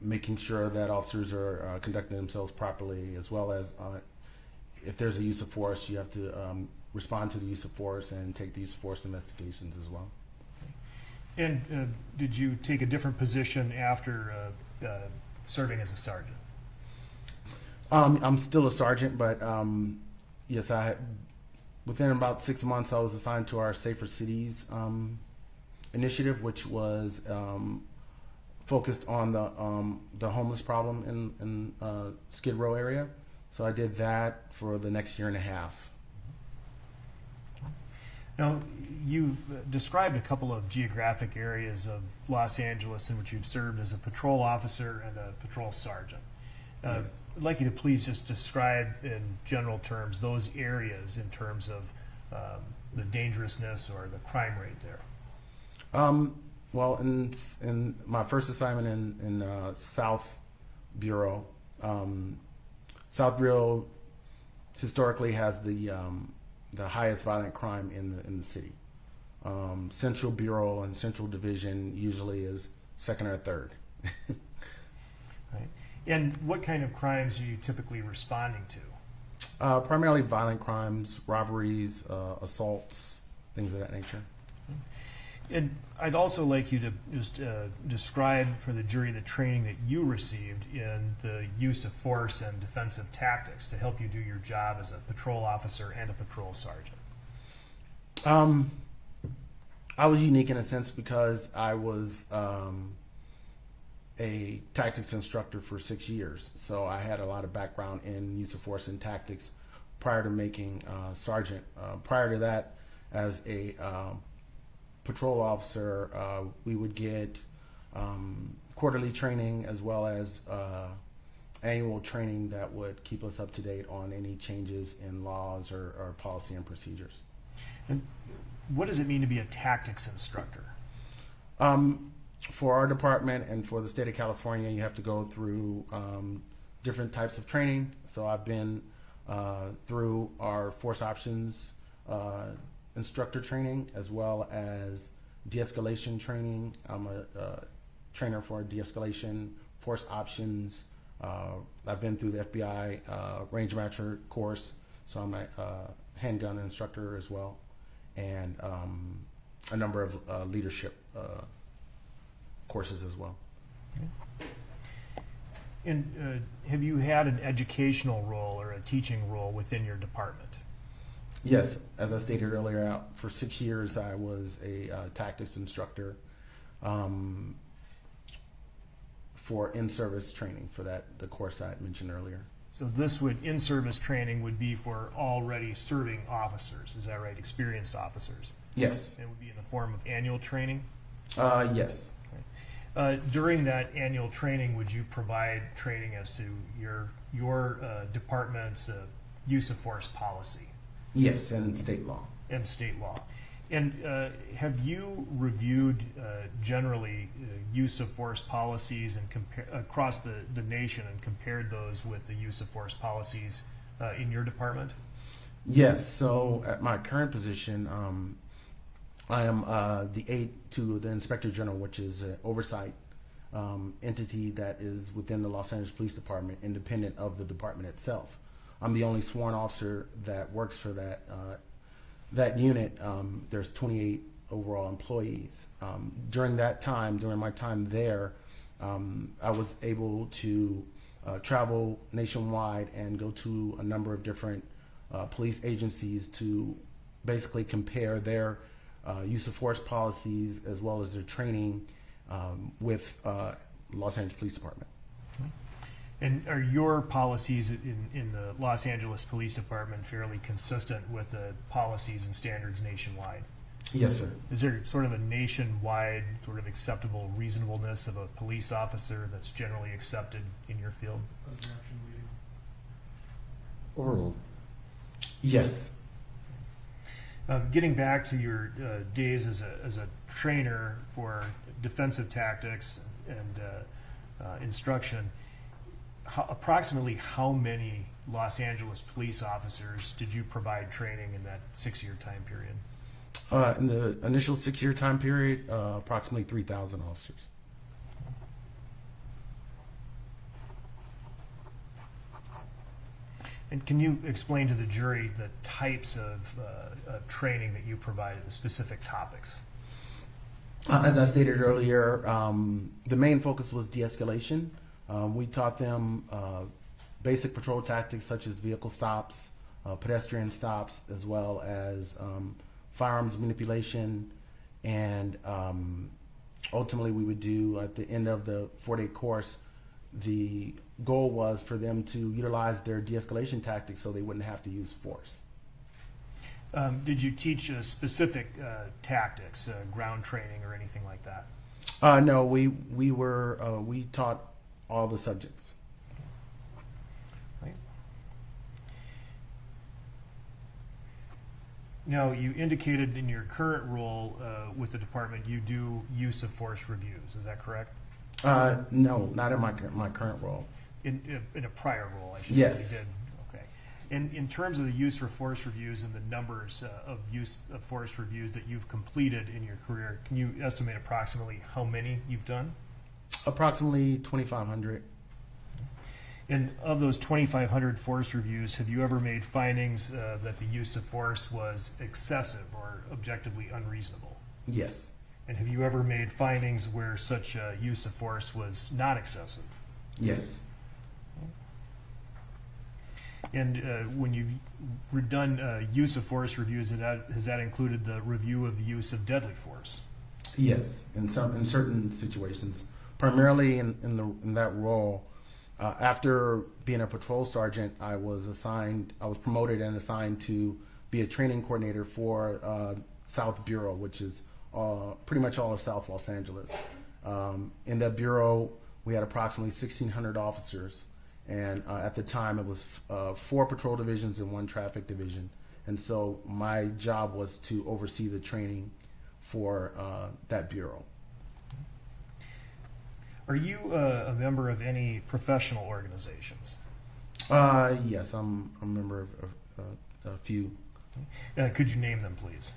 making sure that officers are conducting themselves properly, as well as if there's a use of force, you have to respond to the use of force and take the use of force investigations as well. And did you take a different position after serving as a sergeant? I'm still a sergeant, but yes, within about 6 months, I was assigned to our Safer Cities initiative, which was focused on the homeless problem in Skid Row area. So I did that for the next year and a half. Now, you've described a couple of geographic areas of Los Angeles in which you've served as a patrol officer and a patrol sergeant. I'd like you to please just describe in general terms those areas in terms of the dangerousness or the crime rate there. Well, in my first assignment in South Bureau, South Bureau historically has the highest violent crime in the city. Central Bureau and Central Division usually is second or third. Right. And what kind of crimes are you typically responding to? Primarily violent crimes, robberies, assaults, things of that nature. And I'd also like you to just describe for the jury the training that you received in the use of force and defensive tactics to help you do your job as a patrol officer and a patrol sergeant. I was unique in a sense because I was a tactics instructor for 6 years. So I had a lot of background in use of force and tactics prior to making sergeant. Prior to that, as a patrol officer, we would get quarterly training as well as annual training that would keep us up to date on any changes in laws or policy and procedures. And what does it mean to be a tactics instructor? For our department and for the state of California, you have to go through different types of training. So I've been through our force options instructor training as well as de-escalation training. I'm a trainer for de-escalation, force options. I've been through the FBI range matcher course, so I'm a handgun instructor as well, and a number of leadership courses as well. Okay. And have you had an educational role or a teaching role within your department? Yes, as I stated earlier, for 6 years I was a tactics instructor for in-service training for the course I had mentioned earlier. So this in-service training would be for already serving officers, is that right? Experienced officers? Yes. It would be in the form of annual training? Yes. Okay. During that annual training, would you provide training as to your department's use of force policy? Yes, and state law. And state law. And have you reviewed generally use of force policies and across the nation and compared those with the use of force policies in your department? Yes. So at my current position, I am the aide to the Inspector General, which is an oversight entity that is within the Los Angeles Police Department, independent of the department itself. I'm the only sworn officer that works for that unit. There's 28 overall employees. During my time there, I was able to travel nationwide and go to a number of different police agencies to basically compare their use of force policies as well as their training with Los Angeles Police Department. And are your policies in the Los Angeles Police Department fairly consistent with the policies and standards nationwide? Yes, sir. Is there sort of a nationwide sort of acceptable reasonableness of a police officer that's generally accepted in your field? Overruled. Yes. Getting back to your days as a trainer for defensive tactics and instruction, approximately how many Los Angeles police officers did you provide training in that 6-year time period? In the initial 6-year time period, approximately 3,000 officers. And can you explain to the jury the types of training that you provided, the specific topics? As I stated earlier, the main focus was de-escalation. We taught them basic patrol tactics such as vehicle stops, pedestrian stops, as well as firearms manipulation, and ultimately we would do at the end of the 4-day course, the goal was for them to utilize their de-escalation tactics so they wouldn't have to use force. Did you teach specific tactics, ground training, or anything like that? No, we taught all the subjects. Right. Now, you indicated in your current role with the department you do use of force reviews. Is that correct? No, not in my current role. In a prior role, I should Yes. say you did. Okay. And in terms of the use for force reviews and the numbers of use of force reviews that you've completed in your career, can you estimate approximately how many you've done? Approximately 2,500. And of those 2,500 force reviews, have you ever made findings that the use of force was excessive or objectively unreasonable? Yes. And have you ever made findings where such use of force was not excessive? Yes. And when you've done use of force reviews, has that included the review of the use of deadly force? Yes. In certain situations, primarily in that role. After being a patrol sergeant, I was promoted and assigned to be a training coordinator for South Bureau, which is pretty much all of South Los Angeles. In that bureau, we had approximately 1,600 officers, and at the time it was 4 patrol divisions and 1 traffic division. And so my job was to oversee the training for that bureau. Are you a member of any professional organizations? Yes, I'm a member of a few. Could you name them, please?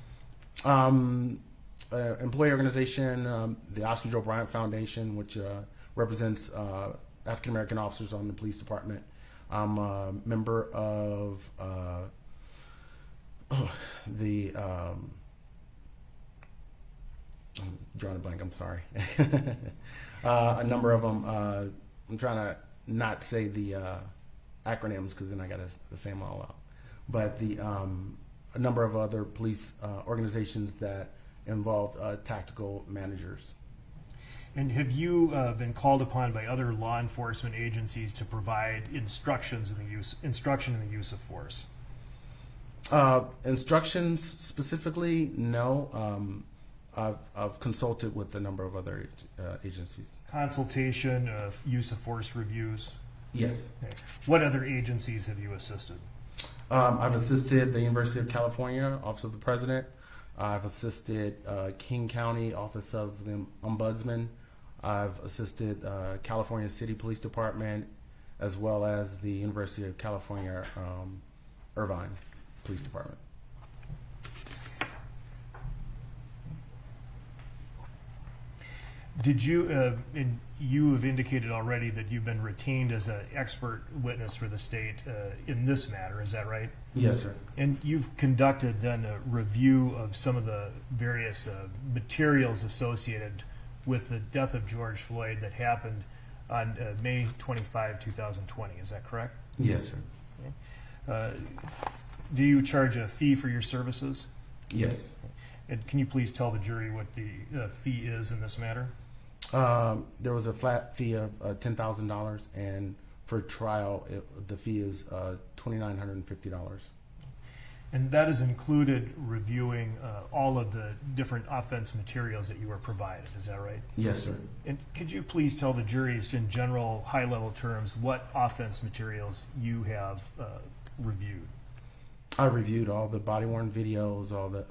Employee organization, the Oscar Joe Bryant Foundation, which represents African American officers on the police department. I'm a member of the. I'm drawing a blank. I'm sorry. A number of them. I'm trying to not say the acronyms because then I got to say them all out. But a number of other police organizations that involve tactical managers. And have you been called upon by other law enforcement agencies to provide instruction in the use of force? Instructions specifically, no. I've consulted with a number of other agencies. Consultation of use of force reviews? Yes. Okay. What other agencies have you assisted? I've assisted the University of California, Office of the President. I've assisted King County, Office of the Ombudsman. I've assisted California City Police Department, as well as the University of California, Irvine Police Department. Did you, you have indicated already that you've been retained as an expert witness for the state in this matter, is that right? Yes, sir. And you've conducted then a review of some of the various materials associated with the death of George Floyd that happened on May 25, 2020, is that correct? Yes, sir. Okay. Do you charge a fee for your services? Yes. And can you please tell the jury what the fee is in this matter? There was a flat fee of $10,000, and for trial, the fee is $2,950. And that has included reviewing all of the different offense materials that you were provided, is that right? Yes, sir. And could you please tell the jury, just in general, high-level terms, what offense materials you have reviewed? I reviewed all the body-worn videos, all the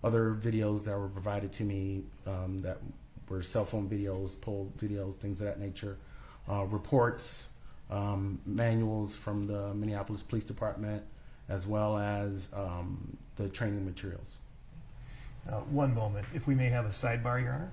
other videos that were provided to me that were cell phone videos, poll videos, things of that nature, reports, manuals from the Minneapolis Police Department, as well as the training materials. One moment, if we may have a sidebar, Your Honor.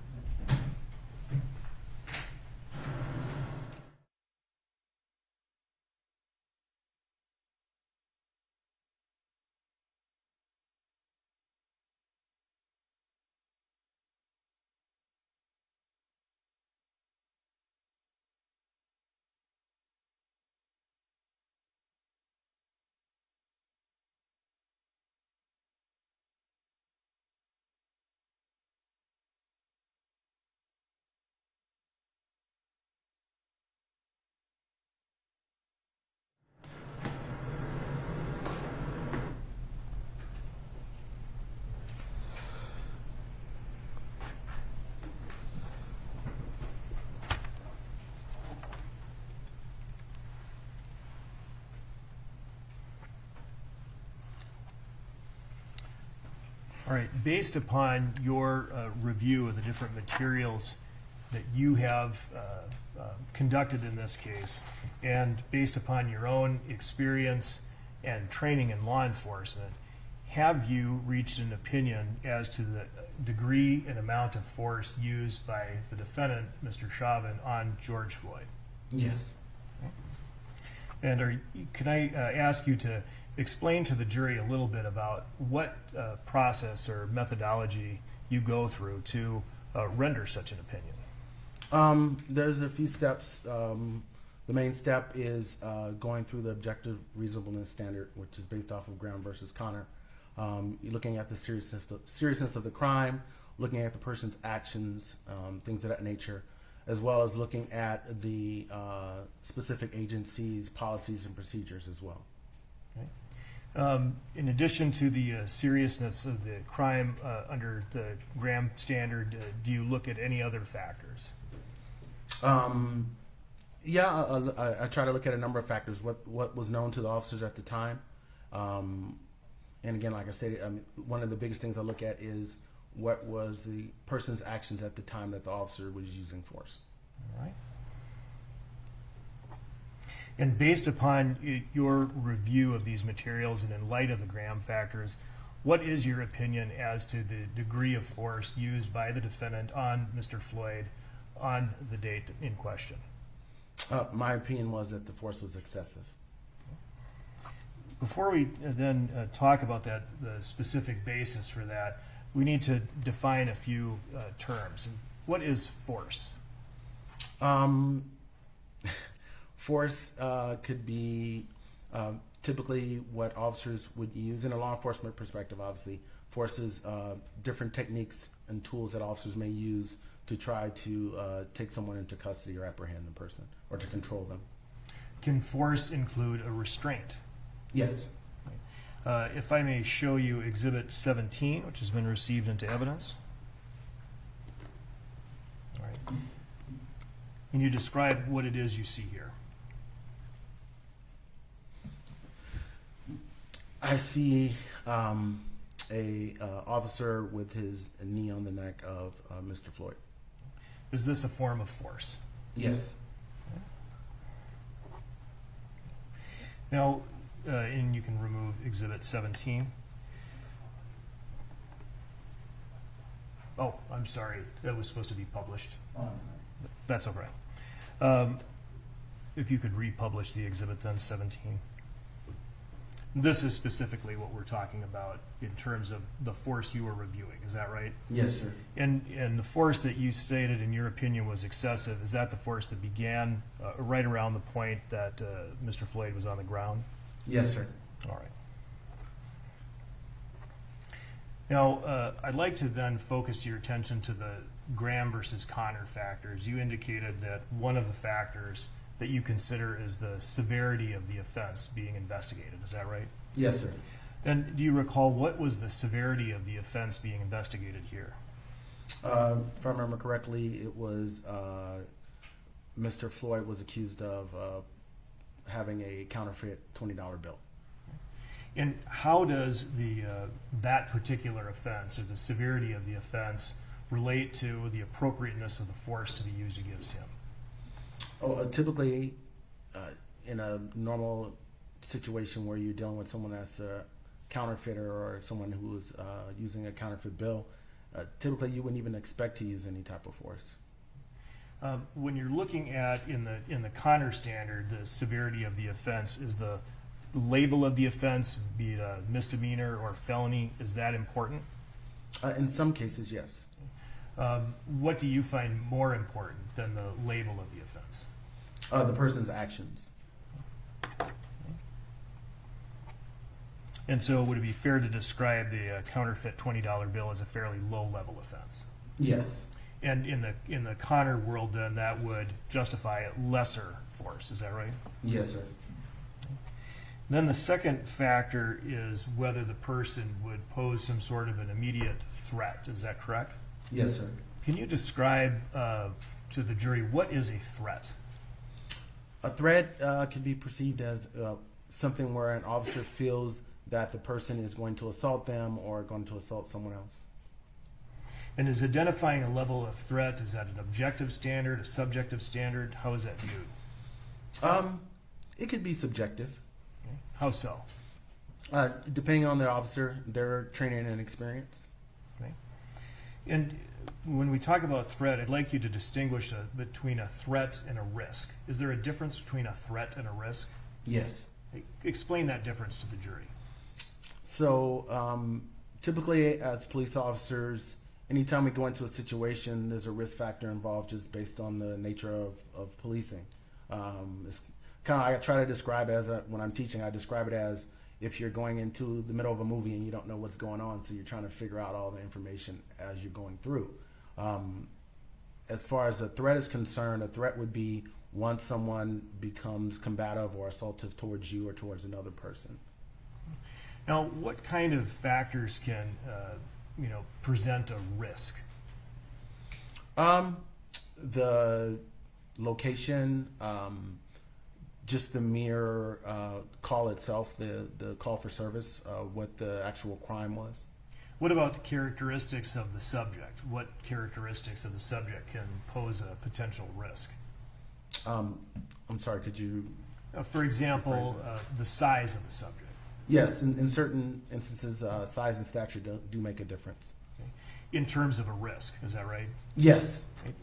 All right, based upon your review of the different materials that you have conducted in this case, and based upon your own experience and training in law enforcement, have you reached an opinion as to the degree and amount of force used by the defendant, Mr. Chauvin, on George Floyd? Yes. And can I ask you to explain to the jury a little bit about what process or methodology you go through to render such an opinion? There's a few steps. The main step is going through the objective reasonableness standard, which is based off of Graham versus Connor. You're looking at the seriousness of the crime, looking at the person's actions, things of that nature, as well as looking at the specific agencies' policies and procedures as well. Okay. In addition to the seriousness of the crime under the Graham standard, do you look at any other factors? Yeah, I try to look at a number of factors. What was known to the officers at the time, and again, like I stated, one of the biggest things I look at is what was the person's actions at the time that the officer was using force. All right. And based upon your review of these materials and in light of the Graham factors, what is your opinion as to the degree of force used by the defendant on Mr. Floyd on the date in question? My opinion was that the force was excessive. Before we then talk about that, the specific basis for that, we need to define a few terms. What is force? Force could be typically what officers would use in a law enforcement perspective. Obviously, force is different techniques and tools that officers may use to try to take someone into custody or apprehend the person or to control them. Can force include a restraint? Yes. If I may show you Exhibit 17, which has been received into evidence. All right. Can you describe what it is you see here? I see a officer with his knee on the neck of Mr. Floyd. Is this a form of force? Yes. Now, and you can remove Exhibit 17. Oh, I'm sorry. That was supposed to be published. Oh, I'm sorry. That's all right. If you could republish the exhibit then, 17. This is specifically what we're talking about in terms of the force you were reviewing. Is that right? Yes, sir. And the force that you stated, in your opinion, was excessive. Is that the force that began right around the point that Mr. Floyd was on the ground? Yes, sir. All right. Now, I'd like to then focus your attention to the Graham versus Connor factors. You indicated that one of the factors that you consider is the severity of the offense being investigated. Is that right? Yes, sir. And do you recall what was the severity of the offense being investigated here? If I remember correctly, it was Mr. Floyd was accused of having a counterfeit $20 bill. And how does that particular offense or the severity of the offense relate to the appropriateness of the force to be used against him? Oh, typically, in a normal situation where you're dealing with someone that's a counterfeiter or someone who is using a counterfeit bill, typically you wouldn't even expect to use any type of force. When you're looking at in the Connor standard, the severity of the offense, is the label of the offense, be it a misdemeanor or felony, is that important? In some cases, yes. What do you find more important than the label of the offense? The person's actions. And so would it be fair to describe the counterfeit $20 bill as a fairly low-level offense? Yes. And in the Connor world, then, that would justify a lesser force. Is that right? Yes, sir. Then the second factor is whether the person would pose some sort of an immediate threat. Is that correct? Yes, sir. Can you describe to the jury what is a threat? A threat can be perceived as something where an officer feels that the person is going to assault them or going to assault someone else. And is identifying a level of threat, is that an objective standard, a subjective standard? How is that viewed? It could be subjective, Okay. How so? depending on the officer, their training and experience. Okay. And when we talk about threat, I'd like you to distinguish between a threat and a risk. Is there a difference between a threat and a risk? Yes. Explain that difference to the jury. So typically as police officers, anytime we go into a situation, there's a risk factor involved just based on the nature of policing. It's kind of, I try to describe it as, when I'm teaching, I describe it as if you're going into the middle of a movie and you don't know what's going on, so you're trying to figure out all the information as you're going through. As far as a threat is concerned, a threat would be once someone becomes combative or assaultive towards you or towards another person. Now, what kind of factors can present a risk? The location, just the mere call itself, the call for service, what the actual crime was. What about the characteristics of the subject? What characteristics of the subject can pose a potential risk? I'm sorry, could you? For example, the size of the subject. Yes, in certain instances, size and stature do make a difference. Okay. In terms of a risk, is that right? Yes. Okay.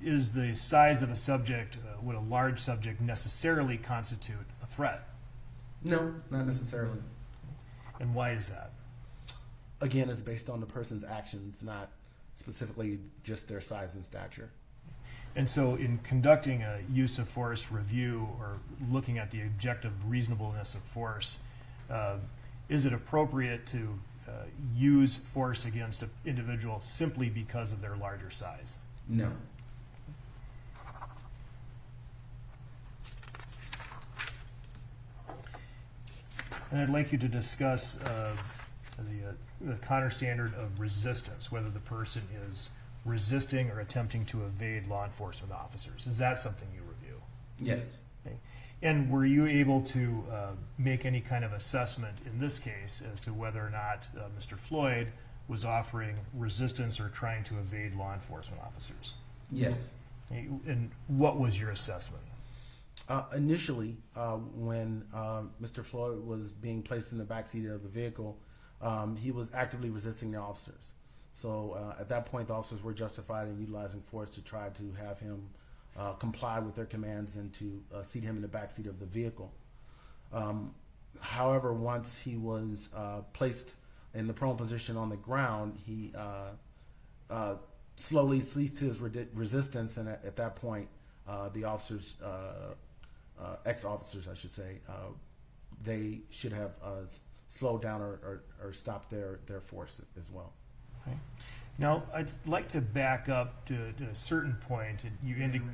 Is the size of a subject, would a large subject necessarily constitute a threat? No, not necessarily. And why is that? Again, it's based on the person's actions, not specifically just their size and stature. And so in conducting a use of force review or looking at the objective reasonableness of force, is it appropriate to use force against an individual simply because of their larger size? No. And I'd like you to discuss the Connor standard of resistance, whether the person is resisting or attempting to evade law enforcement officers. Is that something you review? Yes. Okay. And were you able to make any kind of assessment in this case as to whether or not Mr. Floyd was offering resistance or trying to evade law enforcement officers? Yes. Okay. And what was your assessment? Initially, when Mr. Floyd was being placed in the backseat of the vehicle, he was actively resisting the officers. So at that point, the officers were justified in utilizing force to try to have him comply with their commands and to seat him in the backseat of the vehicle. However, once he was placed in the prone position on the ground, he slowly ceased his resistance, and at that point, the officers, ex-officers, I should say, they should have slowed down or stopped their force as well. Okay. Now, I'd like to back up to a certain point. You indicated.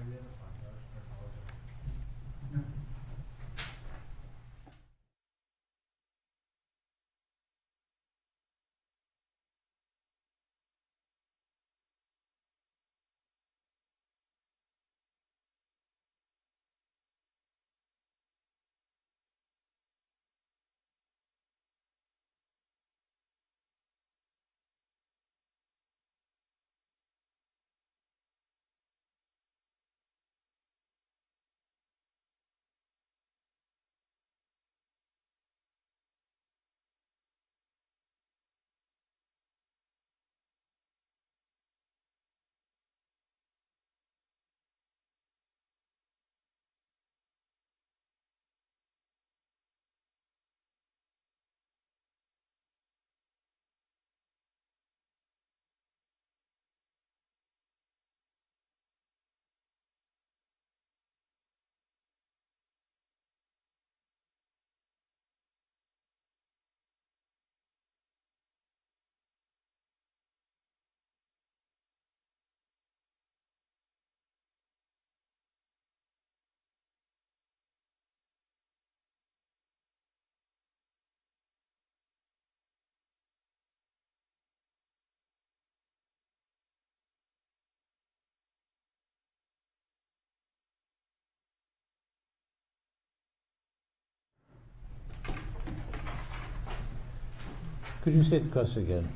Could you state the question again?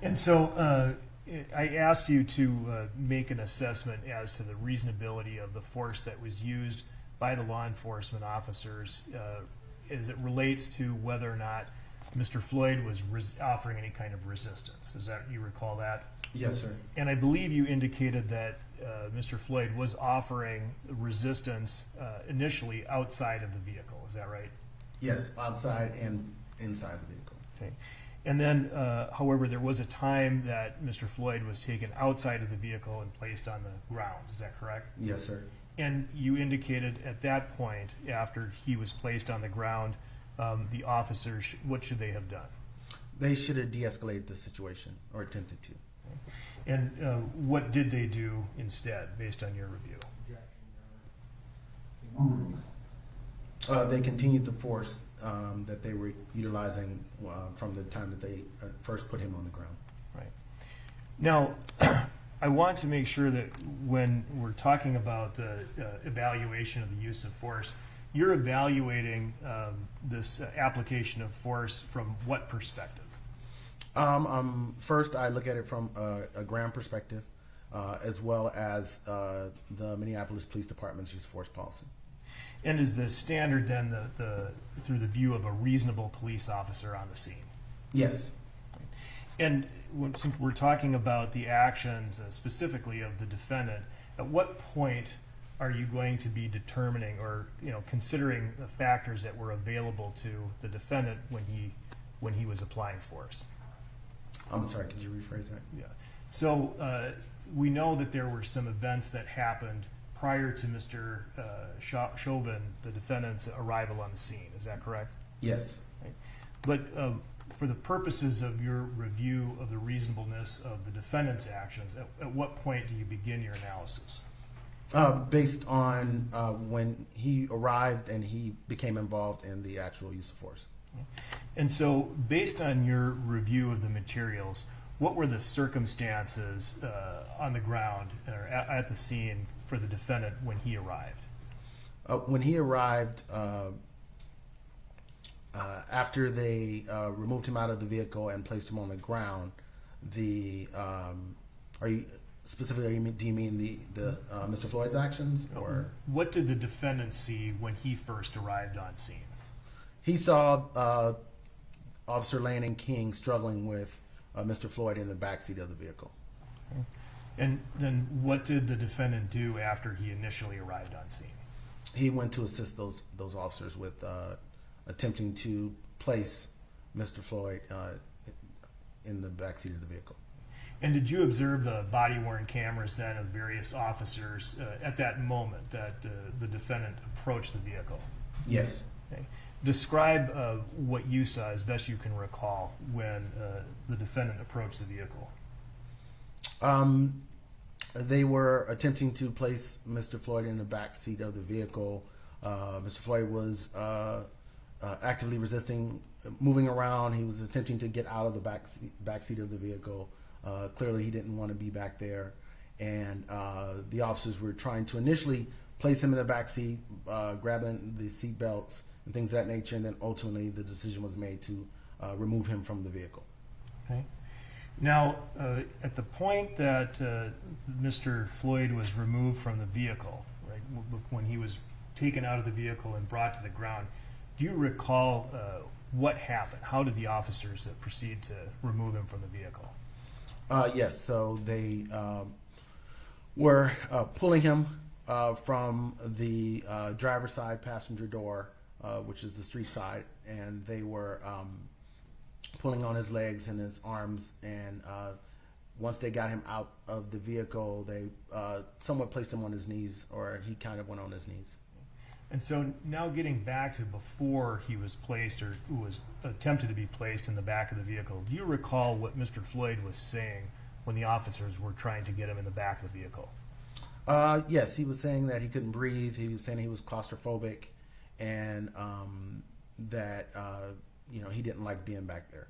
And so I asked you to make an assessment as to the reasonability of the force that was used by the law enforcement officers as it relates to whether or not Mr. Floyd was offering any kind of resistance. Is that, you recall that? Yes, sir. And I believe you indicated that Mr. Floyd was offering resistance initially outside of the vehicle. Is that right? Yes, outside and inside the vehicle. Okay. And then, however, there was a time that Mr. Floyd was taken outside of the vehicle and placed on the ground. Is that correct? Yes, sir. And you indicated at that point, after he was placed on the ground, the officers, what should they have done? They should have de-escalated the situation, or attempted to. And what did they do instead, based on your review? They continued the force that they were utilizing from the time that they first put him on the ground. Right. Now, I want to make sure that when we're talking about the evaluation of the use of force, you're evaluating this application of force from what perspective? First, I look at it from a ground perspective, as well as the Minneapolis Police Department's use of force policy. And is the standard then through the view of a reasonable police officer on the scene? Yes. And since we're talking about the actions specifically of the defendant, at what point are you going to be determining or considering the factors that were available to the defendant when he was applying force? I'm sorry, could you rephrase that? Yeah. So we know that there were some events that happened prior to Mr. Chauvin, the defendant's arrival on the scene. Is that correct? Yes. Right. But for the purposes of your review of the reasonableness of the defendant's actions, at what point do you begin your analysis? Based on when he arrived and he became involved in the actual use of force. And so, based on your review of the materials, what were the circumstances on the ground or at the scene for the defendant when he arrived? When he arrived, after they removed him out of the vehicle and placed him on the ground, do you mean the Mr. Floyd's actions, or what did the defendant see when he first arrived on scene? He saw Officer Landon King struggling with Mr. Floyd in the backseat of the vehicle. Okay. And then what did the defendant do after he initially arrived on scene? He went to assist those officers with attempting to place Mr. Floyd in the backseat of the vehicle. And did you observe the body-worn cameras then of various officers at that moment that the defendant approached the vehicle? Yes. Okay. Describe what you saw as best you can recall when the defendant approached the vehicle. They were attempting to place Mr. Floyd in the back seat of the vehicle. Mr. Floyd was actively resisting, moving around. He was attempting to get out of the back seat of the vehicle. Clearly, he didn't want to be back there. And the officers were trying to initially place him in the back seat, grabbing the seat belts and things of that nature. And then ultimately, the decision was made to remove him from the vehicle. Okay. Now, at the point that Mr. Floyd was removed from the vehicle, right, when he was taken out of the vehicle and brought to the ground, do you recall what happened? How did the officers proceed to remove him from the vehicle? Yes, so they were pulling him from the driver's side passenger door, which is the street side, and they were pulling on his legs and his arms, and once they got him out of the vehicle, they somewhat placed him on his knees, or he kind of went on his knees. And so now getting back to before he was placed or was attempted to be placed in the back of the vehicle, do you recall what Mr. Floyd was saying when the officers were trying to get him in the back of the vehicle? Yes, he was saying that he couldn't breathe. He was saying he was claustrophobic, and that he didn't like being back there.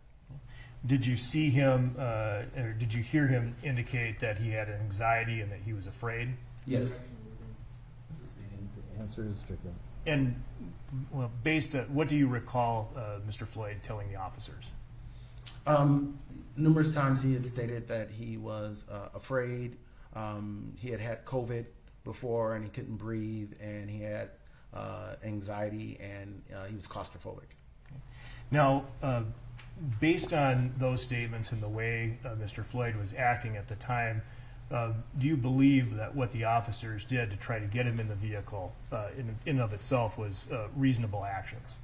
Did you see him, or did you hear him indicate that he had anxiety and that he was afraid? Yes. The answer is stricken. And Well, what do you recall Mr. Floyd telling the officers? Numerous times he had stated that he was afraid. He had had COVID before and he couldn't breathe, and he had anxiety, and he was claustrophobic. Now, based on those statements and the way Mr. Floyd was acting at the time, do you believe that what the officers did to try to get him in the vehicle in and of itself was reasonable actions?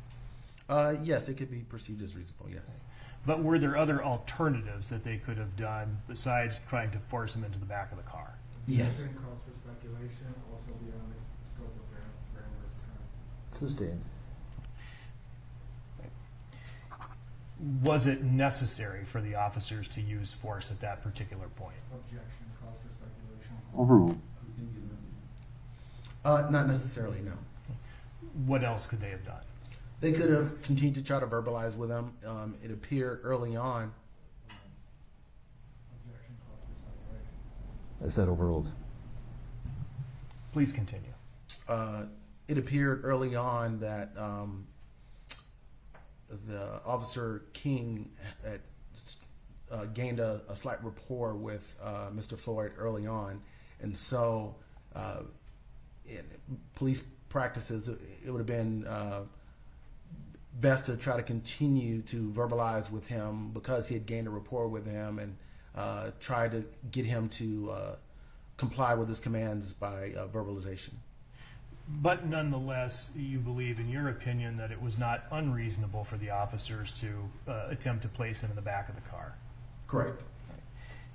Yes, it could be perceived as reasonable, yes. But were there other alternatives that they could have done besides trying to force him into the back of the car? Yes. Calls for speculation, also beyond the scope of Graham versus Sustained. Was it necessary for the officers to use force at that particular point? Objection, calls for speculation. Overruled. Not necessarily, no. What else could they have done? They could have continued to try to verbalize with him. It appeared early on. Objection, calls for speculation. I said overruled. Please continue. It appeared early on that the Officer King had gained a slight rapport with Mr. Floyd early on, and so in police practices, it would have been best to try to continue to verbalize with him because he had gained a rapport with him, and try to get him to comply with his commands by verbalization. But nonetheless, you believe, in your opinion, that it was not unreasonable for the officers to attempt to place him in the back of the car. Correct.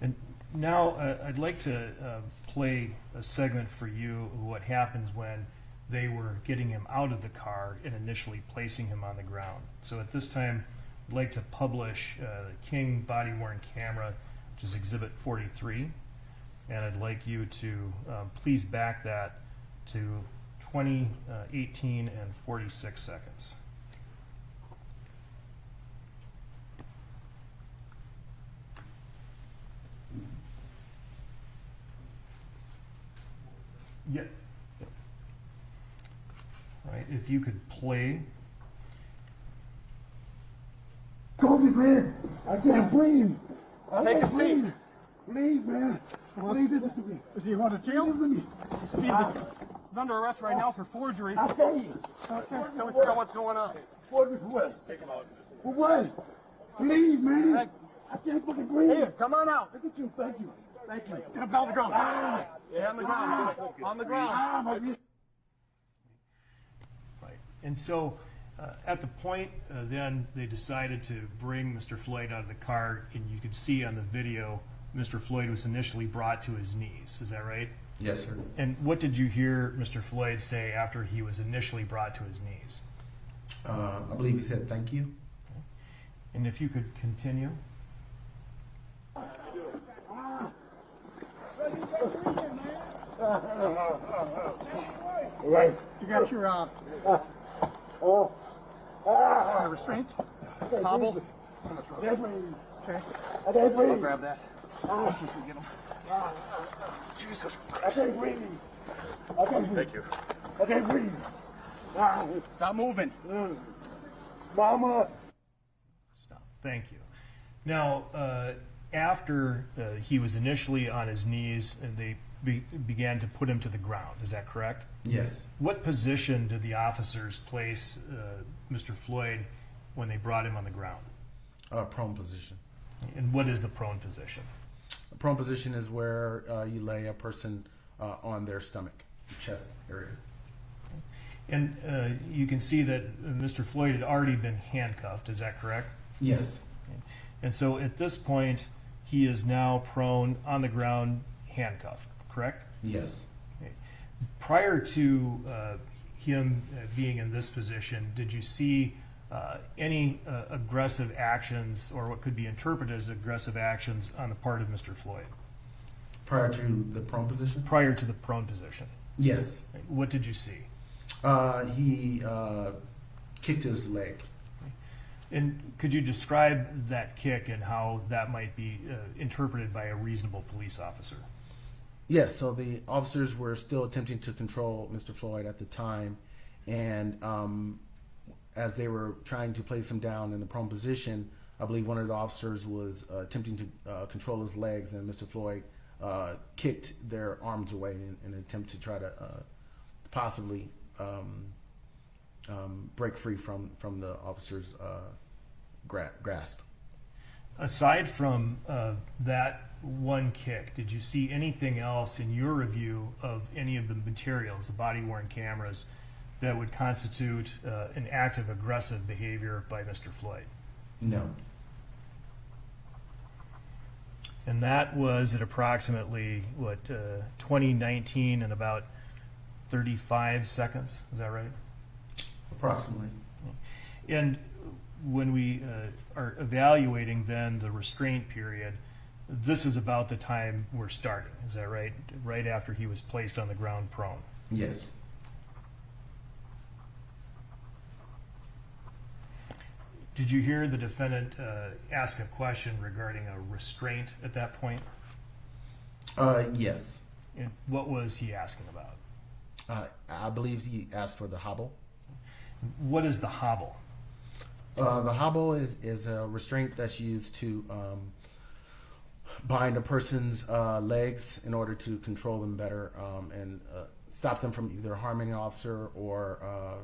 And now I'd like to play a segment for you of what happens when they were getting him out of the car and initially placing him on the ground. So at this time, I'd like to publish the King body-worn camera, which is Exhibit 43, and I'd like you to please back that to 20, 18, and 46 seconds. Yeah. All right, if you could play. Kobe, man, I can't breathe. Take a seat. Please, man. Please listen to me. Is he going to jail? Listen to me. He's under arrest right now for forgery. I tell you. Can we figure out what's going on? For what? Take him out. For what? Please, man. I can't fucking breathe. Here, come on out. Look at you. Thank you. Thank you. Get him down on the ground. Yeah, on the ground. On the ground. My wrist. Right. And so at the point then they decided to bring Mr. Floyd out of the car, and you could see on the video Mr. Floyd was initially brought to his knees. Is that right? Yes, sir. And what did you hear Mr. Floyd say after he was initially brought to his knees? I believe he said thank you. And if you could continue. Right. You got your restraint? Hobble? I can't breathe. Okay. I can't breathe. I'll grab that. Get him. Jesus Christ. I can't breathe. I can't breathe. Thank you. I can't breathe. Stop moving. Mama. Stop. Thank you. Now, after he was initially on his knees and they began to put him to the ground, is that correct? Yes. What position did the officers place Mr. Floyd when they brought him on the ground? Prone position. And what is the prone position? A prone position is where you lay a person on their stomach, chest area. And you can see that Mr. Floyd had already been handcuffed, is that correct? Yes. And so at this point, he is now prone on the ground, handcuffed, correct? Yes. Okay. Prior to him being in this position, did you see any aggressive actions, or what could be interpreted as aggressive actions, on the part of Mr. Floyd? Prior to the prone position? Prior to the prone position. Yes. What did you see? He kicked his leg. And could you describe that kick and how that might be interpreted by a reasonable police officer? Yes, so the officers were still attempting to control Mr. Floyd at the time, and as they were trying to place him down in the prone position, I believe one of the officers was attempting to control his legs, and Mr. Floyd kicked their arms away in an attempt to try to possibly break free from the officer's grasp. Aside from that one kick, did you see anything else in your review of any of the materials, the body-worn cameras, that would constitute an act of aggressive behavior by Mr. Floyd? No. And that was at approximately, 2019 and about 35 seconds, is that right? Approximately. And when we are evaluating then the restraint period, this is about the time we're starting, is that right? Right after he was placed on the ground prone. Yes. Did you hear the defendant ask a question regarding a restraint at that point? Yes. And what was he asking about? I believe he asked for the hobble. What is the hobble? The hobble is a restraint that's used to bind a person's legs in order to control them better and stop them from either harming an officer or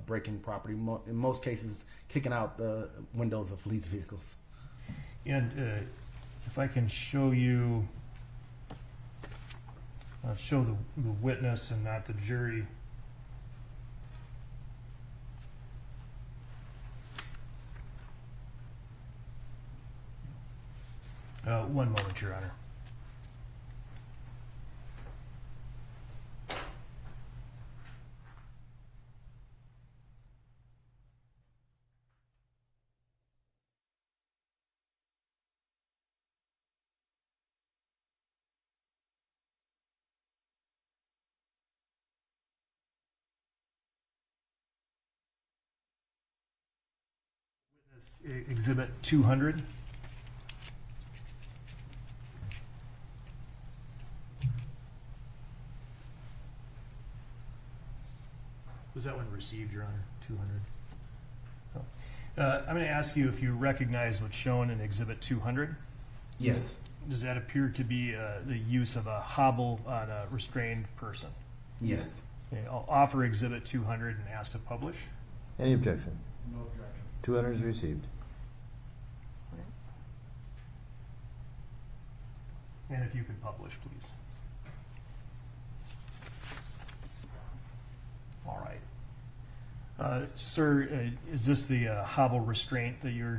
breaking property. In most cases, kicking out the windows of police vehicles. And if I can show you, show the witness and not the jury. One moment, Your Honor. Witness Exhibit 200. Was that one received, Your Honor? 200. Oh. I'm going to ask you if you recognize what's shown in Exhibit 200. Yes. Does that appear to be the use of a hobble on a restrained person? Yes. Okay, I'll offer Exhibit 200 and ask to publish. Any objection? No objection. 200 is received. And if you could publish, please. All right. Sir, is this the hobble restraint that you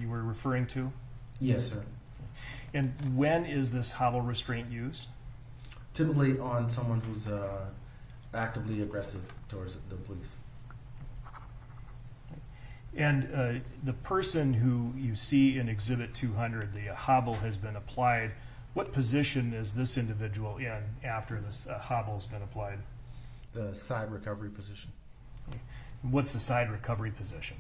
were referring to? Yes, sir. And when is this hobble restraint used? Typically on someone who's actively aggressive towards the police. And the person who you see in Exhibit 200, the hobble has been applied. What position is this individual in after this hobble has been applied? The side recovery position. What's the side recovery position?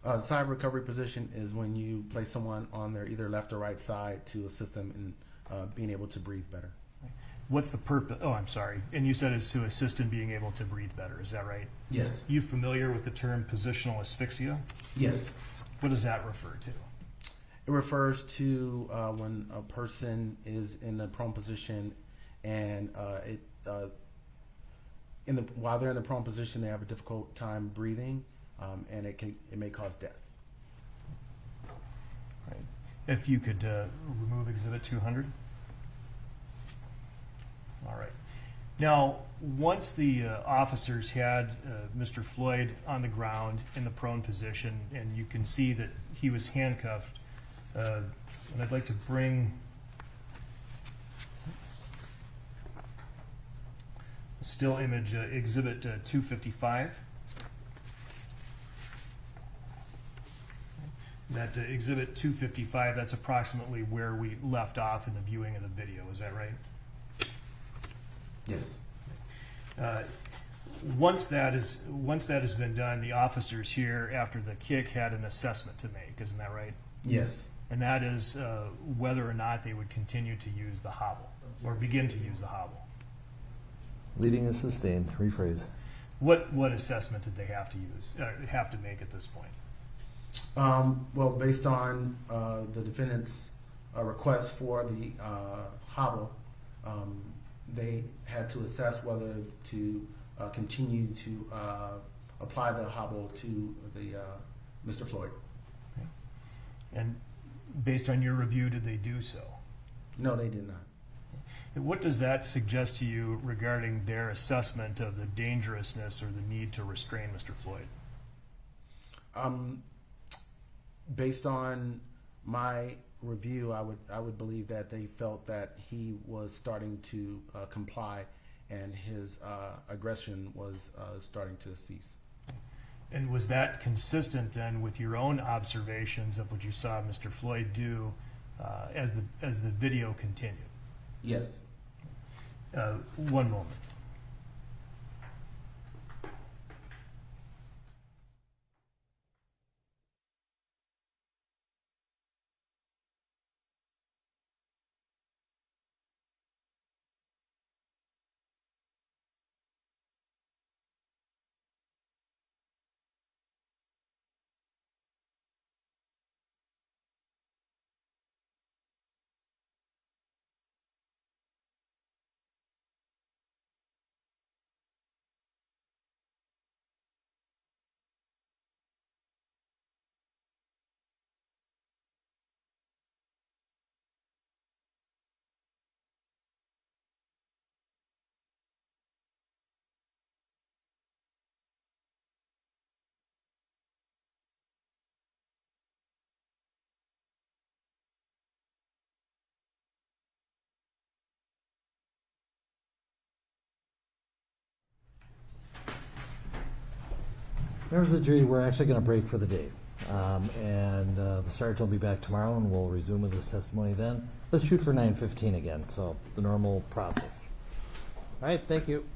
The side recovery position is when you place someone on their either left or right side to assist them in being able to breathe better. What's the purpose? Oh, I'm sorry. And you said it's to assist in being able to breathe better. Is that right? Yes. You familiar with the term positional asphyxia? Yes. What does that refer to? It refers to when a person is in the prone position and while they're in the prone position, they have a difficult time breathing, and it may cause death. Right. If you could remove Exhibit 200. All right. Now, once the officers had Mr. Floyd on the ground in the prone position, and you can see that he was handcuffed, and I'd like to bring a still image, Exhibit 255. That Exhibit 255, that's approximately where we left off in the viewing of the video. Is that right? Yes. Once that has been done, the officers here, after the kick, had an assessment to make. Isn't that right? Yes. And that is whether or not they would continue to use the hobble or begin to use the hobble. Leading is sustained. Rephrase. What assessment did they have to use, have to make at this point? Well, based on the defendant's request for the hobble, they had to assess whether to continue to apply the hobble to the Mr. Floyd. Okay. And based on your review, did they do so? No, they did not. And what does that suggest to you regarding their assessment of the dangerousness or the need to restrain Mr. Floyd? Based on my review, I would believe that they felt that he was starting to comply, and his aggression was starting to cease. And was that consistent then with your own observations of what you saw Mr. Floyd do as the video continued? Yes. One moment. Members of the jury, we're actually going to break for the day. The sergeant will be back tomorrow, and we'll resume with his testimony then. Let's shoot for 9:15 again, so the normal process. All right, thank you.